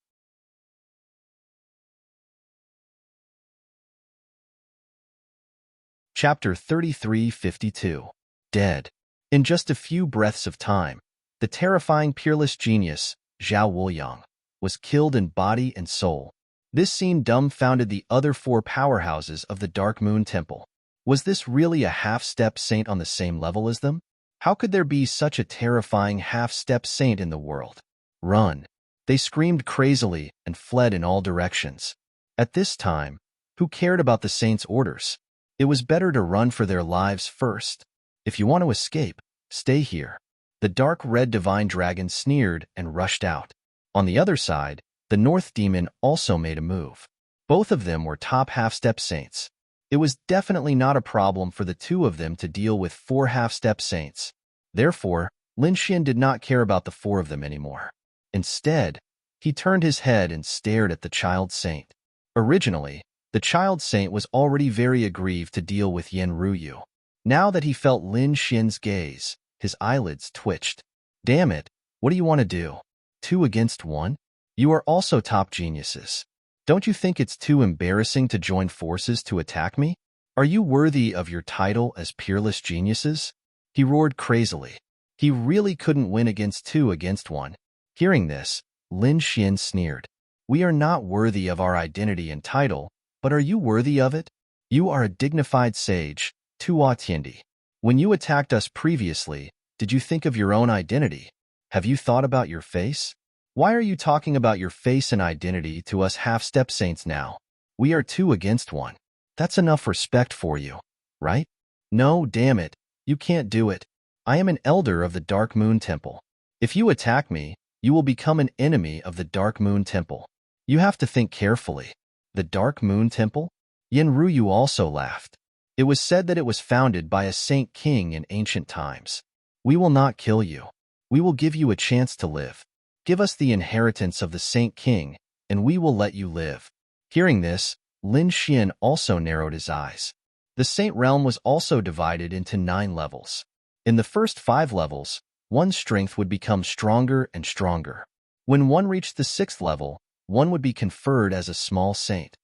Chapter 3352. Dead. In just a few breaths of time, the terrifying peerless genius, Zhao Wuliang, was killed in body and soul. This scene dumbfounded the other four powerhouses of the Dark Moon Temple. Was this really a half-step saint on the same level as them? How could there be such a terrifying half-step saint in the world? Run! They screamed crazily and fled in all directions. At this time, who cared about the saint's orders? It was better to run for their lives first. If you want to escape, stay here. The dark red divine dragon sneered and rushed out. On the other side, the North Demon also made a move. Both of them were top half-step saints. It was definitely not a problem for the two of them to deal with four half-step saints. Therefore, Lin Xian did not care about the four of them anymore. Instead, he turned his head and stared at the child saint. Originally, the child saint was already very aggrieved to deal with Yen Ruyu. Now that he felt Lin Xian's gaze, his eyelids twitched. "Damn it, what do you want to do? 2 against 1? You are also top geniuses. Don't you think it's too embarrassing to join forces to attack me? Are you worthy of your title as peerless geniuses?" He roared crazily. He really couldn't win against 2 against 1. Hearing this, Lin Xian sneered. "We are not worthy of our identity and title, but are you worthy of it? You are a dignified sage, Tua Tiendi. When you attacked us previously, did you think of your own identity? Have you thought about your face? Why are you talking about your face and identity to us half-step saints now? We are 2 against 1. That's enough respect for you, right? No, damn it, you can't do it. I am an elder of the Dark Moon Temple. If you attack me, you will become an enemy of the Dark Moon Temple. You have to think carefully. The Dark Moon Temple? Yen Ruyu also laughed. It was said that it was founded by a saint king in ancient times. We will not kill you. We will give you a chance to live. Give us the inheritance of the saint king, and we will let you live. Hearing this, Lin Xian also narrowed his eyes. The saint realm was also divided into 9 levels. In the first 5 levels, one's strength would become stronger and stronger. When one reached the 6th level, one would be conferred as a small saint.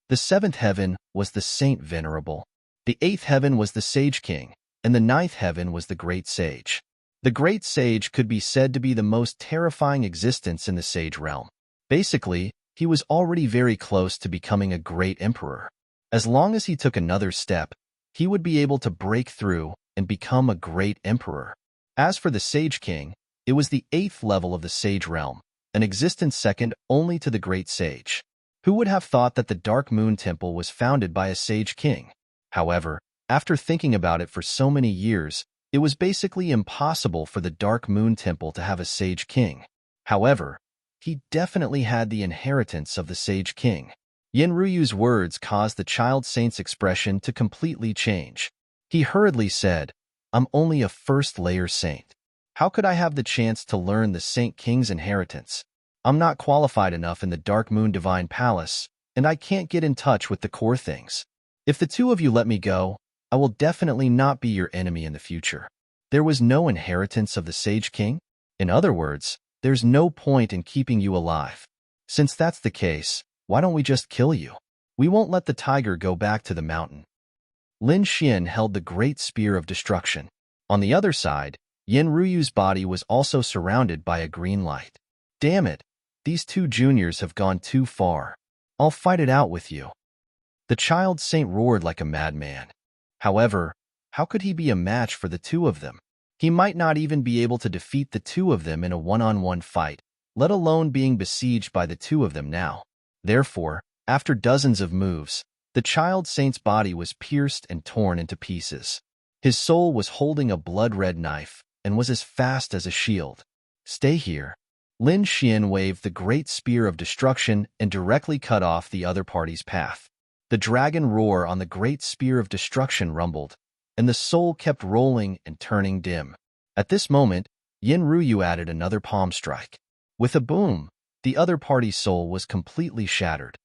The 7th heaven was the saint venerable. The 8th heaven was the sage king, and the 9th heaven was the great sage. The great sage could be said to be the most terrifying existence in the sage realm. Basically, he was already very close to becoming a great emperor. As long as he took another step, he would be able to break through and become a great emperor. As for the sage king, it was the 8th level of the sage realm, an existence second only to the great sage. Who would have thought that the Dark Moon Temple was founded by a sage king? However, after thinking about it for so many years, it was basically impossible for the Dark Moon Temple to have a sage king. However, he definitely had the inheritance of the sage king. Yen Ruyu's words caused the child saint's expression to completely change. He hurriedly said, "I'm only a first-layer saint. How could I have the chance to learn the Saint King's inheritance? I'm not qualified enough in the Dark Moon Divine Palace, and I can't get in touch with the core things. If the two of you let me go, I will definitely not be your enemy in the future. There was no inheritance of the Sage King? In other words, there's no point in keeping you alive. Since that's the case, why don't we just kill you? We won't let the tiger go back to the mountain. Lin Xian held the great spear of destruction. On the other side, Yin Ruyu's body was also surrounded by a green light. Damn it, these two juniors have gone too far. I'll fight it out with you. The child saint roared like a madman. However, how could he be a match for the two of them? He might not even be able to defeat the two of them in a one-on-one fight, let alone being besieged by the two of them now. Therefore, after dozens of moves, the child saint's body was pierced and torn into pieces. His soul was holding a blood-red knife and was as fast as a shield. Stay here. Lin Xian waved the great spear of destruction and directly cut off the other party's path. The dragon roar on the great spear of destruction rumbled, and the soul kept rolling and turning dim. At this moment, Yin Ruyu added another palm strike. With a boom, the other party's soul was completely shattered.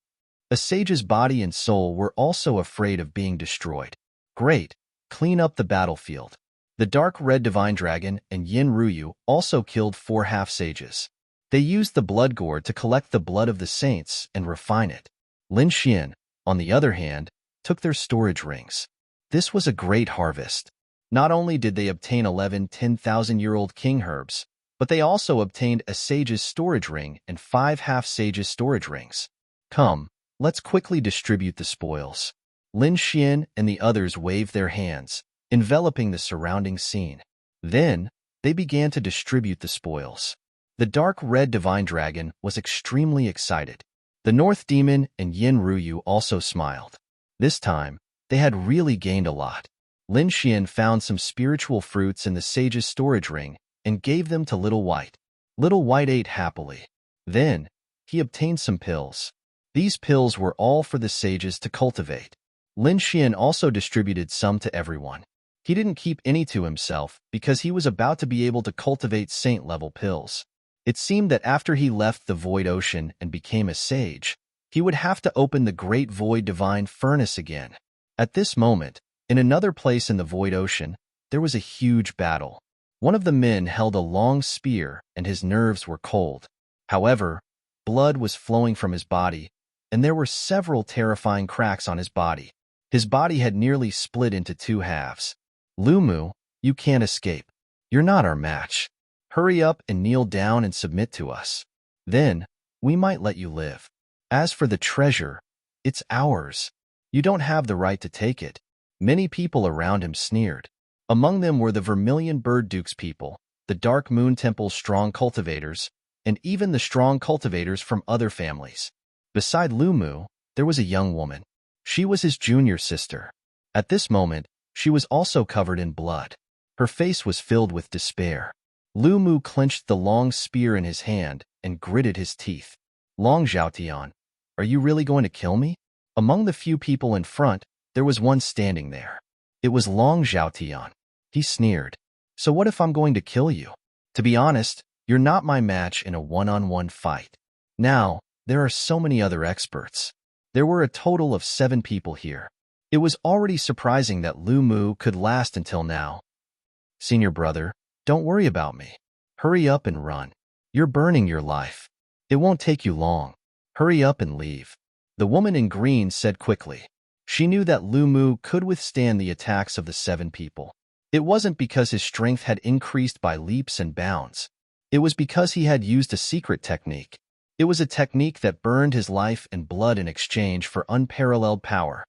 A sage's body and soul were also afraid of being destroyed. Great, clean up the battlefield. The dark red divine dragon and Yin Ruyu also killed 4 half-sages. They used the blood gourd to collect the blood of the saints and refine it. Lin Xian, on the other hand, took their storage rings. This was a great harvest. Not only did they obtain 11 10,000-year-old king herbs, but they also obtained a sage's storage ring and 5 half-sages storage rings. Come, let's quickly distribute the spoils. Lin Xian and the others waved their hands, enveloping the surrounding scene. Then, they began to distribute the spoils. The dark red divine dragon was extremely excited. The North Demon and Yin Ruyu also smiled. This time, they had really gained a lot. Lin Xian found some spiritual fruits in the sage's storage ring and gave them to Little White. Little White ate happily. Then, he obtained some pills. These pills were all for the sages to cultivate. Lin Xian also distributed some to everyone. He didn't keep any to himself because he was about to be able to cultivate saint-level pills. It seemed that after he left the Void Ocean and became a sage, he would have to open the Great Void Divine Furnace again. At this moment, in another place in the Void Ocean, there was a huge battle. One of the men held a long spear and his nerves were cold. However, blood was flowing from his body, and there were several terrifying cracks on his body. His body had nearly split into 2 halves. Lumu, you can't escape. You're not our match. Hurry up and kneel down and submit to us. Then, we might let you live. As for the treasure, it's ours. You don't have the right to take it. Many people around him sneered. Among them were the Vermilion Bird Duke's people, the Dark Moon Temple's strong cultivators, and even the strong cultivators from other families. Beside Lumu, there was a young woman. She was his junior sister. At this moment, she was also covered in blood. Her face was filled with despair. Lumu clenched the long spear in his hand and gritted his teeth. Long Zhaotian, are you really going to kill me? Among the few people in front, there was one standing there. It was Long Zhaotian. He sneered. So what if I'm going to kill you? To be honest, you're not my match in a one-on-one fight. Now, there are so many other experts. There were a total of 7 people here. It was already surprising that Lumu could last until now. Senior brother, don't worry about me. Hurry up and run. You're burning your life. It won't take you long. Hurry up and leave. The woman in green said quickly. She knew that Lumu could withstand the attacks of the 7 people. It wasn't because his strength had increased by leaps and bounds. It was because he had used a secret technique. It was a technique that burned his life and blood in exchange for unparalleled power.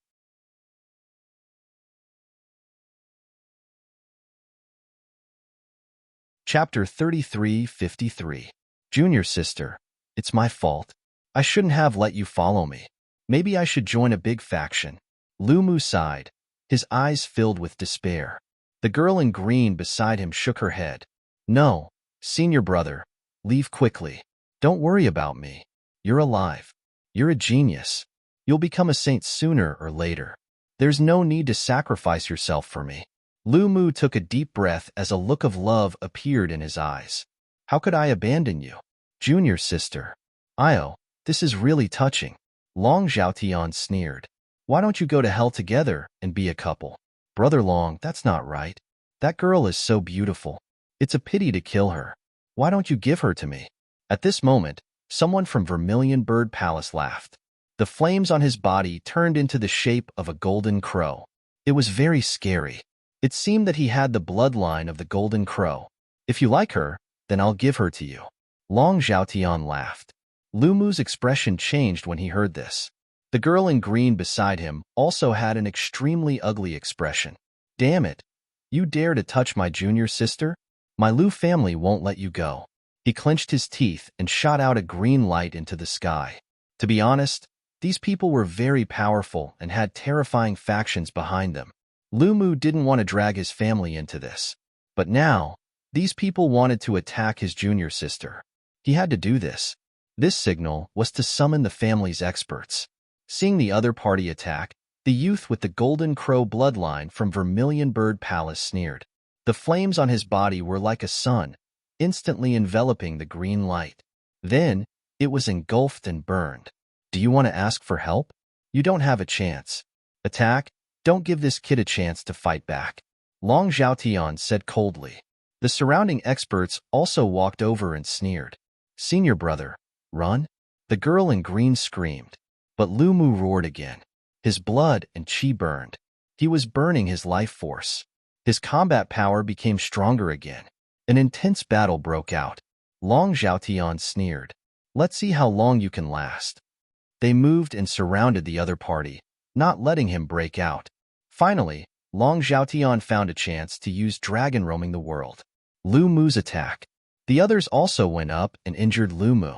Chapter 33:53. Junior sister, it's my fault. I shouldn't have let you follow me. Maybe I should join a big faction. Lumu sighed, his eyes filled with despair. The girl in green beside him shook her head. No, senior brother, leave quickly. Don't worry about me. You're alive. You're a genius. You'll become a saint sooner or later. There's no need to sacrifice yourself for me. Lu Mu took a deep breath as a look of love appeared in his eyes. How could I abandon you? Junior sister. Io, this is really touching. Long Zhaotian sneered. Why don't you go to hell together and be a couple? Brother Long, that's not right. That girl is so beautiful. It's a pity to kill her. Why don't you give her to me? At this moment, someone from Vermilion Bird Palace laughed. The flames on his body turned into the shape of a golden crow. It was very scary. It seemed that he had the bloodline of the golden crow. If you like her, then I'll give her to you. Long Zhaotian laughed. Lu Mu's expression changed when he heard this. The girl in green beside him also had an extremely ugly expression. Damn it! You dare to touch my junior sister? My Lu family won't let you go. He clenched his teeth and shot out a green light into the sky. To be honest, these people were very powerful and had terrifying factions behind them. Lu Mu didn't want to drag his family into this. But now, these people wanted to attack his junior sister. He had to do this. This signal was to summon the family's experts. Seeing the other party attack, the youth with the golden crow bloodline from Vermilion Bird Palace sneered. The flames on his body were like a sun, instantly enveloping the green light. Then, it was engulfed and burned. Do you want to ask for help? You don't have a chance. Attack? Don't give this kid a chance to fight back. Long Zhaotian said coldly. The surrounding experts also walked over and sneered. Senior brother, run? The girl in green screamed. But Lu Mu roared again. His blood and chi burned. He was burning his life force. His combat power became stronger again. An intense battle broke out. Long Zhaotian sneered. Let's see how long you can last. They moved and surrounded the other party, not letting him break out. Finally, Long Zhaotian found a chance to use dragon roaming the world. Lu Mu's attack. The others also went up and injured Lu Mu.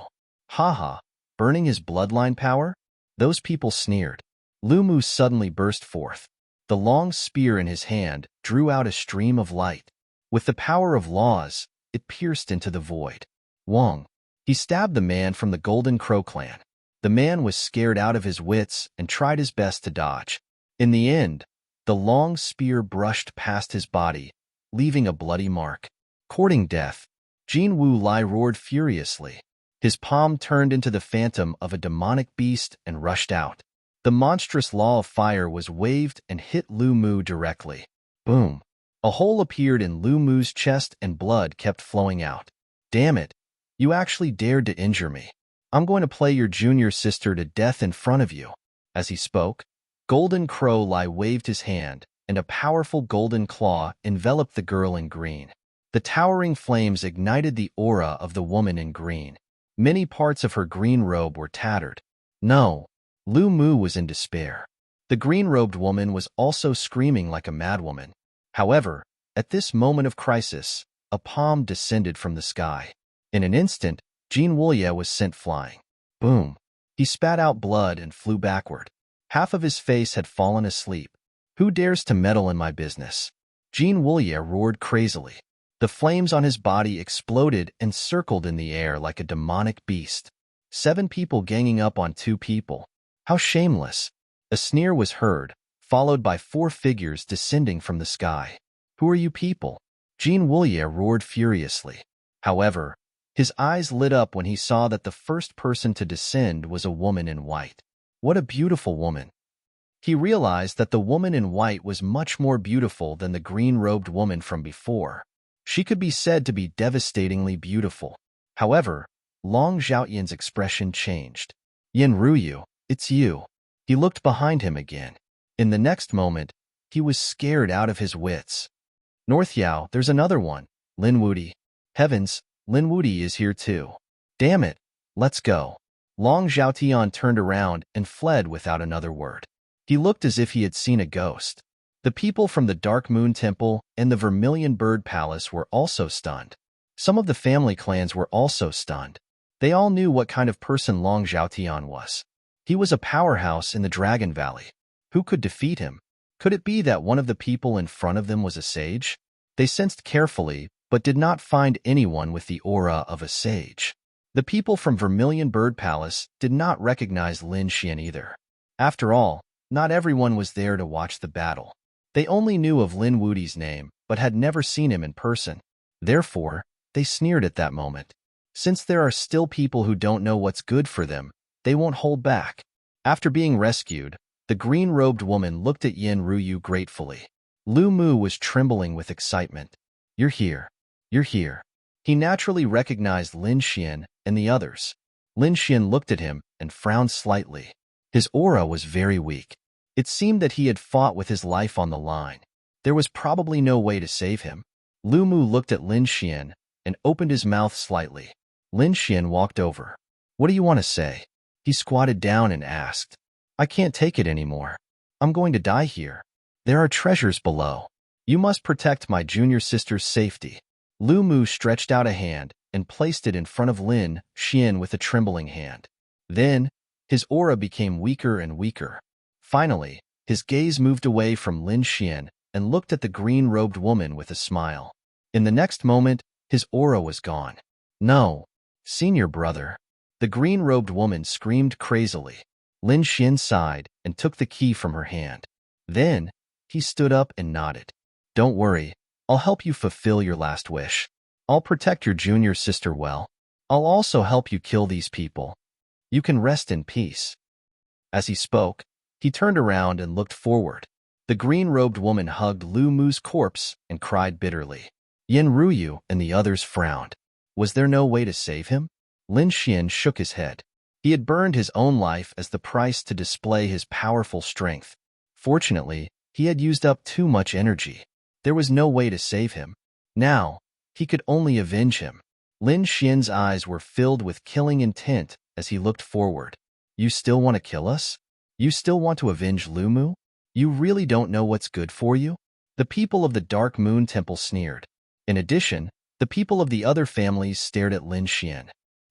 Haha, burning his bloodline power? Those people sneered. Lu Mu suddenly burst forth. The long spear in his hand drew out a stream of light. With the power of laws, it pierced into the void. Wong. He stabbed the man from the Golden Crow clan. The man was scared out of his wits and tried his best to dodge. In the end, the long spear brushed past his body, leaving a bloody mark. Courting death, Jin Wu Lai roared furiously. His palm turned into the phantom of a demonic beast and rushed out. The monstrous law of fire was waved and hit Lu Mu directly. Boom. A hole appeared in Lu Mu's chest and blood kept flowing out. Damn it. You actually dared to injure me. I'm going to play your junior sister to death in front of you. As he spoke, Golden Crow Lai waved his hand, and a powerful golden claw enveloped the girl in green. The towering flames ignited the aura of the woman in green. Many parts of her green robe were tattered. No, Lu Mu was in despair. The green-robed woman was also screaming like a madwoman. However, at this moment of crisis, a palm descended from the sky. In an instant, Jin Wuye was sent flying. Boom. He spat out blood and flew backward. Half of his face had fallen asleep. Who dares to meddle in my business? Jin Wuye roared crazily. The flames on his body exploded and circled in the air like a demonic beast. 7 people ganging up on 2 people. How shameless. A sneer was heard, followed by 4 figures descending from the sky. Who are you people? Jin Wuye roared furiously. However, his eyes lit up when he saw that the first person to descend was a woman in white. What a beautiful woman. He realized that the woman in white was much more beautiful than the green-robed woman from before. She could be said to be devastatingly beautiful. However, Long Zhaotian's expression changed. Yin Ruyu, it's you. He looked behind him again. In the next moment, he was scared out of his wits. North Yao, there's another one. Lin Wudi. Heavens, Lin Wudi is here too. Damn it, let's go. Long Zhaotian turned around and fled without another word. He looked as if he had seen a ghost. The people from the Dark Moon Temple and the Vermilion Bird Palace were also stunned. Some of the family clans were also stunned. They all knew what kind of person Long Zhaotian was. He was a powerhouse in the Dragon Valley. Who could defeat him? Could it be that one of the people in front of them was a sage? They sensed carefully, but did not find anyone with the aura of a sage. The people from Vermilion Bird Palace did not recognize Lin Xian either. After all, not everyone was there to watch the battle. They only knew of Lin Wudi's name, but had never seen him in person. Therefore, they sneered at that moment. Since there are still people who don't know what's good for them, they won't hold back. After being rescued, the green-robed woman looked at Yin Ruyu gratefully. Lu Mu was trembling with excitement. You're here. You're here. He naturally recognized Lin Xian and the others. Lin Xian looked at him and frowned slightly. His aura was very weak. It seemed that he had fought with his life on the line. There was probably no way to save him. Lu Mu looked at Lin Xian and opened his mouth slightly. Lin Xian walked over. What do you want to say? He squatted down and asked. I can't take it anymore. I'm going to die here. There are treasures below. You must protect my junior sister's safety. Lu Mu stretched out a hand and placed it in front of Lin Xian with a trembling hand. Then, his aura became weaker and weaker. Finally, his gaze moved away from Lin Xian and looked at the green-robed woman with a smile. In the next moment, his aura was gone. No, senior brother. The green-robed woman screamed crazily. Lin Xian sighed and took the key from her hand. Then, he stood up and nodded. Don't worry, I'll help you fulfill your last wish. I'll protect your junior sister well. I'll also help you kill these people. You can rest in peace. As he spoke, he turned around and looked forward. The green-robed woman hugged Lu Mu's corpse and cried bitterly. Yin Ruyu and the others frowned. Was there no way to save him? Lin Xian shook his head. He had burned his own life as the price to display his powerful strength. Fortunately, he had used up too much energy. There was no way to save him. Now, he could only avenge him. Lin Xian's eyes were filled with killing intent as he looked forward. You still want to kill us? You still want to avenge Lu Mu? You really don't know what's good for you? The people of the Dark Moon Temple sneered. In addition, the people of the other families stared at Lin Xian.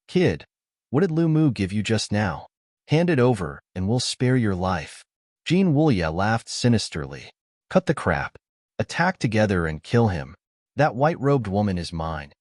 Kid, what did Lu Mu give you just now? Hand it over, and we'll spare your life. Jean Wuya laughed sinisterly. Cut the crap. Attack together and kill him. That white-robed woman is mine.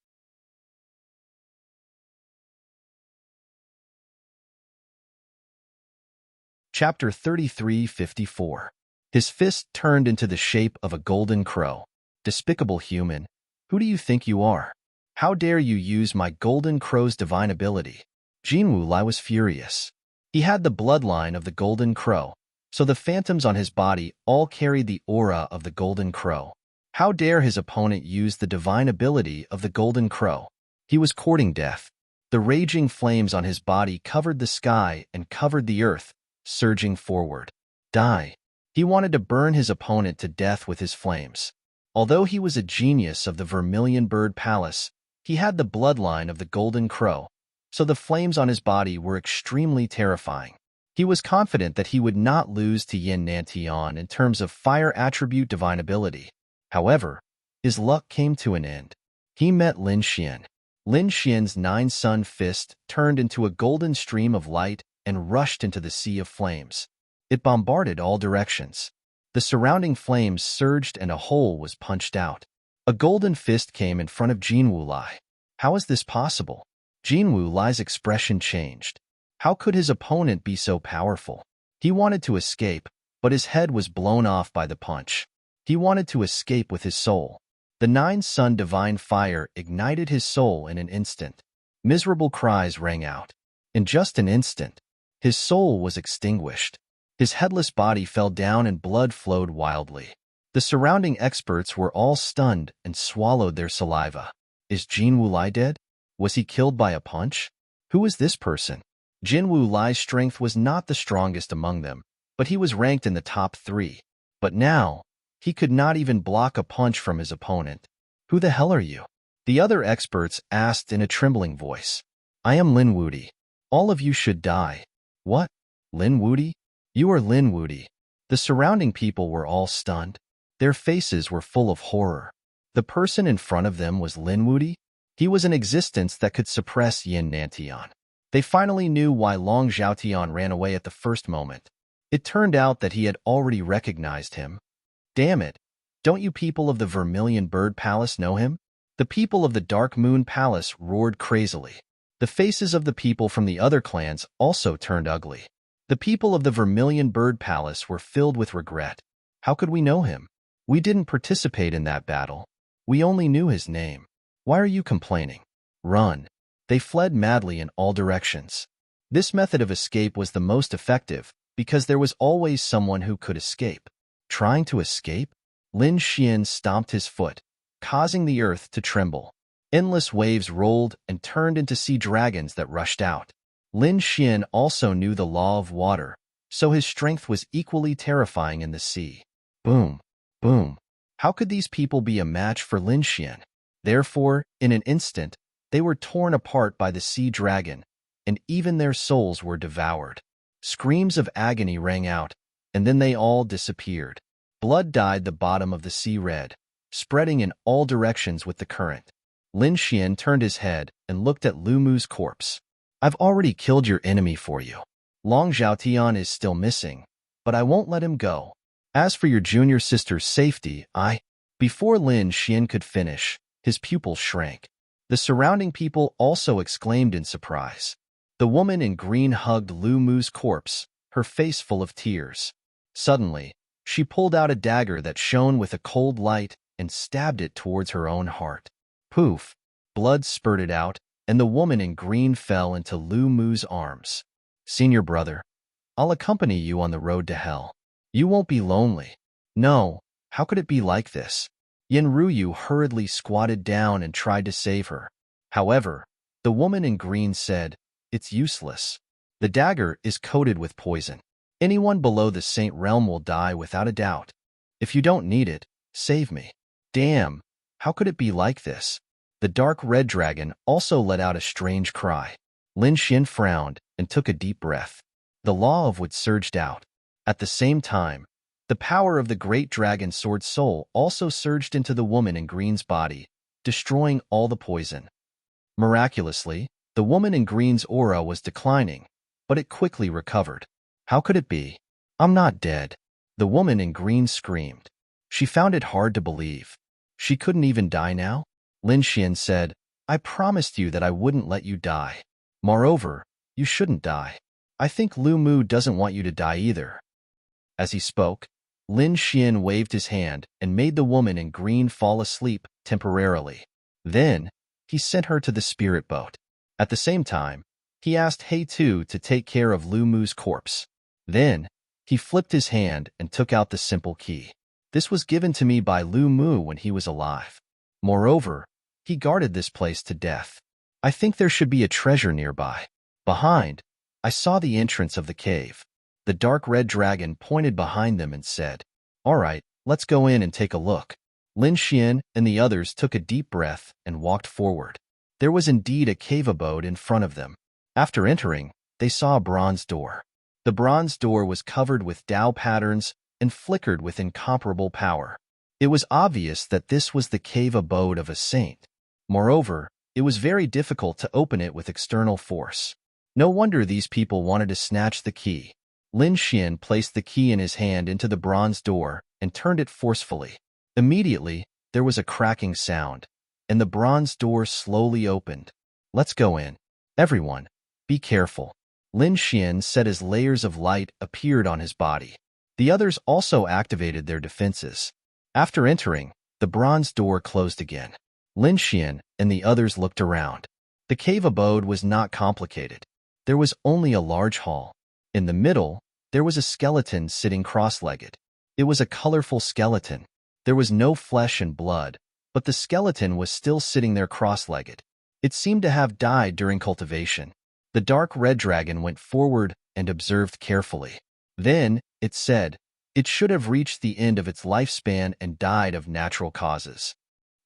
Chapter 33:54. His fist turned into the shape of a golden crow. Despicable human, who do you think you are? How dare you use my golden crow's divine ability? Jin Wulai was furious. He had the bloodline of the golden crow, so the phantoms on his body all carried the aura of the golden crow. How dare his opponent use the divine ability of the golden crow? He was courting death. The raging flames on his body covered the sky and covered the earth, surging forward. Die. He wanted to burn his opponent to death with his flames. Although he was a genius of the Vermilion Bird Palace, he had the bloodline of the Golden Crow, so the flames on his body were extremely terrifying. He was confident that he would not lose to Yin Nantian in terms of fire attribute divine ability. However, his luck came to an end. He met Lin Xian. Lin Xian's nine-sun fist turned into a golden stream of light and rushed into the sea of flames. It bombarded all directions. The surrounding flames surged and a hole was punched out. A golden fist came in front of Jin Wulai. How is this possible? Jin Wulai's expression changed. How could his opponent be so powerful? He wanted to escape, but his head was blown off by the punch. He wanted to escape with his soul. The nine-sun divine fire ignited his soul in an instant. Miserable cries rang out. In just an instant, his soul was extinguished. His headless body fell down and blood flowed wildly. The surrounding experts were all stunned and swallowed their saliva. Is Jin Wulai dead? Was he killed by a punch? Who is this person? Jin Wulai's strength was not the strongest among them, but he was ranked in the top 3. But now, he could not even block a punch from his opponent. Who the hell are you? The other experts asked in a trembling voice. I am Lin Wudi. All of you should die. What? Lin Wudi? You are Lin Wudi. The surrounding people were all stunned. Their faces were full of horror. The person in front of them was Lin Wudi? He was an existence that could suppress Yin Nantian. They finally knew why Long Zhaotian ran away at the first moment. It turned out that he had already recognized him. Damn it! Don't you people of the Vermilion Bird Palace know him? The people of the Dark Moon Palace roared crazily. The faces of the people from the other clans also turned ugly. The people of the Vermilion Bird Palace were filled with regret. How could we know him? We didn't participate in that battle. We only knew his name. Why are you complaining? Run. They fled madly in all directions. This method of escape was the most effective because there was always someone who could escape. Trying to escape? Lin Xian stomped his foot, causing the earth to tremble. Endless waves rolled and turned into sea dragons that rushed out. Lin Xian also knew the law of water, so his strength was equally terrifying in the sea. Boom, boom. How could these people be a match for Lin Xian? Therefore, in an instant, they were torn apart by the sea dragon, and even their souls were devoured. Screams of agony rang out, and then they all disappeared. Blood dyed the bottom of the sea red, spreading in all directions with the current. Lin Xian turned his head and looked at Lu Mu's corpse. I've already killed your enemy for you. Long Zhaotian is still missing, but I won't let him go. As for your junior sister's safety, Before Lin Xian could finish, his pupils shrank. The surrounding people also exclaimed in surprise. The woman in green hugged Lu Mu's corpse, her face full of tears. Suddenly, she pulled out a dagger that shone with a cold light and stabbed it towards her own heart. Poof! Blood spurted out, and the woman in green fell into Lu Mu's arms. Senior brother, I'll accompany you on the road to hell. You won't be lonely. No, how could it be like this? Yin Ruyu hurriedly squatted down and tried to save her. However, the woman in green said, it's useless. The dagger is coated with poison. Anyone below the Saint Realm will die without a doubt. If you don't need it, save me. Damn, how could it be like this? The dark red dragon also let out a strange cry. Lin Xian frowned and took a deep breath. The law of wood surged out. At the same time, the power of the great dragon sword soul also surged into the woman in green's body, destroying all the poison. Miraculously, the woman in green's aura was declining, but it quickly recovered. How could it be? I'm not dead. The woman in green screamed. She found it hard to believe. She couldn't even die now? Lin Xian said, I promised you that I wouldn't let you die. Moreover, you shouldn't die. I think Lu Mu doesn't want you to die either. As he spoke, Lin Xian waved his hand and made the woman in green fall asleep temporarily. Then, he sent her to the spirit boat. At the same time, he asked He Tu to take care of Lu Mu's corpse. Then, he flipped his hand and took out the simple key. This was given to me by Lu Mu when he was alive. Moreover, he guarded this place to death. I think there should be a treasure nearby. Behind, I saw the entrance of the cave. The dark red dragon pointed behind them and said, All right, let's go in and take a look. Lin Xian and the others took a deep breath and walked forward. There was indeed a cave abode in front of them. After entering, they saw a bronze door. The bronze door was covered with Tao patterns and flickered with incomparable power. It was obvious that this was the cave abode of a saint. Moreover, it was very difficult to open it with external force. No wonder these people wanted to snatch the key. Lin Xian placed the key in his hand into the bronze door and turned it forcefully. Immediately, there was a cracking sound, and the bronze door slowly opened. Let's go in. Everyone, be careful. Lin Xian said as layers of light appeared on his body. The others also activated their defenses. After entering, the bronze door closed again. Lin Xian and the others looked around. The cave abode was not complicated. There was only a large hall. In the middle, there was a skeleton sitting cross-legged. It was a colorful skeleton. There was no flesh and blood, but the skeleton was still sitting there cross-legged. It seemed to have died during cultivation. The dark red dragon went forward and observed carefully. Then, it said, it should have reached the end of its lifespan and died of natural causes.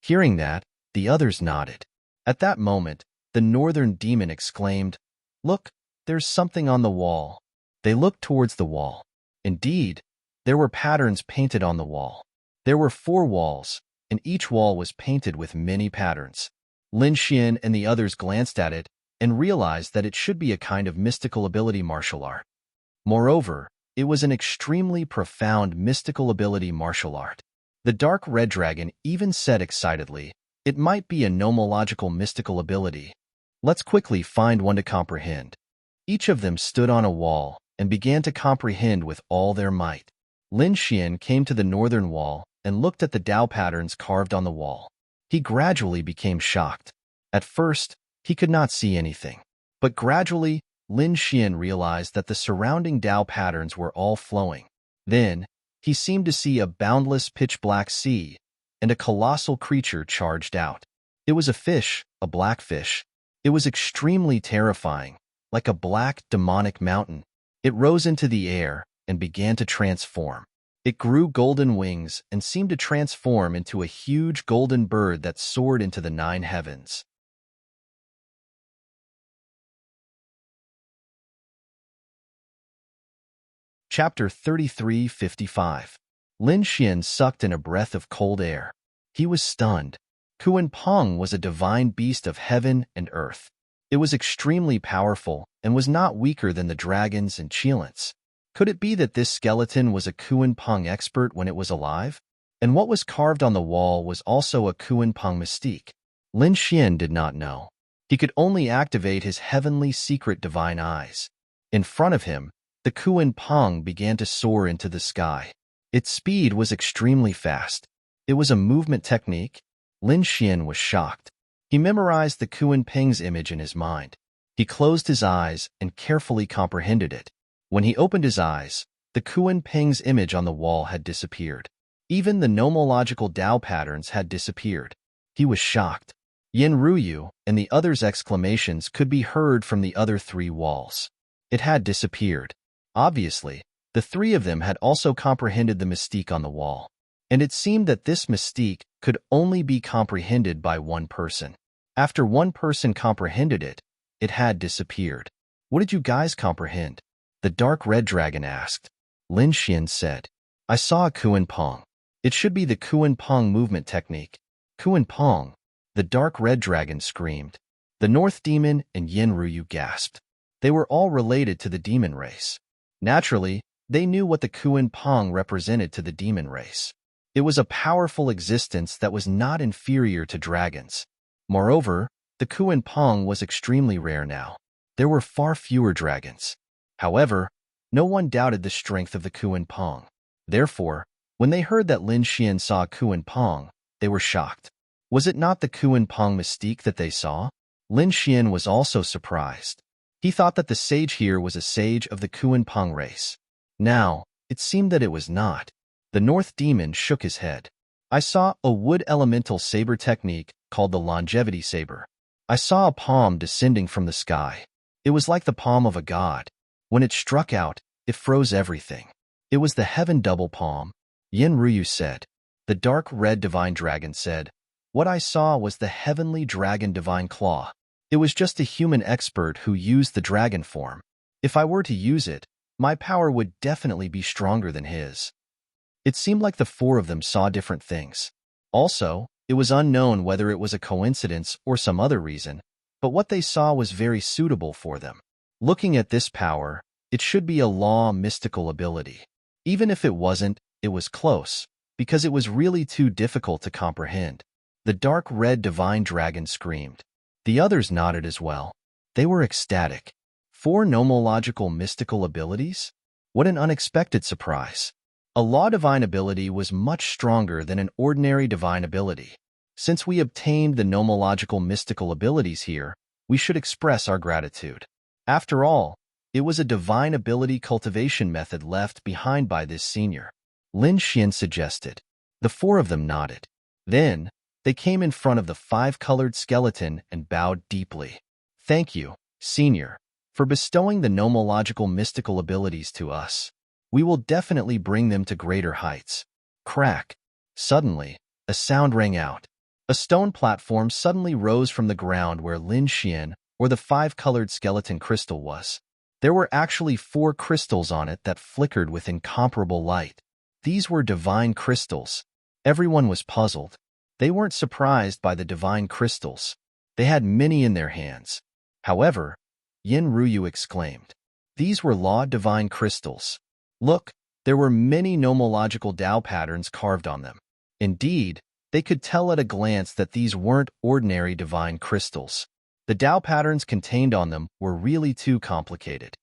Hearing that, the others nodded. At that moment, the northern demon exclaimed, Look, there's something on the wall. They looked towards the wall. Indeed, there were patterns painted on the wall. There were 4 walls, and each wall was painted with many patterns. Lin Xian and the others glanced at it and realized that it should be a kind of mystical ability martial art. Moreover, it was an extremely profound mystical ability martial art. The dark red dragon even said excitedly, it might be a nomological mystical ability. Let's quickly find one to comprehend. Each of them stood on a wall and began to comprehend with all their might. Lin Xian came to the northern wall and looked at the Tao patterns carved on the wall. He gradually became shocked. At first, he could not see anything. But gradually, Lin Xian realized that the surrounding Tao patterns were all flowing. Then, he seemed to see a boundless pitch-black sea, and a colossal creature charged out. It was a fish, a black fish. It was extremely terrifying, like a black, demonic mountain. It rose into the air and began to transform. It grew golden wings and seemed to transform into a huge golden bird that soared into the 9 heavens. Chapter 33:55. Lin Xian sucked in a breath of cold air. He was stunned. Kuan Peng was a divine beast of heaven and earth. It was extremely powerful and was not weaker than the dragons and Qilins. Could it be that this skeleton was a Kuan Peng expert when it was alive? And what was carved on the wall was also a Kuan Peng mystique? Lin Xian did not know. He could only activate his heavenly secret divine eyes. In front of him, the Kuan Peng began to soar into the sky. Its speed was extremely fast. It was a movement technique. Lin Xian was shocked. He memorized the Kuan Peng's image in his mind. He closed his eyes and carefully comprehended it. When he opened his eyes, the Kuan Peng's image on the wall had disappeared. Even the nomological Tao patterns had disappeared. He was shocked. Yin Ruyu and the others' exclamations could be heard from the other 3 walls. It had disappeared. Obviously, the 3 of them had also comprehended the mystique on the wall. And it seemed that this mystique could only be comprehended by one person. After one person comprehended it, it had disappeared. What did you guys comprehend? The dark red dragon asked. Lin Xian said, I saw a Kuan Peng. It should be the Kuan Peng movement technique. Kuan Peng, the dark red dragon screamed. The North Demon and Yin Ruyu gasped. They were all related to the demon race. Naturally, they knew what the Kuan Peng represented to the demon race. It was a powerful existence that was not inferior to dragons. Moreover, the Kuan Peng was extremely rare now. There were far fewer dragons. However, no one doubted the strength of the Kuan Peng. Therefore, when they heard that Lin Xian saw Kuan Peng, they were shocked. Was it not the Kuan Peng mystique that they saw? Lin Xian was also surprised. He thought that the sage here was a sage of the Kuan Peng race. Now, it seemed that it was not. The North Demon shook his head. I saw a wood elemental saber technique called the longevity saber. I saw a palm descending from the sky. It was like the palm of a god. When it struck out, it froze everything. It was the heaven double palm. Yin Ruyu said. The dark red divine dragon said, what I saw was the heavenly dragon divine claw. It was just a human expert who used the dragon form. If I were to use it, my power would definitely be stronger than his. It seemed like the 4 of them saw different things. Also, it was unknown whether it was a coincidence or some other reason, but what they saw was very suitable for them. Looking at this power, it should be a law mystical ability. Even if it wasn't, it was close, because it was really too difficult to comprehend. The dark red divine dragon screamed. The others nodded as well. They were ecstatic. 4 nomological mystical abilities? What an unexpected surprise. A law divine ability was much stronger than an ordinary divine ability. Since we obtained the nomological mystical abilities here, we should express our gratitude. After all, it was a divine ability cultivation method left behind by this senior. Lin Xian suggested. The 4 of them nodded. Then, they came in front of the 5-colored skeleton and bowed deeply. Thank you, senior, for bestowing the nomological mystical abilities to us. We will definitely bring them to greater heights. Crack. Suddenly, a sound rang out. A stone platform suddenly rose from the ground where Lin Xian, or the 5-colored skeleton crystal was. There were actually 4 crystals on it that flickered with incomparable light. These were divine crystals. Everyone was puzzled. They weren't surprised by the divine crystals. They had many in their hands. However, Yin Ruyu exclaimed, these were law divine crystals. Look, there were many nomological Tao patterns carved on them. Indeed, they could tell at a glance that these weren't ordinary divine crystals. The Tao patterns contained on them were really too complicated.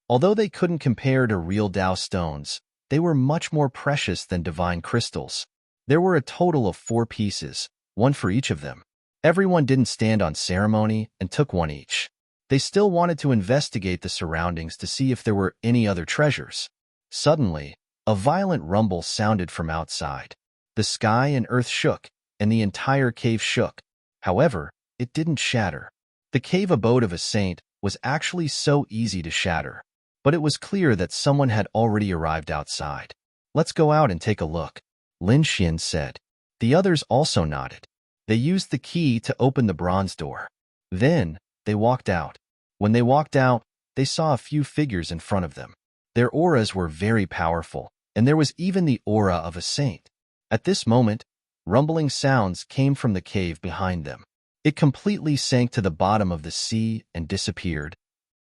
Although they couldn't compare to real Tao stones, they were much more precious than divine crystals. There were a total of 4 pieces, one for each of them. Everyone didn't stand on ceremony and took one each. They still wanted to investigate the surroundings to see if there were any other treasures. Suddenly, a violent rumble sounded from outside. The sky and earth shook, and the entire cave shook. However, it didn't shatter. The cave abode of a saint was actually so easy to shatter, but it was clear that someone had already arrived outside. "Let's go out and take a look," Lin Xian said. The others also nodded. They used the key to open the bronze door. Then, they walked out. When they walked out, they saw a few figures in front of them. Their auras were very powerful, and there was even the aura of a saint. At this moment, rumbling sounds came from the cave behind them. It completely sank to the bottom of the sea and disappeared.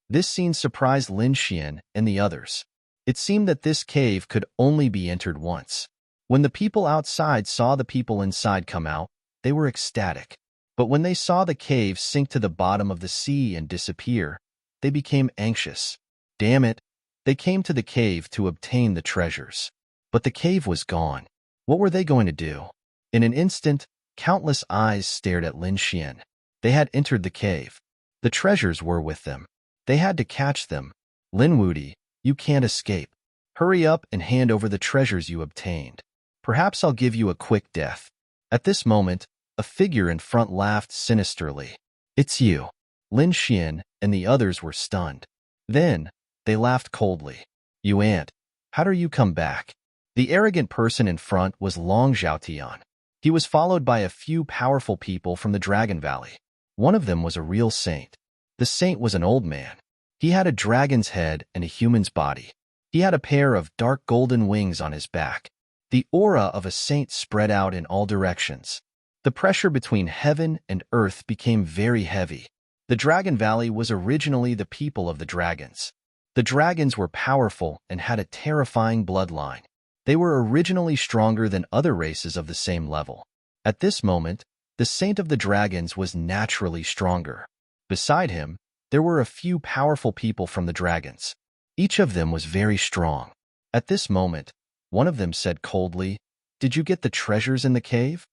This scene surprised Lin Xian and the others. It seemed that this cave could only be entered once. When the people outside saw the people inside come out, they were ecstatic. But when they saw the cave sink to the bottom of the sea and disappear, they became anxious. Damn it! They came to the cave to obtain the treasures. But the cave was gone. What were they going to do? In an instant, countless eyes stared at Lin Xian. They had entered the cave. The treasures were with them. They had to catch them. "Lin Wudi, you can't escape. Hurry up and hand over the treasures you obtained. Perhaps I'll give you a quick death." At this moment, a figure in front laughed sinisterly. "It's you." Lin Xian and the others were stunned. Then, they laughed coldly. "You ant, how do you come back?" The arrogant person in front was Long Zhaotian. He was followed by a few powerful people from the Dragon Valley. One of them was a real saint. The saint was an old man. He had a dragon's head and a human's body. He had a pair of dark golden wings on his back. The aura of a saint spread out in all directions. The pressure between heaven and earth became very heavy. The Dragon Valley was originally the people of the dragons. The dragons were powerful and had a terrifying bloodline. They were originally stronger than other races of the same level. At this moment, the Saint of the Dragons was naturally stronger. Beside him, there were a few powerful people from the dragons. Each of them was very strong. At this moment, one of them said coldly, "Did you get the treasures in the cave?"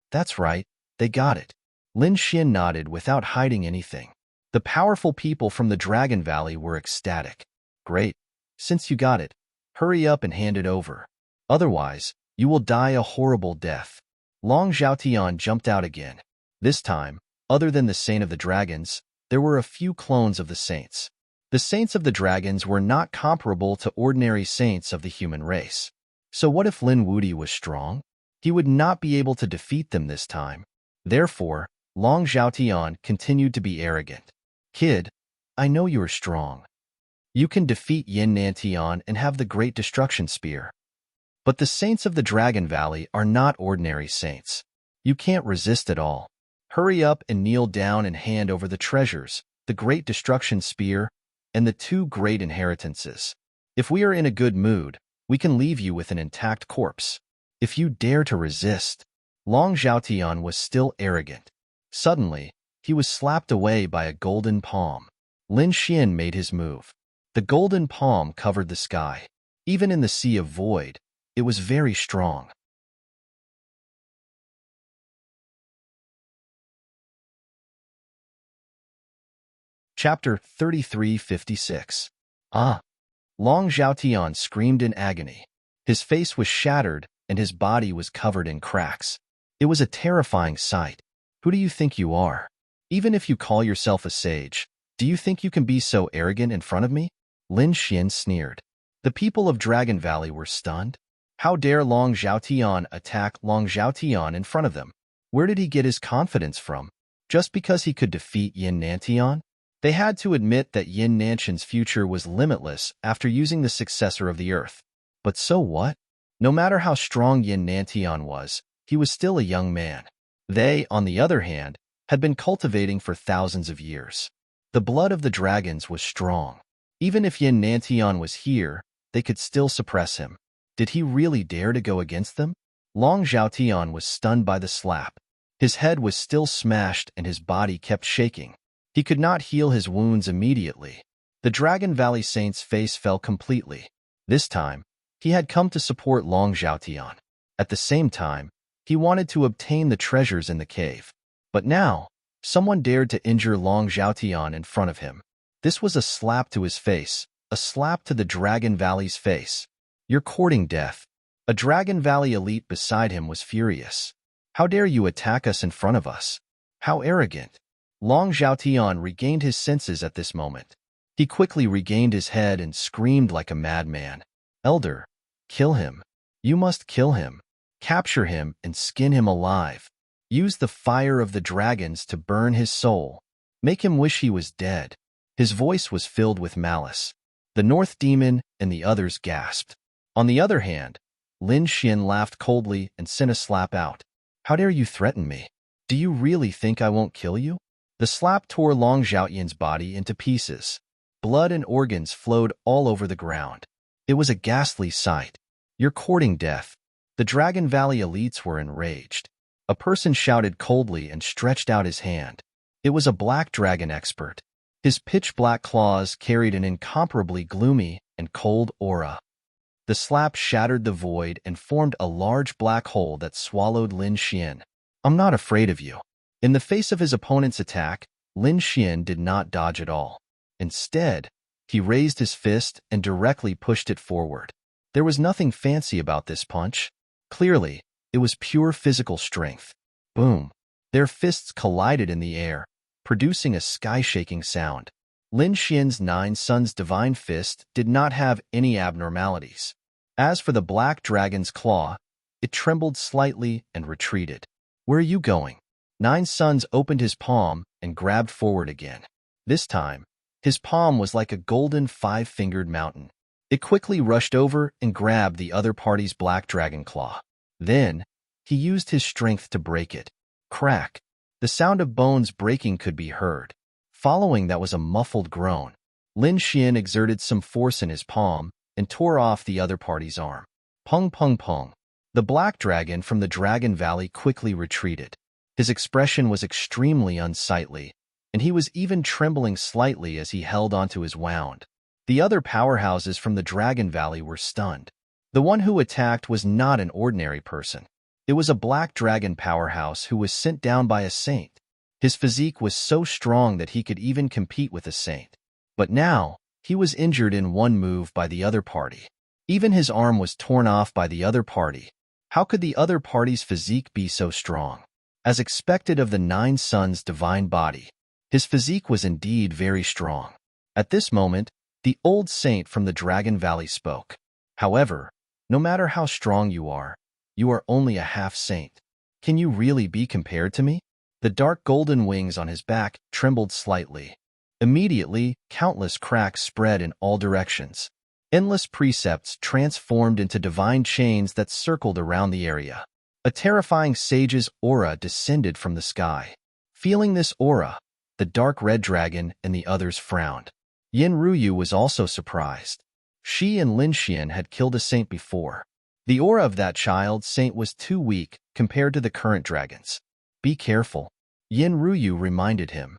"That's right, they got it." Lin Xian nodded without hiding anything. The powerful people from the Dragon Valley were ecstatic. "Great. Since you got it, hurry up and hand it over. Otherwise, you will die a horrible death." Long Zhaotian jumped out again. This time, other than the Saint of the Dragons, there were a few clones of the saints. The saints of the dragons were not comparable to ordinary saints of the human race. So what if Lin Wudi was strong? He would not be able to defeat them this time. Therefore, Long Zhaotian continued to be arrogant. "Kid, I know you are strong. You can defeat Yin Nantian and have the Great Destruction Spear. But the saints of the Dragon Valley are not ordinary saints. You can't resist at all. Hurry up and kneel down and hand over the treasures, the Great Destruction Spear, and the 2 great inheritances. If we are in a good mood, we can leave you with an intact corpse. If you dare to resist..." Long Zhaotian was still arrogant. Suddenly, he was slapped away by a golden palm. Lin Xian made his move. The golden palm covered the sky. Even in the sea of void, it was very strong. Chapter 3356. Ah! Long Zhaotian screamed in agony. His face was shattered, and his body was covered in cracks. It was a terrifying sight. "Who do you think you are? Even if you call yourself a sage, do you think you can be so arrogant in front of me?" Lin Xian sneered. The people of Dragon Valley were stunned. How dare Long Zhaotian attack Long Zhaotian in front of them? Where did he get his confidence from? Just because he could defeat Yin Nantian? They had to admit that Yin Nantian's future was limitless after using the successor of the earth. But so what? No matter how strong Yin Nantian was, he was still a young man. They, on the other hand, had been cultivating for thousands of years. The blood of the dragons was strong. Even if Yin Nantian was here, they could still suppress him. Did he really dare to go against them? Long Zhaotian was stunned by the slap. His head was still smashed and his body kept shaking. He could not heal his wounds immediately. The Dragon Valley Saint's face fell completely. This time, he had come to support Long Zhaotian. At the same time, he wanted to obtain the treasures in the cave. But now, someone dared to injure Long Zhaotian in front of him. This was a slap to his face, a slap to the Dragon Valley's face. "You're courting death." A Dragon Valley elite beside him was furious. "How dare you attack us in front of us? How arrogant." Long Zhaotian regained his senses at this moment. He quickly regained his head and screamed like a madman. "Elder, kill him. You must kill him. Capture him and skin him alive. Use the fire of the dragons to burn his soul. Make him wish he was dead." His voice was filled with malice. The North Demon and the others gasped. On the other hand, Lin Xian laughed coldly and sent a slap out. "How dare you threaten me? Do you really think I won't kill you?" The slap tore Long Zhaotian's body into pieces. Blood and organs flowed all over the ground. It was a ghastly sight. "You're courting death." The Dragon Valley elites were enraged. A person shouted coldly and stretched out his hand. It was a black dragon expert. His pitch-black claws carried an incomparably gloomy and cold aura. The slap shattered the void and formed a large black hole that swallowed Lin Xian. "I'm not afraid of you." In the face of his opponent's attack, Lin Xian did not dodge at all. Instead, he raised his fist and directly pushed it forward. There was nothing fancy about this punch. Clearly, it was pure physical strength. Boom! Their fists collided in the air, producing a sky-shaking sound. Lin Xian's 9 Sons' divine fist did not have any abnormalities. As for the black dragon's claw, it trembled slightly and retreated. "Where are you going?" 9 Sons opened his palm and grabbed forward again. This time, his palm was like a golden 5-fingered mountain. It quickly rushed over and grabbed the other party's black dragon claw. Then, he used his strength to break it. Crack! The sound of bones breaking could be heard. Following that was a muffled groan. Lin Xian exerted some force in his palm and tore off the other party's arm. Pung pung pung. The black dragon from the Dragon Valley quickly retreated. His expression was extremely unsightly, and he was even trembling slightly as he held onto his wound. The other powerhouses from the Dragon Valley were stunned. The one who attacked was not an ordinary person. It was a black dragon powerhouse who was sent down by a saint. His physique was so strong that he could even compete with a saint. But now, he was injured in one move by the other party. Even his arm was torn off by the other party. How could the other party's physique be so strong? As expected of the 9 Sons' divine body, his physique was indeed very strong. At this moment, the old saint from the Dragon Valley spoke. "However, no matter how strong you are only a half-saint. Can you really be compared to me?" The dark golden wings on his back trembled slightly. Immediately, countless cracks spread in all directions. Endless precepts transformed into divine chains that circled around the area. A terrifying sage's aura descended from the sky. Feeling this aura, the dark red dragon and the others frowned. Yin Ruyu was also surprised. She and Lin Xian had killed a saint before. The aura of that child saint was too weak compared to the current dragons. "Be careful," Yin Ruyu reminded him.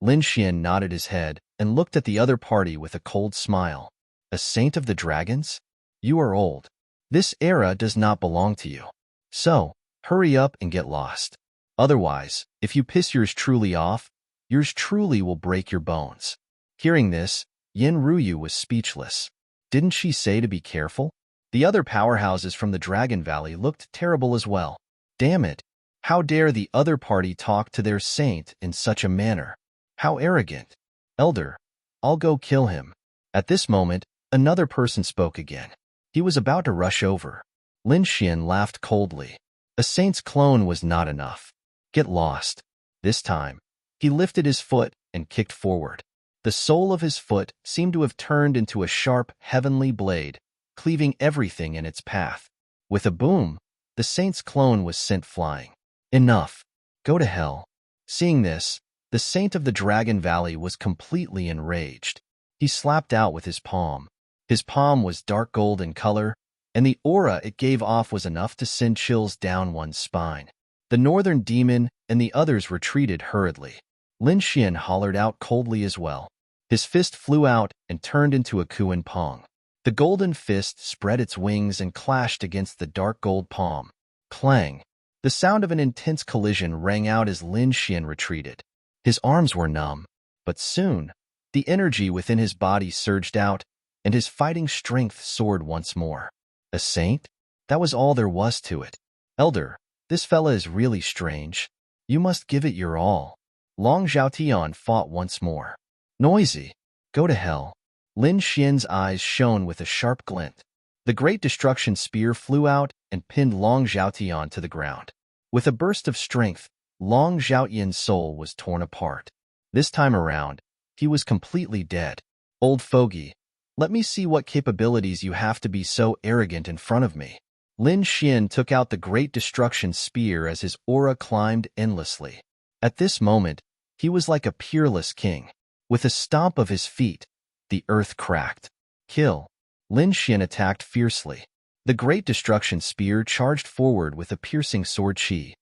Lin Xian nodded his head and looked at the other party with a cold smile. "A saint of the dragons? You are old. This era does not belong to you. So, hurry up and get lost. Otherwise, if you piss yours truly off, yours truly will break your bones." Hearing this, Yin Ruyu was speechless. Didn't she say to be careful? The other powerhouses from the Dragon Valley looked terrible as well. Damn it! How dare the other party talk to their saint in such a manner? How arrogant! "Elder, I'll go kill him." At this moment, another person spoke again. He was about to rush over. Lin Xian laughed coldly. A saint's clone was not enough. Get lost. This time, he lifted his foot and kicked forward. The sole of his foot seemed to have turned into a sharp, heavenly blade, cleaving everything in its path. With a boom, the saint's clone was sent flying. Enough. Go to hell. Seeing this, the saint of the Dragon Valley was completely enraged. He slapped out with his palm. His palm was dark gold in color, and the aura it gave off was enough to send chills down one's spine. The northern demon and the others retreated hurriedly. Lin Xian hollered out coldly as well. His fist flew out and turned into a Kuan Pong. The golden fist spread its wings and clashed against the dark gold palm. Clang! The sound of an intense collision rang out as Lin Xian retreated. His arms were numb, but soon, the energy within his body surged out, and his fighting strength soared once more. A saint? That was all there was to it. Elder, this fella is really strange. You must give it your all. Long Zhaotian fought once more. Noisy. Go to hell. Lin Xian's eyes shone with a sharp glint. The great destruction spear flew out and pinned Long Zhaotian to the ground. With a burst of strength, Long Zhaotian's soul was torn apart. This time around, he was completely dead. Old fogey, let me see what capabilities you have to be so arrogant in front of me. Lin Xian took out the great destruction spear as his aura climbed endlessly. At this moment, he was like a peerless king. With a stomp of his feet, the earth cracked. Kill. Lin Xian attacked fiercely. The great destruction spear charged forward with a piercing sword chi.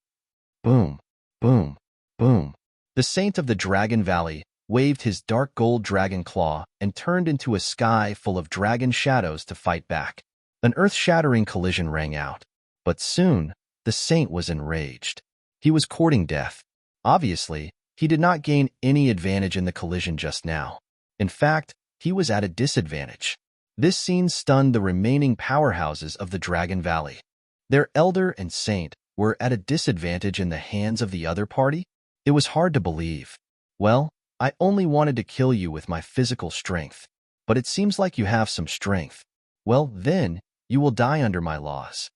Boom, boom, boom. The Saint of the Dragon Valley waved his dark gold dragon claw and turned into a sky full of dragon shadows to fight back. An earth-shattering collision rang out. But soon, the Saint was enraged. He was courting death. Obviously, he did not gain any advantage in the collision just now. In fact, he was at a disadvantage. This scene stunned the remaining powerhouses of the Dragon Valley. Their elder and saint were at a disadvantage in the hands of the other party? It was hard to believe. Well, I only wanted to kill you with my physical strength, but it seems like you have some strength. Well, then, you will die under my laws.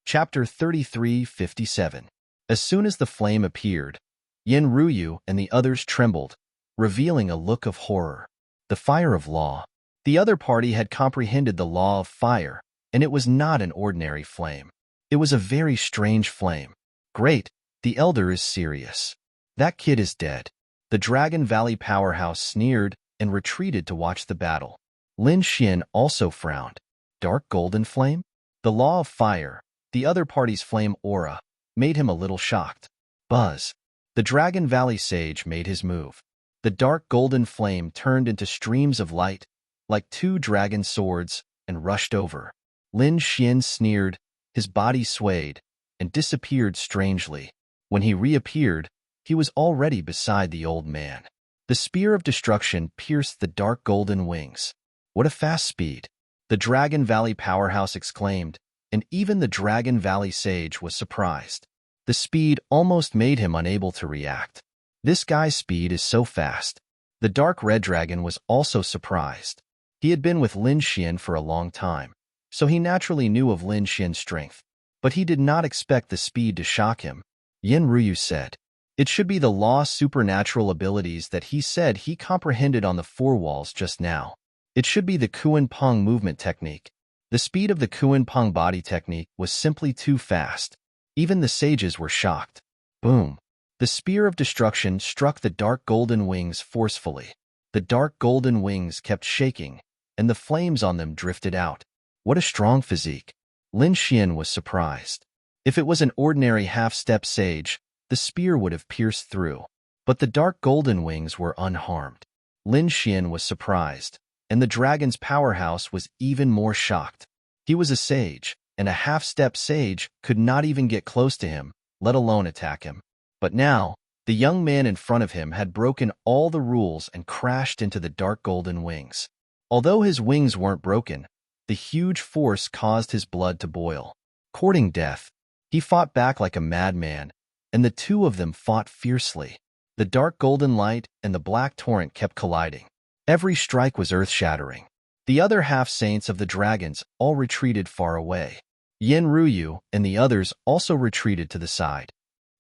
Chapter 33:57. As soon as the flame appeared, Yin Ruyu and the others trembled, revealing a look of horror. The fire of law. The other party had comprehended the law of fire, and it was not an ordinary flame. It was a very strange flame. Great, the elder is serious. That kid is dead. The Dragon Valley powerhouse sneered and retreated to watch the battle. Lin Xian also frowned. Dark golden flame? The law of fire, the other party's flame aura, made him a little shocked. Buzz. The Dragon Valley sage made his move. The dark golden flame turned into streams of light, like two dragon swords, and rushed over. Lin Xian sneered, his body swayed, and disappeared strangely. When he reappeared, he was already beside the old man. The spear of destruction pierced the dark golden wings. What a fast speed! The Dragon Valley powerhouse exclaimed, and even the Dragon Valley sage was surprised. The speed almost made him unable to react. This guy's speed is so fast. The dark red dragon was also surprised. He had been with Lin Xian for a long time, so he naturally knew of Lin Xian's strength. But he did not expect the speed to shock him. Yin Ruyu said, it should be the lost supernatural abilities that he said he comprehended on the four walls just now. It should be the Kuan Peng movement technique. The speed of the Kuan Peng body technique was simply too fast. Even the sages were shocked. Boom. The spear of destruction struck the dark golden wings forcefully. The dark golden wings kept shaking, and the flames on them drifted out. What a strong physique. Lin Xian was surprised. If it was an ordinary half-step sage, the spear would have pierced through. But the dark golden wings were unharmed. Lin Xian was surprised, and the dragon's powerhouse was even more shocked. He was a sage, and a half-step sage could not even get close to him, let alone attack him. But now, the young man in front of him had broken all the rules and crashed into the dark golden wings. Although his wings weren't broken, the huge force caused his blood to boil. Courting death, he fought back like a madman, and the two of them fought fiercely. The dark golden light and the black torrent kept colliding. Every strike was earth-shattering. The other half-saints of the dragons all retreated far away. Yin Ruyu and the others also retreated to the side.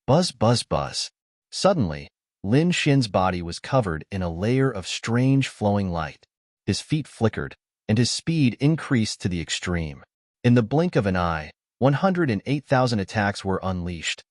Buzz, buzz, buzz. Suddenly, Lin Xian's body was covered in a layer of strange flowing light. His feet flickered, and his speed increased to the extreme. In the blink of an eye, 108,000 attacks were unleashed,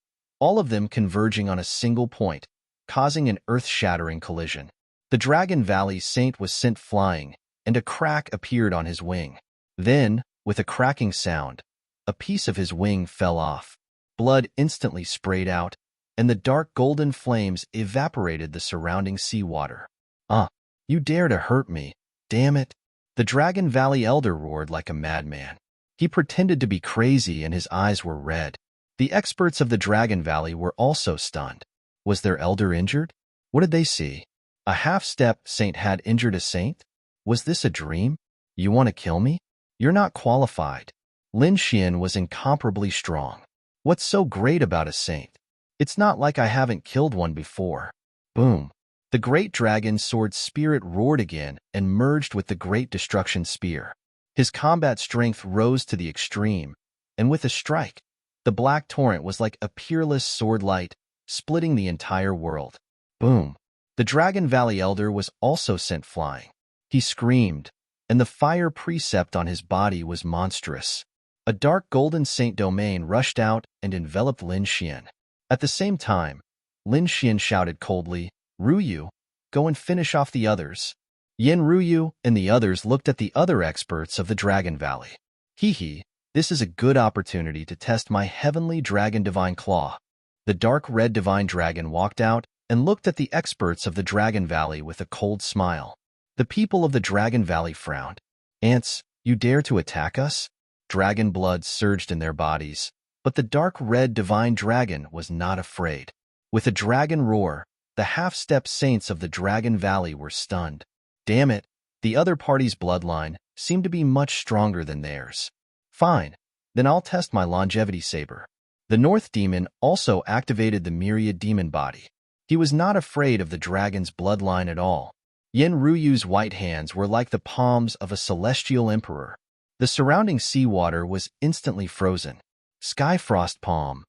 all of them converging on a single point, causing an earth-shattering collision. The Dragon Valley Saint was sent flying, and a crack appeared on his wing. Then, with a cracking sound, a piece of his wing fell off. Blood instantly sprayed out, and the dark golden flames evaporated the surrounding seawater. "Ah, you dare to hurt me, damn it!" The Dragon Valley Elder roared like a madman. He pretended to be crazy and his eyes were red. The experts of the Dragon Valley were also stunned. Was their elder injured? What did they see? A half-step saint had injured a saint? Was this a dream? You want to kill me? You're not qualified. Lin Xian was incomparably strong. What's so great about a saint? It's not like I haven't killed one before. Boom. The great dragon sword spirit roared again and merged with the great destruction spear. His combat strength rose to the extreme, and with a strike, the black torrent was like a peerless sword light, splitting the entire world. Boom. The Dragon Valley Elder was also sent flying. He screamed, and the fire precept on his body was monstrous. A dark golden saint domain rushed out and enveloped Lin Xian. At the same time, Lin Xian shouted coldly, "Ruyu, go and finish off the others." Yin Ruyu and the others looked at the other experts of the Dragon Valley. Hee, this is a good opportunity to test my heavenly dragon divine claw. The dark red divine dragon walked out and looked at the experts of the Dragon Valley with a cold smile. The people of the Dragon Valley frowned. "Ants, you dare to attack us?" Dragon blood surged in their bodies, but the dark red divine dragon was not afraid. With a dragon roar, the half-step saints of the Dragon Valley were stunned. Damn it, the other party's bloodline seemed to be much stronger than theirs. Fine, then I'll test my longevity saber. The North Demon also activated the myriad demon body. He was not afraid of the dragon's bloodline at all. Yin Ruyu's white hands were like the palms of a celestial emperor. The surrounding seawater was instantly frozen. Skyfrost palm.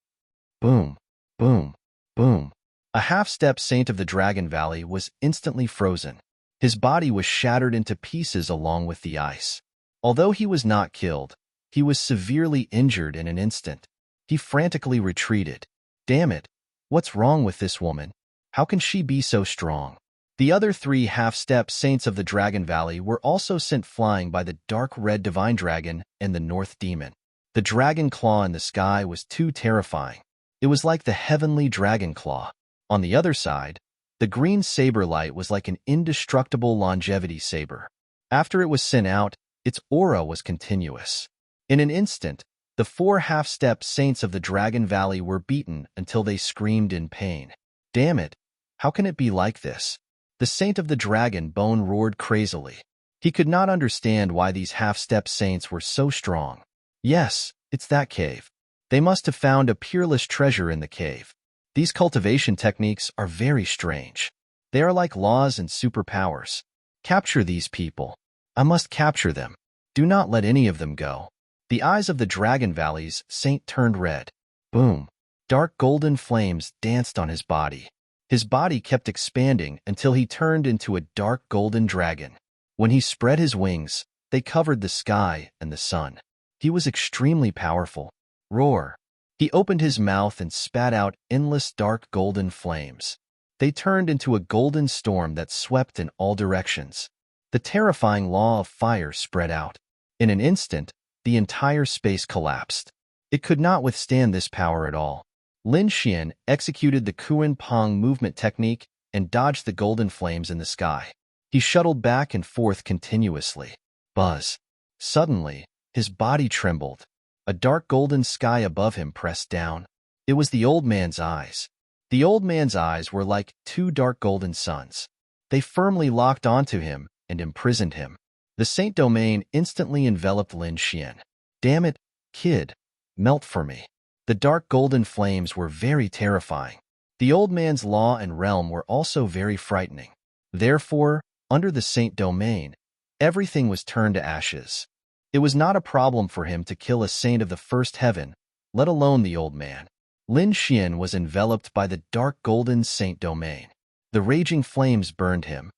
Boom, boom, boom. A half-step saint of the Dragon Valley was instantly frozen. His body was shattered into pieces along with the ice. Although he was not killed, he was severely injured in an instant. He frantically retreated. Damn it, what's wrong with this woman? How can she be so strong? The other three half-step saints of the Dragon Valley were also sent flying by the dark red divine dragon and the North Demon. The dragon claw in the sky was too terrifying. It was like the heavenly dragon claw. On the other side, the green saber light was like an indestructible longevity saber. After it was sent out, its aura was continuous. In an instant, the four half-step saints of the Dragon Valley were beaten until they screamed in pain. Damn it, how can it be like this? The saint of the dragon bone roared crazily. He could not understand why these half-step saints were so strong. Yes, it's that cave. They must have found a peerless treasure in the cave. These cultivation techniques are very strange. They are like laws and superpowers. Capture these people. I must capture them. Do not let any of them go. The eyes of the Dragon Valley's saint turned red. Boom. Dark golden flames danced on his body. His body kept expanding until he turned into a dark golden dragon. When he spread his wings, they covered the sky and the sun. He was extremely powerful. Roar. He opened his mouth and spat out endless dark golden flames. They turned into a golden storm that swept in all directions. The terrifying law of fire spread out. In an instant, the entire space collapsed. It could not withstand this power at all. Lin Xian executed the Kuan Pong movement technique and dodged the golden flames in the sky. He shuttled back and forth continuously. Buzz. Suddenly, his body trembled. A dark golden sky above him pressed down. It was the old man's eyes. The old man's eyes were like two dark golden suns. They firmly locked onto him and imprisoned him. The Saint Domain instantly enveloped Lin Xian. Damn it, kid. Melt for me. The dark golden flames were very terrifying. The old man's law and realm were also very frightening. Therefore, under the Saint Domain, everything was turned to ashes. It was not a problem for him to kill a saint of the first heaven, let alone the old man. Lin Xian was enveloped by the dark golden Saint Domain. The raging flames burned him.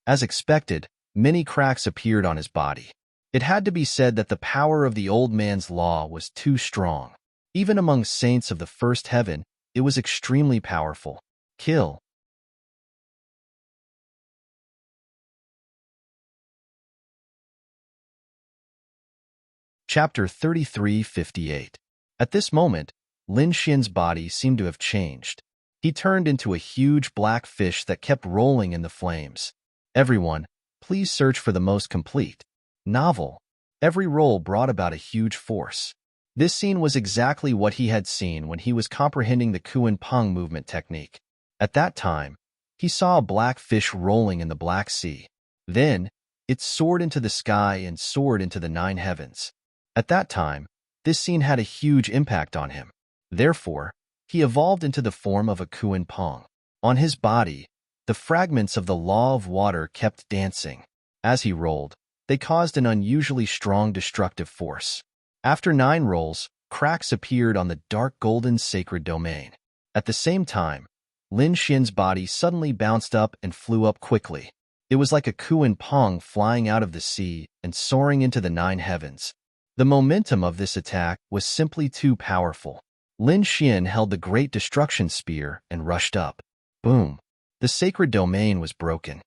As expected, many cracks appeared on his body. It had to be said that the power of the old man's law was too strong. Even among saints of the first heaven, it was extremely powerful. Kill. Chapter 33:58. At this moment, Lin Xian's body seemed to have changed. He turned into a huge black fish that kept rolling in the flames. Everyone, please search for the most complete novel. Every roll brought about a huge force. This scene was exactly what he had seen when he was comprehending the Kuan Peng movement technique. At that time, he saw a black fish rolling in the Black Sea. Then, it soared into the sky and soared into the 9 heavens. At that time, this scene had a huge impact on him. Therefore, he evolved into the form of a Kuan Peng. On his body, the fragments of the law of water kept dancing. As he rolled, they caused an unusually strong destructive force. After 9 rolls, cracks appeared on the dark golden sacred domain. At the same time, Lin Xian's body suddenly bounced up and flew up quickly. It was like a Kuan Peng flying out of the sea and soaring into the 9 heavens. The momentum of this attack was simply too powerful. Lin Xian held the Great Destruction Spear and rushed up. Boom! The sacred domain was broken.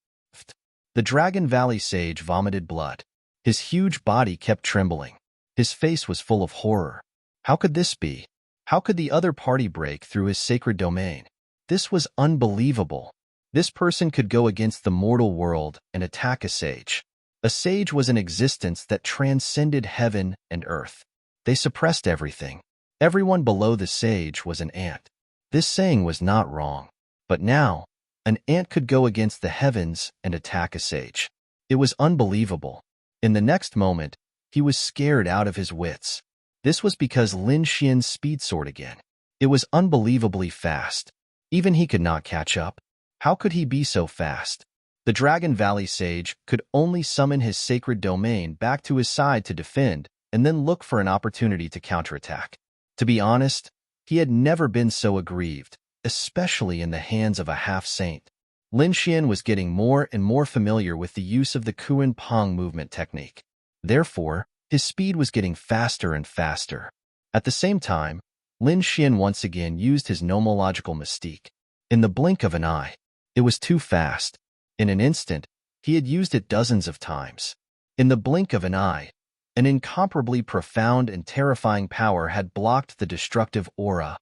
The Dragon Valley sage vomited blood. His huge body kept trembling. His face was full of horror. How could this be? How could the other party break through his sacred domain? This was unbelievable. This person could go against the mortal world and attack a sage. A sage was an existence that transcended heaven and earth. They suppressed everything. Everyone below the sage was an ant. This saying was not wrong. But now, an ant could go against the heavens and attack a sage. It was unbelievable. In the next moment, he was scared out of his wits. This was because Lin Xian's speed soared again. It was unbelievably fast. Even he could not catch up. How could he be so fast? The Dragon Valley sage could only summon his sacred domain back to his side to defend and then look for an opportunity to counterattack. To be honest, he had never been so aggrieved, especially in the hands of a half-saint. Lin Xian was getting more and more familiar with the use of the Kuan Peng movement technique. Therefore, his speed was getting faster and faster. At the same time, Lin Xian once again used his nomological mystique. In the blink of an eye, it was too fast. In an instant, he had used it dozens of times. In the blink of an eye, an incomparably profound and terrifying power had blocked the destructive aura.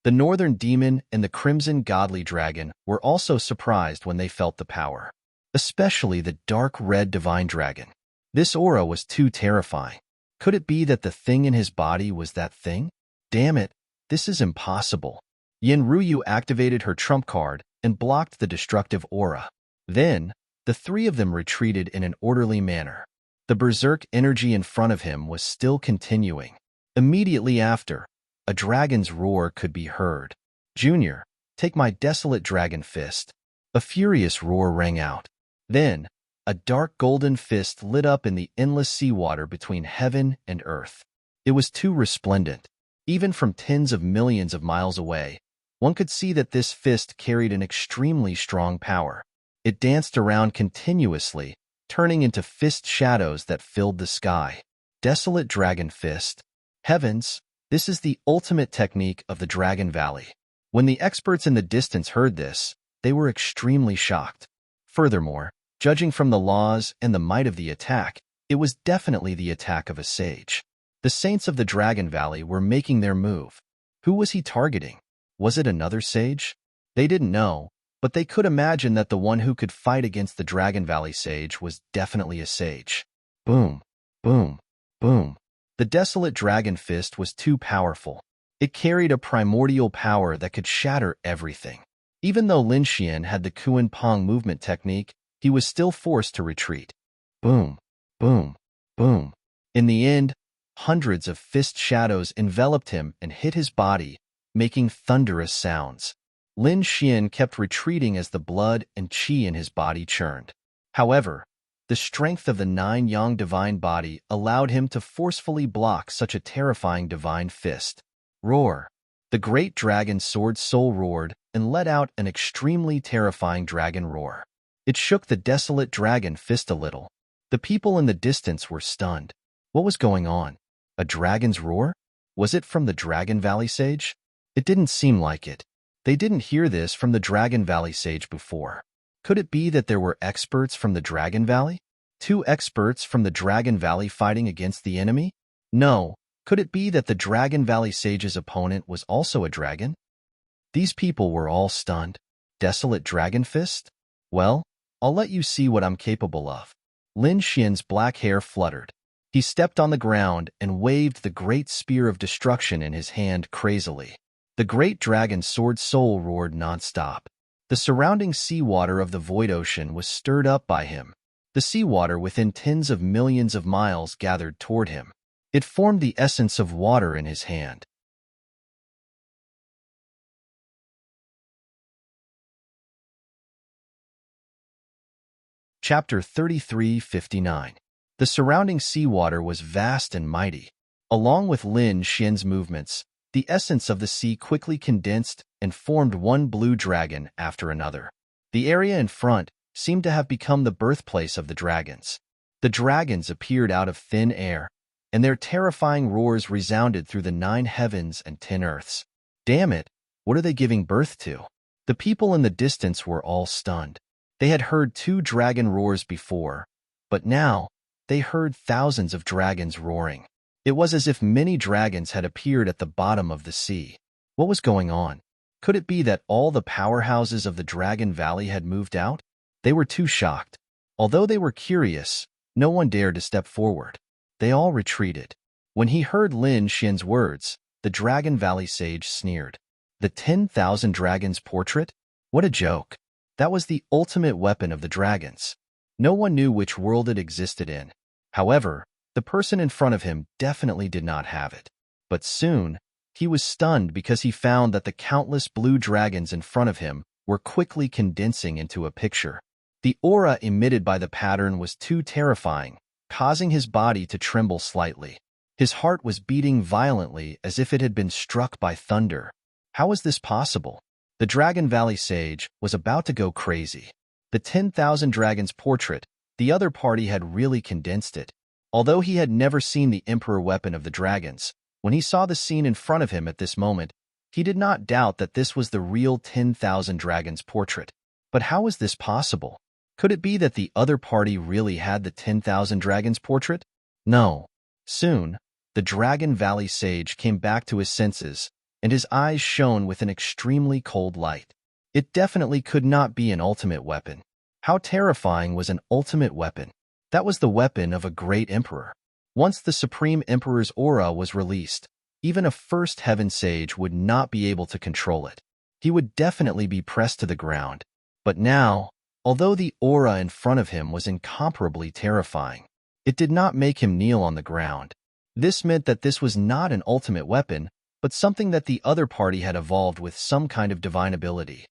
The Northern Demon and the Crimson Godly Dragon were also surprised when they felt the power, especially the dark red Divine Dragon. This aura was too terrifying. Could it be that the thing in his body was that thing? Damn it, this is impossible. Yin Ruyu activated her trump card and blocked the destructive aura. Then, the 3 of them retreated in an orderly manner. The berserk energy in front of him was still continuing. Immediately after, a dragon's roar could be heard. Junior, take my desolate dragon fist. A furious roar rang out. Then, a dark golden fist lit up in the endless seawater between heaven and earth. It was too resplendent. Even from tens of millions of miles away, one could see that this fist carried an extremely strong power. It danced around continuously, turning into fist shadows that filled the sky. Desolate Dragon Fist. Heavens, this is the ultimate technique of the Dragon Valley. When the experts in the distance heard this, they were extremely shocked. Furthermore, judging from the laws and the might of the attack, it was definitely the attack of a sage. The saints of the Dragon Valley were making their move. Who was he targeting? Was it another sage? They didn't know, but they could imagine that the one who could fight against the Dragon Valley sage was definitely a sage. Boom, boom, boom. The desolate dragon fist was too powerful. It carried a primordial power that could shatter everything. Even though Lin Xian had the Kuan Peng movement technique, he was still forced to retreat. Boom, boom, boom. In the end, hundreds of fist shadows enveloped him and hit his body, making thunderous sounds. Lin Xian kept retreating as the blood and qi in his body churned. However, the strength of the 9 yang divine body allowed him to forcefully block such a terrifying divine fist. Roar! The great dragon sword soul roared and let out an extremely terrifying dragon roar. It shook the desolate dragon fist a little. The people in the distance were stunned. What was going on? A dragon's roar? Was it from the Dragon Valley sage? It didn't seem like it. They didn't hear this from the Dragon Valley sage before. Could it be that there were experts from the Dragon Valley? 2 experts from the Dragon Valley fighting against the enemy? No. Could it be that the Dragon Valley sage's opponent was also a dragon? These people were all stunned. Desolate Dragon Fist? Well, I'll let you see what I'm capable of. Lin Xian's black hair fluttered. He stepped on the ground and waved the great spear of destruction in his hand crazily. The great dragon sword soul roared nonstop. The surrounding seawater of the void ocean was stirred up by him. The seawater within tens of millions of miles gathered toward him. It formed the essence of water in his hand. Chapter 33:59. The surrounding seawater was vast and mighty. Along with Lin Xian's movements, the essence of the sea quickly condensed and formed one blue dragon after another. The area in front seemed to have become the birthplace of the dragons. The dragons appeared out of thin air, and their terrifying roars resounded through the 9 heavens and 10 earths. Damn it, what are they giving birth to? The people in the distance were all stunned. They had heard 2 dragon roars before, but now they heard thousands of dragons roaring. It was as if many dragons had appeared at the bottom of the sea. What was going on? Could it be that all the powerhouses of the Dragon Valley had moved out? They were too shocked. Although they were curious, no one dared to step forward. They all retreated. When he heard Lin Xian's words, the Dragon Valley sage sneered. The 10,000 dragons portrait? What a joke. That was the ultimate weapon of the dragons. No one knew which world it existed in. However, the person in front of him definitely did not have it. But soon, he was stunned because he found that the countless blue dragons in front of him were quickly condensing into a picture. The aura emitted by the pattern was too terrifying, causing his body to tremble slightly. His heart was beating violently as if it had been struck by thunder. How was this possible? The Dragon Valley sage was about to go crazy. The 10,000 dragons portrait, the other party had really condensed it. Although he had never seen the emperor weapon of the dragons, when he saw the scene in front of him at this moment, he did not doubt that this was the real 10,000 dragons portrait. But how was this possible? Could it be that the other party really had the 10,000 dragons portrait? No. Soon, the Dragon Valley sage came back to his senses, and his eyes shone with an extremely cold light. It definitely could not be an ultimate weapon. How terrifying was an ultimate weapon? That was the weapon of a great emperor. Once the Supreme Emperor's aura was released, even a first heaven sage would not be able to control it. He would definitely be pressed to the ground. But now, although the aura in front of him was incomparably terrifying, it did not make him kneel on the ground. This meant that this was not an ultimate weapon, but something that the other party had evolved with some kind of divine ability.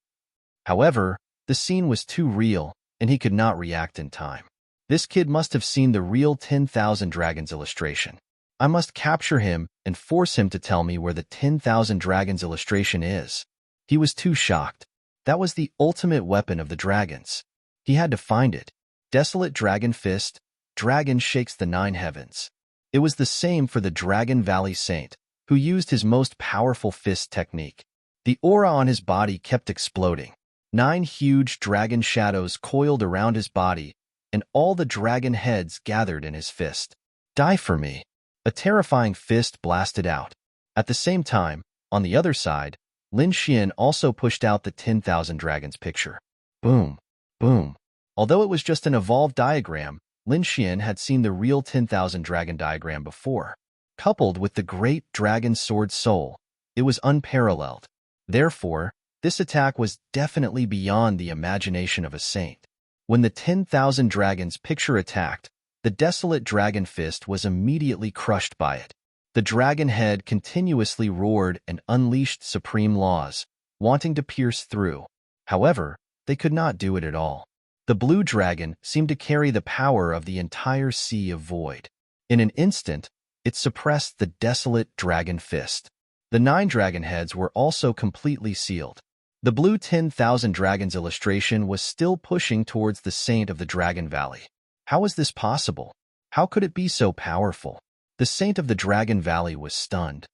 However, the scene was too real, and he could not react in time. This kid must have seen the real 10,000 dragons illustration. I must capture him and force him to tell me where the 10,000 dragons illustration is. He was too shocked. That was the ultimate weapon of the dragons. He had to find it. Desolate Dragon Fist, dragon shakes the 9 heavens. It was the same for the Dragon Valley Saint, who used his most powerful fist technique. The aura on his body kept exploding. 9 huge dragon shadows coiled around his body, and all the dragon heads gathered in his fist. Die for me. A terrifying fist blasted out. At the same time, on the other side, Lin Xian also pushed out the 10,000 dragons picture. Boom, boom. Although it was just an evolved diagram, Lin Xian had seen the real 10,000 dragon diagram before. Coupled with the great dragon sword soul, it was unparalleled. Therefore, this attack was definitely beyond the imagination of a saint. When the 10,000 dragons picture attacked, the desolate dragon fist was immediately crushed by it. The dragon head continuously roared and unleashed supreme laws, wanting to pierce through. However, they could not do it at all. The blue dragon seemed to carry the power of the entire sea of void. In an instant, it suppressed the desolate dragon fist. The 9 dragon heads were also completely sealed. The blue 10,000 dragons illustration was still pushing towards the saint of the Dragon Valley. How was this possible? How could it be so powerful? The saint of the Dragon Valley was stunned.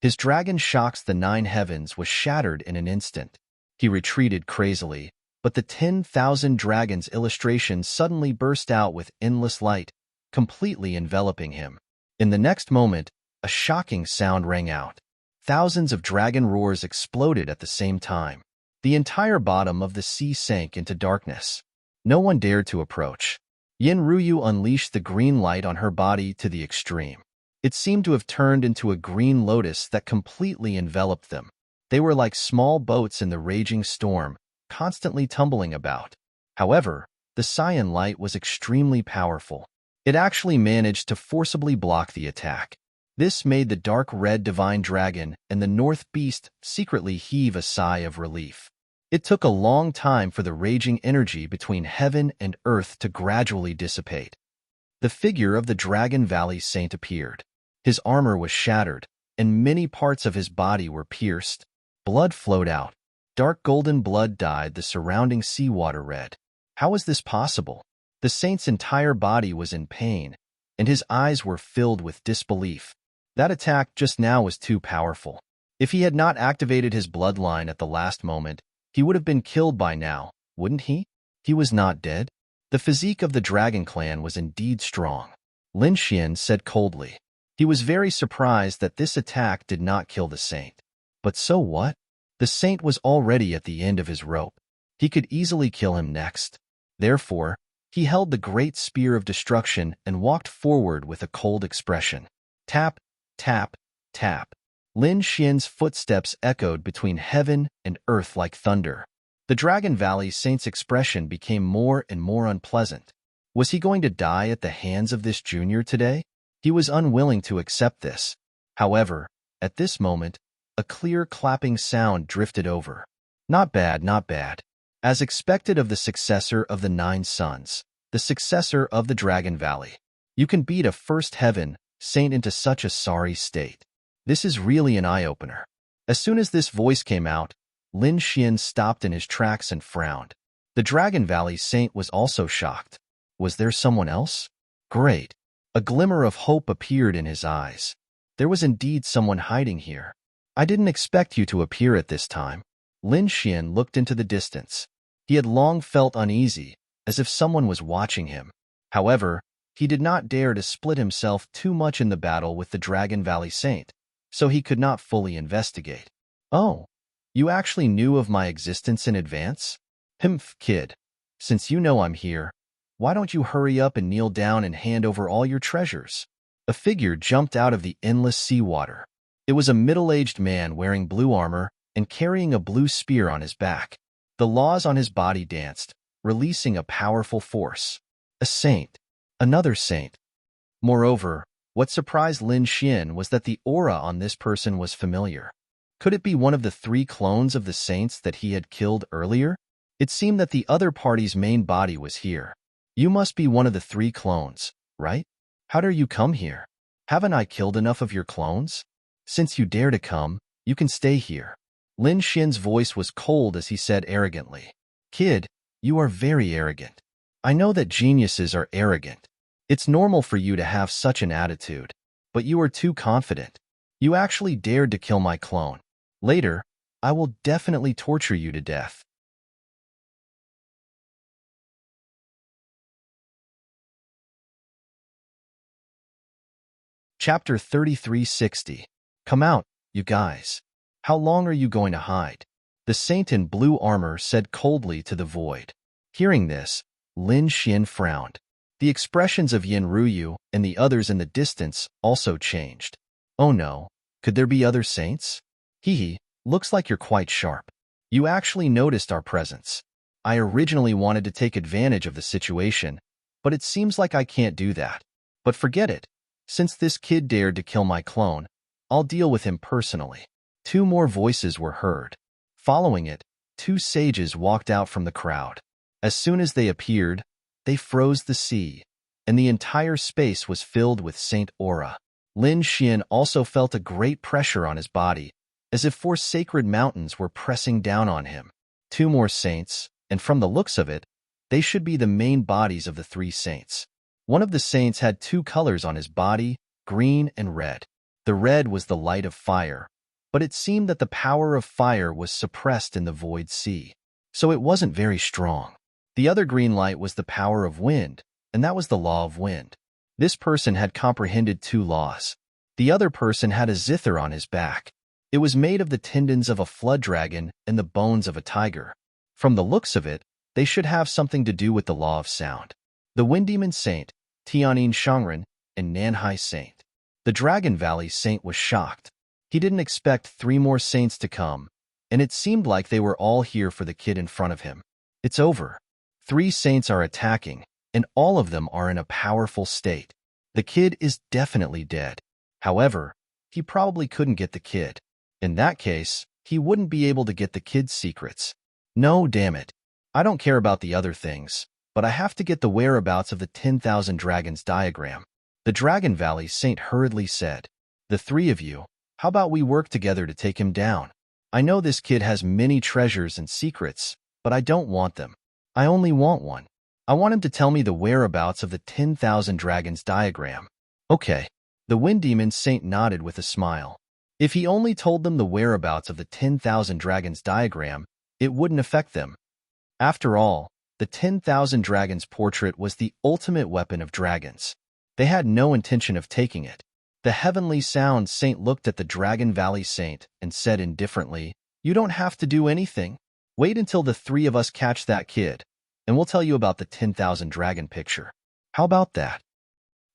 His dragon shocks the 9 heavens was shattered in an instant. He retreated crazily, but the 10,000 dragons illustration suddenly burst out with endless light, completely enveloping him. In the next moment, a shocking sound rang out. Thousands of dragon roars exploded at the same time. The entire bottom of the sea sank into darkness. No one dared to approach. Yin Ruyu unleashed the green light on her body to the extreme. It seemed to have turned into a green lotus that completely enveloped them. They were like small boats in the raging storm, constantly tumbling about. However, the cyan light was extremely powerful. It actually managed to forcibly block the attack. This made the dark red divine dragon and the north beast secretly heave a sigh of relief. It took a long time for the raging energy between heaven and earth to gradually dissipate. The figure of the Dragon Valley Saint appeared. His armor was shattered, and many parts of his body were pierced. Blood flowed out. Dark golden blood dyed the surrounding seawater red. How was this possible? The saint's entire body was in pain, and his eyes were filled with disbelief. That attack just now was too powerful. If he had not activated his bloodline at the last moment, he would have been killed by now, wouldn't he? He was not dead. The physique of the Dragon Clan was indeed strong. Lin Xian said coldly. He was very surprised that this attack did not kill the saint. But so what? The saint was already at the end of his rope. He could easily kill him next. Therefore, he held the great spear of destruction and walked forward with a cold expression. Tap, tap, tap. Lin Xian's footsteps echoed between heaven and earth like thunder. The Dragon Valley Saint's expression became more and more unpleasant. Was he going to die at the hands of this junior today? He was unwilling to accept this. However, at this moment, a clear clapping sound drifted over. Not bad, not bad. As expected of the successor of the 9 Sons, the successor of the Dragon Valley. You can beat a first heaven saint into such a sorry state. This is really an eye-opener. As soon as this voice came out, Lin Xian stopped in his tracks and frowned. The Dragon Valley Saint was also shocked. Was there someone else? Great. A glimmer of hope appeared in his eyes. There was indeed someone hiding here. I didn't expect you to appear at this time. Lin Xian looked into the distance. He had long felt uneasy, as if someone was watching him. However, he did not dare to split himself too much in the battle with the Dragon Valley Saint, so he could not fully investigate. Oh, you actually knew of my existence in advance? Humph, kid. Since you know I'm here, why don't you hurry up and kneel down and hand over all your treasures? A figure jumped out of the endless seawater. It was a middle-aged man wearing blue armor and carrying a blue spear on his back. The laws on his body danced, releasing a powerful force. A saint. Another saint. Moreover, what surprised Lin Xian was that the aura on this person was familiar. Could it be one of the 3 clones of the saints that he had killed earlier? It seemed that the other party's main body was here. You must be one of the 3 clones, right? How dare you come here? Haven't I killed enough of your clones? Since you dare to come, you can stay here. Lin Xian's voice was cold as he said arrogantly. Kid, you are very arrogant. I know that geniuses are arrogant. It's normal for you to have such an attitude, but you are too confident. You actually dared to kill my clone. Later, I will definitely torture you to death. Chapter 3360. Come out, you guys. How long are you going to hide? The saint in blue armor said coldly to the void. Hearing this, Lin Xian frowned. The expressions of Yin Ruyu and the others in the distance also changed. Oh no, could there be other saints? Hee, looks like you're quite sharp. You actually noticed our presence. I originally wanted to take advantage of the situation, but it seems like I can't do that. But forget it. Since this kid dared to kill my clone, I'll deal with him personally. 2 more voices were heard. Following it, 2 sages walked out from the crowd. As soon as they appeared, they froze the sea, and the entire space was filled with saint aura. Lin Xian also felt a great pressure on his body, as if 4 sacred mountains were pressing down on him. 2 more saints, and from the looks of it, they should be the main bodies of the 3 saints. One of the saints had 2 colors on his body, green and red. The red was the light of fire, but it seemed that the power of fire was suppressed in the void sea, so it wasn't very strong. The other green light was the power of wind, and that was the law of wind. This person had comprehended 2 laws. The other person had a zither on his back. It was made of the tendons of a flood dragon and the bones of a tiger. From the looks of it, they should have something to do with the law of sound. The Wind Demon Saint, Tianyin Shangren, and Nanhai Saint. The Dragon Valley Saint was shocked. He didn't expect 3 more saints to come, and it seemed like they were all here for the kid in front of him. It's over. 3 saints are attacking, and all of them are in a powerful state. The kid is definitely dead. However, he probably couldn't get the kid. In that case, he wouldn't be able to get the kid's secrets. No, damn it. I don't care about the other things, but I have to get the whereabouts of the 10,000 Dragons diagram. The Dragon Valley Saint hurriedly said, "The 3 of you, how about we work together to take him down? I know this kid has many treasures and secrets, but I don't want them. I only want one. I want him to tell me the whereabouts of the 10,000 Dragons diagram." Okay. The Wind Demon Saint nodded with a smile. If he only told them the whereabouts of the 10,000 Dragons diagram, it wouldn't affect them. After all, the 10,000 Dragons portrait was the ultimate weapon of dragons. They had no intention of taking it. The Heavenly Sound Saint looked at the Dragon Valley Saint and said indifferently, "You don't have to do anything. Wait until the 3 of us catch that kid, and we'll tell you about the 10,000 dragon picture. How about that?"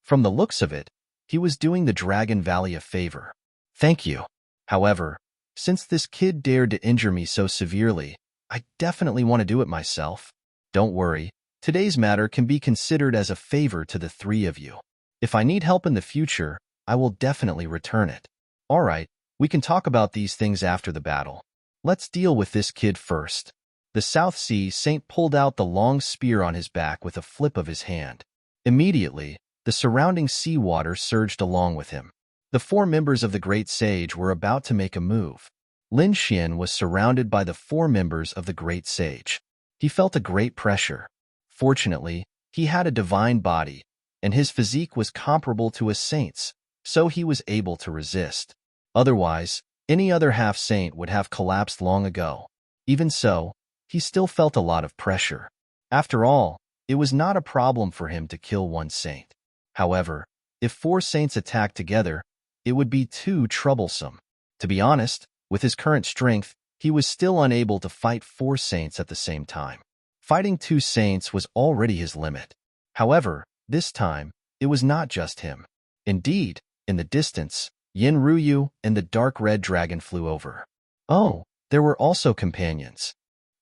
From the looks of it, he was doing the Dragon Valley a favor. Thank you. However, since this kid dared to injure me so severely, I definitely want to do it myself. Don't worry, today's matter can be considered as a favor to the 3 of you. If I need help in the future, I will definitely return it. All right, we can talk about these things after the battle. Let's deal with this kid first. The South Sea Saint pulled out the long spear on his back with a flip of his hand. Immediately, the surrounding seawater surged along with him. The 4 members of the Great Sage were about to make a move. Lin Xian was surrounded by the 4 members of the Great Sage. He felt a great pressure. Fortunately, he had a divine body, and his physique was comparable to a saint's, so he was able to resist. Otherwise, any other half-saint would have collapsed long ago. Even so, he still felt a lot of pressure. After all, it was not a problem for him to kill 1 saint. However, if 4 saints attacked together, it would be too troublesome. To be honest, with his current strength, he was still unable to fight 4 saints at the same time. Fighting 2 saints was already his limit. However, this time, it was not just him. Indeed, in the distance, Yin Ruyu and the dark red dragon flew over. Oh, there were also companions.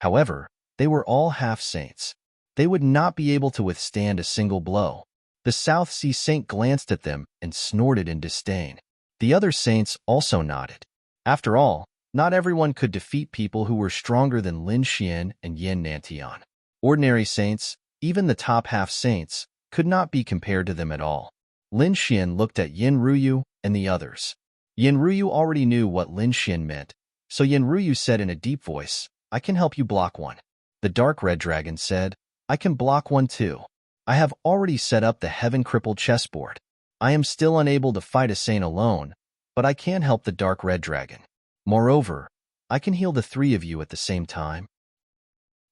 However, they were all half-saints. They would not be able to withstand a single blow. The South Sea Saint glanced at them and snorted in disdain. The other saints also nodded. After all, not everyone could defeat people who were stronger than Lin Xian and Yin Nantian. Ordinary saints, even the top half-saints, could not be compared to them at all. Lin Xian looked at Yin Ruyu and the others. Yin Ruyu already knew what Lin Xian meant, so Yin Ruyu said in a deep voice, "I can help you block one." The dark red dragon said, "I can block one too. I have already set up the heaven-crippled chessboard. I am still unable to fight a saint alone, but I can help the dark red dragon. Moreover, I can heal the 3 of you at the same time."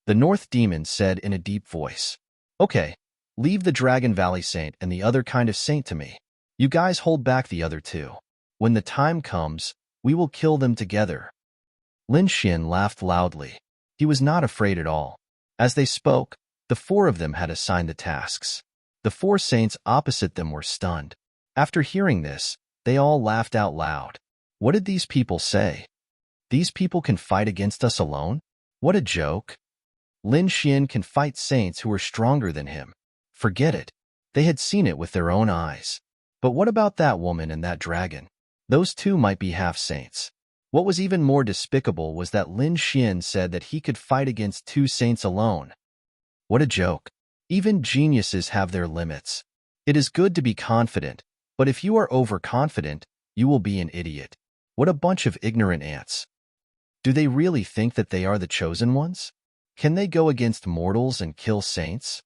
The North Demon said in a deep voice, "Okay, leave the Dragon Valley Saint and the other kind of saint to me. You guys hold back the other 2. When the time comes, we will kill them together." Lin Xian laughed loudly. He was not afraid at all. As they spoke, the 4 of them had assigned the tasks. The 4 saints opposite them were stunned. After hearing this, they all laughed out loud. What did these people say? These people can fight against us alone? What a joke. Lin Xian can fight saints who are stronger than him. Forget it. They had seen it with their own eyes. But what about that woman and that dragon? Those 2 might be half-saints. What was even more despicable was that Lin Xian said that he could fight against 2 saints alone. What a joke. Even geniuses have their limits. It is good to be confident, but if you are overconfident, you will be an idiot. What a bunch of ignorant ants. Do they really think that they are the chosen ones? Can they go against mortals and kill saints?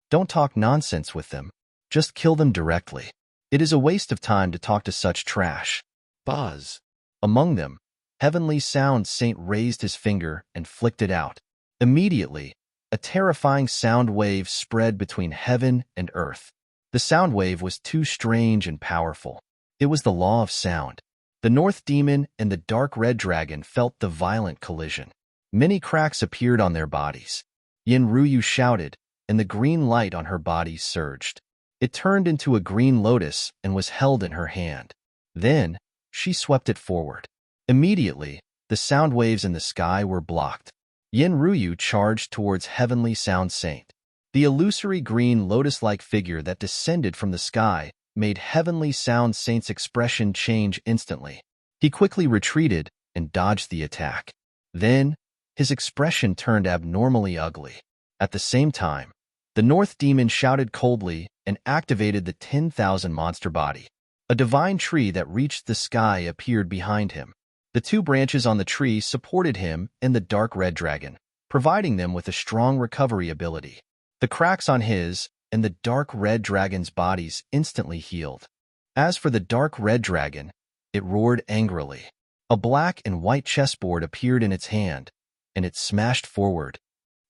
Don't talk nonsense with them. Just kill them directly. It is a waste of time to talk to such trash. Buzz. Among them, Heavenly Sound Saint raised his finger and flicked it out. Immediately, a terrifying sound wave spread between heaven and earth. The sound wave was too strange and powerful. It was the law of sound. The North Demon and the Dark Red Dragon felt the violent collision. Many cracks appeared on their bodies. Yin Ruyu shouted, and the green light on her body surged. It turned into a green lotus and was held in her hand. Then, she swept it forward. Immediately, the sound waves in the sky were blocked. Yin Ruyu charged towards Heavenly Sound Saint. The illusory green lotus-like figure that descended from the sky made Heavenly Sound Saint's expression change instantly. He quickly retreated and dodged the attack. Then, his expression turned abnormally ugly. At the same time, the North Demon shouted coldly and activated the 10,000 monster body. A divine tree that reached the sky appeared behind him. The two branches on the tree supported him and the Dark Red Dragon, providing them with a strong recovery ability. The cracks on his and the Dark Red Dragon's bodies instantly healed. As for the Dark Red Dragon, it roared angrily. A black and white chessboard appeared in its hand, and it smashed forward.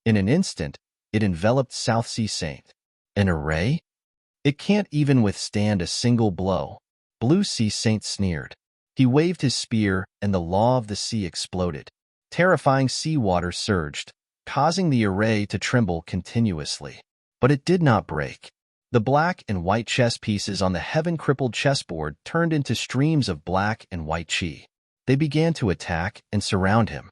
In an instant, it enveloped South Sea Saint. An array? It can't even withstand a single blow. Blue Sea Saint sneered. He waved his spear, and the law of the sea exploded. Terrifying seawater surged, causing the array to tremble continuously. But it did not break. The black and white chess pieces on the heaven-crippled chessboard turned into streams of black and white chi. They began to attack and surround him.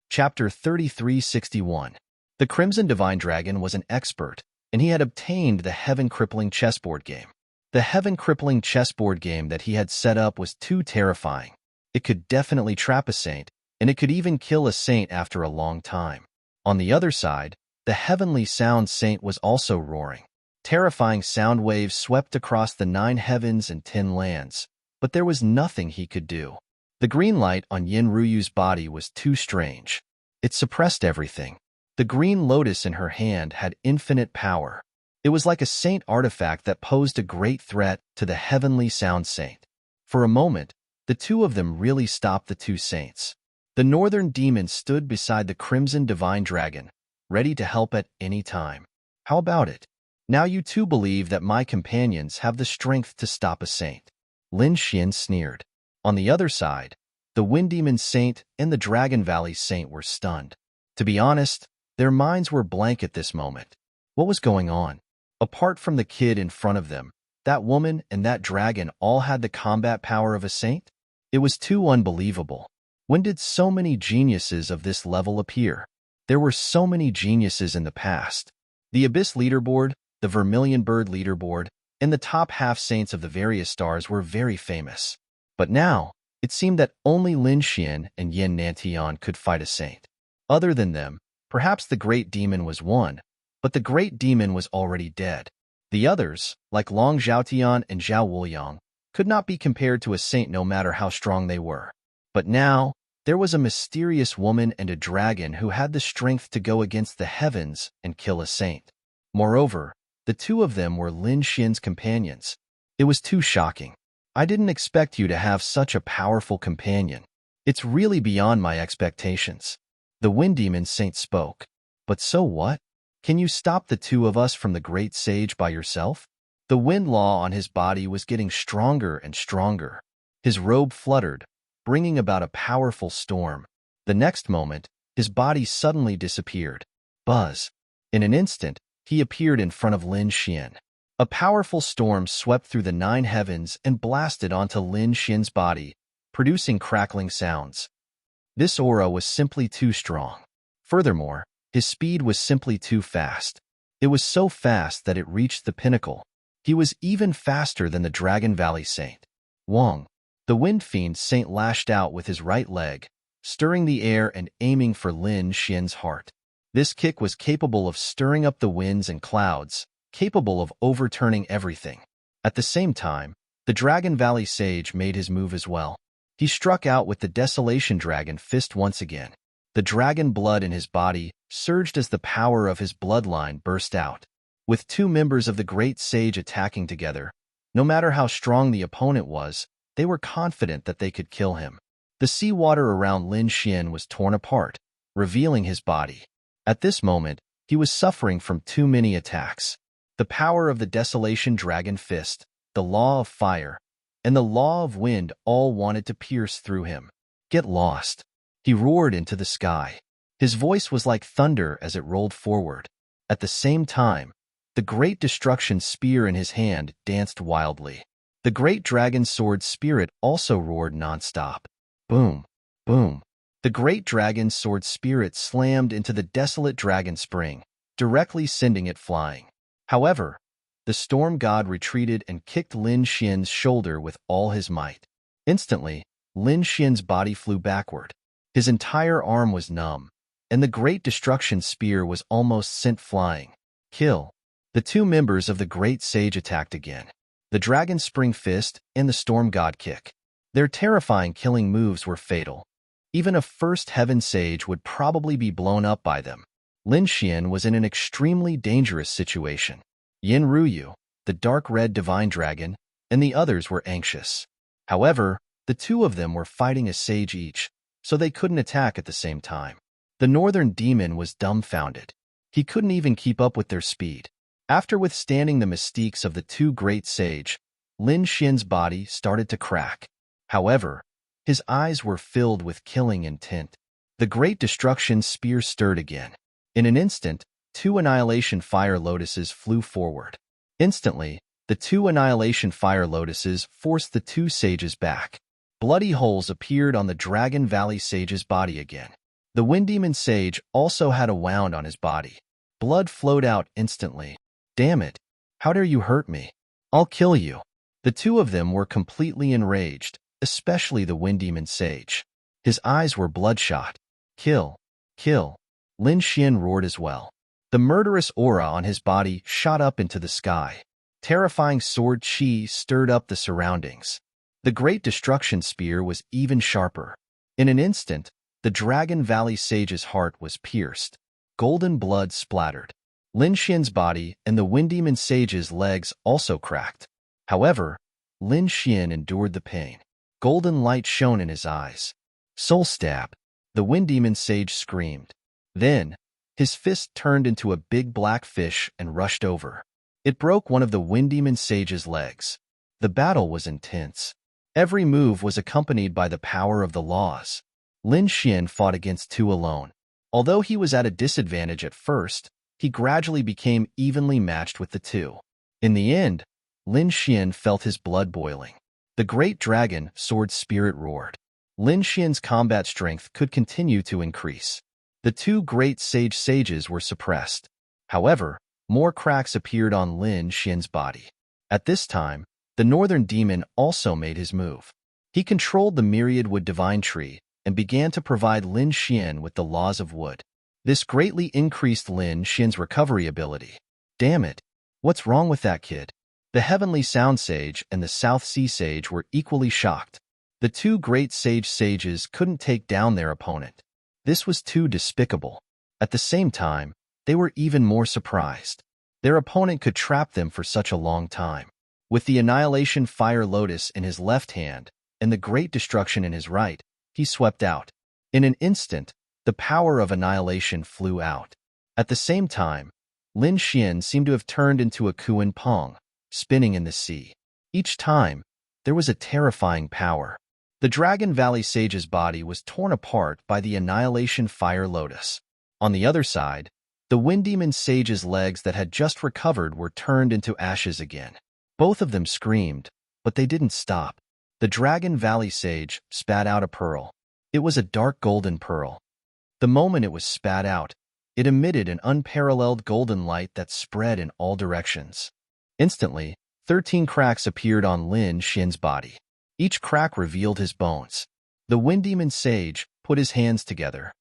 Chapter 3361. The Crimson Divine Dragon was an expert, and he had obtained the heaven-crippling chessboard game. The heaven-crippling chessboard game that he had set up was too terrifying. It could definitely trap a saint, and it could even kill a saint after a long time. On the other side, the Heavenly Sound Saint was also roaring. Terrifying sound waves swept across the 9 heavens and 10 lands, but there was nothing he could do. The green light on Yin Ruyu's body was too strange. It suppressed everything. The green lotus in her hand had infinite power. It was like a saint artifact that posed a great threat to the Heavenly Sound Saint. For a moment, the two of them really stopped the two saints. The Northern Demon stood beside the Crimson Divine Dragon, ready to help at any time. How about it? Now you two believe that my companions have the strength to stop a saint. Lin Xian sneered. On the other side, the Wind Demon Saint and the Dragon Valley Saint were stunned. To be honest, their minds were blank at this moment. What was going on? Apart from the kid in front of them, that woman and that dragon all had the combat power of a saint? It was too unbelievable. When did so many geniuses of this level appear? There were so many geniuses in the past. The Abyss Leaderboard, the Vermilion Bird Leaderboard, and the top half saints of the various stars were very famous. But now, it seemed that only Lin Xian and Yin Nantian could fight a saint. Other than them, perhaps the Great Demon was one, but the Great Demon was already dead. The others, like Long Zhaotian and Zhao Wuliang, could not be compared to a saint no matter how strong they were. But now, there was a mysterious woman and a dragon who had the strength to go against the heavens and kill a saint. Moreover, the two of them were Lin Xian's companions. It was too shocking. I didn't expect you to have such a powerful companion. It's really beyond my expectations. The Wind Demon Saint spoke. But so what? Can you stop the two of us from the great sage by yourself? The wind law on his body was getting stronger and stronger. His robe fluttered, bringing about a powerful storm. The next moment, his body suddenly disappeared. Buzz. In an instant, he appeared in front of Lin Xian. A powerful storm swept through the 9 heavens and blasted onto Lin Xian's body, producing crackling sounds. This aura was simply too strong. Furthermore, his speed was simply too fast. It was so fast that it reached the pinnacle. He was even faster than the Dragon Valley Saint. Wong. The Wind Fiend Saint lashed out with his right leg, stirring the air and aiming for Lin Xian's heart. This kick was capable of stirring up the winds and clouds, capable of overturning everything. At the same time, the Dragon Valley Sage made his move as well. He struck out with the Desolation Dragon Fist once again. The dragon blood in his body surged as the power of his bloodline burst out. With two members of the Great Sage attacking together, no matter how strong the opponent was, they were confident that they could kill him. The seawater around Lin Xian was torn apart, revealing his body. At this moment, He was suffering from too many attacks. The power of the Desolation Dragon Fist, the Law of Fire, and the Law of Wind all wanted to pierce through him. Get lost. He roared into the sky. His voice was like thunder as it rolled forward. At the same time, the Great Destruction Spear in his hand danced wildly. The Great Dragon Sword Spirit also roared nonstop. Boom, boom. The Great Dragon Sword Spirit slammed into the desolate dragon spring, directly sending it flying. However, the storm god retreated and kicked Lin Xian's shoulder with all his might. Instantly, Lin Xian's body flew backward. His entire arm was numb, and the Great Destruction Spear was almost sent flying. Kill. The two members of the Great Sage attacked again. The Dragon Spring Fist and the Storm God Kick. Their terrifying killing moves were fatal. Even a First Heaven Sage would probably be blown up by them. Lin Xian was in an extremely dangerous situation. Yin Ruyu, the dark red divine dragon, and the others were anxious. However, the two of them were fighting a sage each, so they couldn't attack at the same time. The northern demon was dumbfounded. He couldn't even keep up with their speed. After withstanding the mystiques of the two great sage, Lin Xian's body started to crack. However, his eyes were filled with killing intent. The Great Destruction Spear stirred again. In an instant, two Annihilation Fire Lotuses flew forward. Instantly, the two Annihilation Fire Lotuses forced the two sages back. Bloody holes appeared on the Dragon Valley Sage's body again. The Wind Demon Sage also had a wound on his body. Blood flowed out instantly. Damn it! How dare you hurt me? I'll kill you. The two of them were completely enraged, especially the Wind Demon Sage. His eyes were bloodshot. Kill! Kill! Lin Xian roared as well. The murderous aura on his body shot up into the sky. Terrifying sword chi stirred up the surroundings. The Great Destruction Spear was even sharper. In an instant, the Dragon Valley Sage's heart was pierced. Golden blood splattered. Lin Xian's body and the Wind Demon Sage's legs also cracked. However, Lin Xian endured the pain. Golden light shone in his eyes. Soul stab! The Wind Demon Sage screamed. Then, his fist turned into a big black fish and rushed over. It broke one of the Wind Demon Sage's legs. The battle was intense. Every move was accompanied by the power of the laws. Lin Xian fought against two alone. Although he was at a disadvantage at first, he gradually became evenly matched with the two. In the end, Lin Xian felt his blood boiling. The Great Dragon Sword Spirit roared. Lin Xian's combat strength could continue to increase. The two great sages were suppressed. However, more cracks appeared on Lin Xian's body. At this time, the Northern Demon also made his move. He controlled the Myriad Wood Divine Tree and began to provide Lin Xian with the laws of wood. This greatly increased Lin Xian's recovery ability. Damn it! What's wrong with that kid? The Heavenly Sound Sage and the South Sea Sage were equally shocked. The two great sages couldn't take down their opponent. This was too despicable. At the same time, they were even more surprised. Their opponent could trap them for such a long time. With the Annihilation Fire Lotus in his left hand and the Great Destruction in his right, he swept out. In an instant, the power of annihilation flew out. At the same time, Lin Xian seemed to have turned into a Kuan Pong, spinning in the sea. Each time, there was a terrifying power. The Dragon Valley Sage's body was torn apart by the Annihilation Fire Lotus. On the other side, the Wind Demon Sage's legs that had just recovered were turned into ashes again. Both of them screamed, but they didn't stop. The Dragon Valley Sage spat out a pearl. It was a dark golden pearl. The moment it was spat out, it emitted an unparalleled golden light that spread in all directions. Instantly, 13 cracks appeared on Lin Xian's body. Each crack revealed his bones. The Wind Demon Sage put his hands together.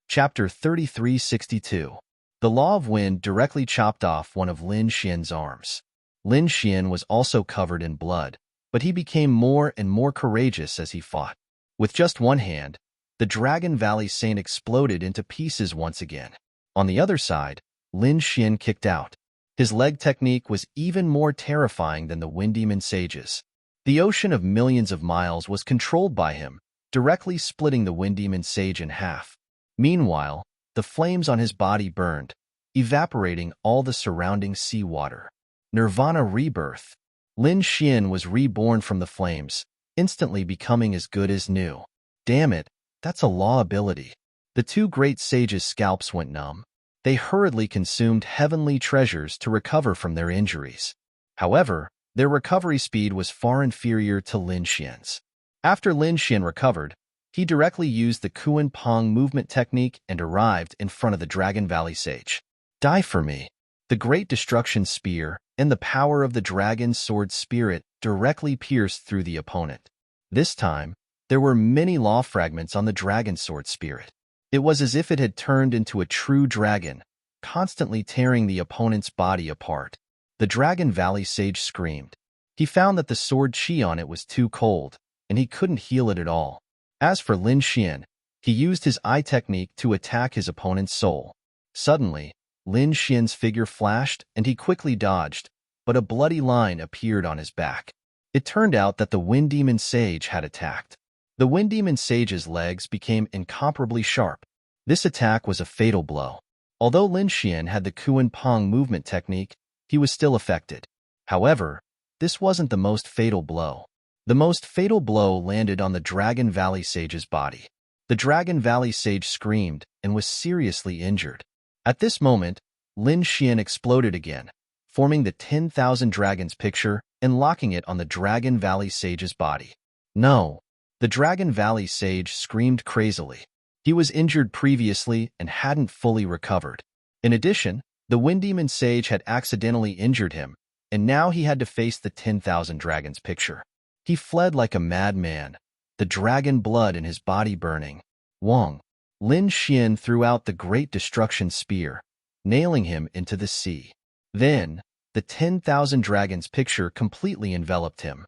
Chapter 3362. The Law of Wind directly chopped off one of Lin Xian's arms. Lin Xian was also covered in blood, but he became more and more courageous as he fought. With just one hand, the Dragon Valley Saint exploded into pieces once again. On the other side, Lin Xian kicked out. His leg technique was even more terrifying than the Wind Demon Sage's. The ocean of millions of miles was controlled by him, directly splitting the wind demon sage in half. Meanwhile, the flames on his body burned, evaporating all the surrounding seawater. Nirvana rebirth. Lin Xian was reborn from the flames, instantly becoming as good as new. Damn it, that's a law ability. The two great sages' scalps went numb. They hurriedly consumed heavenly treasures to recover from their injuries. However, their recovery speed was far inferior to Lin Xian's. After Lin Xian recovered, he directly used the Kuan Pong movement technique and arrived in front of the Dragon Valley Sage. Die for me. The Great Destruction Spear and the power of the Dragon Sword Spirit directly pierced through the opponent. This time, there were many law fragments on the Dragon Sword Spirit. It was as if it had turned into a true dragon, constantly tearing the opponent's body apart. The Dragon Valley Sage screamed. He found that the sword chi on it was too cold, and he couldn't heal it at all. As for Lin Xian, he used his eye technique to attack his opponent's soul. Suddenly, Lin Xian's figure flashed and he quickly dodged, but a bloody line appeared on his back. It turned out that the Wind Demon Sage had attacked. The Wind Demon Sage's legs became incomparably sharp. This attack was a fatal blow. Although Lin Xian had the Kuan Pong movement technique, he was still affected. However, this wasn't the most fatal blow. The most fatal blow landed on the Dragon Valley Sage's body. The Dragon Valley Sage screamed and was seriously injured. At this moment, Lin Xian exploded again, forming the 10,000 Dragons picture and locking it on the Dragon Valley Sage's body. No! The Dragon Valley Sage screamed crazily. He was injured previously and hadn't fully recovered. In addition, the Wind Demon Sage had accidentally injured him, and now he had to face the 10,000 Dragons picture. He fled like a madman, the dragon blood in his body burning. Wong. Lin Xian threw out the Great Destruction Spear, nailing him into the sea. Then, the 10,000 Dragons picture completely enveloped him.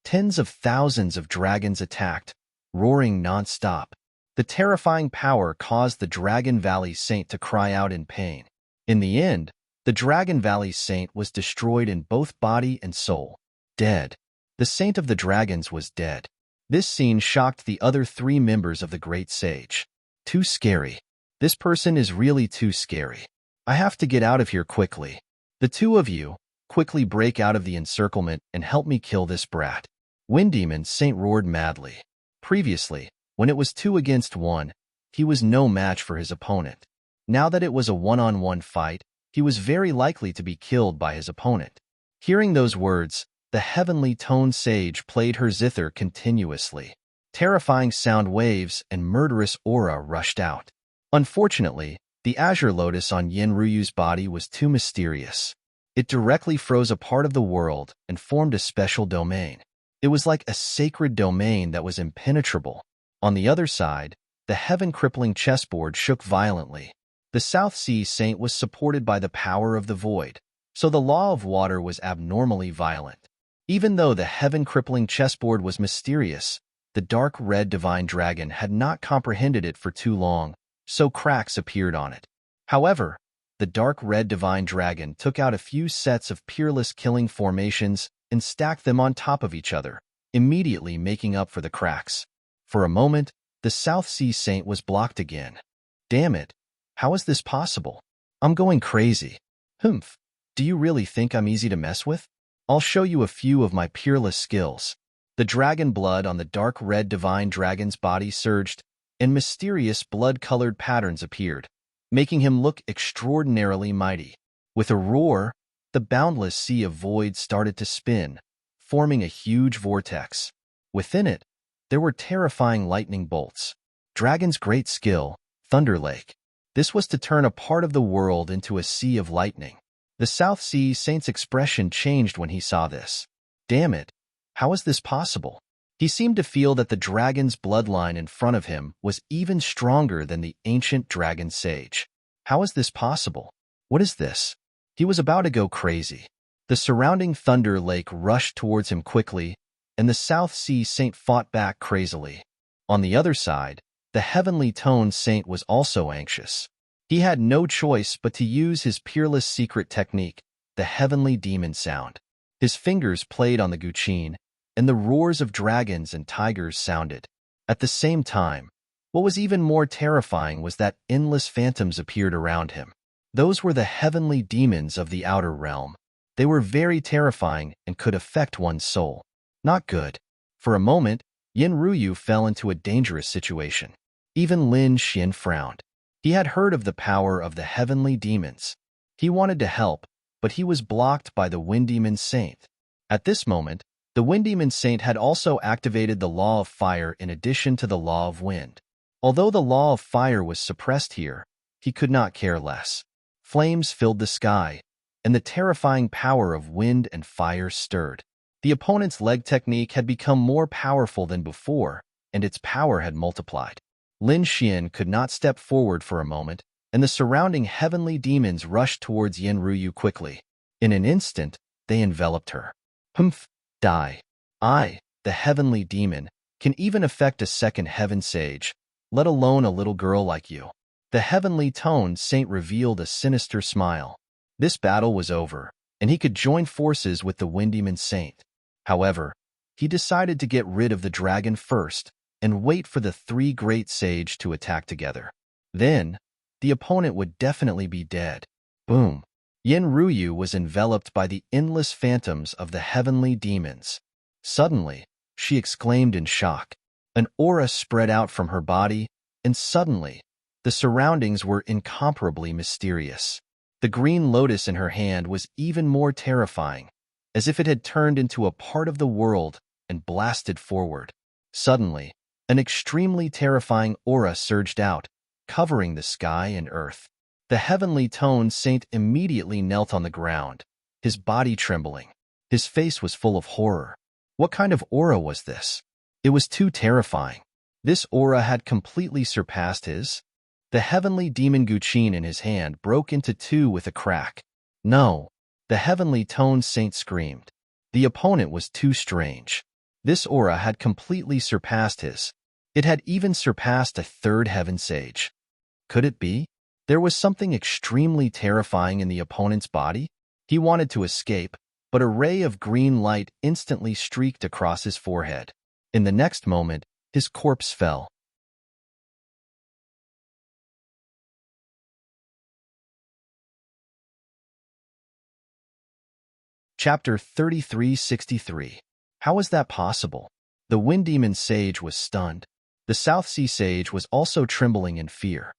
Tens of thousands of dragons attacked, roaring non-stop. The terrifying power caused the Dragon Valley Saint to cry out in pain. In the end, the Dragon Valley Saint was destroyed in both body and soul. Dead. The Saint of the Dragons was dead. This scene shocked the other 3 members of the Great Sage. Too scary. This person is really too scary. I have to get out of here quickly. The two of you, quickly break out of the encirclement and help me kill this brat. Wind Demon Saint roared madly. Previously, when it was 2 against 1, he was no match for his opponent. Now that it was a one-on-one fight, he was very likely to be killed by his opponent. Hearing those words, the Heavenly Tone Sage played her zither continuously. Terrifying sound waves and murderous aura rushed out. Unfortunately, the Azure Lotus on Yin Ruyu's body was too mysterious. It directly froze a part of the world and formed a special domain. It was like a sacred domain that was impenetrable. On the other side, the heaven-crippling chessboard shook violently. The South Sea Saint was supported by the power of the void, so the law of water was abnormally violent. Even though the heaven-crippling chessboard was mysterious, the dark red divine dragon had not comprehended it for too long, so cracks appeared on it. However, the dark red divine dragon took out a few sets of peerless killing formations and stacked them on top of each other, immediately making up for the cracks. For a moment, the South Sea Saint was blocked again. Damn it, how is this possible? I'm going crazy. Humph, do you really think I'm easy to mess with? I'll show you a few of my peerless skills. The dragon blood on the dark red divine dragon's body surged, and mysterious blood-colored patterns appeared, making him look extraordinarily mighty. With a roar, the boundless sea of void started to spin, forming a huge vortex. Within it, there were terrifying lightning bolts. Dragon's great skill, Thunder Lake. This was to turn a part of the world into a sea of lightning. The South Sea Saint's expression changed when he saw this. Damn it, how is this possible? He seemed to feel that the dragon's bloodline in front of him was even stronger than the ancient dragon sage. How is this possible? What is this? He was about to go crazy. The surrounding Thunder Lake rushed towards him quickly, and the South Sea Saint fought back crazily. On the other side, the Heavenly Tone Saint was also anxious. He had no choice but to use his peerless secret technique, the Heavenly Demon Sound. His fingers played on the guqin, and the roars of dragons and tigers sounded. At the same time, what was even more terrifying was that endless phantoms appeared around him. Those were the heavenly demons of the outer realm. They were very terrifying and could affect one's soul. Not good. For a moment, Yin Ruyu fell into a dangerous situation. Even Lin Xian frowned. He had heard of the power of the heavenly demons. He wanted to help, but he was blocked by the Wind Demon Saint. At this moment, the Wind Demon Saint had also activated the Law of Fire in addition to the Law of Wind. Although the Law of Fire was suppressed here, he could not care less. Flames filled the sky, and the terrifying power of wind and fire stirred. The opponent's leg technique had become more powerful than before, and its power had multiplied. Lin Xian could not step forward for a moment, and the surrounding heavenly demons rushed towards Yin Ruyu quickly. In an instant, they enveloped her. Humph! Die. I, the heavenly demon, can even affect a second heaven sage, let alone a little girl like you. The heavenly toned saint revealed a sinister smile. This battle was over, and he could join forces with the Wind Demon Saint. However, he decided to get rid of the dragon first and wait for the three great sage to attack together. Then, the opponent would definitely be dead. Boom! Yin Ruyu was enveloped by the endless phantoms of the heavenly demons. Suddenly, she exclaimed in shock. An aura spread out from her body, and suddenly, the surroundings were incomparably mysterious. The green lotus in her hand was even more terrifying, as if it had turned into a part of the world and blasted forward. Suddenly, an extremely terrifying aura surged out, covering the sky and earth. The heavenly toned saint immediately knelt on the ground, his body trembling. His face was full of horror. What kind of aura was this? It was too terrifying. This aura had completely surpassed his. The heavenly demon Guqin in his hand broke into two with a crack. No! The heavenly toned saint screamed. The opponent was too strange. This aura had completely surpassed his. It had even surpassed a third heaven sage. Could it be? There was something extremely terrifying in the opponent's body. He wanted to escape, but a ray of green light instantly streaked across his forehead. In the next moment, his corpse fell. Chapter 3363. How was that possible? The Wind Demon Sage was stunned. The South Sea Sage was also trembling in fear.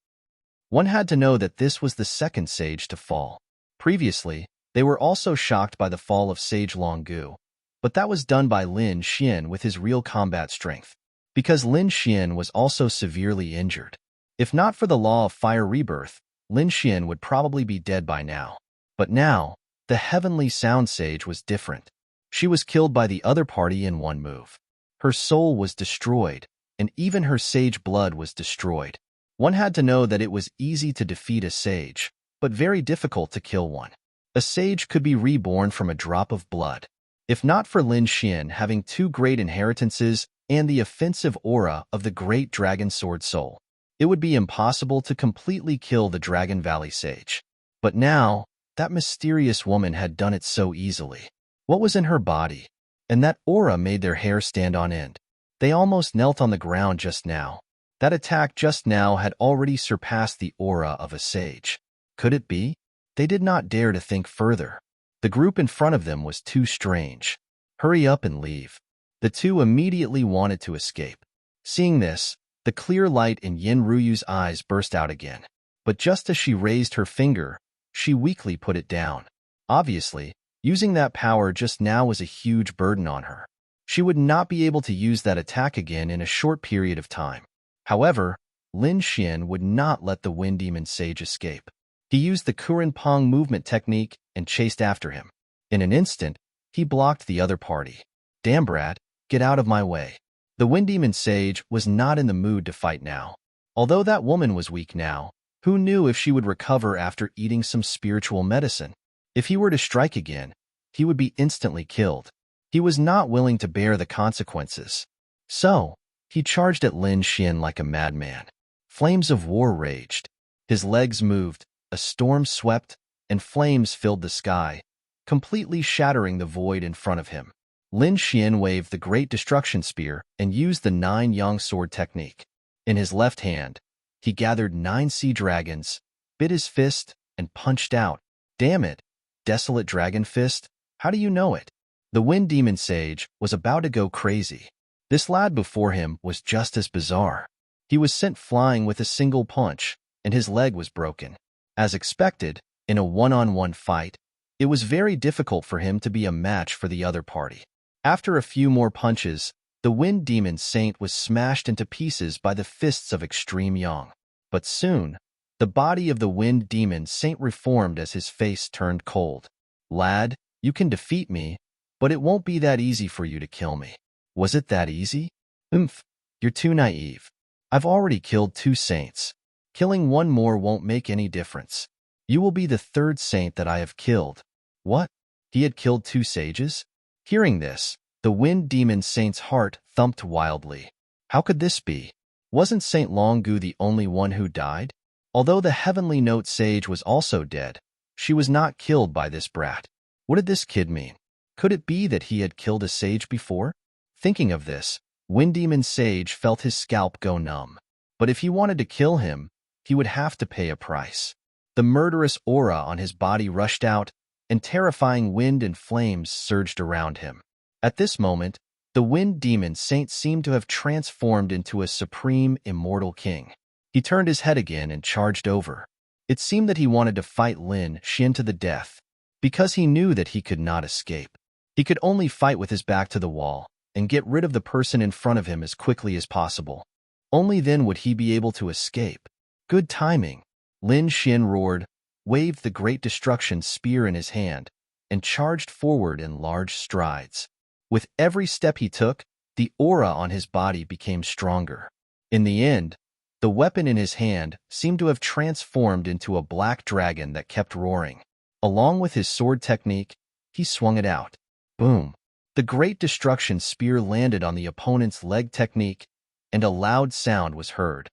One had to know that this was the second sage to fall. Previously, they were also shocked by the fall of Sage Longgu, but that was done by Lin Xian with his real combat strength, because Lin Xian was also severely injured. If not for the Law of Fire Rebirth, Lin Xian would probably be dead by now. But now, the Heavenly Sound Sage was different. She was killed by the other party in one move. Her soul was destroyed, and even her sage blood was destroyed. One had to know that it was easy to defeat a sage, but very difficult to kill one. A sage could be reborn from a drop of blood. If not for Lin Xian having two great inheritances and the offensive aura of the great Dragon Sword Soul, it would be impossible to completely kill the Dragon Valley Sage. But now, that mysterious woman had done it so easily. What was in her body? And that aura made their hair stand on end. They almost knelt on the ground just now. That attack just now had already surpassed the aura of a sage. Could it be? They did not dare to think further. The group in front of them was too strange. Hurry up and leave. The two immediately wanted to escape. Seeing this, the clear light in Yin Ruyu's eyes burst out again. But just as she raised her finger, she weakly put it down. Obviously, using that power just now was a huge burden on her. She would not be able to use that attack again in a short period of time. However, Lin Xian would not let the Wind Demon Sage escape. He used the Kuren Pong movement technique and chased after him. In an instant, he blocked the other party. Damn brat, get out of my way. The Wind Demon Sage was not in the mood to fight now. Although that woman was weak now, who knew if she would recover after eating some spiritual medicine? If he were to strike again, he would be instantly killed. He was not willing to bear the consequences. So, he charged at Lin Xian like a madman. Flames of war raged. His legs moved, a storm swept, and flames filled the sky, completely shattering the void in front of him. Lin Xian waved the Great Destruction Spear and used the 9-yang sword technique. In his left hand, he gathered 9 sea dragons, bit his fist, and punched out. Damn it, desolate dragon fist, how do you know it? The Wind Demon Sage was about to go crazy. This lad before him was just as bizarre. He was sent flying with a single punch, and his leg was broken. As expected, in a one-on-one fight, it was very difficult for him to be a match for the other party. After a few more punches, the Wind Demon Saint was smashed into pieces by the fists of Extreme Yang. But soon, the body of the Wind Demon Saint reformed as his face turned cold. Lad, you can defeat me, but it won't be that easy for you to kill me. Was it that easy? You're too naive. I've already killed 2 saints. Killing one more won't make any difference. You will be the 3rd saint that I have killed. What? He had killed 2 sages? Hearing this, the Wind Demon Saint's heart thumped wildly. How could this be? Wasn't Saint Longgu the only one who died? Although the Heavenly Note Sage was also dead, she was not killed by this brat. What did this kid mean? Could it be that he had killed a sage before? Thinking of this, Wind Demon Sage felt his scalp go numb. But if he wanted to kill him, he would have to pay a price. The murderous aura on his body rushed out, and terrifying wind and flames surged around him. At this moment, the Wind Demon Saint seemed to have transformed into a supreme, immortal king. He turned his head again and charged over. It seemed that he wanted to fight Lin Xian to the death, because he knew that he could not escape. He could only fight with his back to the wall and get rid of the person in front of him as quickly as possible. Only then would he be able to escape. Good timing. Lin Xian roared, waved the Great Destruction Spear in his hand, and charged forward in large strides. With every step he took, the aura on his body became stronger. In the end, the weapon in his hand seemed to have transformed into a black dragon that kept roaring. Along with his sword technique, he swung it out. Boom! The Great Destruction Spear landed on the opponent's leg technique, and a loud sound was heard.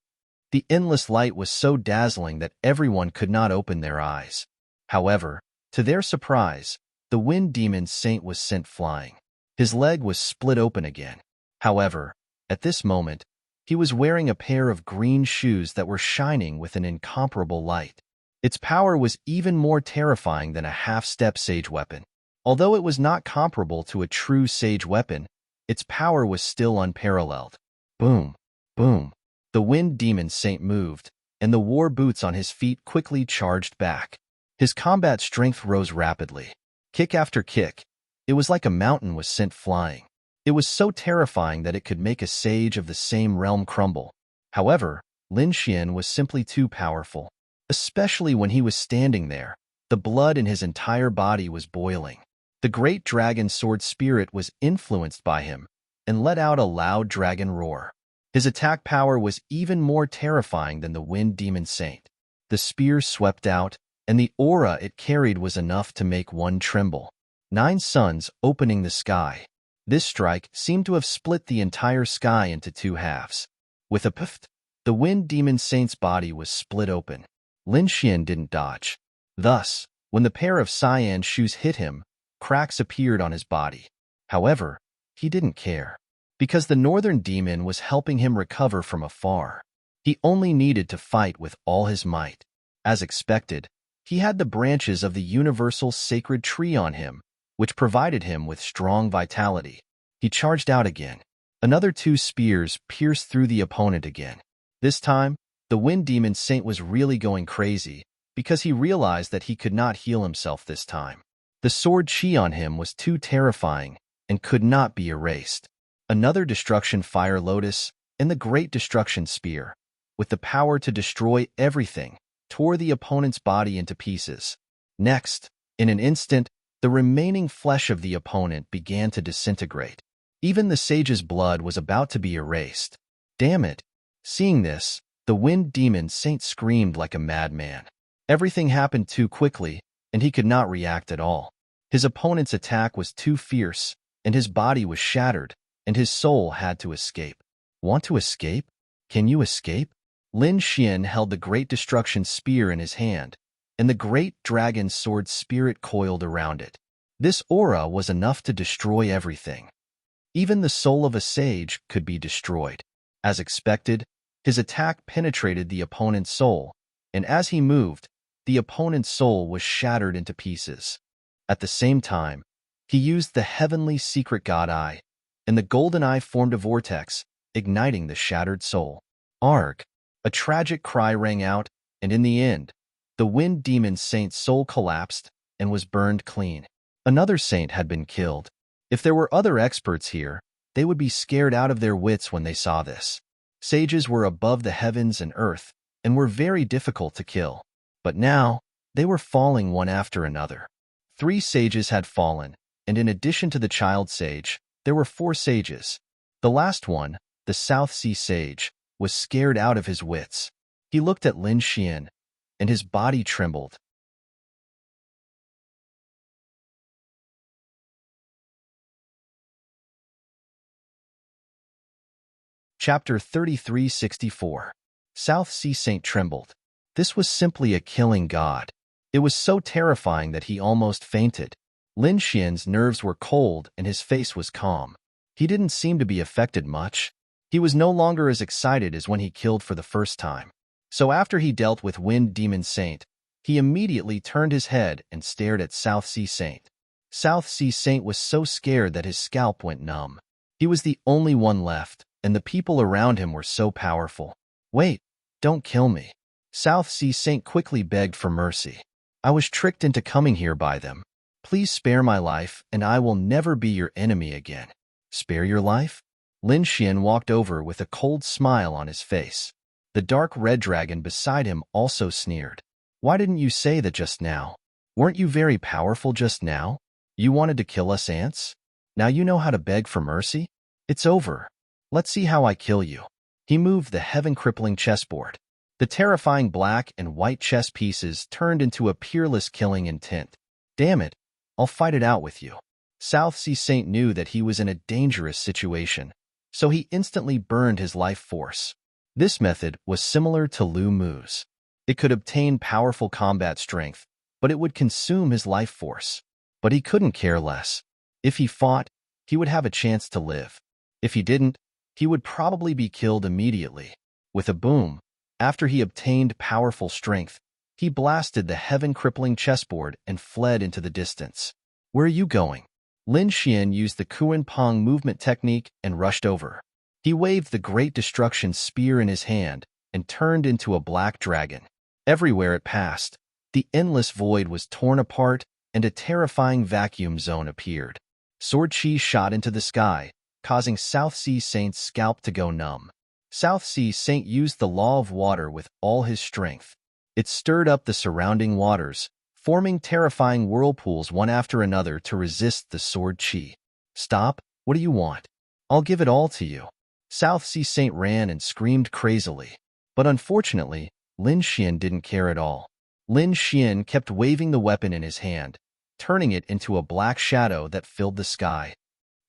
The endless light was so dazzling that everyone could not open their eyes. However, to their surprise, the Wind Demon Saint was sent flying. His leg was split open again. However, at this moment, he was wearing a pair of green shoes that were shining with an incomparable light. Its power was even more terrifying than a half-step sage weapon. Although it was not comparable to a true sage weapon, its power was still unparalleled. Boom! Boom! The Wind Demon Saint moved, and the war boots on his feet quickly charged back. His combat strength rose rapidly. Kick after kick, it was like a mountain was sent flying. It was so terrifying that it could make a sage of the same realm crumble. However, Lin Xian was simply too powerful. Especially when he was standing there, the blood in his entire body was boiling. The great dragon sword spirit was influenced by him and let out a loud dragon roar. His attack power was even more terrifying than the Wind Demon Saint. The spear swept out, and the aura it carried was enough to make one tremble. 9 suns opening the sky. This strike seemed to have split the entire sky into 2 halves. With a puff, the Wind Demon Saint's body was split open. Lin Xian didn't dodge. Thus, when the pair of cyan shoes hit him, cracks appeared on his body. However, he didn't care, because the Northern Demon was helping him recover from afar. He only needed to fight with all his might. As expected, he had the branches of the universal sacred tree on him, which provided him with strong vitality. He charged out again. Another 2 spears pierced through the opponent again. This time, the Wind Demon Saint was really going crazy, because he realized that he could not heal himself this time. The sword chi on him was too terrifying and could not be erased. Another Destruction Fire Lotus and the Great Destruction Spear, with the power to destroy everything, tore the opponent's body into pieces. Next, in an instant, the remaining flesh of the opponent began to disintegrate. Even the sage's blood was about to be erased. Damn it! Seeing this, the Wind Demon Saint screamed like a madman. Everything happened too quickly, and he could not react at all. His opponent's attack was too fierce, and his body was shattered, and his soul had to escape. Want to escape? Can you escape? Lin Xian held the Great Destruction Spear in his hand, and the Great Dragon Sword Spirit coiled around it. This aura was enough to destroy everything. Even the soul of a sage could be destroyed. As expected, his attack penetrated the opponent's soul, and as he moved, the opponent's soul was shattered into pieces. At the same time, he used the heavenly secret god eye, and the golden eye formed a vortex, igniting the shattered soul. Arg! A tragic cry rang out, and in the end, the wind demon saint's soul collapsed and was burned clean. Another saint had been killed. If there were other experts here, they would be scared out of their wits when they saw this. Sages were above the heavens and earth and were very difficult to kill. But now, they were falling one after another. 3 sages had fallen, and in addition to the child sage, there were 4 sages. The last one, the South Sea sage, was scared out of his wits. He looked at Lin Xian, and his body trembled. Chapter 3364. South Sea Saint trembled. This was simply a killing god. It was so terrifying that he almost fainted. Lin Xian's nerves were cold and his face was calm. He didn't seem to be affected much. He was no longer as excited as when he killed for the first time. So after he dealt with Wind Demon Saint, he immediately turned his head and stared at South Sea Saint. South Sea Saint was so scared that his scalp went numb. He was the only one left, and the people around him were so powerful. Wait, don't kill me. South Sea Saint quickly begged for mercy. I was tricked into coming here by them. Please spare my life, and I will never be your enemy again. Spare your life? Lin Xian walked over with a cold smile on his face. The dark red dragon beside him also sneered. Why didn't you say that just now? Weren't you very powerful just now? You wanted to kill us ants? Now you know how to beg for mercy? It's over. Let's see how I kill you. He moved the heaven-crippling chessboard. The terrifying black and white chess pieces turned into a peerless killing intent. Damn it, I'll fight it out with you. South Sea Saint knew that he was in a dangerous situation, so he instantly burned his life force. This method was similar to Lu Mu's. It could obtain powerful combat strength, but it would consume his life force. But he couldn't care less. If he fought, he would have a chance to live. If he didn't, he would probably be killed immediately. With a boom, after he obtained powerful strength, he blasted the heaven-crippling chessboard and fled into the distance. Where are you going? Lin Xian used the Kuan Pong movement technique and rushed over. He waved the Great Destruction Spear in his hand and turned into a black dragon. Everywhere it passed, the endless void was torn apart and a terrifying vacuum zone appeared. Sword chi shot into the sky, causing South Sea Saint's scalp to go numb. South Sea Saint used the law of water with all his strength. It stirred up the surrounding waters, forming terrifying whirlpools one after another to resist the sword chi. Stop, what do you want? I'll give it all to you. South Sea Saint ran and screamed crazily. But unfortunately, Lin Xian didn't care at all. Lin Xian kept waving the weapon in his hand, turning it into a black shadow that filled the sky.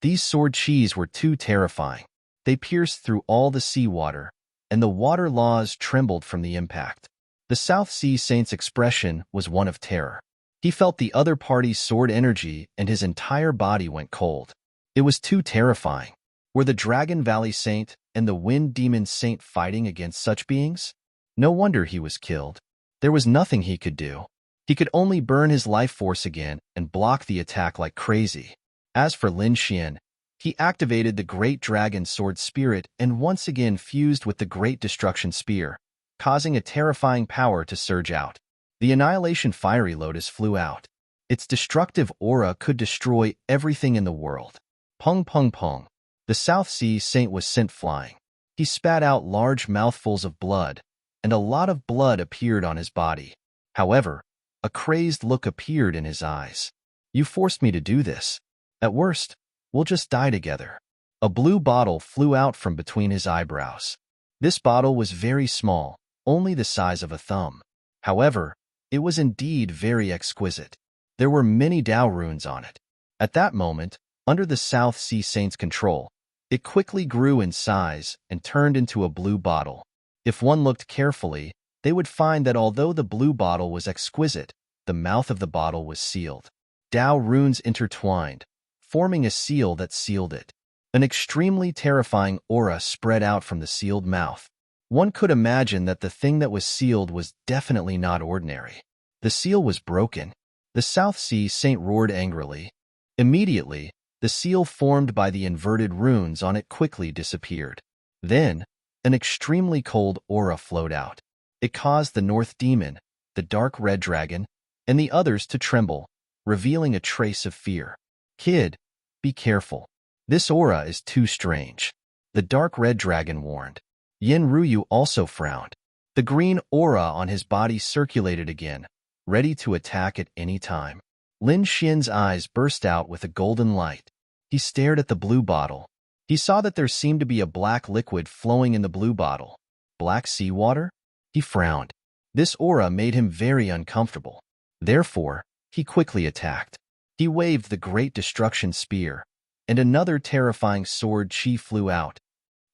These sword chis were too terrifying. They pierced through all the seawater, and the water laws trembled from the impact. The South Sea Saint's expression was one of terror. He felt the other party's sword energy and his entire body went cold. It was too terrifying. Were the Dragon Valley Saint and the Wind Demon Saint fighting against such beings? No wonder he was killed. There was nothing he could do. He could only burn his life force again and block the attack like crazy. As for Lin Xian, he activated the Great Dragon Sword Spirit and once again fused with the Great Destruction Spear, causing a terrifying power to surge out. The Annihilation Fiery Lotus flew out. Its destructive aura could destroy everything in the world. Pung pung pung. The South Sea Saint was sent flying. He spat out large mouthfuls of blood, and a lot of blood appeared on his body. However, a crazed look appeared in his eyes. You forced me to do this. At worst, we'll just die together. A blue bottle flew out from between his eyebrows. This bottle was very small, only the size of a thumb. However, it was indeed very exquisite. There were many Dao runes on it. At that moment, under the South Sea Saint's control, it quickly grew in size and turned into a blue bottle. If one looked carefully, they would find that although the blue bottle was exquisite, the mouth of the bottle was sealed. Dao runes intertwined, forming a seal that sealed it. An extremely terrifying aura spread out from the sealed mouth. One could imagine that the thing that was sealed was definitely not ordinary. The seal was broken. The South Sea Saint roared angrily. Immediately, the seal formed by the inverted runes on it quickly disappeared. Then, an extremely cold aura flowed out. It caused the North Demon, the Dark Red Dragon, and the others to tremble, revealing a trace of fear. "Kid, be careful. This aura is too strange," the Dark Red Dragon warned. Yin Ruyu also frowned. The green aura on his body circulated again, ready to attack at any time. Lin Xian's eyes burst out with a golden light. He stared at the blue bottle. He saw that there seemed to be a black liquid flowing in the blue bottle. Black seawater? He frowned. This aura made him very uncomfortable. Therefore, he quickly attacked. He waved the Great Destruction Spear, and another terrifying sword chi flew out.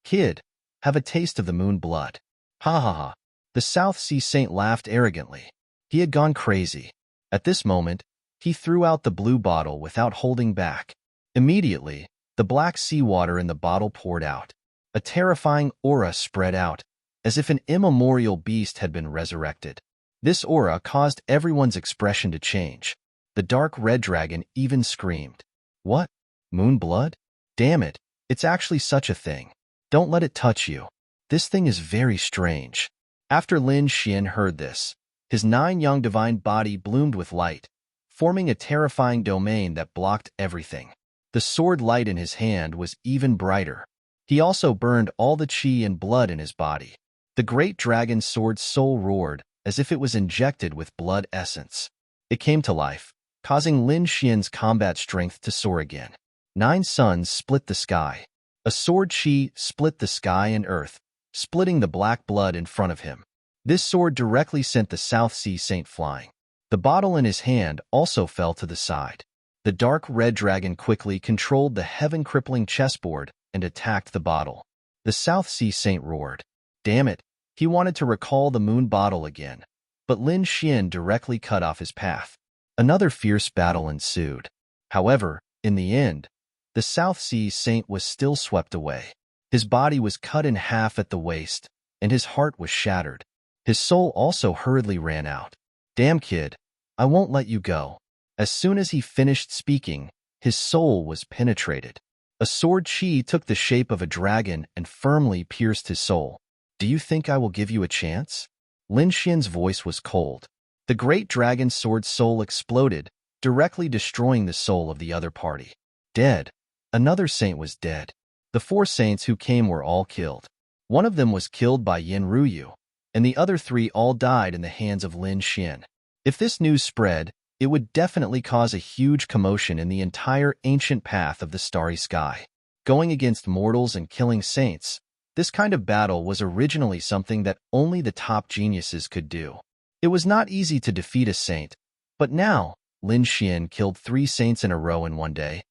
"Kid, have a taste of the moon blood." Ha ha ha. The South Sea Saint laughed arrogantly. He had gone crazy. At this moment, he threw out the blue bottle without holding back. Immediately, the black seawater in the bottle poured out. A terrifying aura spread out, as if an immemorial beast had been resurrected. This aura caused everyone's expression to change. The Dark Red Dragon even screamed. "What? Moon blood? Damn it, it's actually such a thing. Don't let it touch you. This thing is very strange." After Lin Xian heard this, his 9-yang divine body bloomed with light, forming a terrifying domain that blocked everything. The sword light in his hand was even brighter. He also burned all the chi and blood in his body. The great dragon sword's soul roared as if it was injected with blood essence. It came to life, causing Lin Xian's combat strength to soar again. 9 suns split the sky. A sword chi split the sky and earth, splitting the black blood in front of him. This sword directly sent the South Sea Saint flying. The bottle in his hand also fell to the side. The Dark Red Dragon quickly controlled the heaven-crippling chessboard and attacked the bottle. The South Sea Saint roared. Damn it, he wanted to recall the moon bottle again, but Lin Xian directly cut off his path. Another fierce battle ensued. However, in the end, the South Sea Saint was still swept away. His body was cut in half at the waist, and his heart was shattered. His soul also hurriedly ran out. "Damn kid, I won't let you go." As soon as he finished speaking, his soul was penetrated. A sword chi took the shape of a dragon and firmly pierced his soul. "Do you think I will give you a chance?" Lin Xian's voice was cold. The great dragon sword's soul exploded, directly destroying the soul of the other party. Dead. Another saint was dead. The 4 saints who came were all killed. One of them was killed by Yin Ruyu, and the other 3 all died in the hands of Lin Xian. If this news spread, it would definitely cause a huge commotion in the entire ancient path of the starry sky. Going against mortals and killing saints, this kind of battle was originally something that only the top geniuses could do. It was not easy to defeat a saint, but now, Lin Xian killed 3 saints in a row in one day.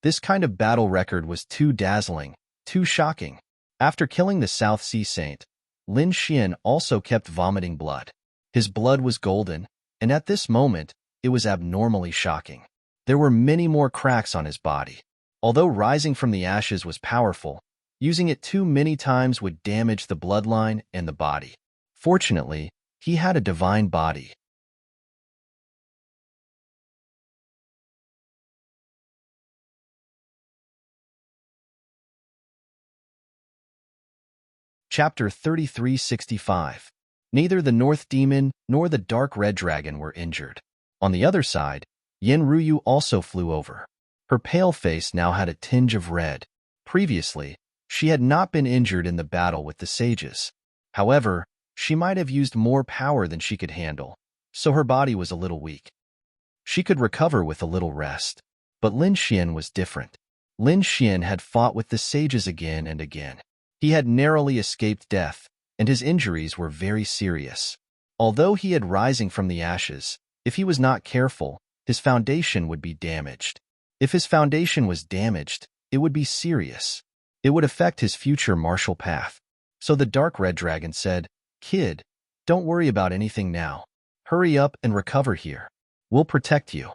This kind of battle record was too dazzling, too shocking. After killing the South Sea Saint, Lin Xian also kept vomiting blood. His blood was golden, and at this moment, it was abnormally shocking. There were many more cracks on his body. Although rising from the ashes was powerful, using it too many times would damage the bloodline and the body. Fortunately, he had a divine body. Chapter 3365. Neither the North Demon nor the Dark Red Dragon were injured. On the other side, Yin Ruyu also flew over. Her pale face now had a tinge of red. Previously, she had not been injured in the battle with the sages. However, she might have used more power than she could handle, so her body was a little weak. She could recover with a little rest. But Lin Xian was different. Lin Xian had fought with the sages again and again. He had narrowly escaped death, and his injuries were very serious. Although he had rising from the ashes, if he was not careful, his foundation would be damaged. If his foundation was damaged, it would be serious. It would affect his future martial path. So the Dark Red Dragon said, "Kid, don't worry about anything now. Hurry up and recover here. We'll protect you."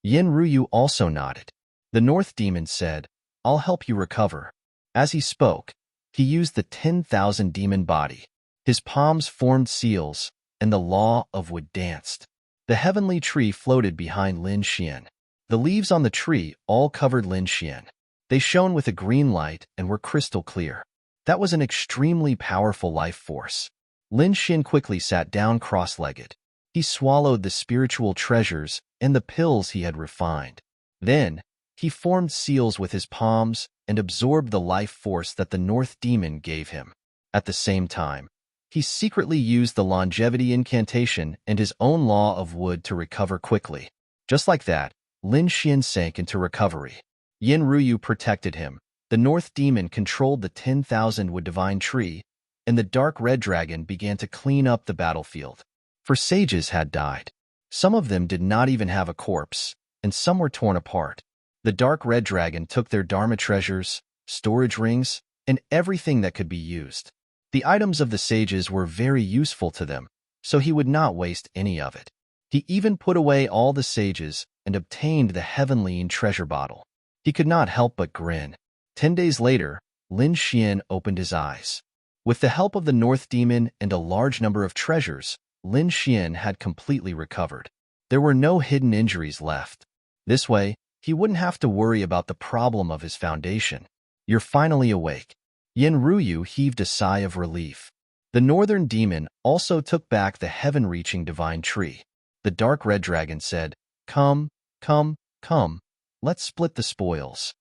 Yin Ruyu also nodded. The North Demon said, I'll help you recover. As he spoke, he used the 10,000 demon body. His palms formed seals, and the law of wood danced. The heavenly tree floated behind Lin Xian. The leaves on the tree all covered Lin Xian. They shone with a green light and were crystal clear. That was an extremely powerful life force. Lin Xian quickly sat down cross-legged. He swallowed the spiritual treasures and the pills he had refined. Then, he formed seals with his palms and absorbed the life force that the North Demon gave him. At the same time, he secretly used the longevity incantation and his own law of wood to recover quickly. Just like that, Lin Xian sank into recovery. Yin Ruyu protected him. The North Demon controlled the 10,000 wood divine tree, and the dark red dragon began to clean up the battlefield. For sages had died. Some of them did not even have a corpse, and some were torn apart. The dark red dragon took their Dharma treasures, storage rings, and everything that could be used. The items of the sages were very useful to them, so he would not waste any of it. He even put away all the sages and obtained the heavenly treasure bottle. He could not help but grin. 10 days later, Lin Xian opened his eyes. With the help of the North Demon and a large number of treasures, Lin Xian had completely recovered. There were no hidden injuries left. This way, he wouldn't have to worry about the problem of his foundation. You're finally awake. Yin Ruyu heaved a sigh of relief. The Northern Demon also took back the heaven-reaching divine tree. The dark red dragon said, Come, come, come, let's split the spoils.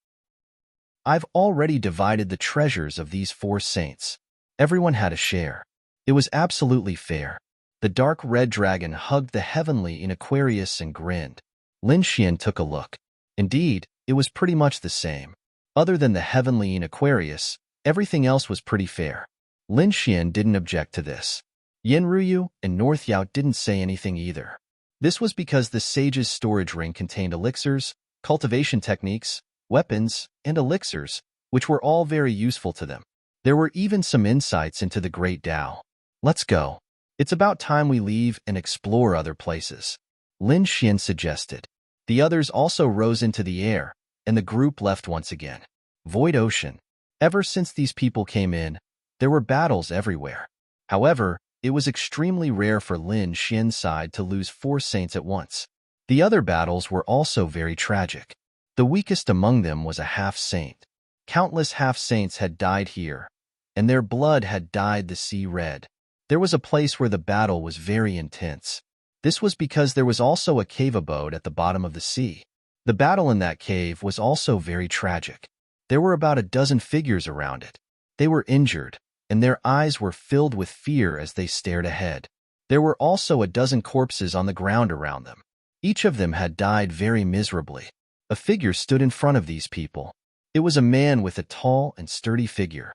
I've already divided the treasures of these 4 saints. Everyone had a share. It was absolutely fair. The dark red dragon hugged the heavenly in Aquarius and grinned. Lin Xian took a look. Indeed, it was pretty much the same. Other than the heavenly in Aquarius, everything else was pretty fair. Lin Xian didn't object to this. Yin Ruyu and North Yao didn't say anything either. This was because the sage's storage ring contained elixirs, cultivation techniques, weapons, and elixirs, which were all very useful to them. There were even some insights into the Great Tao. Let's go. It's about time we leave and explore other places. Lin Xian suggested. The others also rose into the air, and the group left once again. Void Ocean. Ever since these people came in, there were battles everywhere. However, it was extremely rare for Lin Xian's side to lose 4 saints at once. The other battles were also very tragic. The weakest among them was a half-saint. Countless half-saints had died here, and their blood had dyed the sea red. There was a place where the battle was very intense. This was because there was also a cave abode at the bottom of the sea. The battle in that cave was also very tragic. There were about a dozen figures around it. They were injured, and their eyes were filled with fear as they stared ahead. There were also a dozen corpses on the ground around them. Each of them had died very miserably. A figure stood in front of these people. It was a man with a tall and sturdy figure.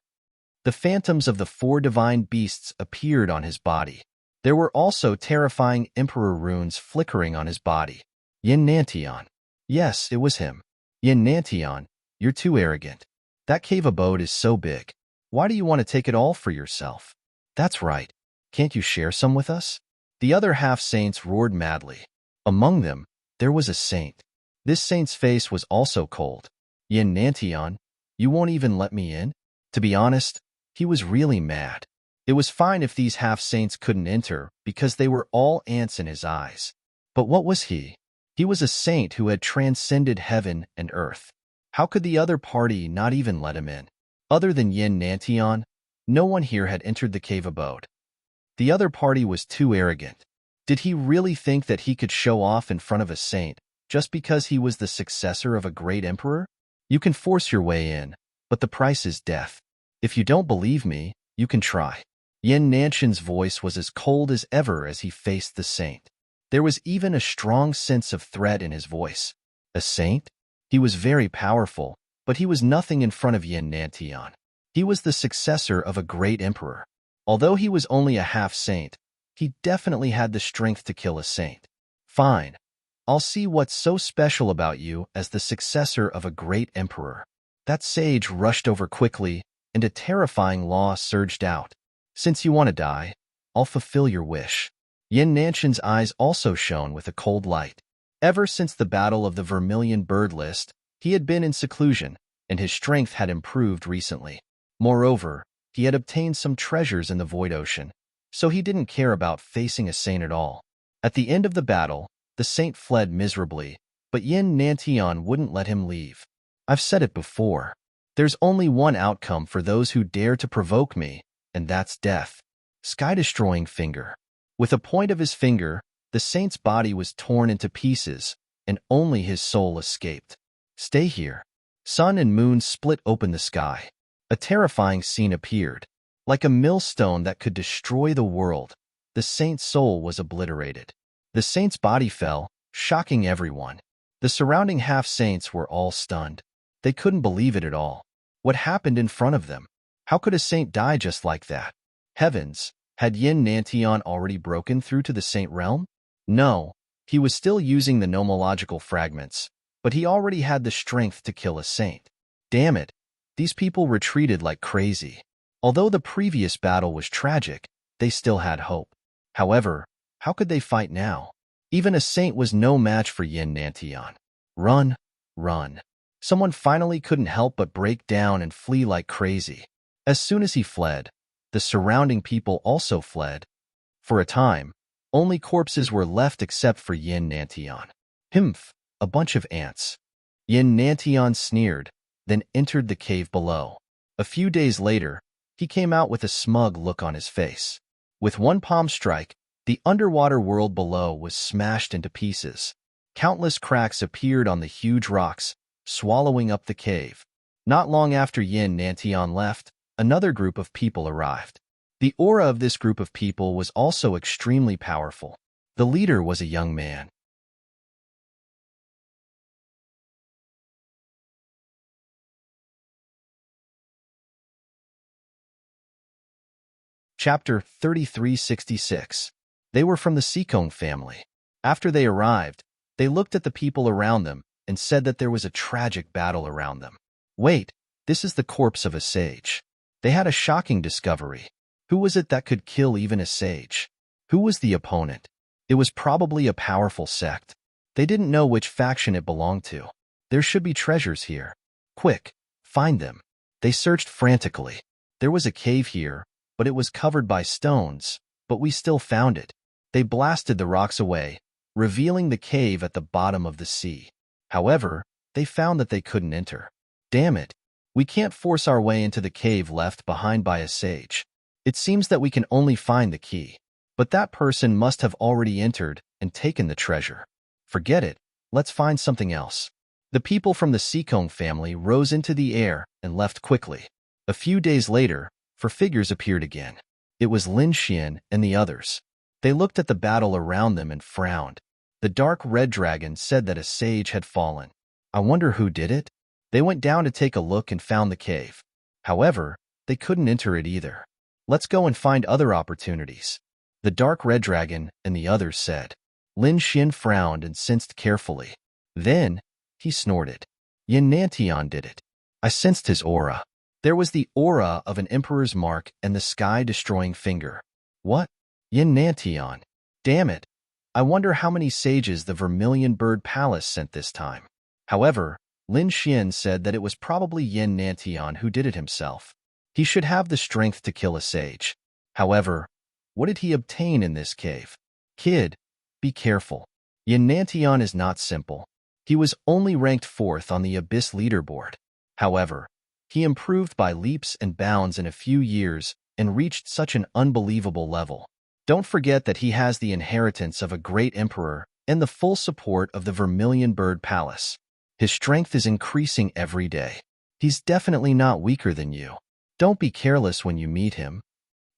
The phantoms of the 4 divine beasts appeared on his body. There were also terrifying emperor runes flickering on his body. Yin Nantian. Yes, it was him. Yin Nantian, you're too arrogant. That cave abode is so big. Why do you want to take it all for yourself? That's right. Can't you share some with us? The other half-saints roared madly. Among them, there was a saint. This saint's face was also cold. Yin Nantian, you won't even let me in? To be honest, he was really mad. It was fine if these half-saints couldn't enter because they were all ants in his eyes. But what was he? He was a saint who had transcended heaven and earth. How could the other party not even let him in? Other than Yin Nantian, no one here had entered the cave abode. The other party was too arrogant. Did he really think that he could show off in front of a saint just because he was the successor of a great emperor? You can force your way in, but the price is death. If you don't believe me, you can try. Yin Nantian's voice was as cold as ever as he faced the saint. There was even a strong sense of threat in his voice. A saint? He was very powerful, but he was nothing in front of Yin Nantian. He was the successor of a great emperor. Although he was only a half-saint, he definitely had the strength to kill a saint. Fine. I'll see what's so special about you as the successor of a great emperor. That sage rushed over quickly, and a terrifying law surged out. Since you want to die, I'll fulfill your wish. Yin Nantian's eyes also shone with a cold light. Ever since the Battle of the Vermilion Bird List, he had been in seclusion, and his strength had improved recently. Moreover, he had obtained some treasures in the Void Ocean, so he didn't care about facing a saint at all. At the end of the battle, the saint fled miserably, but Yin Nantian wouldn't let him leave. I've said it before. There's only one outcome for those who dare to provoke me, and that's death. Sky-destroying finger. With a point of his finger, the saint's body was torn into pieces, and only his soul escaped. Stay here. Sun and moon split open the sky. A terrifying scene appeared. Like a millstone that could destroy the world, the saint's soul was obliterated. The saint's body fell, shocking everyone. The surrounding half-saints were all stunned. They couldn't believe it at all. What happened in front of them? How could a saint die just like that? Heavens, had Yin Nantian already broken through to the saint realm? No, he was still using the nomological fragments, but he already had the strength to kill a saint. Damn it, these people retreated like crazy. Although the previous battle was tragic, they still had hope. However, how could they fight now? Even a saint was no match for Yin Nantian. Run, run. Someone finally couldn't help but break down and flee like crazy. As soon as he fled, the surrounding people also fled. For a time, only corpses were left except for Yin Nantian. Himph, a bunch of ants. Yin Nantian sneered, then entered the cave below. A few days later, he came out with a smug look on his face. With one palm strike, the underwater world below was smashed into pieces. Countless cracks appeared on the huge rocks, swallowing up the cave. Not long after Yin Nantian left, another group of people arrived. The aura of this group of people was also extremely powerful. The leader was a young man. Chapter 3366. They were from the Seekong family. After they arrived, they looked at the people around them and said that there was a tragic battle around them. Wait, this is the corpse of a sage. They had a shocking discovery. Who was it that could kill even a sage? Who was the opponent? It was probably a powerful sect. They didn't know which faction it belonged to. There should be treasures here. Quick, find them. They searched frantically. There was a cave here, but it was covered by stones, but we still found it. They blasted the rocks away, revealing the cave at the bottom of the sea. However, they found that they couldn't enter. Damn it. We can't force our way into the cave left behind by a sage. It seems that we can only find the key. But that person must have already entered and taken the treasure. Forget it. Let's find something else. The people from the Seekong family rose into the air and left quickly. A few days later, four figures appeared again. It was Lin Xian and the others. They looked at the battle around them and frowned. The dark red dragon said that a sage had fallen. I wonder who did it? They went down to take a look and found the cave. However, they couldn't enter it either. Let's go and find other opportunities. The dark red dragon and the others said. Lin Xian frowned and sensed carefully. Then, he snorted. Yin Nantian did it. I sensed his aura. There was the aura of an emperor's mark and the sky-destroying finger. What? Yin Nantian. Damn it. I wonder how many sages the Vermilion Bird Palace sent this time. However, Lin Xian said that it was probably Yin Nantian who did it himself. He should have the strength to kill a sage. However, what did he obtain in this cave? Kid, be careful. Yin Nantian is not simple. He was only ranked 4th on the Abyss leaderboard. However, he improved by leaps and bounds in a few years and reached such an unbelievable level. Don't forget that he has the inheritance of a great emperor and the full support of the Vermilion Bird Palace. His strength is increasing every day. He's definitely not weaker than you. Don't be careless when you meet him.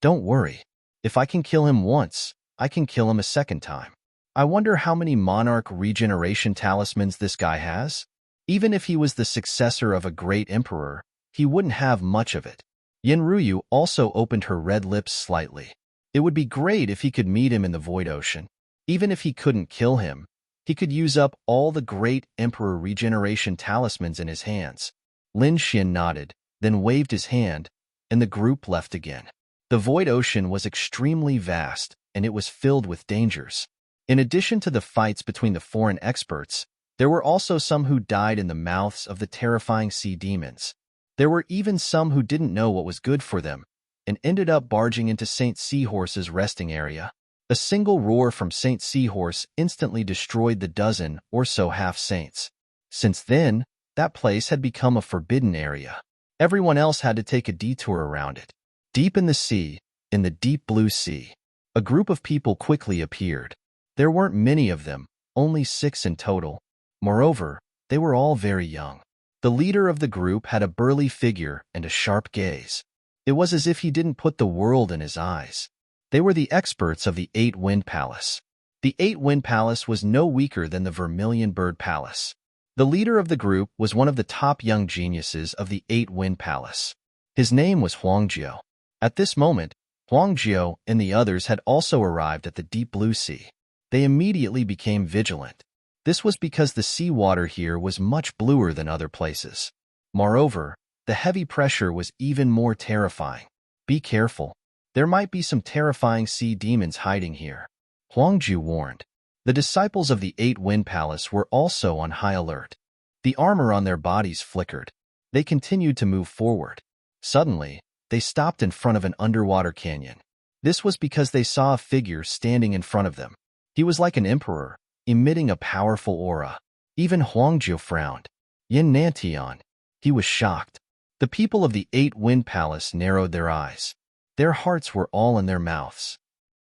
Don't worry. If I can kill him once, I can kill him a second time. I wonder how many monarch regeneration talismans this guy has? Even if he was the successor of a great emperor, he wouldn't have much of it. Yin Ruyu also opened her red lips slightly. It would be great if he could meet him in the Void Ocean. Even if he couldn't kill him, he could use up all the great emperor regeneration talismans in his hands. Lin Xian nodded, then waved his hand, and the group left again. The Void Ocean was extremely vast, and it was filled with dangers. In addition to the fights between the foreign experts, there were also some who died in the mouths of the terrifying sea demons. There were even some who didn't know what was good for them and ended up barging into St. Seahorse's resting area. A single roar from St. Seahorse instantly destroyed the dozen or so half-saints. Since then, that place had become a forbidden area. Everyone else had to take a detour around it. Deep in the sea, in the deep blue sea, a group of people quickly appeared. There weren't many of them, only 6 in total. Moreover, they were all very young. The leader of the group had a burly figure and a sharp gaze. It was as if he didn't put the world in his eyes. They were the experts of the 8-Wind Palace. The 8-Wind Palace was no weaker than the Vermilion Bird Palace. The leader of the group was one of the top young geniuses of the 8-Wind Palace. His name was Huangjio. At this moment, Huangjio and the others had also arrived at the deep blue sea. They immediately became vigilant. This was because the seawater here was much bluer than other places. Moreover, the heavy pressure was even more terrifying. Be careful. There might be some terrifying sea demons hiding here, Huangju warned. The disciples of the 8-Wind Palace were also on high alert. The armor on their bodies flickered. They continued to move forward. Suddenly, they stopped in front of an underwater canyon. This was because they saw a figure standing in front of them. He was like an emperor, emitting a powerful aura. Even Huangju frowned. Yin Nantian. He was shocked. The people of the 8-Wind Palace narrowed their eyes. Their hearts were all in their mouths.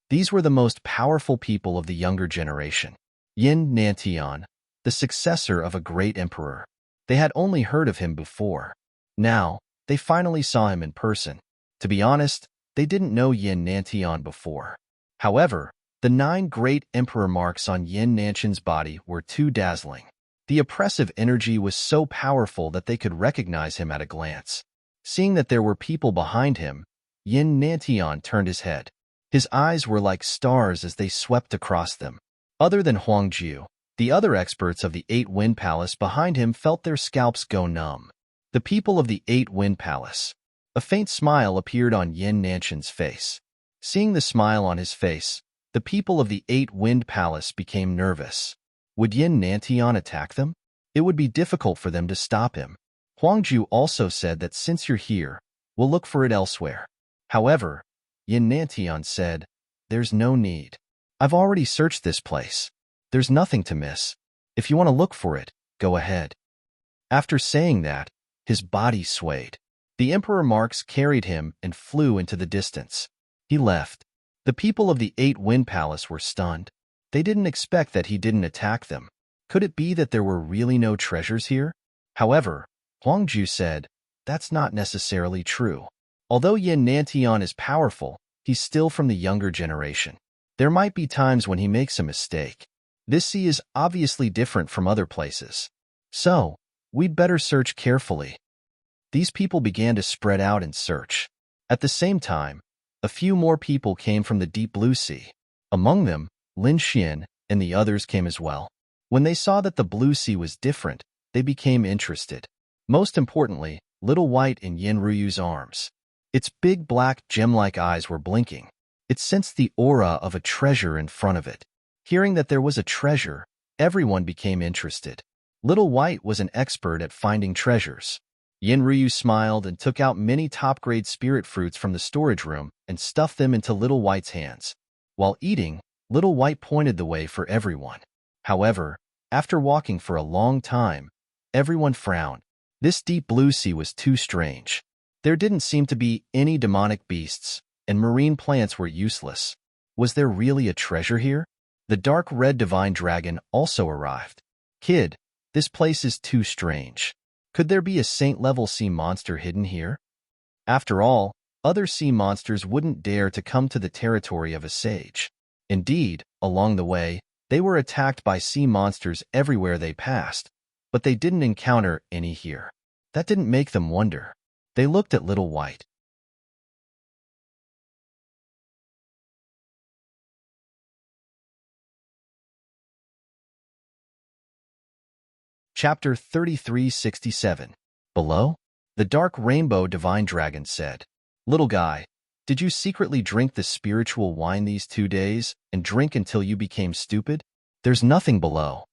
These were the most powerful people of the younger generation. Yin Nantian, the successor of a great emperor. They had only heard of him before. Now, they finally saw him in person. To be honest, they didn't know Yin Nantian before. However, the 9 great emperor marks on Yin Nantian's body were too dazzling. The oppressive energy was so powerful that they could recognize him at a glance. Seeing that there were people behind him, Yin Nantian turned his head. His eyes were like stars as they swept across them. Other than Huangju, the other experts of the 8-Wind Palace behind him felt their scalps go numb. The people of the 8-Wind Palace. A faint smile appeared on Yin Nantian's face. Seeing the smile on his face, the people of the 8-Wind Palace became nervous. Would Yin Nantian attack them? It would be difficult for them to stop him. Huangju also said that since you're here, we'll look for it elsewhere. However, Yin Nantian said, there's no need. I've already searched this place. There's nothing to miss. If you want to look for it, go ahead. After saying that, his body swayed. The emperor marks carried him and flew into the distance. He left. The people of the 8-Wind Palace were stunned. They didn't expect that he didn't attack them. Could it be that there were really no treasures here? However, Huangju said, that's not necessarily true. Although Yin Nantian is powerful, he's still from the younger generation. There might be times when he makes a mistake. This sea is obviously different from other places. So, we'd better search carefully. These people began to spread out and search. At the same time, a few more people came from the deep blue sea. Among them, Lin Xian and the others came as well. When they saw that the blue sea was different, they became interested. Most importantly, Little White in Yin Ruyu's arms. Its big black gem-like eyes were blinking. It sensed the aura of a treasure in front of it. Hearing that there was a treasure, everyone became interested. Little White was an expert at finding treasures. Yin Ryu smiled and took out many top-grade spirit fruits from the storage room and stuffed them into Little White's hands. While eating, Little White pointed the way for everyone. However, after walking for a long time, everyone frowned. This deep blue sea was too strange. There didn't seem to be any demonic beasts, and marine plants were useless. Was there really a treasure here? The dark red divine dragon also arrived. Kid, this place is too strange. Could there be a saint-level sea monster hidden here? After all, other sea monsters wouldn't dare to come to the territory of a sage. Indeed, along the way, they were attacked by sea monsters everywhere they passed, but they didn't encounter any here. That didn't make them wonder. They looked at Little White. Chapter 3367. Below? The dark rainbow divine dragon said, Little guy, Did you secretly drink the spiritual wine these 2 days and drink until you became stupid? There's nothing below.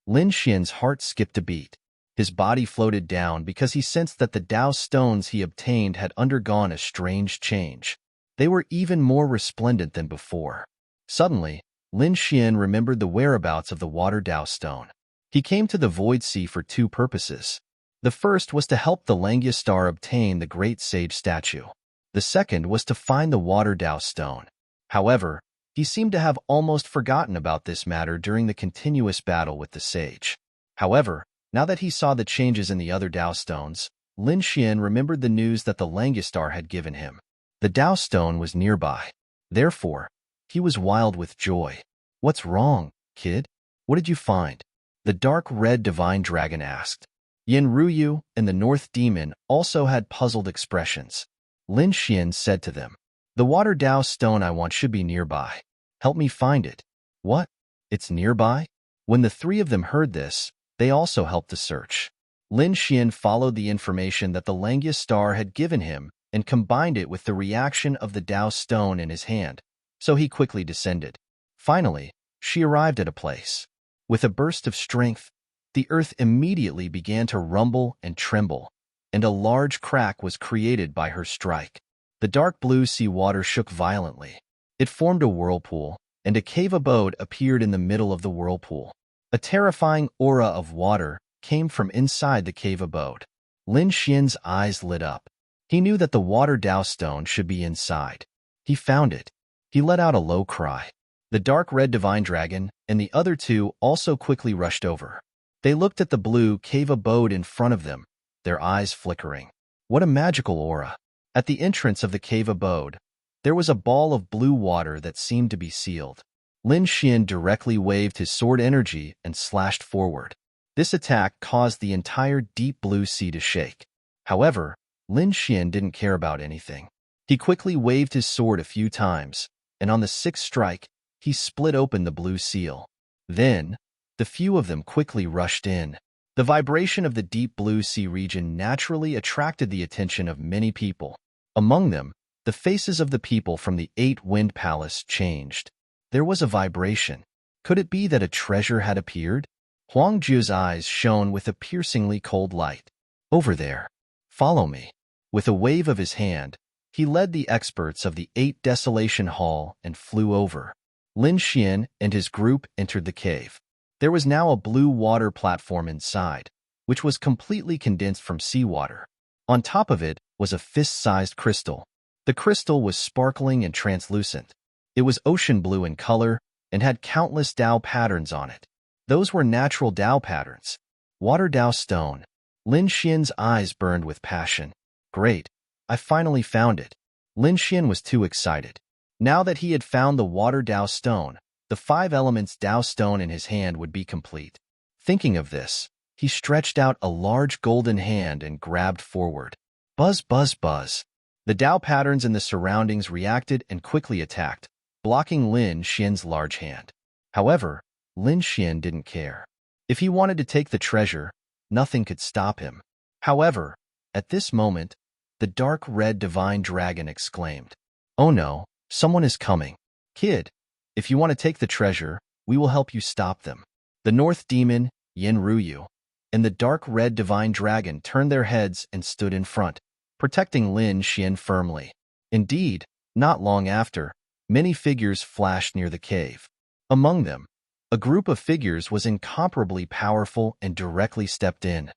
Lin Xian's heart skipped a beat. His body floated down because he sensed that the Tao stones he obtained had undergone a strange change. They were even more resplendent than before. Suddenly, Lin Xian remembered the whereabouts of the water Tao stone. He came to the Void Sea for two purposes. The first was to help the Langya Star obtain the Great Sage statue. The second was to find the water Tao stone. However, he seemed to have almost forgotten about this matter during the continuous battle with the sage. However, now that he saw the changes in the other Tao stones, Lin Xian remembered the news that the Langya Star had given him. The Tao stone was nearby. Therefore, he was wild with joy. "What's wrong, kid? What did you find?" The dark red divine dragon asked. Yin Ruyu and the North Demon also had puzzled expressions. Lin Xian said to them, "The water Tao stone I want should be nearby. Help me find it." "What? It's nearby?" When the three of them heard this, they also helped the search. Lin Xian followed the information that the Langya Star had given him and combined it with the reaction of the Tao stone in his hand, so he quickly descended. Finally, she arrived at a place. With a burst of strength, the earth immediately began to rumble and tremble, and a large crack was created by her strike. The dark blue sea water shook violently. It formed a whirlpool, and a cave abode appeared in the middle of the whirlpool. A terrifying aura of water came from inside the cave abode. Lin Xian's eyes lit up. He knew that the water Tao stone should be inside. He found it. He let out a low cry. The dark red divine dragon and the other two also quickly rushed over. They looked at the blue cave abode in front of them, their eyes flickering. What a magical aura! At the entrance of the cave abode, there was a ball of blue water that seemed to be sealed. Lin Xian directly waved his sword energy and slashed forward. This attack caused the entire deep blue sea to shake. However, Lin Xian didn't care about anything. He quickly waved his sword a few times, and on the sixth strike, he split open the blue seal. Then, the few of them quickly rushed in. The vibration of the deep blue sea region naturally attracted the attention of many people. Among them, the faces of the people from the Eight-Wind Palace changed. There was a vibration. Could it be that a treasure had appeared? Huang Ju's eyes shone with a piercingly cold light. "Over there. Follow me." With a wave of his hand, he led the experts of the 8 Desolation Hall and flew over. Lin Xian and his group entered the cave. There was now a blue water platform inside, which was completely condensed from seawater. On top of it was a fist-sized crystal. The crystal was sparkling and translucent. It was ocean blue in color and had countless Tao patterns on it. Those were natural Tao patterns. Water Tao stone. Lin Xian's eyes burned with passion. "Great, I finally found it." Lin Xian was too excited. Now that he had found the water Tao stone, the 5 elements Tao stone in his hand would be complete. Thinking of this, he stretched out a large golden hand and grabbed forward. Buzz, buzz, buzz. The Tao patterns in the surroundings reacted and quickly attacked, blocking Lin Xian's large hand. However, Lin Xian didn't care. If he wanted to take the treasure, nothing could stop him. However, at this moment, the dark red divine dragon exclaimed, "Oh no, someone is coming. Kid, if you want to take the treasure, we will help you stop them." The North Demon, Yin Ruyu, and the dark red divine dragon turned their heads and stood in front, protecting Lin Xian firmly. Indeed, not long after, many figures flashed near the cave. Among them, a group of figures was incomparably powerful and directly stepped in.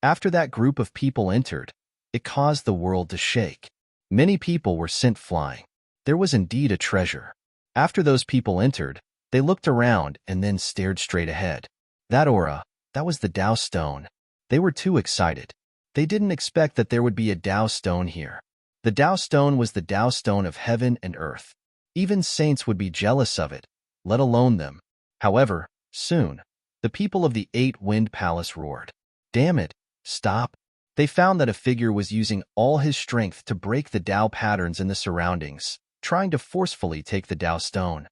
After that group of people entered, it caused the world to shake. Many people were sent flying. There was indeed a treasure. After those people entered, they looked around and then stared straight ahead. That aura, that was the Tao stone. They were too excited. They didn't expect that there would be a Tao stone here. The Tao stone was the Tao stone of heaven and earth. Even saints would be jealous of it, let alone them. However, soon, the people of the 8-Wind Palace roared, "Damn it, stop." They found that a figure was using all his strength to break the Tao patterns in the surroundings, trying to forcefully take the Tao stone.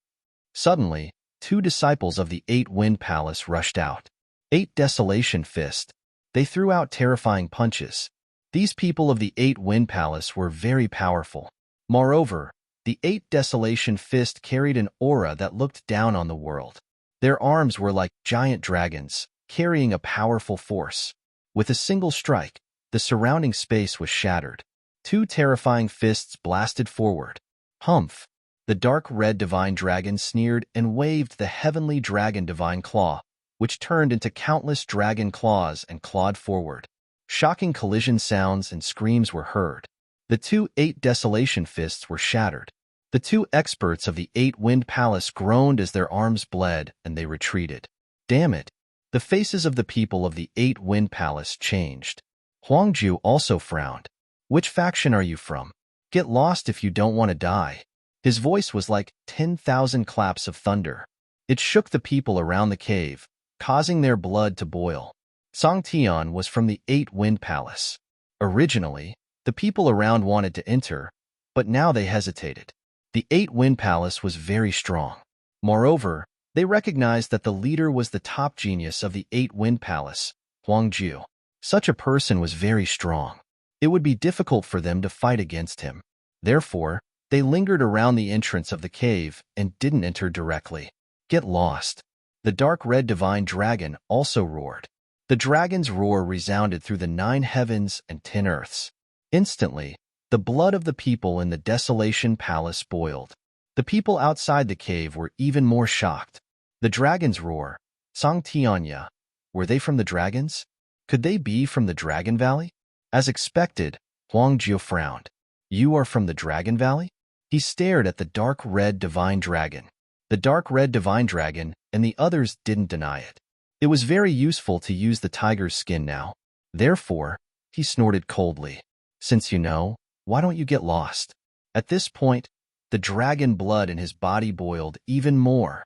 Suddenly, 2 disciples of the 8-Wind Palace rushed out. 8 Desolation Fist. They threw out terrifying punches. These people of the 8-Wind Palace were very powerful. Moreover, the 8 Desolation Fist carried an aura that looked down on the world. Their arms were like giant dragons, carrying a powerful force. With a single strike, the surrounding space was shattered. 2 terrifying fists blasted forward. Humph! The dark red divine dragon sneered and waved the heavenly dragon divine claw, which turned into countless dragon claws and clawed forward. Shocking collision sounds and screams were heard. The 2 8 Desolation Fists were shattered. The 2 experts of the 8-Wind Palace groaned as their arms bled and they retreated. Damn it! The faces of the people of the 8-Wind Palace changed. Huangju also frowned. Which faction are you from? Get lost if you don't want to die. His voice was like 10,000 claps of thunder. It shook the people around the cave, causing their blood to boil. Song Tian was from the 8-Wind Palace. Originally, the people around wanted to enter, but now they hesitated. The 8-Wind Palace was very strong. Moreover, they recognized that the leader was the top genius of the 8-Wind Palace, Huangju. Such a person was very strong. It would be difficult for them to fight against him. Therefore, they lingered around the entrance of the cave and didn't enter directly. Get lost. The dark red divine dragon also roared. The dragon's roar resounded through the 9 heavens and 10 earths. Instantly, the blood of the people in the Desolation Palace boiled. The people outside the cave were even more shocked. The dragon's roar, Song Tianya, were they from the dragons? Could they be from the Dragon Valley? As expected, Huangju frowned. You are from the Dragon Valley? He stared at the dark red divine dragon. The dark red divine dragon and the others didn't deny it. It was very useful to use the tiger's skin now. Therefore, he snorted coldly. Since you know, why don't you get lost? At this point, the dragon blood in his body boiled even more.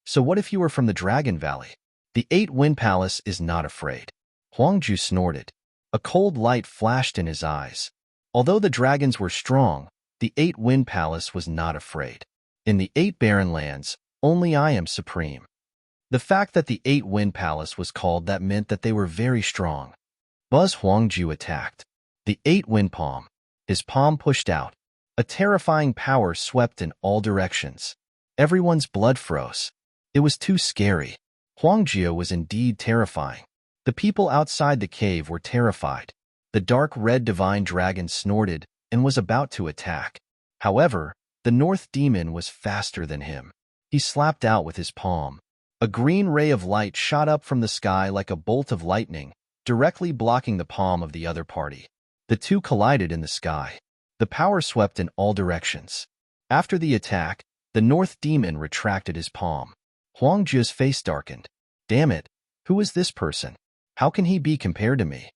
So what if you were from the Dragon Valley? The 8-Wind Palace is not afraid. Huangju snorted. A cold light flashed in his eyes. Although the dragons were strong, the 8-Wind Palace was not afraid. In the 8 Barren Lands, only I am supreme. The fact that the 8-Wind Palace was called that meant that they were very strong. Buzz Huangju attacked. The 8-Wind Palm. His palm pushed out. A terrifying power swept in all directions. Everyone's blood froze. It was too scary. Huangju was indeed terrifying. The people outside the cave were terrified. The dark red divine dragon snorted and was about to attack. However, the North Demon was faster than him. He slapped out with his palm. A green ray of light shot up from the sky like a bolt of lightning, directly blocking the palm of the other party. The two collided in the sky. The power swept in all directions. After the attack, the North Demon retracted his palm. Huangju's face darkened. Damn it, who is this person? How can he be compared to me?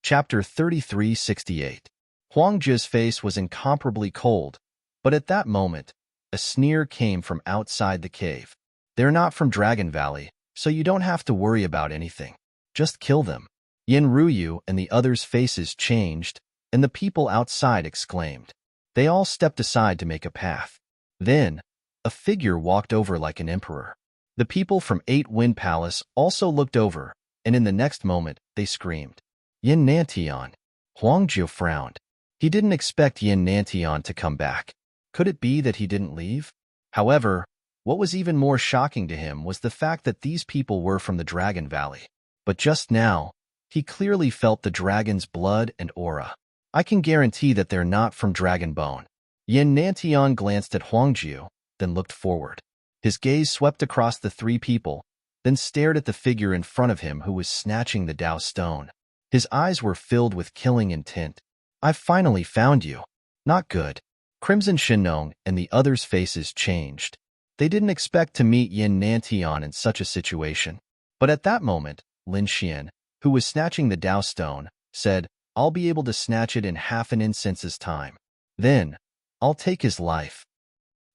Chapter 3368. Huangju's face was incomparably cold, but at that moment, a sneer came from outside the cave. They're not from Dragon Valley, so you don't have to worry about anything. Just kill them. Yin Ruyu and the others' faces changed, and the people outside exclaimed. They all stepped aside to make a path. Then, a figure walked over like an emperor. The people from 8-Wind Palace also looked over, and in the next moment, they screamed. Yin Nantian. Huangju frowned. He didn't expect Yin Nantian to come back. Could it be that he didn't leave? However, what was even more shocking to him was the fact that these people were from the Dragon Valley. But just now, he clearly felt the dragon's blood and aura. I can guarantee that they're not from Dragon Bone. Yin Nantian glanced at Huangju, then looked forward. His gaze swept across the 3 people, then stared at the figure in front of him who was snatching the Dao stone. His eyes were filled with killing intent. I've finally found you. Not good. Crimson Shinong and the others' faces changed. They didn't expect to meet Yin Nantian in such a situation. But at that moment, Lin Xian, who was snatching the Dao stone, said, I'll be able to snatch it in half an instance's time. Then, I'll take his life.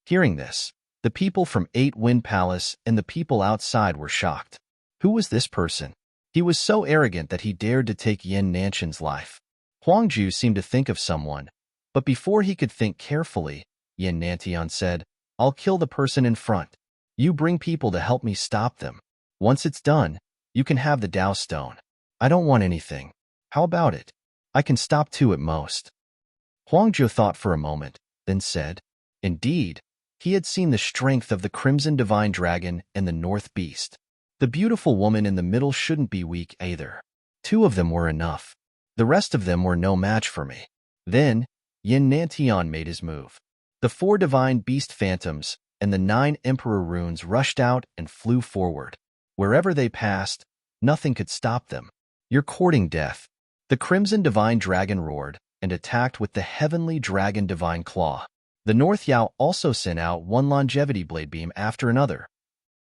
Hearing this, the people from 8-Wind Palace and the people outside were shocked. Who was this person? He was so arrogant that he dared to take Yin Nantian's life. Huangju seemed to think of someone, but before he could think carefully, Yin Nantian said, I'll kill the person in front. You bring people to help me stop them. Once it's done, you can have the Tao Stone. I don't want anything. How about it? I can stop two at most. Huangzhou thought for a moment, then said, indeed, he had seen the strength of the Crimson Divine Dragon and the North Beast. The beautiful woman in the middle shouldn't be weak either. Two of them were enough. The rest of them were no match for me. Then, Yin Nantian made his move. The 4 divine beast phantoms and the 9 emperor runes rushed out and flew forward. Wherever they passed, nothing could stop them. You're courting death. The Crimson Divine Dragon roared and attacked with the Heavenly Dragon Divine Claw. The North Yao also sent out one longevity blade beam after another.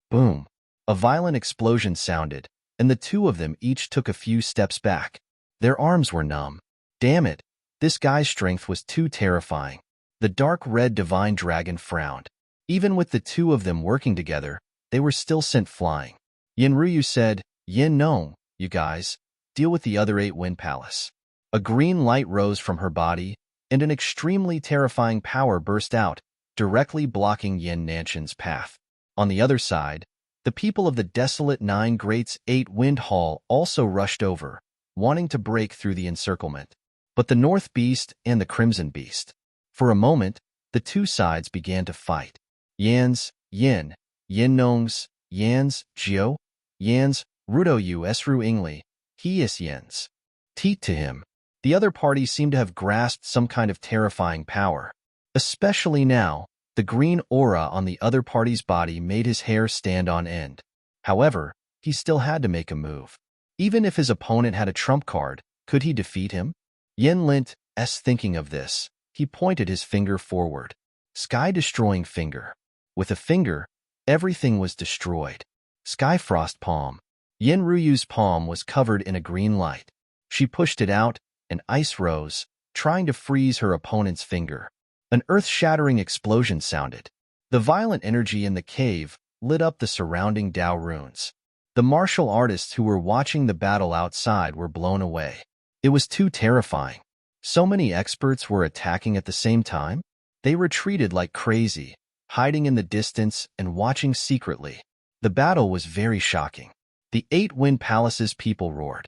Boom! A violent explosion sounded, and the two of them each took a few steps back. Their arms were numb. Damn it! This guy's strength was too terrifying. The dark red divine dragon frowned. Even with the two of them working together, they were still sent flying. Yin Ryu said, Yin no, you guys, deal with the other 8 Wind Palace. A green light rose from her body, and an extremely terrifying power burst out, directly blocking Yin Nanshan's path. On the other side, the people of the desolate 9 Greats 8 Wind Hall also rushed over, wanting to break through the encirclement. But the North Beast and the Crimson Beast. For a moment, the two sides began to fight. Yan's, Yin, Yin Nong's, Yan's, Jiu, Yan's, Rudo Yu Esru Ingli, he is Yan's. Teat to him. The other party seemed to have grasped some kind of terrifying power. Especially now, the green aura on the other party's body made his hair stand on end. However, he still had to make a move. Even if his opponent had a trump card, could he defeat him? Yin Lint's thinking of this. He pointed his finger forward. Sky-destroying finger. With a finger, everything was destroyed. Skyfrost palm. Yin Ruyu's palm was covered in a green light. She pushed it out, and ice rose, trying to freeze her opponent's finger. An earth-shattering explosion sounded. The violent energy in the cave lit up the surrounding Tao runes. The martial artists who were watching the battle outside were blown away. It was too terrifying. So many experts were attacking at the same time. They retreated like crazy, hiding in the distance and watching secretly. The battle was very shocking. The 8 Wind Palace's people roared.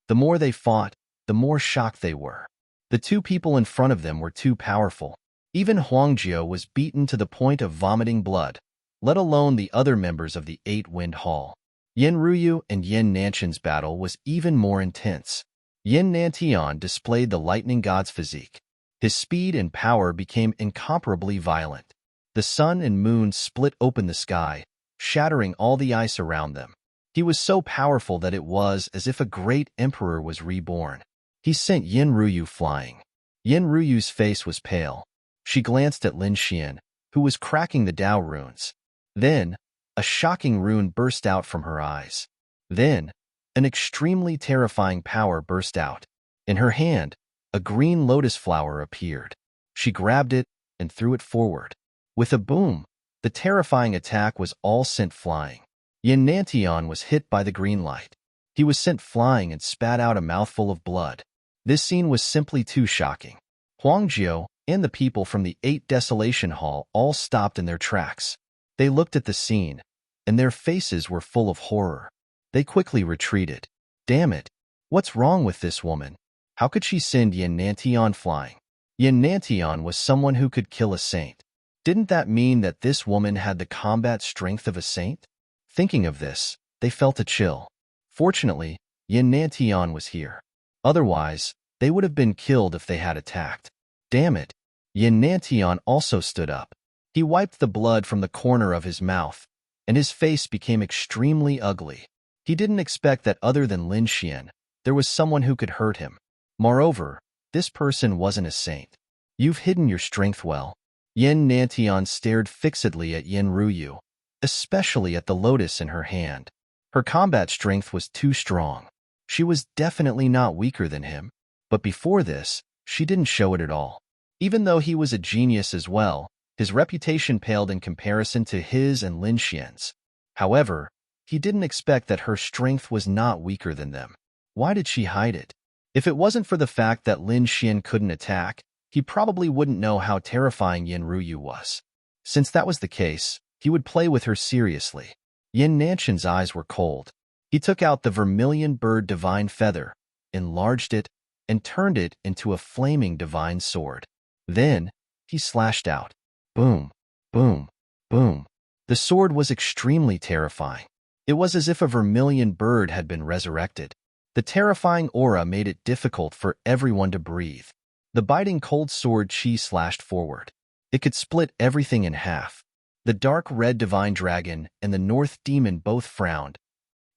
The more they fought, the more shocked they were. The two people in front of them were too powerful. Even Huangzhou was beaten to the point of vomiting blood, let alone the other members of the 8 Wind Hall. Yin Ryu and Yin Nanshan's battle was even more intense. Yin Nantian displayed the lightning god's physique. His speed and power became incomparably violent. The sun and moon split open the sky, shattering all the ice around them. He was so powerful that it was as if a great emperor was reborn. He sent Yin Ryu flying. Yin Ryu's face was pale. She glanced at Lin Xian, who was cracking the Tao runes. Then, a shocking rune burst out from her eyes. Then, an extremely terrifying power burst out. In her hand, a green lotus flower appeared. She grabbed it and threw it forward. With a boom, the terrifying attack was all sent flying. Yin Nantian was hit by the green light. He was sent flying and spat out a mouthful of blood. This scene was simply too shocking. Huangzhou and the people from the 8 Desolation Hall all stopped in their tracks. They looked at the scene, and their faces were full of horror. They quickly retreated. Damn it! What's wrong with this woman? How could she send Yin Nantian flying? Yin Nantian was someone who could kill a saint. Didn't that mean that this woman had the combat strength of a saint? Thinking of this, they felt a chill. Fortunately, Yin Nantian was here. Otherwise, they would have been killed if they had attacked. Damn it! Yin Nantian also stood up. He wiped the blood from the corner of his mouth, and his face became extremely ugly. He didn't expect that other than Lin Xian, there was someone who could hurt him. Moreover, this person wasn't a saint. You've hidden your strength well. Yin Nantian stared fixedly at Yin Ryu, especially at the lotus in her hand. Her combat strength was too strong. She was definitely not weaker than him, but before this, she didn't show it at all. Even though he was a genius as well, his reputation paled in comparison to his and Lin Xian's. However, he didn't expect that her strength was not weaker than them. Why did she hide it? If it wasn't for the fact that Lin Xian couldn't attack, he probably wouldn't know how terrifying Yin Ryu was. Since that was the case, He would play with her seriously. Yin Nanqian's eyes were cold. He took out the vermilion bird divine feather, enlarged it, and turned it into a flaming divine sword. Then, he slashed out. Boom, boom, boom. The sword was extremely terrifying. It was as if a vermilion bird had been resurrected. The terrifying aura made it difficult for everyone to breathe. The biting cold sword Qi slashed forward. It could split everything in half. The dark red divine dragon and the north demon both frowned.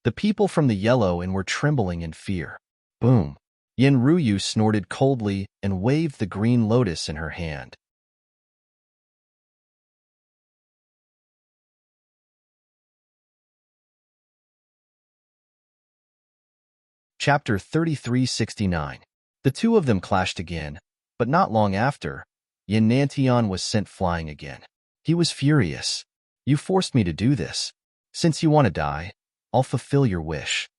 The people from the yellow and were trembling in fear. Boom. Yin Ruyu snorted coldly and waved the green lotus in her hand. Chapter 3369. The two of them clashed again, but not long after, Yin Nantian was sent flying again. He was furious. You forced me to do this. Since you want to die, I'll fulfill your wish.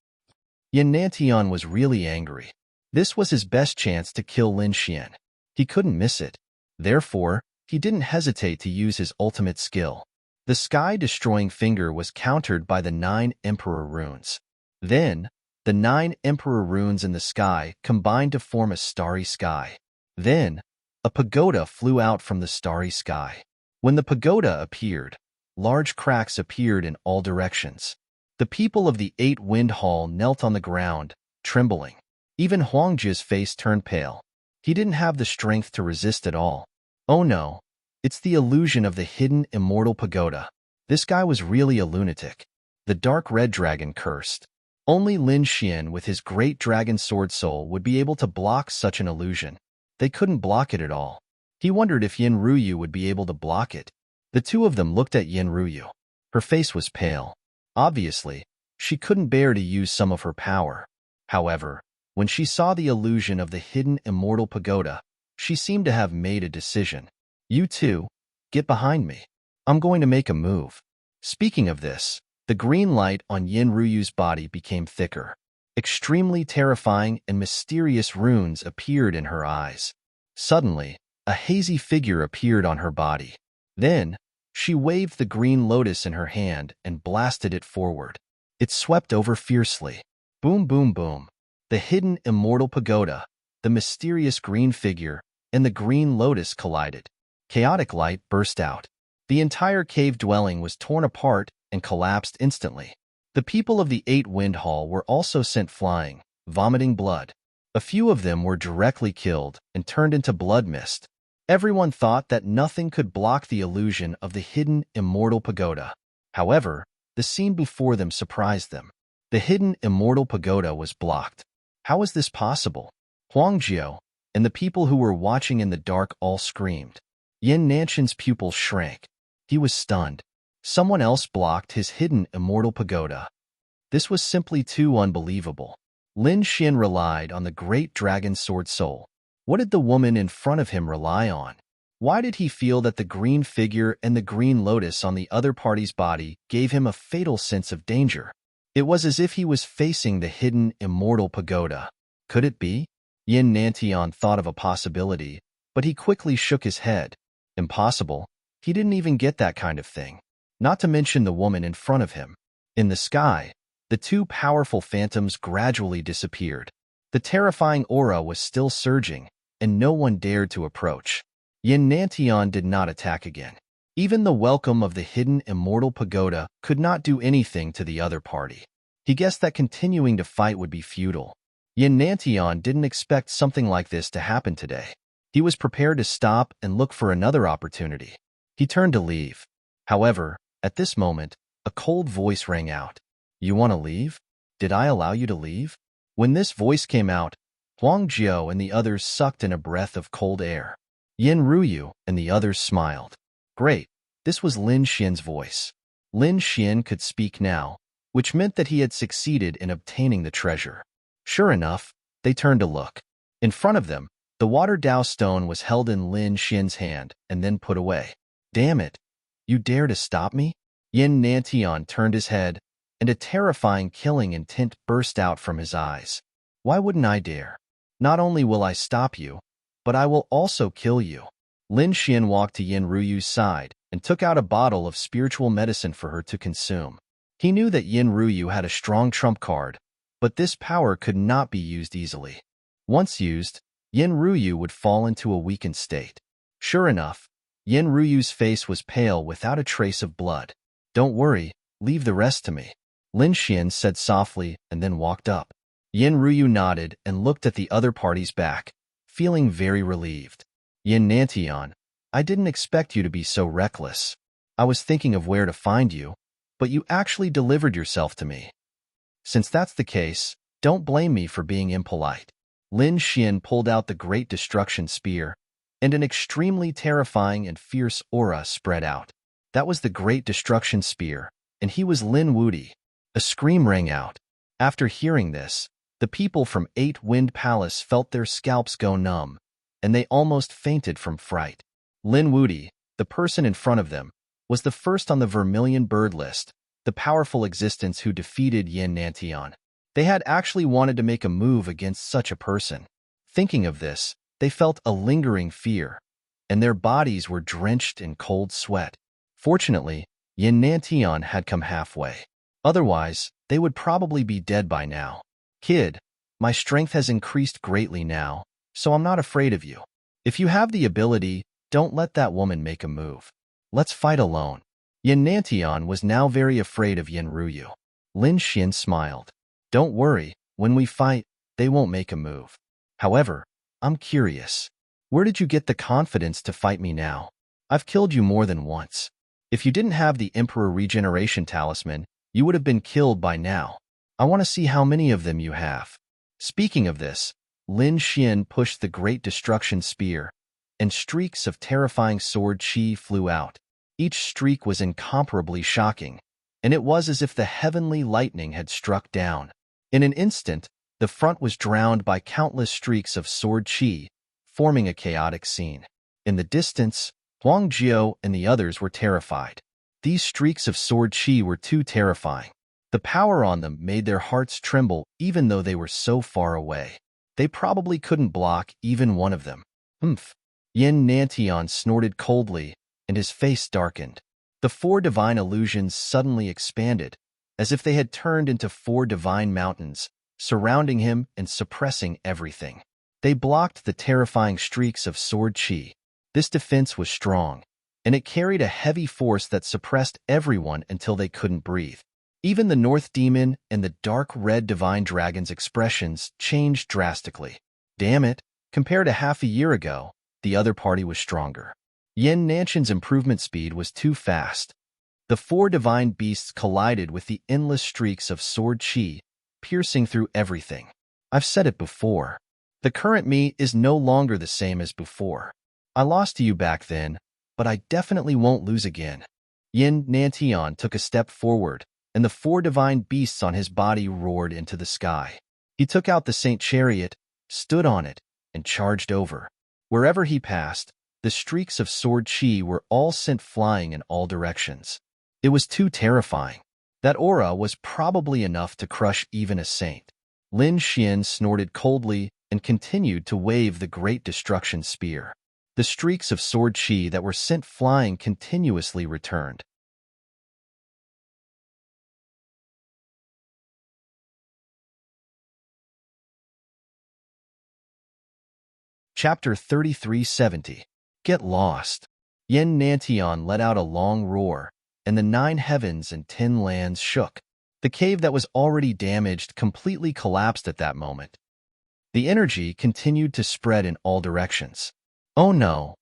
Yin Nantian was really angry. This was his best chance to kill Lin Xian. He couldn't miss it. Therefore, he didn't hesitate to use his ultimate skill. The sky-destroying finger was countered by the 9 Emperor runes. Then, the 9 Emperor runes in the sky combined to form a starry sky. Then, a pagoda flew out from the starry sky. When the pagoda appeared, large cracks appeared in all directions. The people of the 8 Wind Hall knelt on the ground, trembling. Even Huangji's face turned pale. He didn't have the strength to resist at all. Oh no, it's the illusion of the hidden immortal pagoda. This guy was really a lunatic. The dark red dragon cursed. Only Lin Xian with his great dragon sword soul would be able to block such an illusion. They couldn't block it at all. He wondered if Yin Ruyu would be able to block it. The two of them looked at Yin Ruyu. Her face was pale. Obviously, she couldn't bear to use some of her power. However, when she saw the illusion of the hidden immortal pagoda, she seemed to have made a decision. You two, get behind me. I'm going to make a move. Speaking of this, the green light on Yin Ruyu's body became thicker. Extremely terrifying and mysterious runes appeared in her eyes. Suddenly, a hazy figure appeared on her body. Then, she waved the green lotus in her hand and blasted it forward. It swept over fiercely. Boom, boom, boom. The hidden immortal pagoda, the mysterious green figure, and the green lotus collided. Chaotic light burst out. The entire cave dwelling was torn apart and collapsed instantly. The people of the 8 Wind Hall were also sent flying, vomiting blood. A few of them were directly killed and turned into blood mist. Everyone thought that nothing could block the illusion of the hidden immortal pagoda. However, the scene before them surprised them. The hidden immortal pagoda was blocked. How was this possible? Huangjiu and the people who were watching in the dark all screamed. Yin Nanqian's pupils shrank. He was stunned. Someone else blocked his hidden immortal pagoda. This was simply too unbelievable. Lin Xian relied on the great dragon sword soul. What did the woman in front of him rely on? Why did he feel that the green figure and the green lotus on the other party's body gave him a fatal sense of danger? It was as if he was facing the hidden immortal pagoda. Could it be? Yin Nantian thought of a possibility, but he quickly shook his head. Impossible. He didn't even get that kind of thing. Not to mention the woman in front of him. In the sky, the two powerful phantoms gradually disappeared. The terrifying aura was still surging, and no one dared to approach. Yin Nantian did not attack again. Even the welcome of the hidden immortal pagoda could not do anything to the other party. He guessed that continuing to fight would be futile. Yin Nantian didn't expect something like this to happen today. He was prepared to stop and look for another opportunity. He turned to leave. However, at this moment, a cold voice rang out. You want to leave? Did I allow you to leave? When this voice came out, Huangjiu and the others sucked in a breath of cold air. Yin Ruyu and the others smiled. Great, this was Lin Xian's voice. Lin Xian could speak now, which meant that he had succeeded in obtaining the treasure. Sure enough, they turned to look. In front of them, the water Dao stone was held in Lin Xian's hand and then put away. Damn it! You dare to stop me? Yin Nantian turned his head, and a terrifying killing intent burst out from his eyes. Why wouldn't I dare? Not only will I stop you, but I will also kill you. Lin Xian walked to Yin Ruyu's side and took out a bottle of spiritual medicine for her to consume. He knew that Yin Ruyu had a strong trump card, but this power could not be used easily. Once used, Yin Ruyu would fall into a weakened state. Sure enough, Yin Ruyu's face was pale without a trace of blood. "Don't worry, leave the rest to me," Lin Xian said softly and then walked up. Yin Ruyu nodded and looked at the other party's back, feeling very relieved. "Yin Nantian, I didn't expect you to be so reckless. I was thinking of where to find you, but you actually delivered yourself to me. Since that's the case, don't blame me for being impolite." Lin Xian pulled out the Great Destruction Spear, and an extremely terrifying and fierce aura spread out. That was the Great Destruction Spear, and he was Lin Wuti. A scream rang out. After hearing this, the people from Eight Wind Palace felt their scalps go numb, and they almost fainted from fright. Lin Wuti, the person in front of them, was the first on the Vermilion Bird list, the powerful existence who defeated Yin Nantian. They had actually wanted to make a move against such a person. Thinking of this, they felt a lingering fear, and their bodies were drenched in cold sweat. Fortunately, Yin Nantian had come halfway. Otherwise, they would probably be dead by now. "Kid, my strength has increased greatly now, so I'm not afraid of you. If you have the ability, don't let that woman make a move. Let's fight alone." Yin Nantian was now very afraid of Yin Ruyu. Lin Xian smiled. "Don't worry, when we fight, they won't make a move. However, I'm curious. Where did you get the confidence to fight me now? I've killed you more than once. If you didn't have the Emperor Regeneration Talisman, you would have been killed by now. I want to see how many of them you have." Speaking of this, Lin Xian pushed the Great Destruction Spear, and streaks of terrifying sword chi flew out. Each streak was incomparably shocking, and it was as if the heavenly lightning had struck down. In an instant, the front was drowned by countless streaks of sword chi, forming a chaotic scene. In the distance, Huang Jiao and the others were terrified. These streaks of sword chi were too terrifying. The power on them made their hearts tremble even though they were so far away. They probably couldn't block even one of them. "Humph." Yin Nantian snorted coldly, and his face darkened. The four divine illusions suddenly expanded, as if they had turned into four divine mountains, surrounding him and suppressing everything. They blocked the terrifying streaks of sword chi. This defense was strong, and it carried a heavy force that suppressed everyone until they couldn't breathe. Even the North Demon and the dark red divine dragon's expressions changed drastically. Damn it, compared to half a year ago, the other party was stronger. Yin Nantian's improvement speed was too fast. The four divine beasts collided with the endless streaks of sword chi, piercing through everything. I've said it before. The current me is no longer the same as before. I lost to you back then, but I definitely won't lose again. Yin Nantian took a step forward, and the four divine beasts on his body roared into the sky. He took out the Saint Chariot, stood on it, and charged over. Wherever he passed, the streaks of sword chi were all sent flying in all directions. It was too terrifying. That aura was probably enough to crush even a saint. Lin Xian snorted coldly and continued to wave the Great Destruction Spear. The streaks of sword chi that were sent flying continuously returned. Chapter 3370. Get Lost. Yin Nantian let out a long roar, and the 9 heavens and 10 lands shook. The cave that was already damaged completely collapsed at that moment. The energy continued to spread in all directions. Oh no!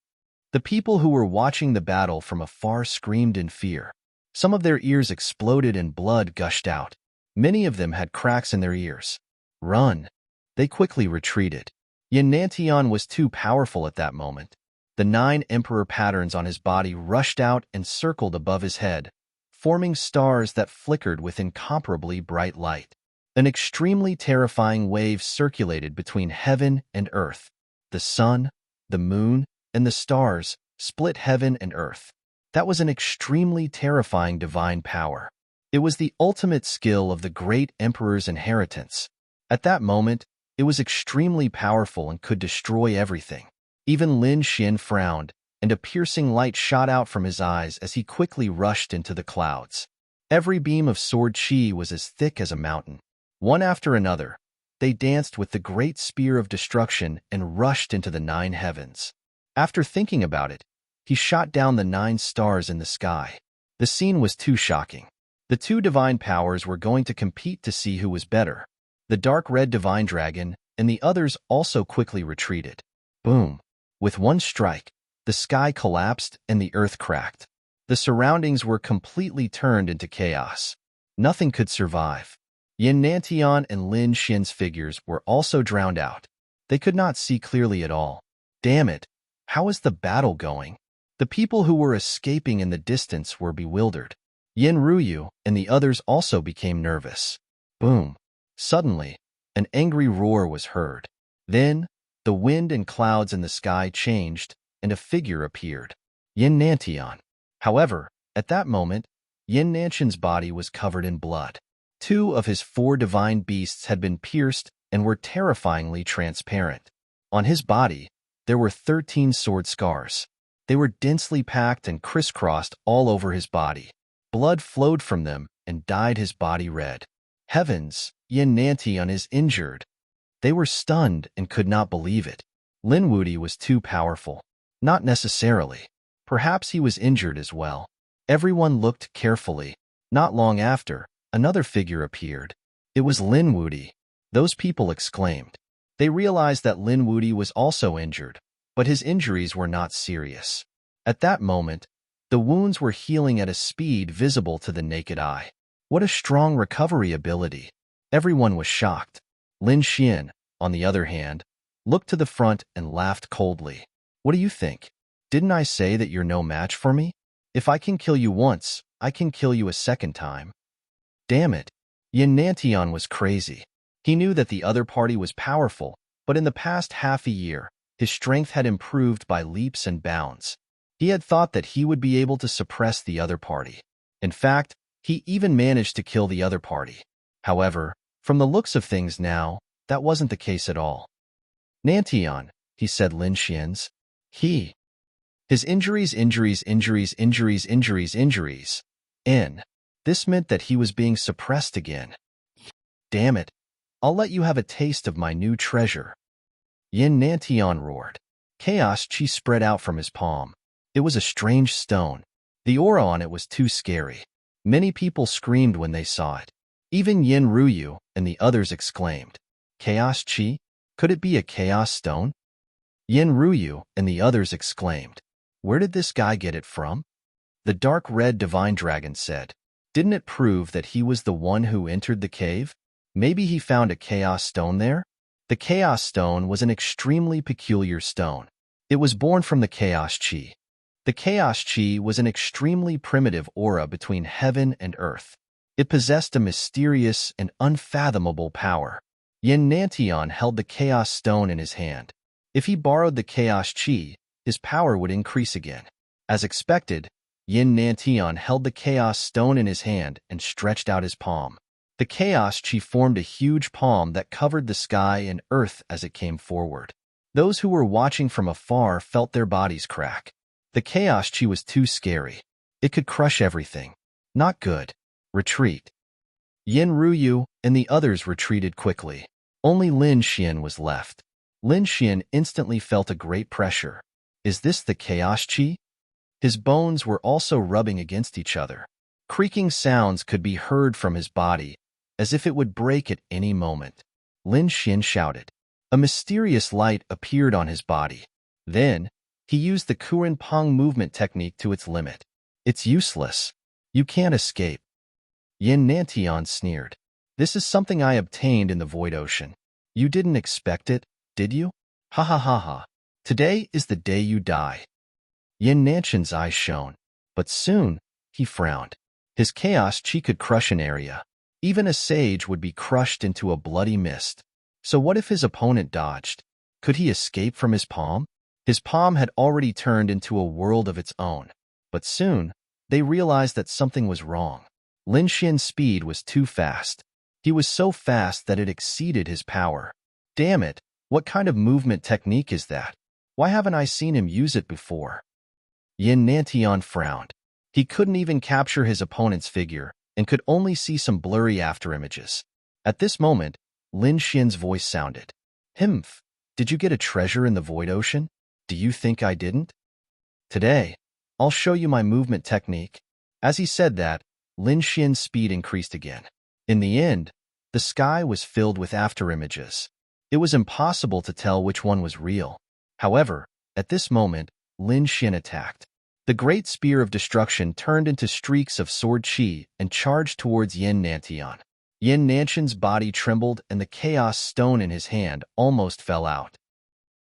The people who were watching the battle from afar screamed in fear. Some of their ears exploded and blood gushed out. Many of them had cracks in their ears. Run! They quickly retreated. Yin Nantian was too powerful at that moment. The 9 emperor patterns on his body rushed out and circled above his head, forming stars that flickered with incomparably bright light. An extremely terrifying wave circulated between heaven and earth. The sun, the moon, and the stars split heaven and earth. That was an extremely terrifying divine power. It was the ultimate skill of the great emperor's inheritance. At that moment, it was extremely powerful and could destroy everything. Even Lin Xian frowned, and a piercing light shot out from his eyes as he quickly rushed into the clouds. Every beam of sword chi was as thick as a mountain. One after another, they danced with the great spear of destruction and rushed into the 9 heavens. After thinking about it, he shot down the 9 stars in the sky. The scene was too shocking. The 2 divine powers were going to compete to see who was better. The dark red divine dragon and the others also quickly retreated. Boom! With one strike, the sky collapsed and the earth cracked. The surroundings were completely turned into chaos. Nothing could survive. Yin Nantian and Lin Xian's figures were also drowned out. They could not see clearly at all. Damn it! How is the battle going? The people who were escaping in the distance were bewildered. Yin Ruyu and the others also became nervous. Boom! Suddenly, an angry roar was heard. Then, the wind and clouds in the sky changed, and a figure appeared. Yin Nantian. However, at that moment, Yin Nantian's body was covered in blood. 2 of his 4 divine beasts had been pierced and were terrifyingly transparent. On his body, there were 13 sword scars. They were densely packed and crisscrossed all over his body. Blood flowed from them and dyed his body red. Heavens, Yin Nantian is injured. They were stunned and could not believe it. Lin Wudi was too powerful. Not necessarily. Perhaps he was injured as well. Everyone looked carefully. Not long after, another figure appeared. It was Lin Wudi. Those people exclaimed. They realized that Lin Wudi was also injured, but his injuries were not serious. At that moment, the wounds were healing at a speed visible to the naked eye. What a strong recovery ability. Everyone was shocked. Lin Xian, on the other hand, looked to the front and laughed coldly. What do you think? Didn't I say that you're no match for me? If I can kill you once, I can kill you a second time. Damn it. Yin Nantian was crazy. He knew that the other party was powerful, but in the past half a year, his strength had improved by leaps and bounds. He had thought that he would be able to suppress the other party. In fact, he even managed to kill the other party. However, from the looks of things now, that wasn't the case at all. Nantian, he said Lin Xian's. His injuries. This meant that he was being suppressed again. Damn it. I'll let you have a taste of my new treasure. Yin Nantian roared. Chaos chi spread out from his palm. It was a strange stone. The aura on it was too scary. Many people screamed when they saw it. Even Yin Ruyu and the others exclaimed. Chaos chi? Could it be a chaos stone? Yin Ruyu and the others exclaimed. Where did this guy get it from? The dark red divine dragon said. Didn't it prove that he was the one who entered the cave? Maybe he found a chaos stone there? The chaos stone was an extremely peculiar stone. It was born from the chaos chi. The chaos chi was an extremely primitive aura between heaven and earth. It possessed a mysterious and unfathomable power. Yin Nantian held the chaos stone in his hand. If he borrowed the chaos chi, his power would increase again. As expected, Yin Nantian held the chaos stone in his hand and stretched out his palm. The chaos chi formed a huge palm that covered the sky and earth as it came forward. Those who were watching from afar felt their bodies crack. The chaos chi was too scary. It could crush everything. Not good. Retreat. Yin Ruyu and the others retreated quickly. Only Lin Xian was left. Lin Xian instantly felt a great pressure. Is this the chaos chi? His bones were also rubbing against each other. Creaking sounds could be heard from his body, as if it would break at any moment. Lin Xian shouted. A mysterious light appeared on his body. Then, he used the Kuren Pong movement technique to its limit. It's useless. You can't escape. Yin Nantian sneered. This is something I obtained in the Void Ocean. You didn't expect it, did you? Ha ha ha ha. Today is the day you die. Yin Nantian's eyes shone, but soon, he frowned. His chaos chi could crush an area. Even a sage would be crushed into a bloody mist. So what if his opponent dodged? Could he escape from his palm? His palm had already turned into a world of its own. But soon, they realized that something was wrong. Lin Xian's speed was too fast. He was so fast that it exceeded his power. Damn it, what kind of movement technique is that? Why haven't I seen him use it before? Yin Nantian frowned. He couldn't even capture his opponent's figure and could only see some blurry afterimages. At this moment, Lin Xian's voice sounded. Himph, did you get a treasure in the void ocean? Do you think I didn't? Today, I'll show you my movement technique. As he said that, Lin Xian's speed increased again. In the end, the sky was filled with afterimages. It was impossible to tell which one was real. However, at this moment, Lin Xian attacked. The great spear of destruction turned into streaks of sword qi and charged towards Yin Nantian. Yin Nantian's body trembled and the chaos stone in his hand almost fell out.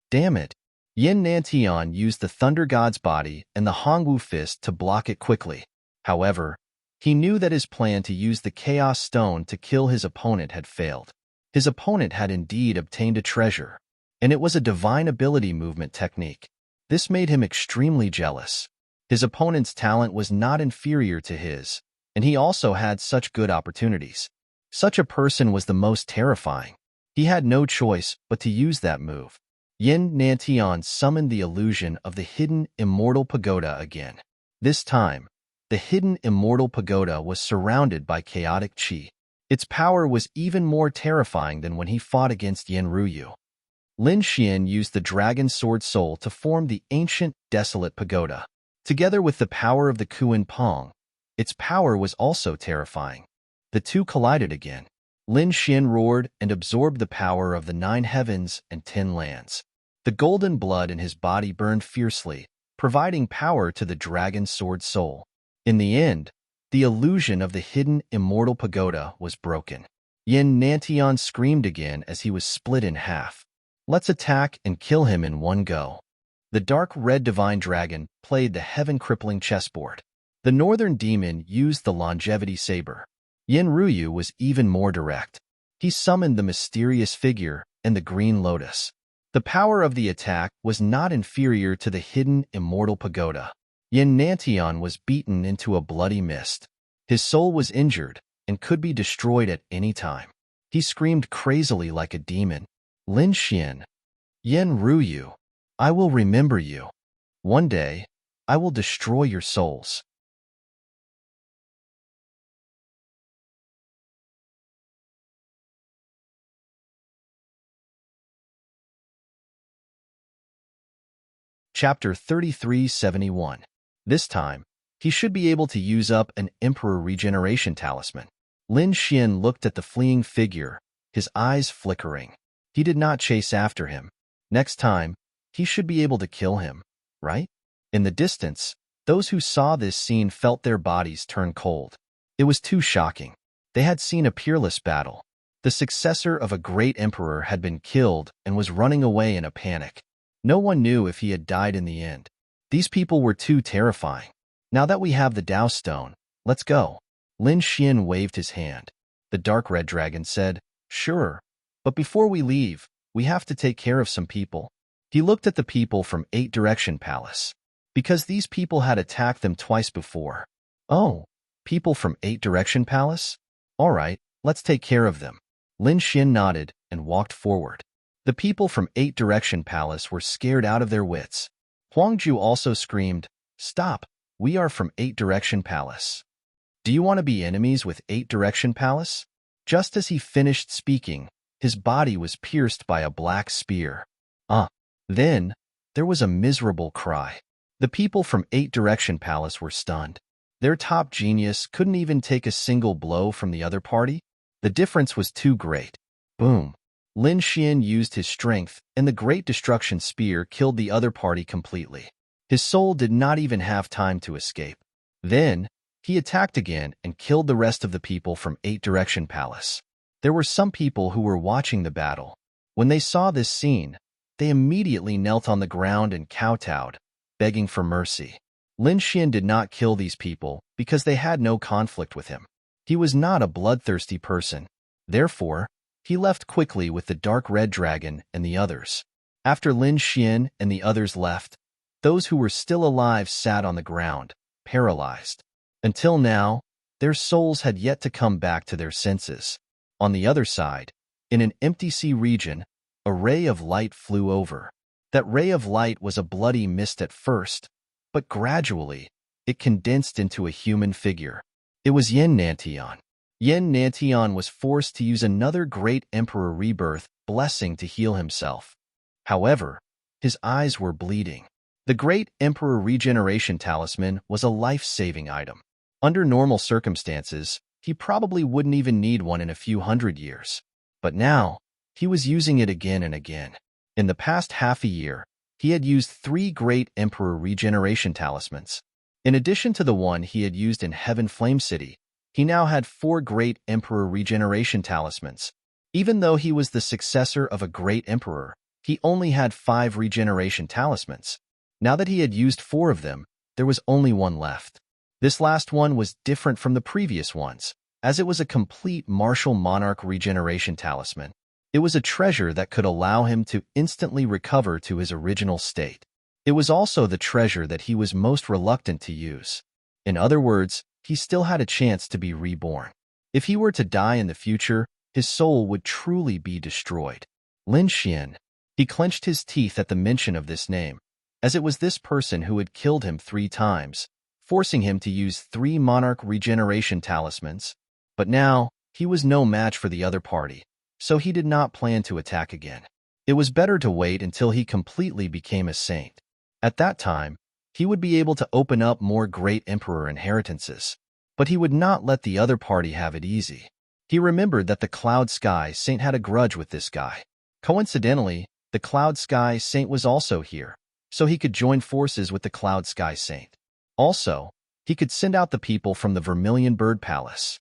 Damn it! Yin Nantian used the Thunder God's body and the Hongwu fist to block it quickly. However, he knew that his plan to use the Chaos Stone to kill his opponent had failed. His opponent had indeed obtained a treasure, and it was a divine ability movement technique. This made him extremely jealous. His opponent's talent was not inferior to his, and he also had such good opportunities. Such a person was the most terrifying. He had no choice but to use that move. Yin Nantian summoned the illusion of the hidden immortal pagoda again. This time, the hidden immortal pagoda was surrounded by chaotic qi. Its power was even more terrifying than when he fought against Yin Ruyu. Lin Xian used the dragon sword soul to form the ancient, desolate pagoda. Together with the power of the Kuan Pong, its power was also terrifying. The two collided again. Lin Xian roared and absorbed the power of the 9 heavens and 10 lands. The golden blood in his body burned fiercely, providing power to the dragon sword soul. In the end, the illusion of the hidden immortal pagoda was broken. Yin Nantian screamed again as he was split in half. Let's attack and kill him in one go. The dark red divine dragon played the heaven-crippling chessboard. The northern demon used the longevity saber. Yin Ruyu was even more direct. He summoned the mysterious figure and the green lotus. The power of the attack was not inferior to the hidden immortal pagoda. Yin Nantian was beaten into a bloody mist. His soul was injured and could be destroyed at any time. He screamed crazily like a demon. Lin Xian, Yin Ruyu, I will remember you. One day, I will destroy your souls. Chapter 3371. This time, he should be able to use up an Emperor Regeneration Talisman. Lin Xian looked at the fleeing figure, his eyes flickering. He did not chase after him. Next time, he should be able to kill him, right? In the distance, those who saw this scene felt their bodies turn cold. It was too shocking. They had seen a peerless battle. The successor of a great emperor had been killed and was running away in a panic. No one knew if he had died in the end. These people were too terrifying. Now that we have the Tao Stone, let's go. Lin Xian waved his hand. The dark red dragon said, Sure, but before we leave, we have to take care of some people. He looked at the people from 8 Direction Palace. Because these people had attacked them twice before. Oh, people from 8 Direction Palace? All right, let's take care of them. Lin Xian nodded and walked forward. The people from 8 Direction Palace were scared out of their wits. Huangju also screamed, Stop, we are from 8 Direction Palace. Do you want to be enemies with 8 Direction Palace? Just as he finished speaking, his body was pierced by a black spear. Then, there was a miserable cry. The people from 8 Direction Palace were stunned. Their top genius couldn't even take a single blow from the other party. The difference was too great. Boom. Lin Xian used his strength, and the Great Destruction Spear killed the other party completely. His soul did not even have time to escape. Then, he attacked again and killed the rest of the people from 8 Direction Palace. There were some people who were watching the battle. When they saw this scene, they immediately knelt on the ground and kowtowed, begging for mercy. Lin Xian did not kill these people because they had no conflict with him. He was not a bloodthirsty person. Therefore, he left quickly with the dark red dragon and the others. After Lin Xian and the others left, those who were still alive sat on the ground, paralyzed. Until now, their souls had yet to come back to their senses. On the other side, in an empty sea region, a ray of light flew over. That ray of light was a bloody mist at first, but gradually, it condensed into a human figure. It was Yin Nantian. Yin Nantian was forced to use another great emperor rebirth blessing to heal himself. However, his eyes were bleeding. The great emperor regeneration talisman was a life-saving item. Under normal circumstances, he probably wouldn't even need one in a few hundred years. But now, he was using it again and again. In the past half a year, he had used 3 great emperor regeneration talismans. In addition to the one he had used in Heaven Flame City, he now had 4 great emperor regeneration talismans. Even though he was the successor of a great emperor, he only had 5 regeneration talismans. Now that he had used 4 of them, there was only one left. This last one was different from the previous ones, as it was a complete martial monarch regeneration talisman. It was a treasure that could allow him to instantly recover to his original state. It was also the treasure that he was most reluctant to use. In other words, he still had a chance to be reborn. If he were to die in the future, his soul would truly be destroyed. Lin Xian. He clenched his teeth at the mention of this name, as it was this person who had killed him 3 times, forcing him to use 3 monarch regeneration talismans. But now, he was no match for the other party, so he did not plan to attack again. It was better to wait until he completely became a saint. At that time, he would be able to open up more great emperor inheritances. But he would not let the other party have it easy. He remembered that the Cloud Sky Saint had a grudge with this guy. Coincidentally, the Cloud Sky Saint was also here, so he could join forces with the Cloud Sky Saint. Also, he could send out the people from the Vermilion Bird Palace.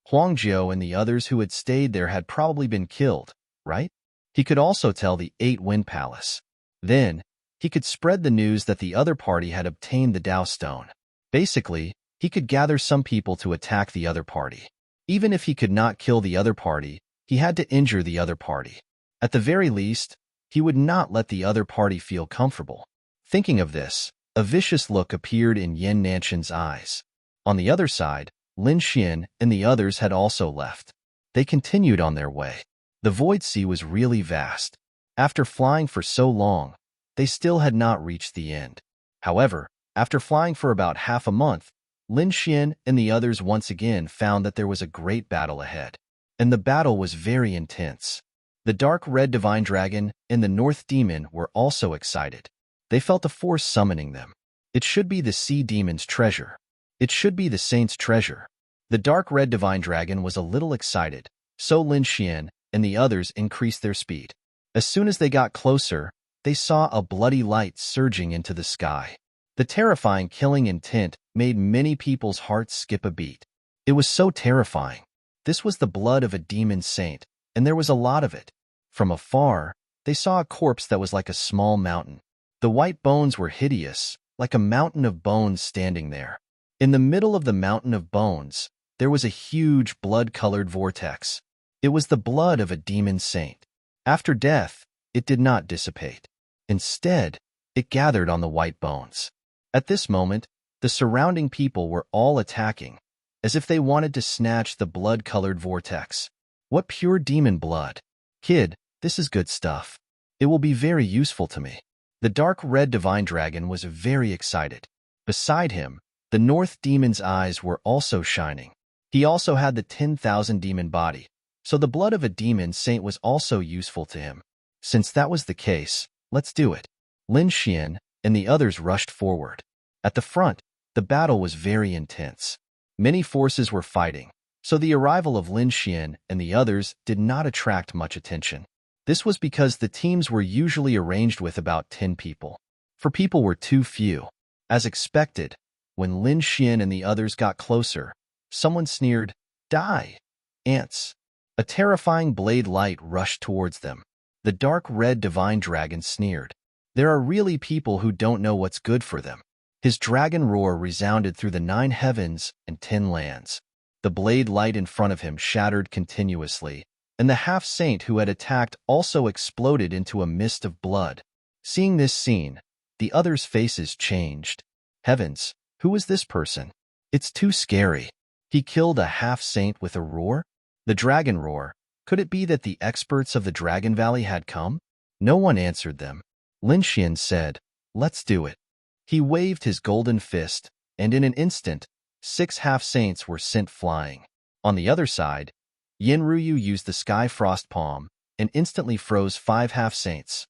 Huangjiu and the others who had stayed there had probably been killed, right? He could also tell the 8 Wind Palace. Then, he could spread the news that the other party had obtained the Dao Stone. Basically, he could gather some people to attack the other party. Even if he could not kill the other party, he had to injure the other party. At the very least, he would not let the other party feel comfortable. Thinking of this, a vicious look appeared in Yin Nantian's eyes. On the other side, Lin Xian and the others had also left. They continued on their way. The Void Sea was really vast. After flying for so long, they still had not reached the end. However, after flying for about half a month, Lin Xian and the others once again found that there was a great battle ahead. And the battle was very intense. The Dark Red Divine Dragon and the North Demon were also excited. They felt a force summoning them. It should be the Sea Demon's treasure. It should be the Saint's treasure. The Dark Red Divine Dragon was a little excited, so Lin Xian and the others increased their speed. As soon as they got closer, they saw a bloody light surging into the sky. The terrifying killing intent made many people's hearts skip a beat. It was so terrifying. This was the blood of a demon saint, and there was a lot of it. From afar, they saw a corpse that was like a small mountain. The white bones were hideous, like a mountain of bones standing there. In the middle of the mountain of bones, there was a huge blood-colored vortex. It was the blood of a demon saint. After death, it did not dissipate. Instead, it gathered on the white bones. At this moment, the surrounding people were all attacking, as if they wanted to snatch the blood-colored vortex. What pure demon blood! Kid, this is good stuff. It will be very useful to me. The Dark Red Divine Dragon was very excited. Beside him, the North Demon's eyes were also shining. He also had the 10,000 demon body, so the blood of a demon saint was also useful to him. Since that was the case, let's do it. Lin Xian and the others rushed forward. At the front, the battle was very intense. Many forces were fighting, so the arrival of Lin Xian and the others did not attract much attention. This was because the teams were usually arranged with about 10 people. For people were too few. As expected, when Lin Xian and the others got closer, someone sneered, "Die, ants." A terrifying blade light rushed towards them. The Dark Red Divine Dragon sneered. There are really people who don't know what's good for them. His dragon roar resounded through the 9 heavens and 10 lands. The blade light in front of him shattered continuously, and the half-saint who had attacked also exploded into a mist of blood. Seeing this scene, the others' faces changed. Heavens, who is this person? It's too scary. He killed a half-saint with a roar? The dragon roar. Could it be that the experts of the Dragon Valley had come? No one answered them. Lin Xian said, "Let's do it." He waved his golden fist, and in an instant, 6 half-saints were sent flying. On the other side, Yin Ruyu used the Sky Frost Palm and instantly froze 5 half-saints.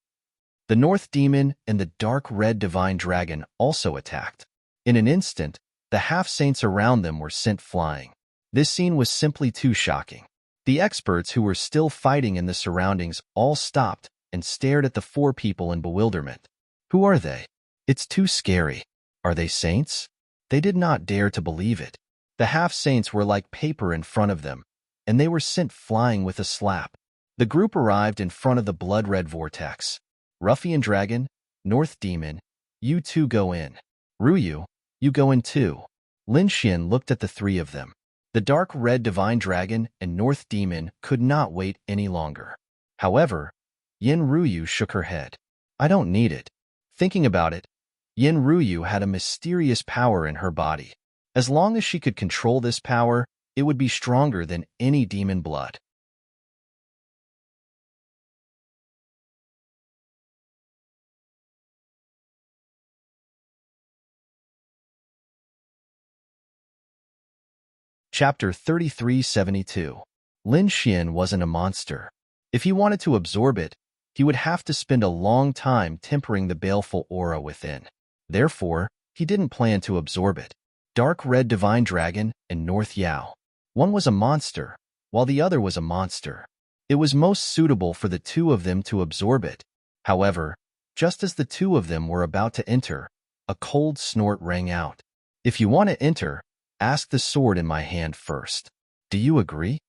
The North Demon and the dark red Divine Dragon also attacked. In an instant, the half-saints around them were sent flying. This scene was simply too shocking. The experts who were still fighting in the surroundings all stopped and stared at the 4 people in bewilderment. Who are they? It's too scary. Are they saints? They did not dare to believe it. The half-saints were like paper in front of them, and they were sent flying with a slap. The group arrived in front of the blood-red vortex. Ruffian Dragon, North Demon, you 2 go in. Ruyu, you go in too. Lin Xian looked at the 3 of them. The dark red Divine Dragon and North Demon could not wait any longer. However, Yin Ruyu shook her head. I don't need it. Thinking about it, Yin Ruyu had a mysterious power in her body. As long as she could control this power, it would be stronger than any demon blood. Chapter 3372. Lin Xian wasn't a monster. If he wanted to absorb it, he would have to spend a long time tempering the baleful aura within. Therefore, he didn't plan to absorb it. Dark Red Divine Dragon and North Yao. One was a monster, while the other was a monster. It was most suitable for the 2 of them to absorb it. However, just as the 2 of them were about to enter, a cold snort rang out. If you want to enter, ask the sword in my hand first. Do you agree?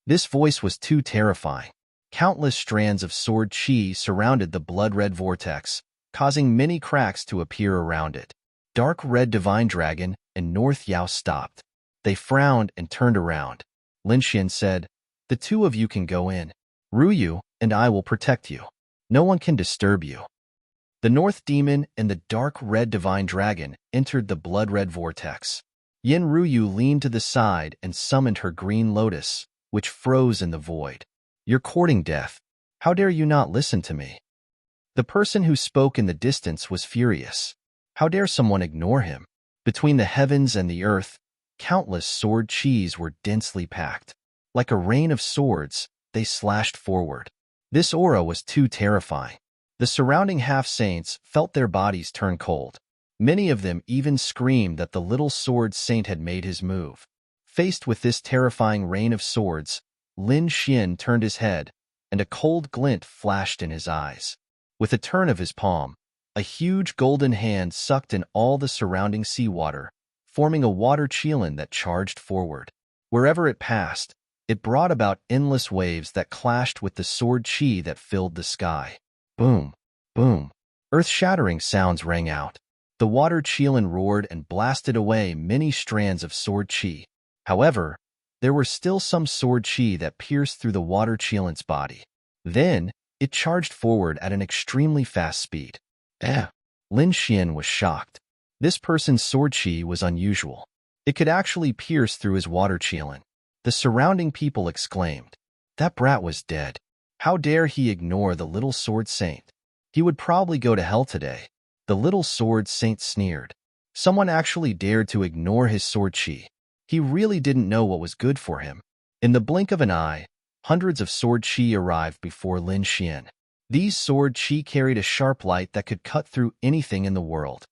This voice was too terrifying. Countless strands of sword chi surrounded the blood-red vortex, causing many cracks to appear around it. Dark Red Divine Dragon and North Yao stopped. They frowned and turned around. Lin Xian said, the 2 of you can go in. Ruyu and I will protect you. No one can disturb you. The North Demon and the Dark Red Divine Dragon entered the blood-red vortex. Yin Ruyu leaned to the side and summoned her green lotus, which froze in the void. You're courting death. How dare you not listen to me? The person who spoke in the distance was furious. How dare someone ignore him? Between the heavens and the earth, countless sword chis were densely packed. Like a rain of swords, they slashed forward. This aura was too terrifying. The surrounding half-saints felt their bodies turn cold. Many of them even screamed that the little sword saint had made his move. Faced with this terrifying rain of swords, Lin Xian turned his head, and a cold glint flashed in his eyes. With a turn of his palm, a huge golden hand sucked in all the surrounding seawater, forming a water chelan that charged forward. Wherever it passed, it brought about endless waves that clashed with the sword chi that filled the sky. Boom, boom. Earth-shattering sounds rang out. The water chelan roared and blasted away many strands of sword chi. However, there were still some sword chi that pierced through the water chelan's body. Then, it charged forward at an extremely fast speed. Lin Xian was shocked. This person's sword chi was unusual. It could actually pierce through his water chelan. The surrounding people exclaimed, that brat was dead. How dare he ignore the little sword saint? He would probably go to hell today. The little sword saint sneered. Someone actually dared to ignore his sword chi. He really didn't know what was good for him. In the blink of an eye, hundreds of sword chi arrived before Lin Xian. These sword chi carried a sharp light that could cut through anything in the world.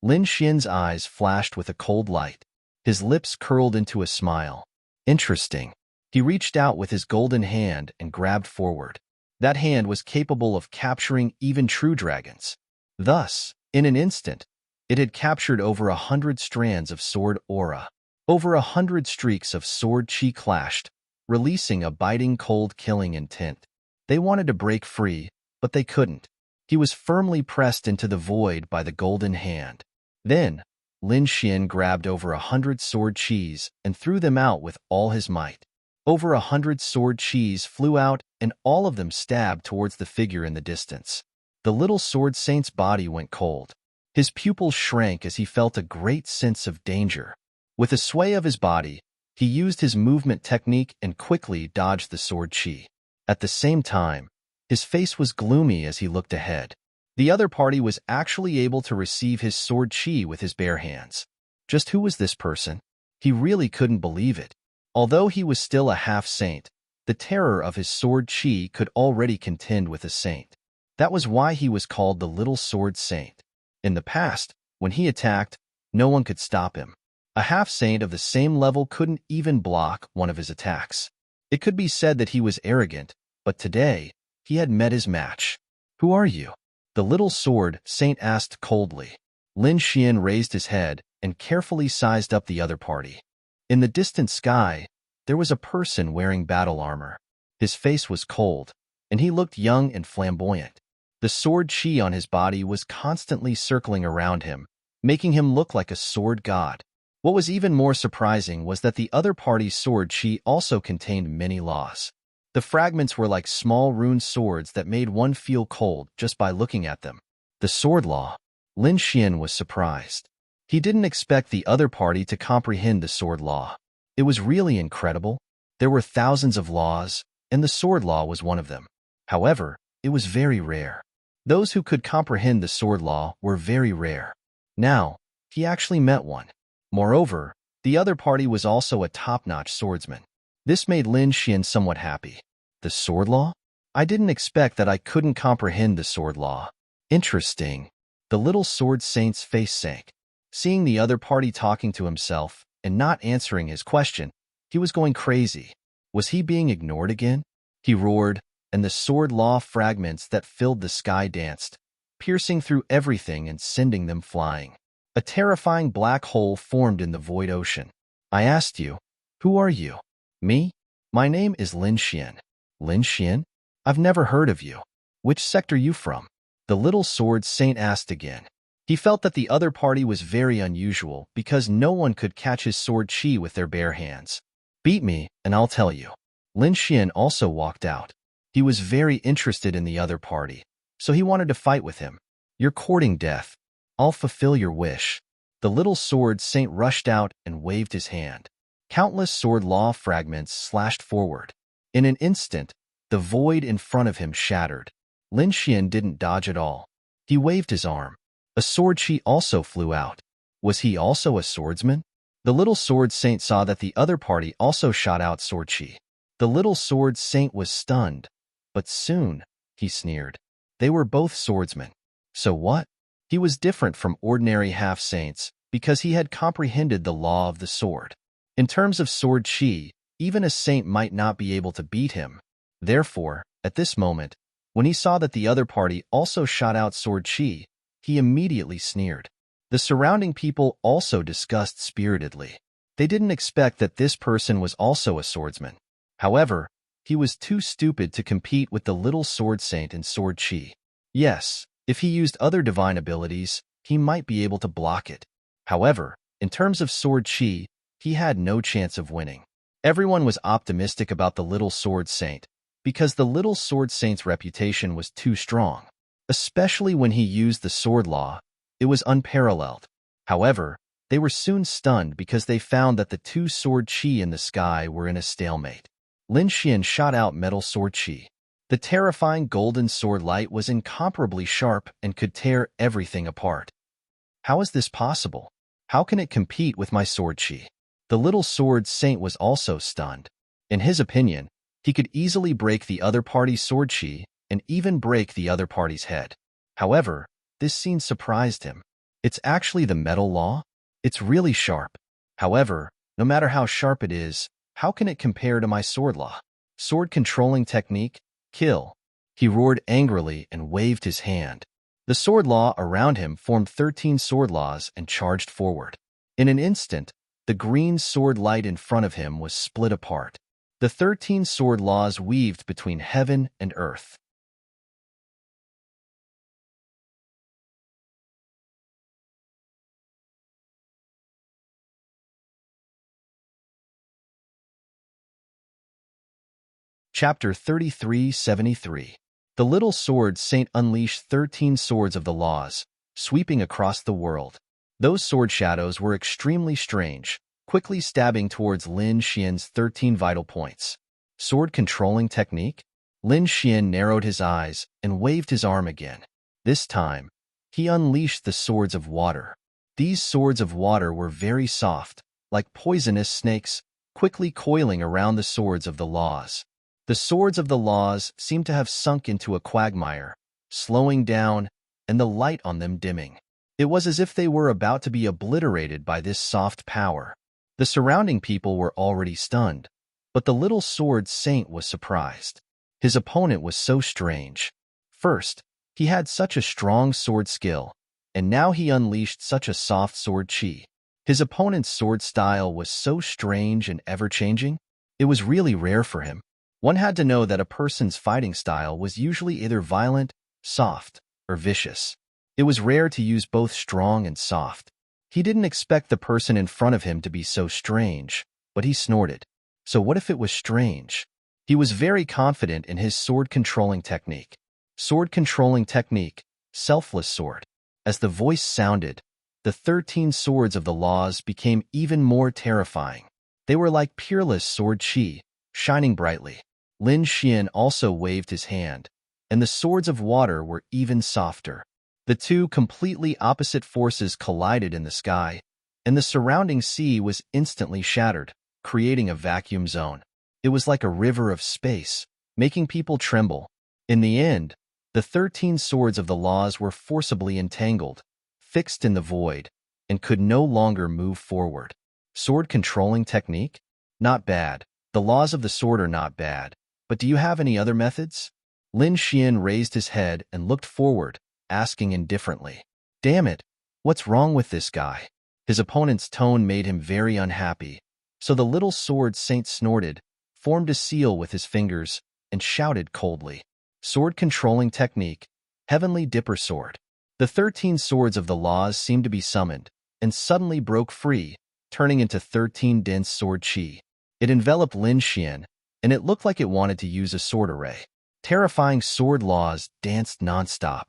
Lin Xian's eyes flashed with a cold light. His lips curled into a smile. Interesting. He reached out with his golden hand and grabbed forward. That hand was capable of capturing even true dragons. Thus, in an instant, it had captured over 100 strands of sword aura. Over 100 streaks of sword chi clashed, releasing a biting cold killing intent. They wanted to break free, but they couldn't. He was firmly pressed into the void by the golden hand. Then, Lin Xian grabbed over 100 sword chis and threw them out with all his might. Over 100 sword chis flew out, and all of them stabbed towards the figure in the distance. The little sword saint's body went cold. His pupils shrank as he felt a great sense of danger. With a sway of his body, he used his movement technique and quickly dodged the sword chi. At the same time, his face was gloomy as he looked ahead. The other party was actually able to receive his sword chi with his bare hands. Just who was this person? He really couldn't believe it. Although he was still a half-saint, the terror of his sword chi could already contend with a saint. That was why he was called the Little Sword Saint. In the past, when he attacked, no one could stop him. A half-saint of the same level couldn't even block one of his attacks. It could be said that he was arrogant, but today, he had met his match. Who are you? The Little Sword Saint asked coldly. Lin Xian raised his head and carefully sized up the other party. In the distant sky, there was a person wearing battle armor. His face was cold, and he looked young and flamboyant. The sword chi on his body was constantly circling around him, making him look like a sword god. What was even more surprising was that the other party's sword chi also contained many laws. The fragments were like small rune swords that made one feel cold just by looking at them. The sword law. Lin Xian was surprised. He didn't expect the other party to comprehend the sword law. It was really incredible. There were thousands of laws, and the sword law was one of them. However, it was very rare. Those who could comprehend the sword law were very rare. Now, he actually met one. Moreover, the other party was also a top-notch swordsman. This made Lin Xian somewhat happy. The sword law? I didn't expect that I couldn't comprehend the sword law. Interesting. The Little Sword Saint's face sank. Seeing the other party talking to himself and not answering his question, he was going crazy. Was he being ignored again? He roared, and the sword law fragments that filled the sky danced, piercing through everything and sending them flying. A terrifying black hole formed in the void ocean. I asked you, who are you? Me? My name is Lin Xian. Lin Xian? I've never heard of you. Which sector you from? The Little Sword Saint asked again. He felt that the other party was very unusual because no one could catch his sword chi with their bare hands. Beat me, and I'll tell you. Lin Xian also walked out. He was very interested in the other party, so he wanted to fight with him. You're courting death. I'll fulfill your wish. The Little Sword Saint rushed out and waved his hand. Countless sword law fragments slashed forward. In an instant, the void in front of him shattered. Lin Xian didn't dodge at all. He waved his arm. A sword chi also flew out. Was he also a swordsman? The Little Sword Saint saw that the other party also shot out sword chi. The Little Sword Saint was stunned, but soon, he sneered. They were both swordsmen. So what? He was different from ordinary half-saints because he had comprehended the law of the sword. In terms of sword chi, even a saint might not be able to beat him. Therefore, at this moment, when he saw that the other party also shot out sword chi, he immediately sneered. The surrounding people also discussed spiritedly. They didn't expect that this person was also a swordsman. However, he was too stupid to compete with the Little Sword Saint in sword chi. Yes, if he used other divine abilities, he might be able to block it. However, in terms of sword chi, he had no chance of winning. Everyone was optimistic about the Little Sword Saint because the Little Sword Saint's reputation was too strong. Especially when he used the sword law, it was unparalleled. However, they were soon stunned because they found that the two sword chi in the sky were in a stalemate. Lin Xian shot out metal sword chi. The terrifying golden sword light was incomparably sharp and could tear everything apart. How is this possible? How can it compete with my sword chi? The Little Sword Saint was also stunned. In his opinion, he could easily break the other party's sword chi and even break the other party's head. However, this scene surprised him. It's actually the metal law? It's really sharp. However, no matter how sharp it is, how can it compare to my sword law? Sword controlling technique? Kill. He roared angrily and waved his hand. The sword law around him formed 13 sword laws and charged forward. In an instant, the green sword light in front of him was split apart. The 13 sword laws weaved between heaven and earth. Chapter 3373. The Little Sword Saint unleashed 13 swords of the laws, sweeping across the world. Those sword shadows were extremely strange, quickly stabbing towards Lin Xian's 13 vital points. Sword controlling technique? Lin Xian narrowed his eyes and waved his arm again. This time, he unleashed the swords of water. These swords of water were very soft, like poisonous snakes, quickly coiling around the swords of the laws. The swords of the laws seemed to have sunk into a quagmire, slowing down, and the light on them dimming. It was as if they were about to be obliterated by this soft power. The surrounding people were already stunned, but the little sword saint was surprised. His opponent was so strange. First, he had such a strong sword skill, and now he unleashed such a soft sword chi. His opponent's sword style was so strange and ever-changing. It was really rare for him. One had to know that a person's fighting style was usually either violent, soft, or vicious. It was rare to use both strong and soft. He didn't expect the person in front of him to be so strange, but he snorted. So what if it was strange? He was very confident in his sword-controlling technique. Sword-controlling technique, selfless sword. As the voice sounded, the 13 swords of the laws became even more terrifying. They were like peerless sword chi, shining brightly. Lin Xian also waved his hand, and the swords of water were even softer. The two completely opposite forces collided in the sky, and the surrounding sea was instantly shattered, creating a vacuum zone. It was like a river of space, making people tremble. In the end, the 13 swords of the laws were forcibly entangled, fixed in the void, and could no longer move forward. Sword-controlling technique? Not bad. The laws of the sword are not bad. But do you have any other methods? Lin Xian raised his head and looked forward, asking indifferently. Damn it, what's wrong with this guy? His opponent's tone made him very unhappy, so the little sword saint snorted, formed a seal with his fingers, and shouted coldly. Sword-controlling technique, Heavenly Dipper Sword. The 13 swords of the laws seemed to be summoned, and suddenly broke free, turning into 13 dense sword chi. It enveloped Lin Xian, and it looked like it wanted to use a sword array. Terrifying sword laws danced nonstop.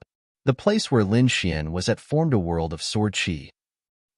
The place where Lin Xian was at formed a world of sword chi.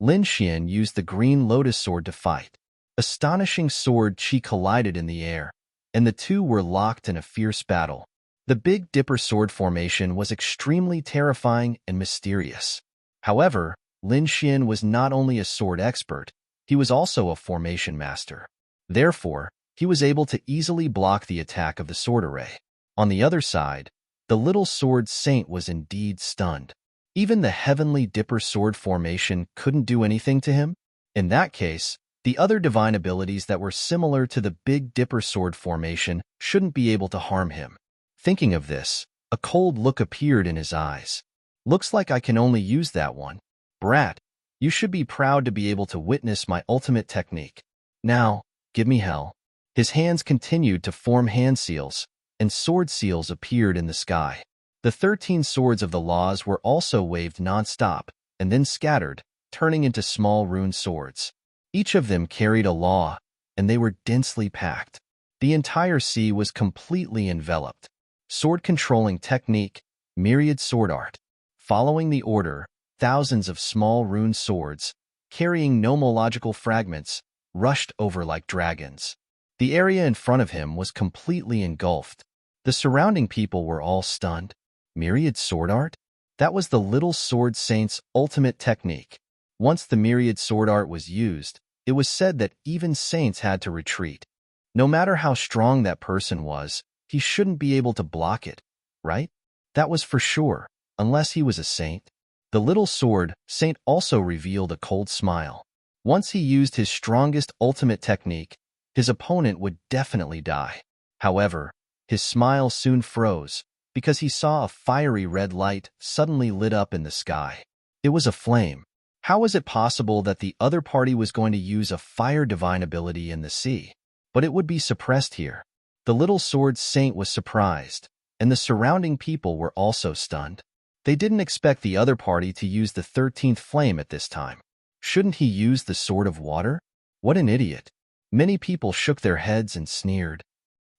Lin Xian used the green lotus sword to fight. Astonishing sword chi collided in the air, and the two were locked in a fierce battle. The Big Dipper sword formation was extremely terrifying and mysterious. However, Lin Xian was not only a sword expert, he was also a formation master. Therefore, he was able to easily block the attack of the sword array. On the other side, the little sword saint was indeed stunned. Even the Heavenly Dipper sword formation couldn't do anything to him. In that case, the other divine abilities that were similar to the Big Dipper sword formation shouldn't be able to harm him. Thinking of this, a cold look appeared in his eyes. Looks like I can only use that one. Brat, you should be proud to be able to witness my ultimate technique. Now, give me hell. His hands continued to form hand seals, and sword seals appeared in the sky. The 13 swords of the laws were also waved non-stop, and then scattered, turning into small rune swords. Each of them carried a law, and they were densely packed. The entire sea was completely enveloped. Sword-controlling technique, myriad sword art. Following the order, thousands of small rune swords, carrying nomological fragments, rushed over like dragons. The area in front of him was completely engulfed. The surrounding people were all stunned. Myriad sword art? That was the little sword saint's ultimate technique. Once the myriad sword art was used, it was said that even saints had to retreat. No matter how strong that person was, he shouldn't be able to block it, right? That was for sure, unless he was a saint. The little sword saint also revealed a cold smile. Once he used his strongest ultimate technique, his opponent would definitely die. However, his smile soon froze, because he saw a fiery red light suddenly lit up in the sky. It was a flame. How was it possible that the other party was going to use a fire divine ability in the sea? But it would be suppressed here. The little sword saint was surprised, and the surrounding people were also stunned. They didn't expect the other party to use the 13th flame at this time. Shouldn't he use the sword of water? What an idiot. Many people shook their heads and sneered.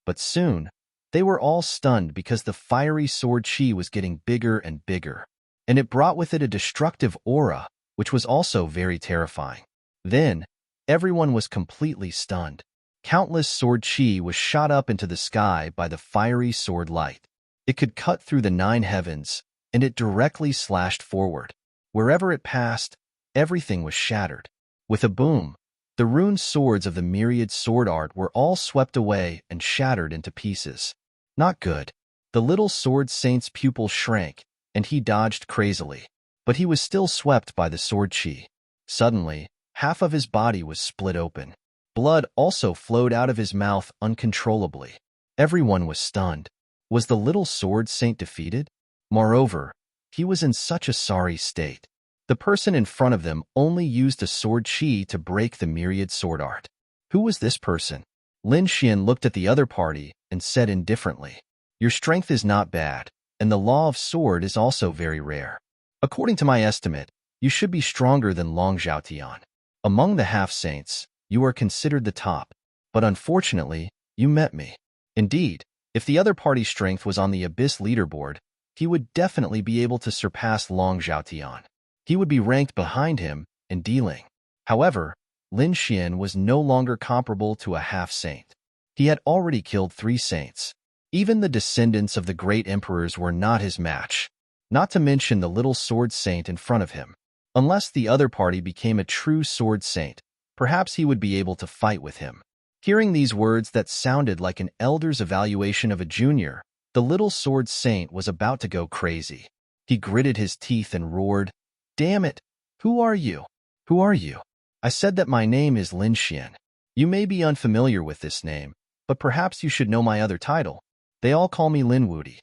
But soon, they were all stunned because the fiery sword chi was getting bigger and bigger, and it brought with it a destructive aura, which was also very terrifying. Then, everyone was completely stunned. Countless sword chi was shot up into the sky by the fiery sword light. It could cut through the 9 heavens, and it directly slashed forward. Wherever it passed, everything was shattered. With a boom, the rune swords of the myriad sword art were all swept away and shattered into pieces. Not good. The little sword saint's pupil shrank, and he dodged crazily. But he was still swept by the sword chi. Suddenly, half of his body was split open. Blood also flowed out of his mouth uncontrollably. Everyone was stunned. Was the little sword saint defeated? Moreover, he was in such a sorry state. The person in front of them only used a sword chi to break the myriad sword art. Who was this person? Lin Xian looked at the other party and said indifferently, "Your strength is not bad, and the law of sword is also very rare. According to my estimate, you should be stronger than Long Zhaotian. Among the half-saints, you are considered the top, but unfortunately, you met me. Indeed, if the other party's strength was on the Abyss leaderboard, he would definitely be able to surpass Long Zhaotian. He would be ranked behind him in dealing." However, Lin Xian was no longer comparable to a half-saint. He had already killed 3 saints. Even the descendants of the great emperors were not his match, not to mention the little sword saint in front of him. Unless the other party became a true sword saint, perhaps he would be able to fight with him. Hearing these words that sounded like an elder's evaluation of a junior, the little sword saint was about to go crazy. He gritted his teeth and roared, "Damn it! Who are you? Who are you?" "I said that my name is Lin Xian. You may be unfamiliar with this name, but perhaps you should know my other title. They all call me Lin Wudi."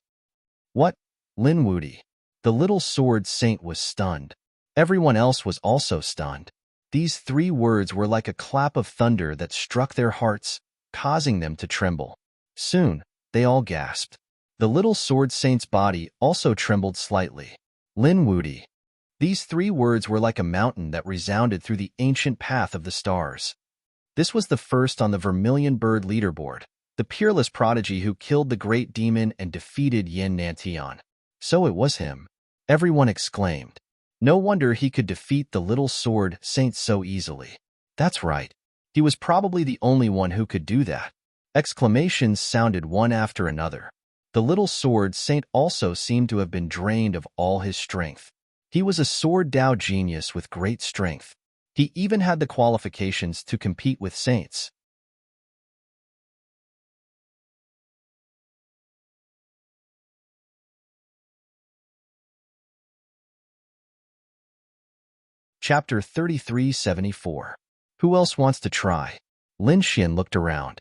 "What? Lin Wudi?" The little sword saint was stunned. Everyone else was also stunned. These 3 words were like a clap of thunder that struck their hearts, causing them to tremble. Soon, they all gasped. The little sword saint's body also trembled slightly. Lin Wudi. These 3 words were like a mountain that resounded through the ancient path of the stars. This was the first on the Vermilion Bird leaderboard, the peerless prodigy who killed the great demon and defeated Yin Nantian. So it was him. Everyone exclaimed. No wonder he could defeat the little sword saint so easily. That's right. He was probably the only one who could do that. Exclamations sounded one after another. The little sword saint also seemed to have been drained of all his strength. He was a sword Dao genius with great strength. He even had the qualifications to compete with saints. Chapter 3374. Who else wants to try? Lin Xian looked around.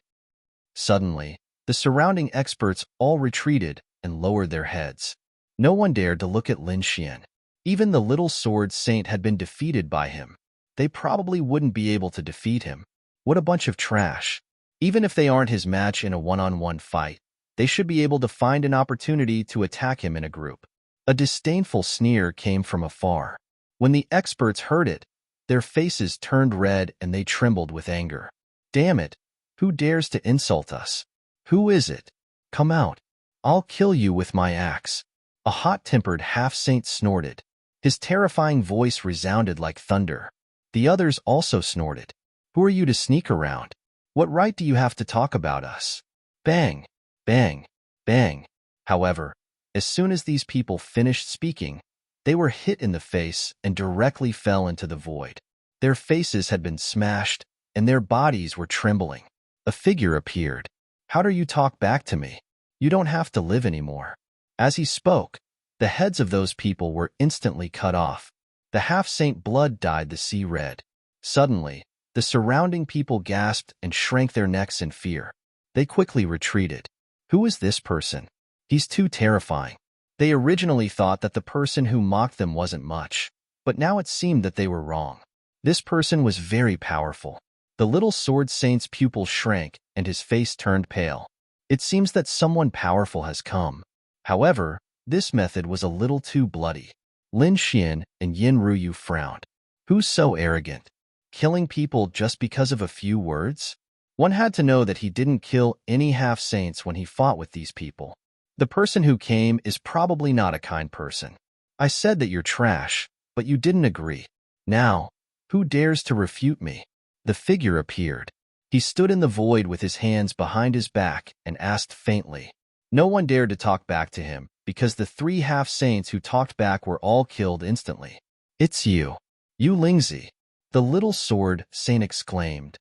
Suddenly, the surrounding experts all retreated and lowered their heads. No one dared to look at Lin Xian. Even the little sword saint had been defeated by him. They probably wouldn't be able to defeat him. What a bunch of trash. Even if they aren't his match in a one-on-one fight, they should be able to find an opportunity to attack him in a group. A disdainful sneer came from afar. When the experts heard it, their faces turned red and they trembled with anger. Damn it! Who dares to insult us? Who is it? Come out. I'll kill you with my axe. A hot-tempered half-saint snorted. His terrifying voice resounded like thunder. The others also snorted. Who are you to sneak around? What right do you have to talk about us? Bang! Bang! Bang! However, as soon as these people finished speaking, they were hit in the face and directly fell into the void. Their faces had been smashed, and their bodies were trembling. A figure appeared. How dare you talk back to me? You don't have to live anymore. As he spoke, the heads of those people were instantly cut off. The half-saint blood dyed the sea red. Suddenly, the surrounding people gasped and shrank their necks in fear. They quickly retreated. Who is this person? He's too terrifying. They originally thought that the person who mocked them wasn't much, but now it seemed that they were wrong. This person was very powerful. The little sword saint's pupil shrank and his face turned pale. It seems that someone powerful has come. However, this method was a little too bloody. Lin Xian and Yin Ruyu frowned. Who's so arrogant? Killing people just because of a few words? One had to know that he didn't kill any half-saints when he fought with these people. The person who came is probably not a kind person. I said that you're trash, but you didn't agree. Now, who dares to refute me? The figure appeared. He stood in the void with his hands behind his back and asked faintly. No one dared to talk back to him, because the three half-saints who talked back were all killed instantly. "It's you. You Lingzi," the little sword saint exclaimed.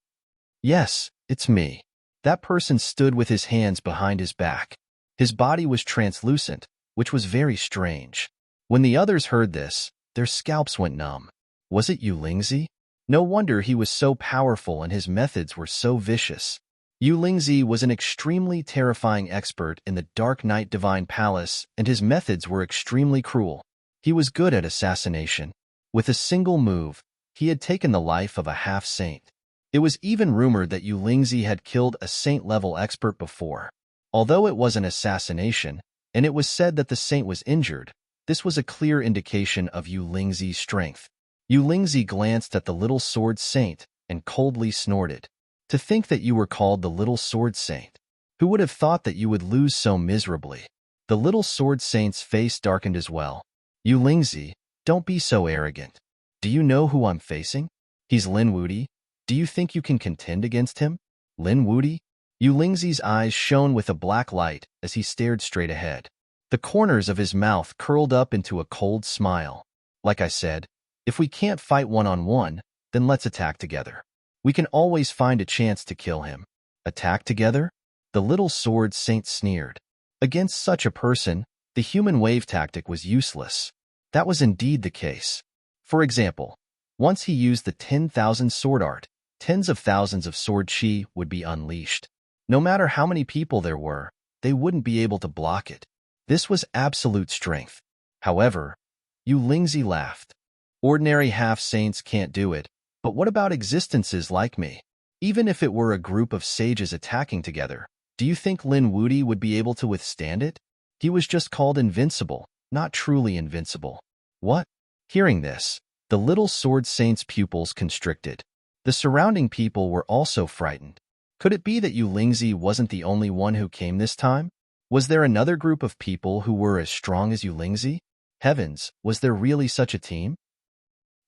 "Yes, it's me." That person stood with his hands behind his back. His body was translucent, which was very strange. When the others heard this, their scalps went numb. Was it Yu Lingzi? No wonder he was so powerful and his methods were so vicious. Yu Lingzi was an extremely terrifying expert in the Dark Knight Divine Palace, and his methods were extremely cruel. He was good at assassination. With a single move, he had taken the life of a half-saint. It was even rumored that Yu Lingzi had killed a saint-level expert before. Although it was an assassination, and it was said that the saint was injured, this was a clear indication of Yu Lingzi's strength. Yu Lingzi glanced at the little sword saint and coldly snorted. "To think that you were called the little sword saint. Who would have thought that you would lose so miserably?" The little sword saint's face darkened as well. "Yu Lingzi, don't be so arrogant. Do you know who I'm facing? He's Lin Wudi. Do you think you can contend against him? Lin Wudi?" Yu Lingzi's eyes shone with a black light as he stared straight ahead. The corners of his mouth curled up into a cold smile. "Like I said, if we can't fight one-on-one, then let's attack together. We can always find a chance to kill him." "Attack together?" The little sword saint sneered. Against such a person, the human wave tactic was useless. That was indeed the case. For example, once he used the 10,000 sword art, tens of thousands of sword chi would be unleashed. No matter how many people there were, they wouldn't be able to block it. This was absolute strength. However, Yu Lingzi laughed. "Ordinary half-saints can't do it, but what about existences like me? Even if it were a group of sages attacking together, do you think Lin Wudi would be able to withstand it? He was just called invincible, not truly invincible." "What?" Hearing this, the little sword saint's pupils constricted. The surrounding people were also frightened. Could it be that Yu Lingzi wasn't the only one who came this time? Was there another group of people who were as strong as Yu Lingzi? Heavens, was there really such a team?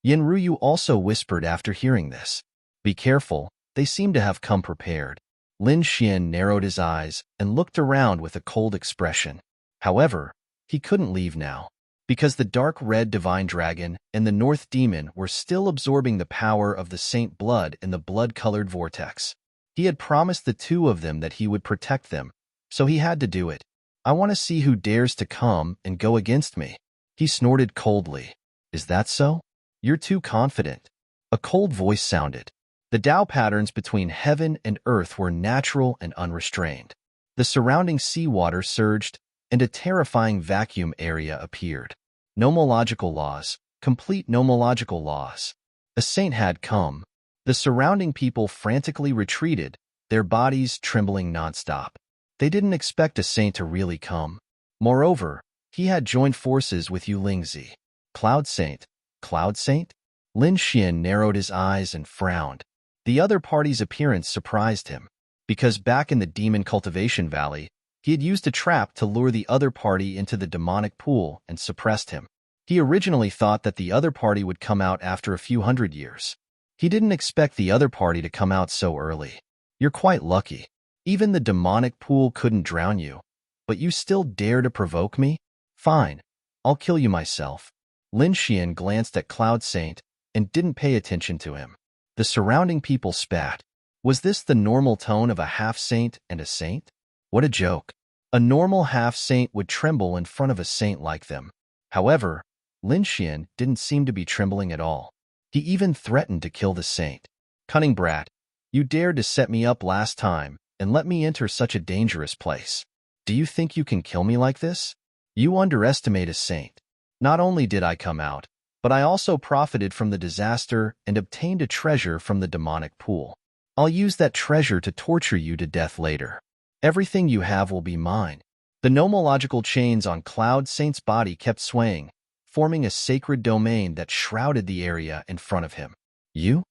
Yin Ruyu also whispered after hearing this. "Be careful, they seem to have come prepared." Lin Xian narrowed his eyes and looked around with a cold expression. However, he couldn't leave now, because the dark red divine dragon and the north demon were still absorbing the power of the saint blood in the blood-colored vortex. He had promised the two of them that he would protect them, so he had to do it. "I want to see who dares to come and go against me." He snorted coldly. "Is that so? You're too confident." A cold voice sounded. The Tao patterns between heaven and earth were natural and unrestrained. The surrounding seawater surged, and a terrifying vacuum area appeared. Nomological laws, complete nomological laws. A saint had come. The surrounding people frantically retreated, their bodies trembling nonstop. They didn't expect a saint to really come. Moreover, he had joined forces with Yu Lingzi. Cloud Saint? Cloud Saint? Lin Xian narrowed his eyes and frowned. The other party's appearance surprised him, because back in the Demon Cultivation Valley, he had used a trap to lure the other party into the demonic pool and suppressed him. He originally thought that the other party would come out after a few hundred years. He didn't expect the other party to come out so early. "You're quite lucky. Even the demonic pool couldn't drown you, but you still dare to provoke me? Fine, I'll kill you myself." Lin Xian glanced at Cloud Saint and didn't pay attention to him. The surrounding people spat. Was this the normal tone of a half-saint and a saint? What a joke. A normal half-saint would tremble in front of a saint like them. However, Lin Xian didn't seem to be trembling at all. He even threatened to kill the saint. "Cunning brat, you dared to set me up last time and let me enter such a dangerous place. Do you think you can kill me like this? You underestimate a saint. Not only did I come out, but I also profited from the disaster and obtained a treasure from the demonic pool. I'll use that treasure to torture you to death later. Everything you have will be mine." The nomological chains on Cloud Saint's body kept swaying, forming a sacred domain that shrouded the area in front of him. You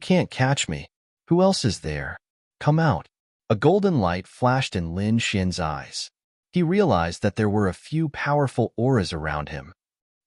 can't catch me. Who else is there? Come out." A golden light flashed in Lin Xian's eyes. He realized that there were a few powerful auras around him.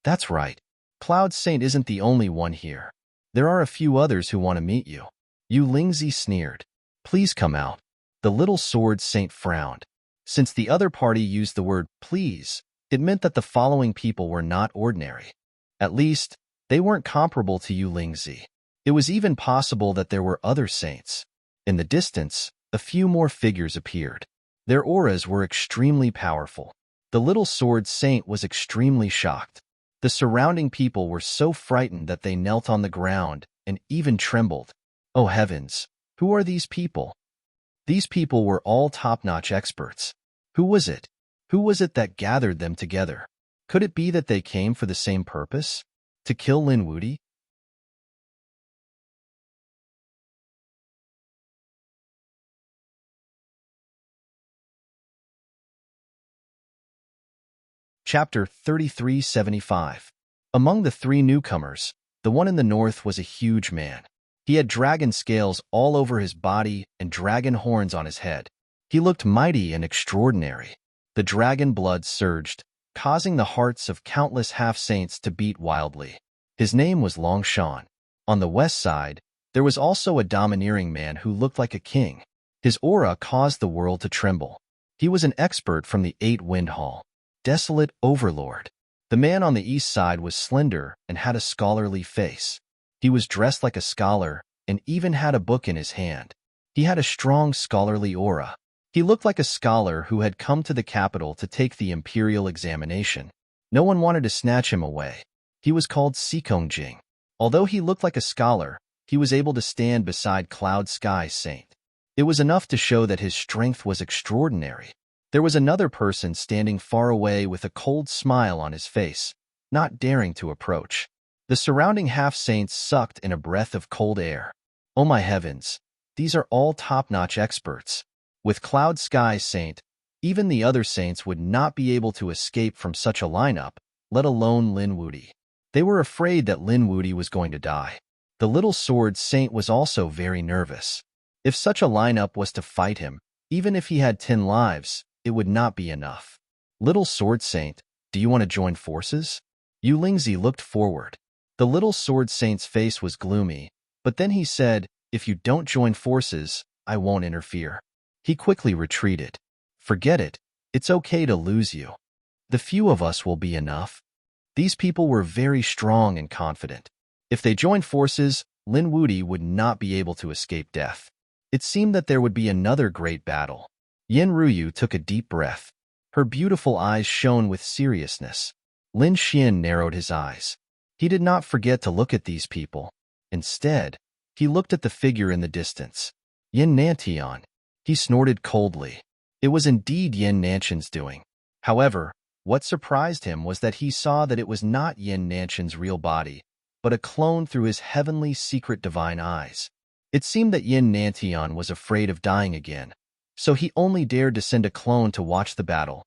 That's right. Cloud Saint isn't the only one here. There are a few others who want to meet you. Yu Lingzi sneered. "Please come out." The little sword saint frowned. Since the other party used the word please, It meant that the following people were not ordinary. At least, they weren't comparable to you Lingzi. It was even possible that there were other saints. In the distance, a few more figures appeared. Their auras were extremely powerful. The little sword saint was extremely shocked. The surrounding people were so frightened that they knelt on the ground and even trembled. Oh heavens, who are these people? These people were all top-notch experts. Who was it? Who was it that gathered them together? Could it be that they came for the same purpose? To kill Lin Wuti? Chapter 3375. Among the three newcomers, the one in the north was a huge man. He had dragon scales all over his body and dragon horns on his head. He looked mighty and extraordinary. The dragon blood surged, causing the hearts of countless half-saints to beat wildly. His name was Long Shan. On the west side, there was also a domineering man who looked like a king. His aura caused the world to tremble. He was an expert from the Eight-Wind Hall. Desolate Overlord. The man on the east side was slender and had a scholarly face. He was dressed like a scholar and even had a book in his hand. He had a strong scholarly aura. He looked like a scholar who had come to the capital to take the imperial examination. No one wanted to snatch him away. He was called Jing. Although he looked like a scholar, he was able to stand beside Cloud Sky Saint. It was enough to show that his strength was extraordinary. There was another person standing far away with a cold smile on his face, not daring to approach. The surrounding half-saints sucked in a breath of cold air. Oh my heavens, these are all top-notch experts. With Cloud Sky Saint, even the other saints would not be able to escape from such a lineup, let alone Lin Wuti. They were afraid that Lin Wuti was going to die. The little sword saint was also very nervous. If such a lineup was to fight him, even if he had 10 lives, it would not be enough. Little sword saint, do you want to join forces? Yu Lingzi looked forward. The little sword saint's face was gloomy, but then he said, if you don't join forces, I won't interfere. He quickly retreated. Forget it. It's okay to lose you. The few of us will be enough. These people were very strong and confident. If they joined forces, Lin Wuti would not be able to escape death. It seemed that there would be another great battle. Yin Ruyu took a deep breath. Her beautiful eyes shone with seriousness. Lin Xian narrowed his eyes. He did not forget to look at these people. Instead, he looked at the figure in the distance. Yin Nantian. He snorted coldly. It was indeed Yin Nantian's doing. However, what surprised him was that he saw that it was not Yin Nantian's real body, but a clone through his heavenly secret divine eyes. It seemed that Yin Nantian was afraid of dying again, so he only dared to send a clone to watch the battle.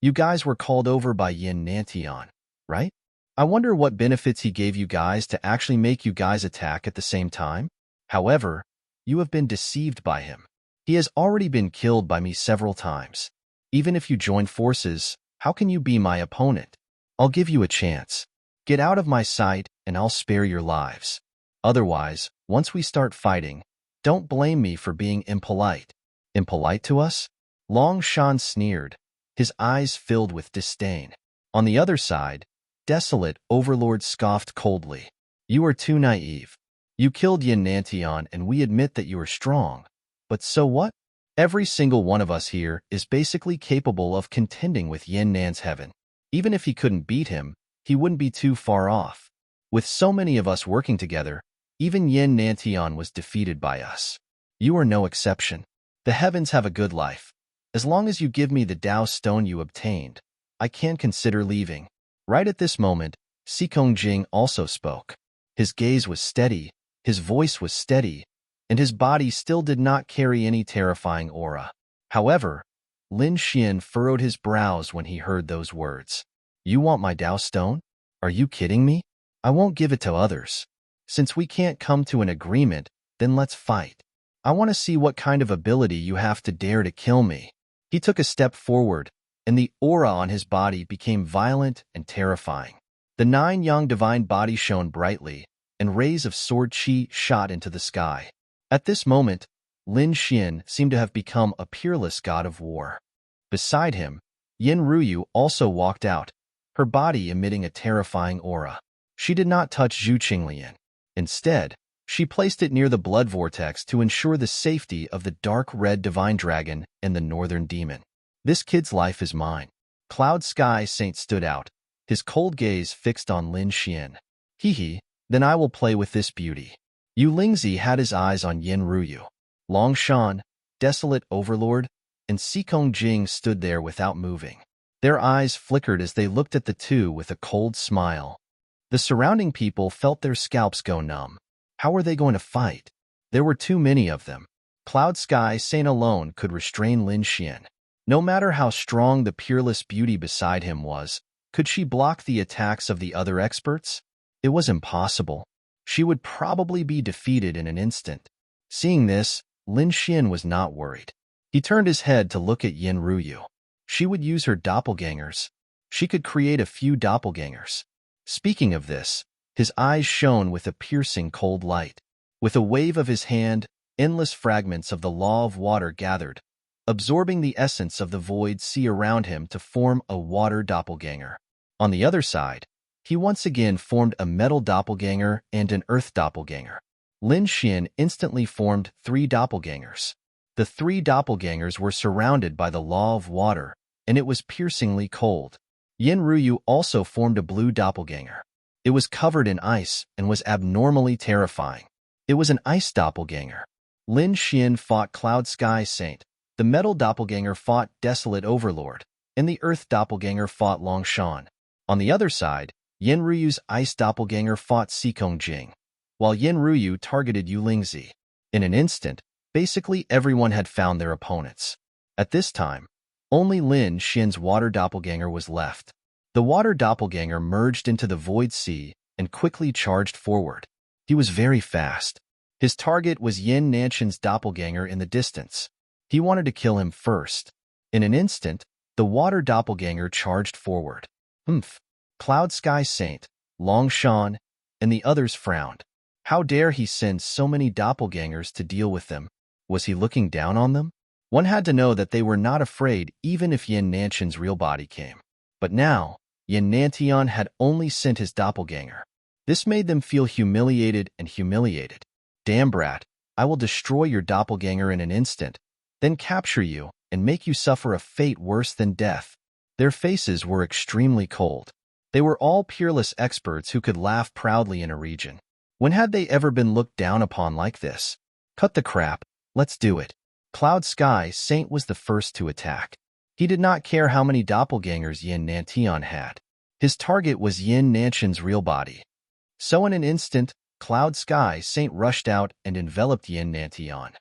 You guys were called over by Yin Nantian, right? I wonder what benefits he gave you guys to actually make you guys attack at the same time? However, you have been deceived by him. He has already been killed by me several times. Even if you join forces, how can you be my opponent? I'll give you a chance. Get out of my sight and I'll spare your lives. Otherwise, once we start fighting, don't blame me for being impolite. Impolite to us? Long Shan sneered, his eyes filled with disdain. On the other side, Desolate Overlord scoffed coldly. You are too naive. You killed Yin Nantian and we admit that you are strong. But so what? Every single one of us here is basically capable of contending with Yin Nan's heaven. Even if he couldn't beat him, he wouldn't be too far off. With so many of us working together, even Yin Nantian was defeated by us. You are no exception. The heavens have a good life. As long as you give me the Tao stone you obtained, I can consider leaving. Right at this moment, Jing also spoke. His gaze was steady, his voice was steady, and his body still did not carry any terrifying aura. However, Lin Xian furrowed his brows when he heard those words. You want my Tao stone? Are you kidding me? I won't give it to others. Since we can't come to an agreement, then let's fight. I want to see what kind of ability you have to dare to kill me. He took a step forward, and the aura on his body became violent and terrifying. The 9 Yang divine body shone brightly, and rays of sword chi shot into the sky. At this moment, Lin Xian seemed to have become a peerless god of war. Beside him, Yin Ruyu also walked out, her body emitting a terrifying aura. She did not touch Zhu Qinglian. Instead, she placed it near the blood vortex to ensure the safety of the dark red divine dragon and the northern demon. This kid's life is mine. Cloud Sky Saint stood out, his cold gaze fixed on Lin Xian. Hee, then I will play with this beauty. Yu Lingzi had his eyes on Yin Ruyu. Long Shan, desolate overlord, and Sikong Jing stood there without moving. Their eyes flickered as they looked at the two with a cold smile. The surrounding people felt their scalps go numb. How were they going to fight? There were too many of them. Cloud Sky Saint alone could restrain Lin Xian. No matter how strong the peerless beauty beside him was, could she block the attacks of the other experts? It was impossible. She would probably be defeated in an instant. Seeing this, Lin Xian was not worried. He turned his head to look at Yin Ruyu. She would use her doppelgangers. She could create a few doppelgangers. Speaking of this, his eyes shone with a piercing cold light. With a wave of his hand, endless fragments of the law of water gathered, absorbing the essence of the void sea around him to form a water doppelganger. On the other side, he once again formed a metal doppelganger and an earth doppelganger. Lin Xian instantly formed 3 doppelgangers. The 3 doppelgangers were surrounded by the law of water, and it was piercingly cold. Yin Ruyu also formed a blue doppelganger. It was covered in ice and was abnormally terrifying. It was an ice doppelganger. Lin Xian fought Cloud Sky Saint. The metal doppelganger fought Desolate Overlord, and the earth doppelganger fought Long Shan. On the other side, Yin Ruyu's ice doppelganger fought Sikong Jing, while Yin Ruyu targeted Yu Lingzi. In an instant, basically everyone had found their opponents. At this time, only Lin Xian's water doppelganger was left. The water doppelganger merged into the void sea and quickly charged forward. He was very fast. His target was Yin Nanshan's doppelganger in the distance. He wanted to kill him first. In an instant, the water doppelganger charged forward. Cloud Sky Saint, Long Shan, and the others frowned. How dare he send so many doppelgangers to deal with them? Was he looking down on them? One had to know that they were not afraid even if Yin Nanshan's real body came. But now, Yin Nantian had only sent his doppelganger. This made them feel humiliated and humiliated. Damn brat, I will destroy your doppelganger in an instant, then capture you and make you suffer a fate worse than death. Their faces were extremely cold. They were all peerless experts who could laugh proudly in a region. When had they ever been looked down upon like this? Cut the crap, let's do it. Cloud Sky Saint was the first to attack. He did not care how many doppelgangers Yin Nantian had. His target was Yin Nanshan's real body. So in an instant, Cloud Sky Saint rushed out and enveloped Yin Nantian.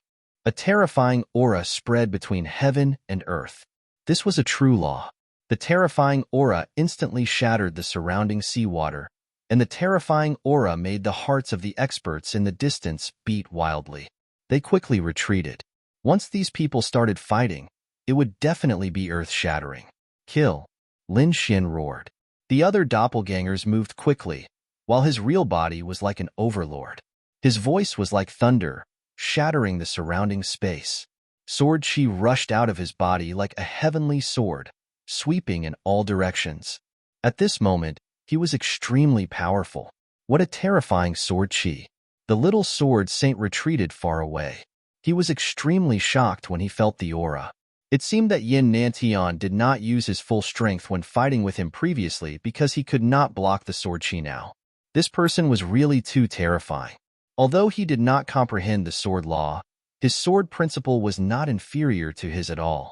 A terrifying aura spread between heaven and earth. This was a true law. The terrifying aura instantly shattered the surrounding seawater, and the terrifying aura made the hearts of the experts in the distance beat wildly. They quickly retreated. Once these people started fighting, it would definitely be earth-shattering. Kill! Lin Xian roared. The other doppelgangers moved quickly, while his real body was like an overlord. His voice was like thunder, shattering the surrounding space. Sword chi rushed out of his body like a heavenly sword, sweeping in all directions. At this moment, he was extremely powerful. What a terrifying sword chi! The little sword saint retreated far away. He was extremely shocked when he felt the aura. It seemed that Yin Nantian did not use his full strength when fighting with him previously because he could not block the sword chi now. This person was really too terrifying. Although he did not comprehend the sword law, his sword principle was not inferior to his at all.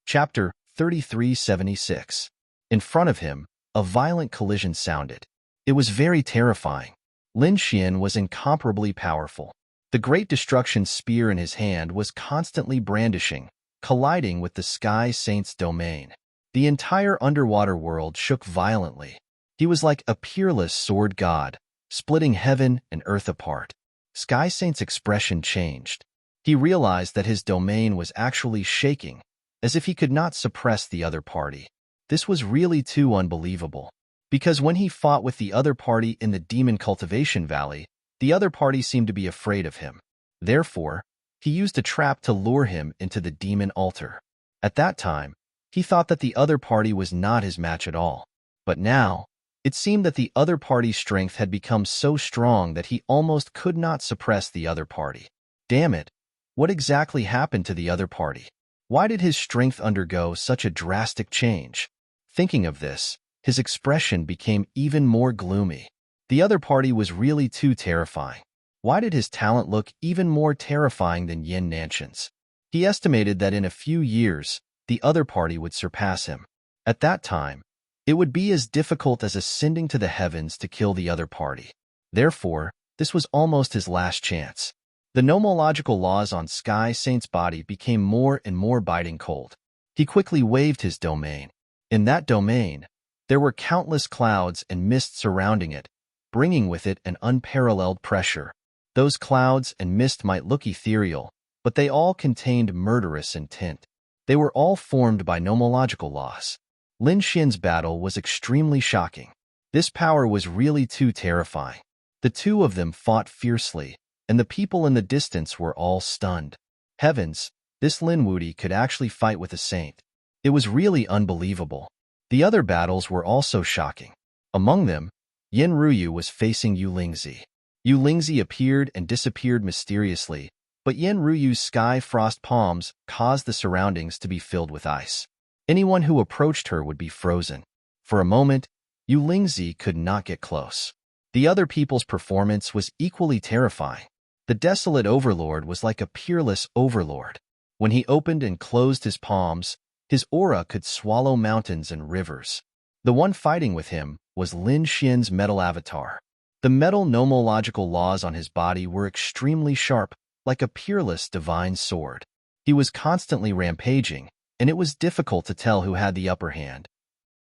Chapter 3376. In front of him, a violent collision sounded. It was very terrifying. Lin Xian was incomparably powerful. The great destruction spear in his hand was constantly brandishing, colliding with the Sky Saint's domain. The entire underwater world shook violently. He was like a peerless sword god, splitting heaven and earth apart. Sky Saint's expression changed. He realized that his domain was actually shaking, as if he could not suppress the other party. This was really too unbelievable. Because when he fought with the other party in the Demon Cultivation Valley, the other party seemed to be afraid of him. Therefore, he used a trap to lure him into the demon altar. At that time, he thought that the other party was not his match at all. But now, it seemed that the other party's strength had become so strong that he almost could not suppress the other party. Damn it! What exactly happened to the other party? Why did his strength undergo such a drastic change? Thinking of this, his expression became even more gloomy. The other party was really too terrifying. Why did his talent look even more terrifying than Yin Nanshan's? He estimated that in a few years, the other party would surpass him. At that time, it would be as difficult as ascending to the heavens to kill the other party. Therefore, this was almost his last chance. The nomological laws on Sky Saint's body became more and more biting cold. He quickly waved his domain. In that domain, there were countless clouds and mist surrounding it, bringing with it an unparalleled pressure. Those clouds and mist might look ethereal, but they all contained murderous intent. They were all formed by nomological laws. Lin Xin's battle was extremely shocking. This power was really too terrifying. The two of them fought fiercely, and the people in the distance were all stunned. Heavens, this Lin Wuti could actually fight with a saint. It was really unbelievable. The other battles were also shocking. Among them, Yin Ruyu was facing Yu Lingzi. Yu Lingzi appeared and disappeared mysteriously, but Yin Ruyu's sky frost palms caused the surroundings to be filled with ice. Anyone who approached her would be frozen. For a moment, Yu Lingzi could not get close. The other people's performance was equally terrifying. The desolate overlord was like a peerless overlord. When he opened and closed his palms, his aura could swallow mountains and rivers. The one fighting with him was Lin Xin's metal avatar. The metal nomological laws on his body were extremely sharp, like a peerless divine sword. He was constantly rampaging, and it was difficult to tell who had the upper hand.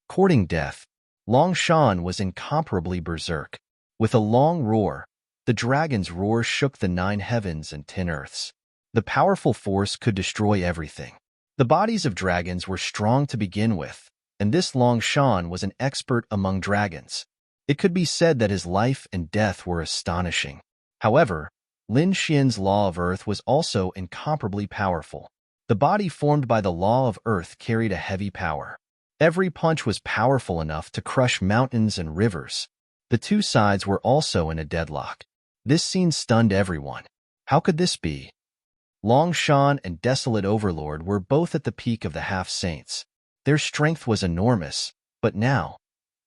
Courting death, Long Shan was incomparably berserk. With a long roar, the dragon's roar shook the 9 heavens and 10 earths. The powerful force could destroy everything. The bodies of dragons were strong to begin with, and this Long Shan was an expert among dragons. It could be said that his life and death were astonishing. However, Lin Xin's law of earth was also incomparably powerful. The body formed by the law of earth carried a heavy power. Every punch was powerful enough to crush mountains and rivers. The two sides were also in a deadlock. This scene stunned everyone. How could this be? Long Shan and Desolate Overlord were both at the peak of the half-saints. Their strength was enormous, but now,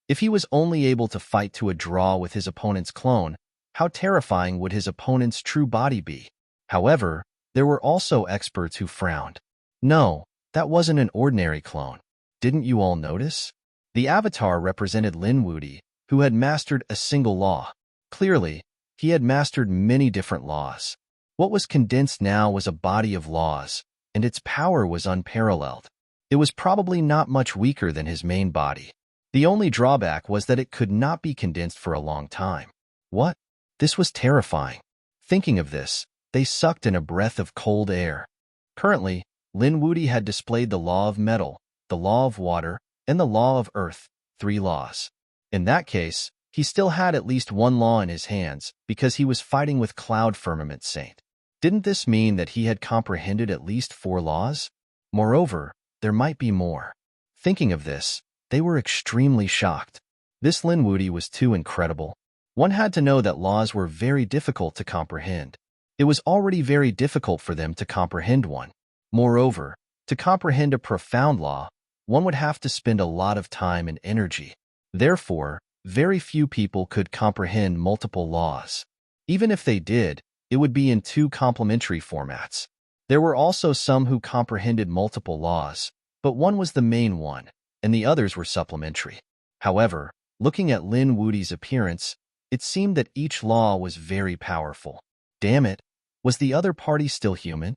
if he was only able to fight to a draw with his opponent's clone, how terrifying would his opponent's true body be? However, there were also experts who frowned. No, that wasn't an ordinary clone. Didn't you all notice? The avatar represented Lin Wuti, who had mastered a single law. Clearly, he had mastered many different laws. What was condensed now was a body of laws, and its power was unparalleled. It was probably not much weaker than his main body. The only drawback was that it could not be condensed for a long time. What? This was terrifying. Thinking of this, they sucked in a breath of cold air. Currently, Lin Wuti had displayed the law of metal, the law of water, and the law of earth, 3 laws. In that case, he still had at least one law in his hands because he was fighting with Cloud Firmament Saint. Didn't this mean that he had comprehended at least 4 laws? Moreover, there might be more. Thinking of this, they were extremely shocked. This Lin Wuti was too incredible. One had to know that laws were very difficult to comprehend. It was already very difficult for them to comprehend one. Moreover, to comprehend a profound law, one would have to spend a lot of time and energy. Therefore, very few people could comprehend multiple laws. Even if they did, it would be in 2 complementary formats. There were also some who comprehended multiple laws, but one was the main one, and the others were supplementary. However, looking at Lin Wuti's appearance, it seemed that each law was very powerful. Damn it, was the other party still human?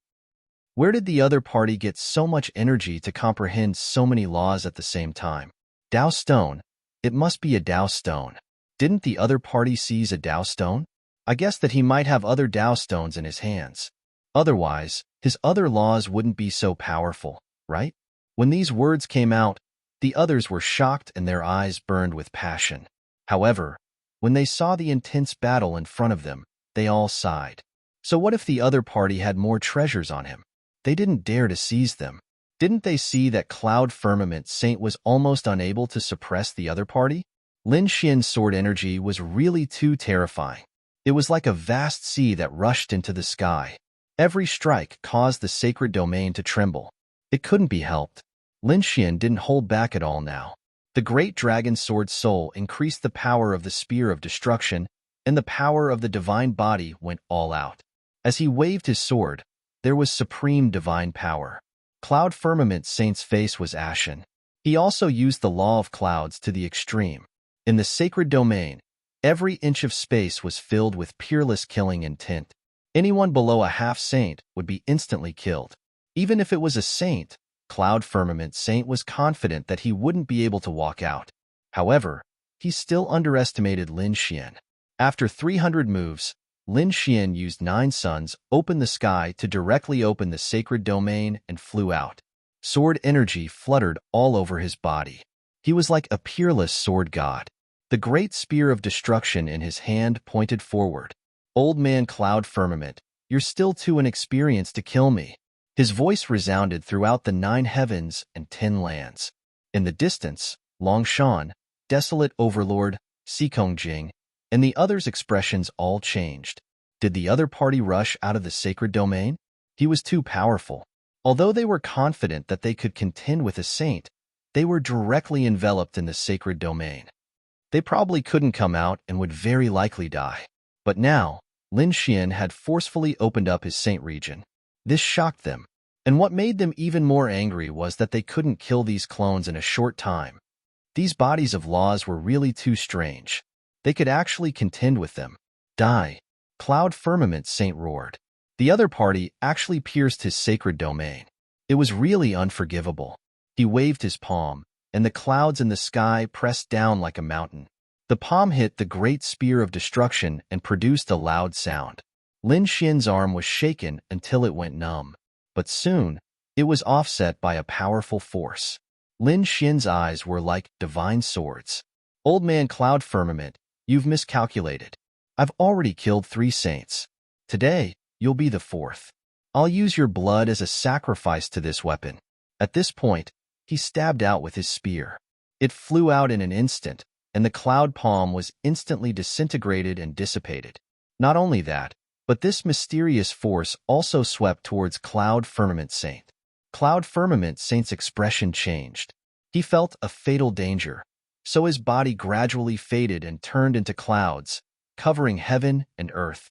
Where did the other party get so much energy to comprehend so many laws at the same time? Dao Stone. It must be a Dao Stone. Didn't the other party seize a Dao Stone? I guess that he might have other Dao Stones in his hands. Otherwise, his other laws wouldn't be so powerful, right? When these words came out, The others were shocked and their eyes burned with passion. However, when they saw the intense battle in front of them, they all sighed. So what if the other party had more treasures on him? They didn't dare to seize them. Didn't they see that Cloud Firmament Saint was almost unable to suppress the other party? Lin Xian's sword energy was really too terrifying. It was like a vast sea that rushed into the sky. Every strike caused the sacred domain to tremble. It couldn't be helped. Lin Xian didn't hold back at all now. The great dragon sword soul increased the power of the spear of destruction, and the power of the divine body went all out. As he waved his sword, there was supreme divine power. Cloud Firmament Saint's face was ashen. He also used the law of clouds to the extreme. In the sacred domain, every inch of space was filled with peerless killing intent. Anyone below a half-saint would be instantly killed. Even if it was a saint, Cloud Firmament Saint was confident that he wouldn't be able to walk out. However, he still underestimated Lin Xian. After 300 moves, Lin Xian used 9 suns, opened the sky to directly open the sacred domain, and flew out. Sword energy fluttered all over his body. He was like a peerless sword god. The great spear of destruction in his hand pointed forward. "Old man Cloud Firmament, you're still too inexperienced to kill me." His voice resounded throughout the 9 heavens and 10 lands. In the distance, Longshan, Desolate Overlord, Sikongjing, and the others' expressions all changed. Did the other party rush out of the sacred domain? He was too powerful. Although they were confident that they could contend with a saint, they were directly enveloped in the sacred domain. They probably couldn't come out and would very likely die. But now, Lin Xian had forcefully opened up his saint region. This shocked them, and what made them even more angry was that they couldn't kill these clones in a short time. These bodies of laws were really too strange. They could actually contend with them. "Die!" Cloud Firmament Saint roared. The other party actually pierced his sacred domain. It was really unforgivable. He waved his palm, and the clouds in the sky pressed down like a mountain. The palm hit the great spear of destruction and produced a loud sound. Lin Xian's arm was shaken until it went numb. But soon, it was offset by a powerful force. Lin Xian's eyes were like divine swords. "Old man Cloud Firmament, you've miscalculated. I've already killed 3 saints. Today, you'll be the 4th. I'll use your blood as a sacrifice to this weapon." At this point, he stabbed out with his spear. It flew out in an instant, and the cloud palm was instantly disintegrated and dissipated. Not only that, but this mysterious force also swept towards Cloud Firmament Saint. Cloud Firmament Saint's expression changed. He felt a fatal danger, so his body gradually faded and turned into clouds, covering heaven and earth.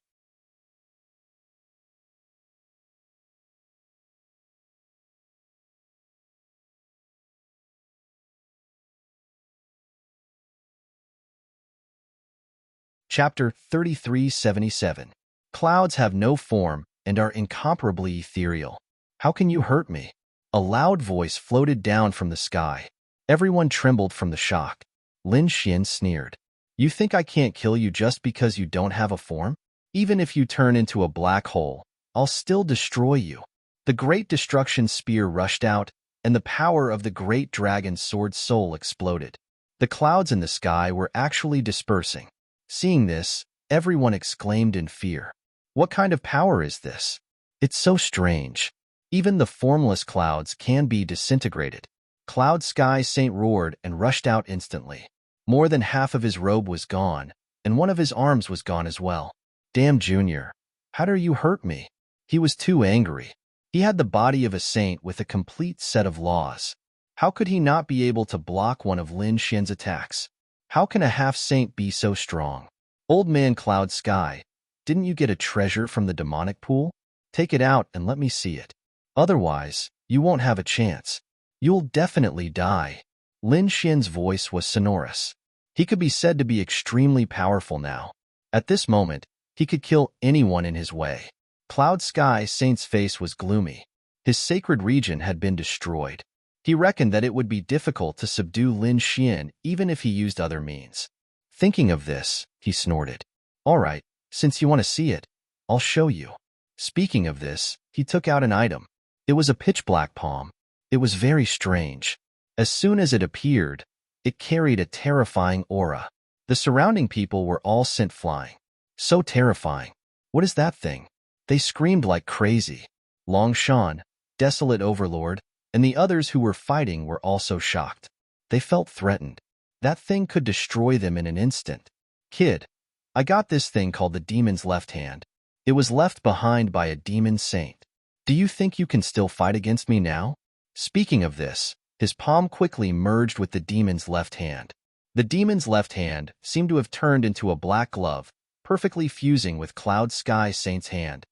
Chapter 3377. Clouds have no form and are incomparably ethereal. How can you hurt me? A loud voice floated down from the sky. Everyone trembled from the shock. Lin Xian sneered. "You think I can't kill you just because you don't have a form? Even if you turn into a black hole, I'll still destroy you." The great destruction spear rushed out, and the power of the great dragon sword soul exploded. The clouds in the sky were actually dispersing. Seeing this, everyone exclaimed in fear. What kind of power is this? It's so strange. Even the formless clouds can be disintegrated. Cloud Sky Saint roared and rushed out instantly. More than half of his robe was gone, and one of his arms was gone as well. "Damn, Junior, how dare you hurt me?" He was too angry. He had the body of a saint with a complete set of laws. How could he not be able to block one of Lin Xian's attacks? How can a half-saint be so strong? "Old man Cloud Sky, didn't you get a treasure from the demonic pool? Take it out and let me see it. Otherwise, you won't have a chance. You'll definitely die." Lin Xian's voice was sonorous. He could be said to be extremely powerful now. At this moment, he could kill anyone in his way. Cloud Sky Saint's face was gloomy. His sacred region had been destroyed. He reckoned that it would be difficult to subdue Lin Xian even if he used other means. Thinking of this, he snorted. "All right, since you want to see it, I'll show you." Speaking of this, he took out an item. It was a pitch-black palm. It was very strange. As soon as it appeared, it carried a terrifying aura. The surrounding people were all sent flying. So terrifying. What is that thing? They screamed like crazy. Long Shan, desolate overlord, and the others who were fighting were also shocked. They felt threatened. That thing could destroy them in an instant. Kid, I got this thing called the demon's left hand. It was left behind by a demon saint. Do you think you can still fight against me now? Speaking of this, his palm quickly merged with the demon's left hand. The demon's left hand seemed to have turned into a black glove, perfectly fusing with Cloud Sky Saint's hand.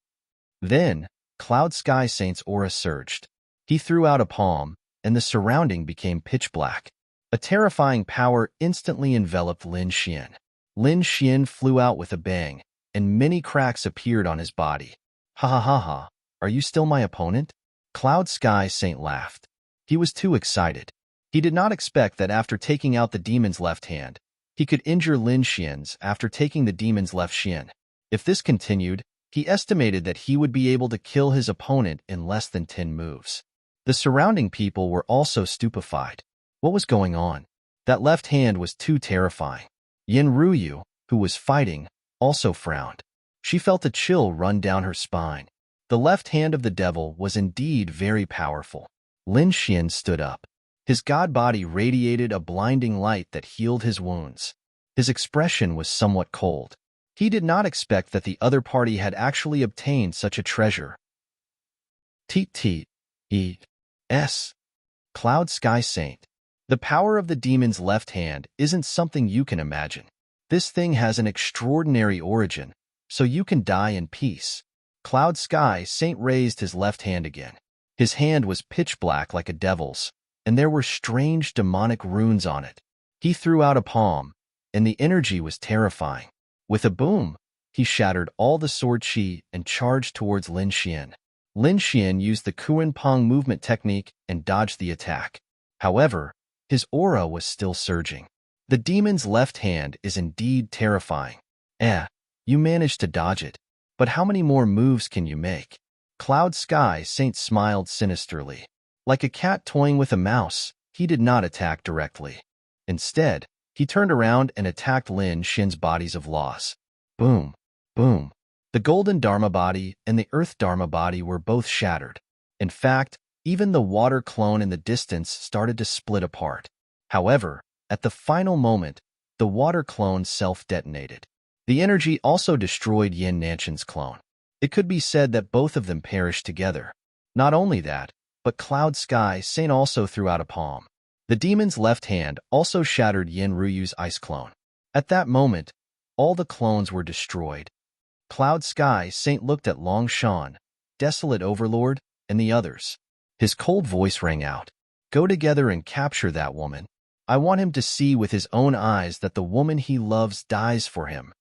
Then, Cloud Sky Saint's aura surged. He threw out a palm, and the surrounding became pitch black. A terrifying power instantly enveloped Lin Xian. Lin Xian flew out with a bang, and many cracks appeared on his body. Ha ha ha ha, are you still my opponent? Cloud Sky Saint laughed. He was too excited. He did not expect that after taking out the demon's left hand, he could injure Lin Xian's after taking the demon's left shin. If this continued, he estimated that he would be able to kill his opponent in less than 10 moves. The surrounding people were also stupefied. What was going on? That left hand was too terrifying. Yin Ruyu, who was fighting, also frowned. She felt a chill run down her spine. The left hand of the devil was indeed very powerful. Lin Xian stood up. His god body radiated a blinding light that healed his wounds. His expression was somewhat cold. He did not expect that the other party had actually obtained such a treasure. T-T-E-S. Cloud Sky Saint. The power of the demon's left hand isn't something you can imagine. This thing has an extraordinary origin, so you can die in peace. Cloud Sky Saint raised his left hand again. His hand was pitch black like a devil's, and there were strange demonic runes on it. He threw out a palm, and the energy was terrifying. With a boom, he shattered all the sword chi and charged towards Lin Xian. Lin Xian used the Kuan Pong movement technique and dodged the attack. However, his aura was still surging. The demon's left hand is indeed terrifying. You managed to dodge it. But how many more moves can you make? Cloud Sky Saint smiled sinisterly. Like a cat toying with a mouse, he did not attack directly. Instead, he turned around and attacked Lin Xian's bodies of loss. Boom, boom. The golden Dharma body and the earth Dharma body were both shattered. In fact, even the water clone in the distance started to split apart. However, at the final moment, the water clone self-detonated. The energy also destroyed Yin Nanshan's clone. It could be said that both of them perished together. Not only that, but Cloud Sky Saint also threw out a palm. The demon's left hand also shattered Yin Ruyu's ice clone. At that moment, all the clones were destroyed. Cloud Sky Saint looked at Long Shan, desolate overlord, and the others. His cold voice rang out. Go together and capture that woman. I want him to see with his own eyes that the woman he loves dies for him.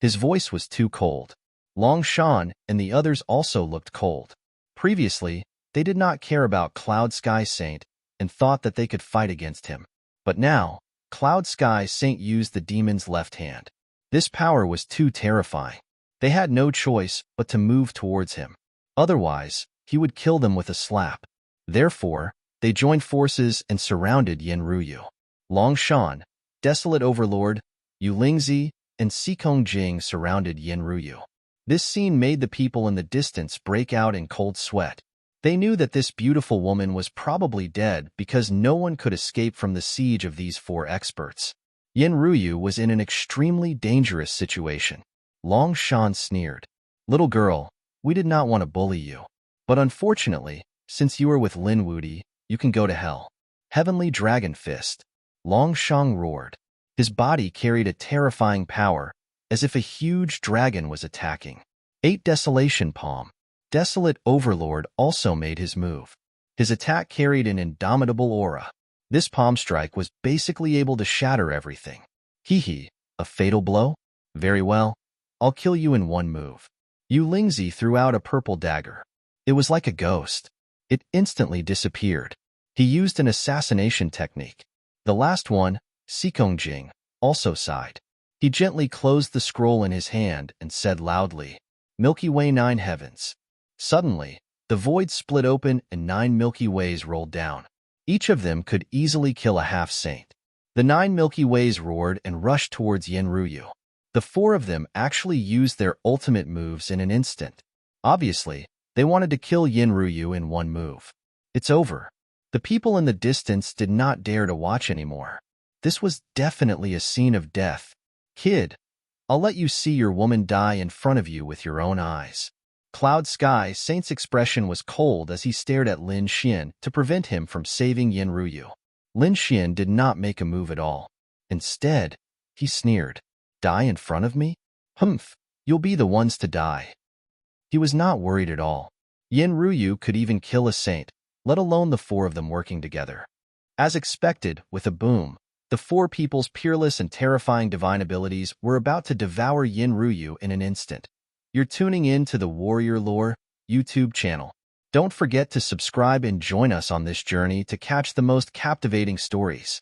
His voice was too cold. Long Shan and the others also looked cold. Previously, they did not care about Cloud Sky Saint and thought that they could fight against him. But now, Cloud Sky Saint used the demon's left hand. This power was too terrifying. They had no choice but to move towards him. Otherwise, he would kill them with a slap. Therefore, they joined forces and surrounded Yin Ruyu. Long Shan, desolate overlord, Yu Lingzi, and Sikong Jing surrounded Yin Ruyu. This scene made the people in the distance break out in cold sweat. They knew that this beautiful woman was probably dead because no one could escape from the siege of these 4 experts. Yin Ruyu was in an extremely dangerous situation. Long Shan sneered. Little girl, we did not want to bully you. But unfortunately, since you are with Lin Wudi, you can go to hell. Heavenly Dragon Fist. Long Shan roared. His body carried a terrifying power, as if a huge dragon was attacking. 8 Desolation Palm. Desolate Overlord also made his move. His attack carried an indomitable aura. This palm strike was basically able to shatter everything. Hee, a fatal blow? Very well. I'll kill you in 1 move. Yu Lingzi threw out a purple dagger. It was like a ghost. It instantly disappeared. He used an assassination technique. The last one, Sikong Jing, also sighed. He gently closed the scroll in his hand and said loudly, Milky Way 9 heavens. Suddenly, the void split open and 9 Milky Ways rolled down. Each of them could easily kill a half-saint. The 9 Milky Ways roared and rushed towards Yin Ruyu. The 4 of them actually used their ultimate moves in an instant. Obviously, they wanted to kill Yin Ruyu in one move. It's over. The people in the distance did not dare to watch anymore. This was definitely a scene of death. Kid, I'll let you see your woman die in front of you with your own eyes. Cloud Sky Saint's expression was cold as he stared at Lin Xian to prevent him from saving Yin Ruyu. Lin Xian did not make a move at all. Instead, he sneered. Die in front of me? Humph, you'll be the ones to die. He was not worried at all. Yin Ruyu could even kill a saint, let alone the 4 of them working together. As expected, with a boom, the 4 people's peerless and terrifying divine abilities were about to devour Yin Ruyu in an instant. You're tuning in to the Warrior Lore YouTube channel. Don't forget to subscribe and join us on this journey to catch the most captivating stories.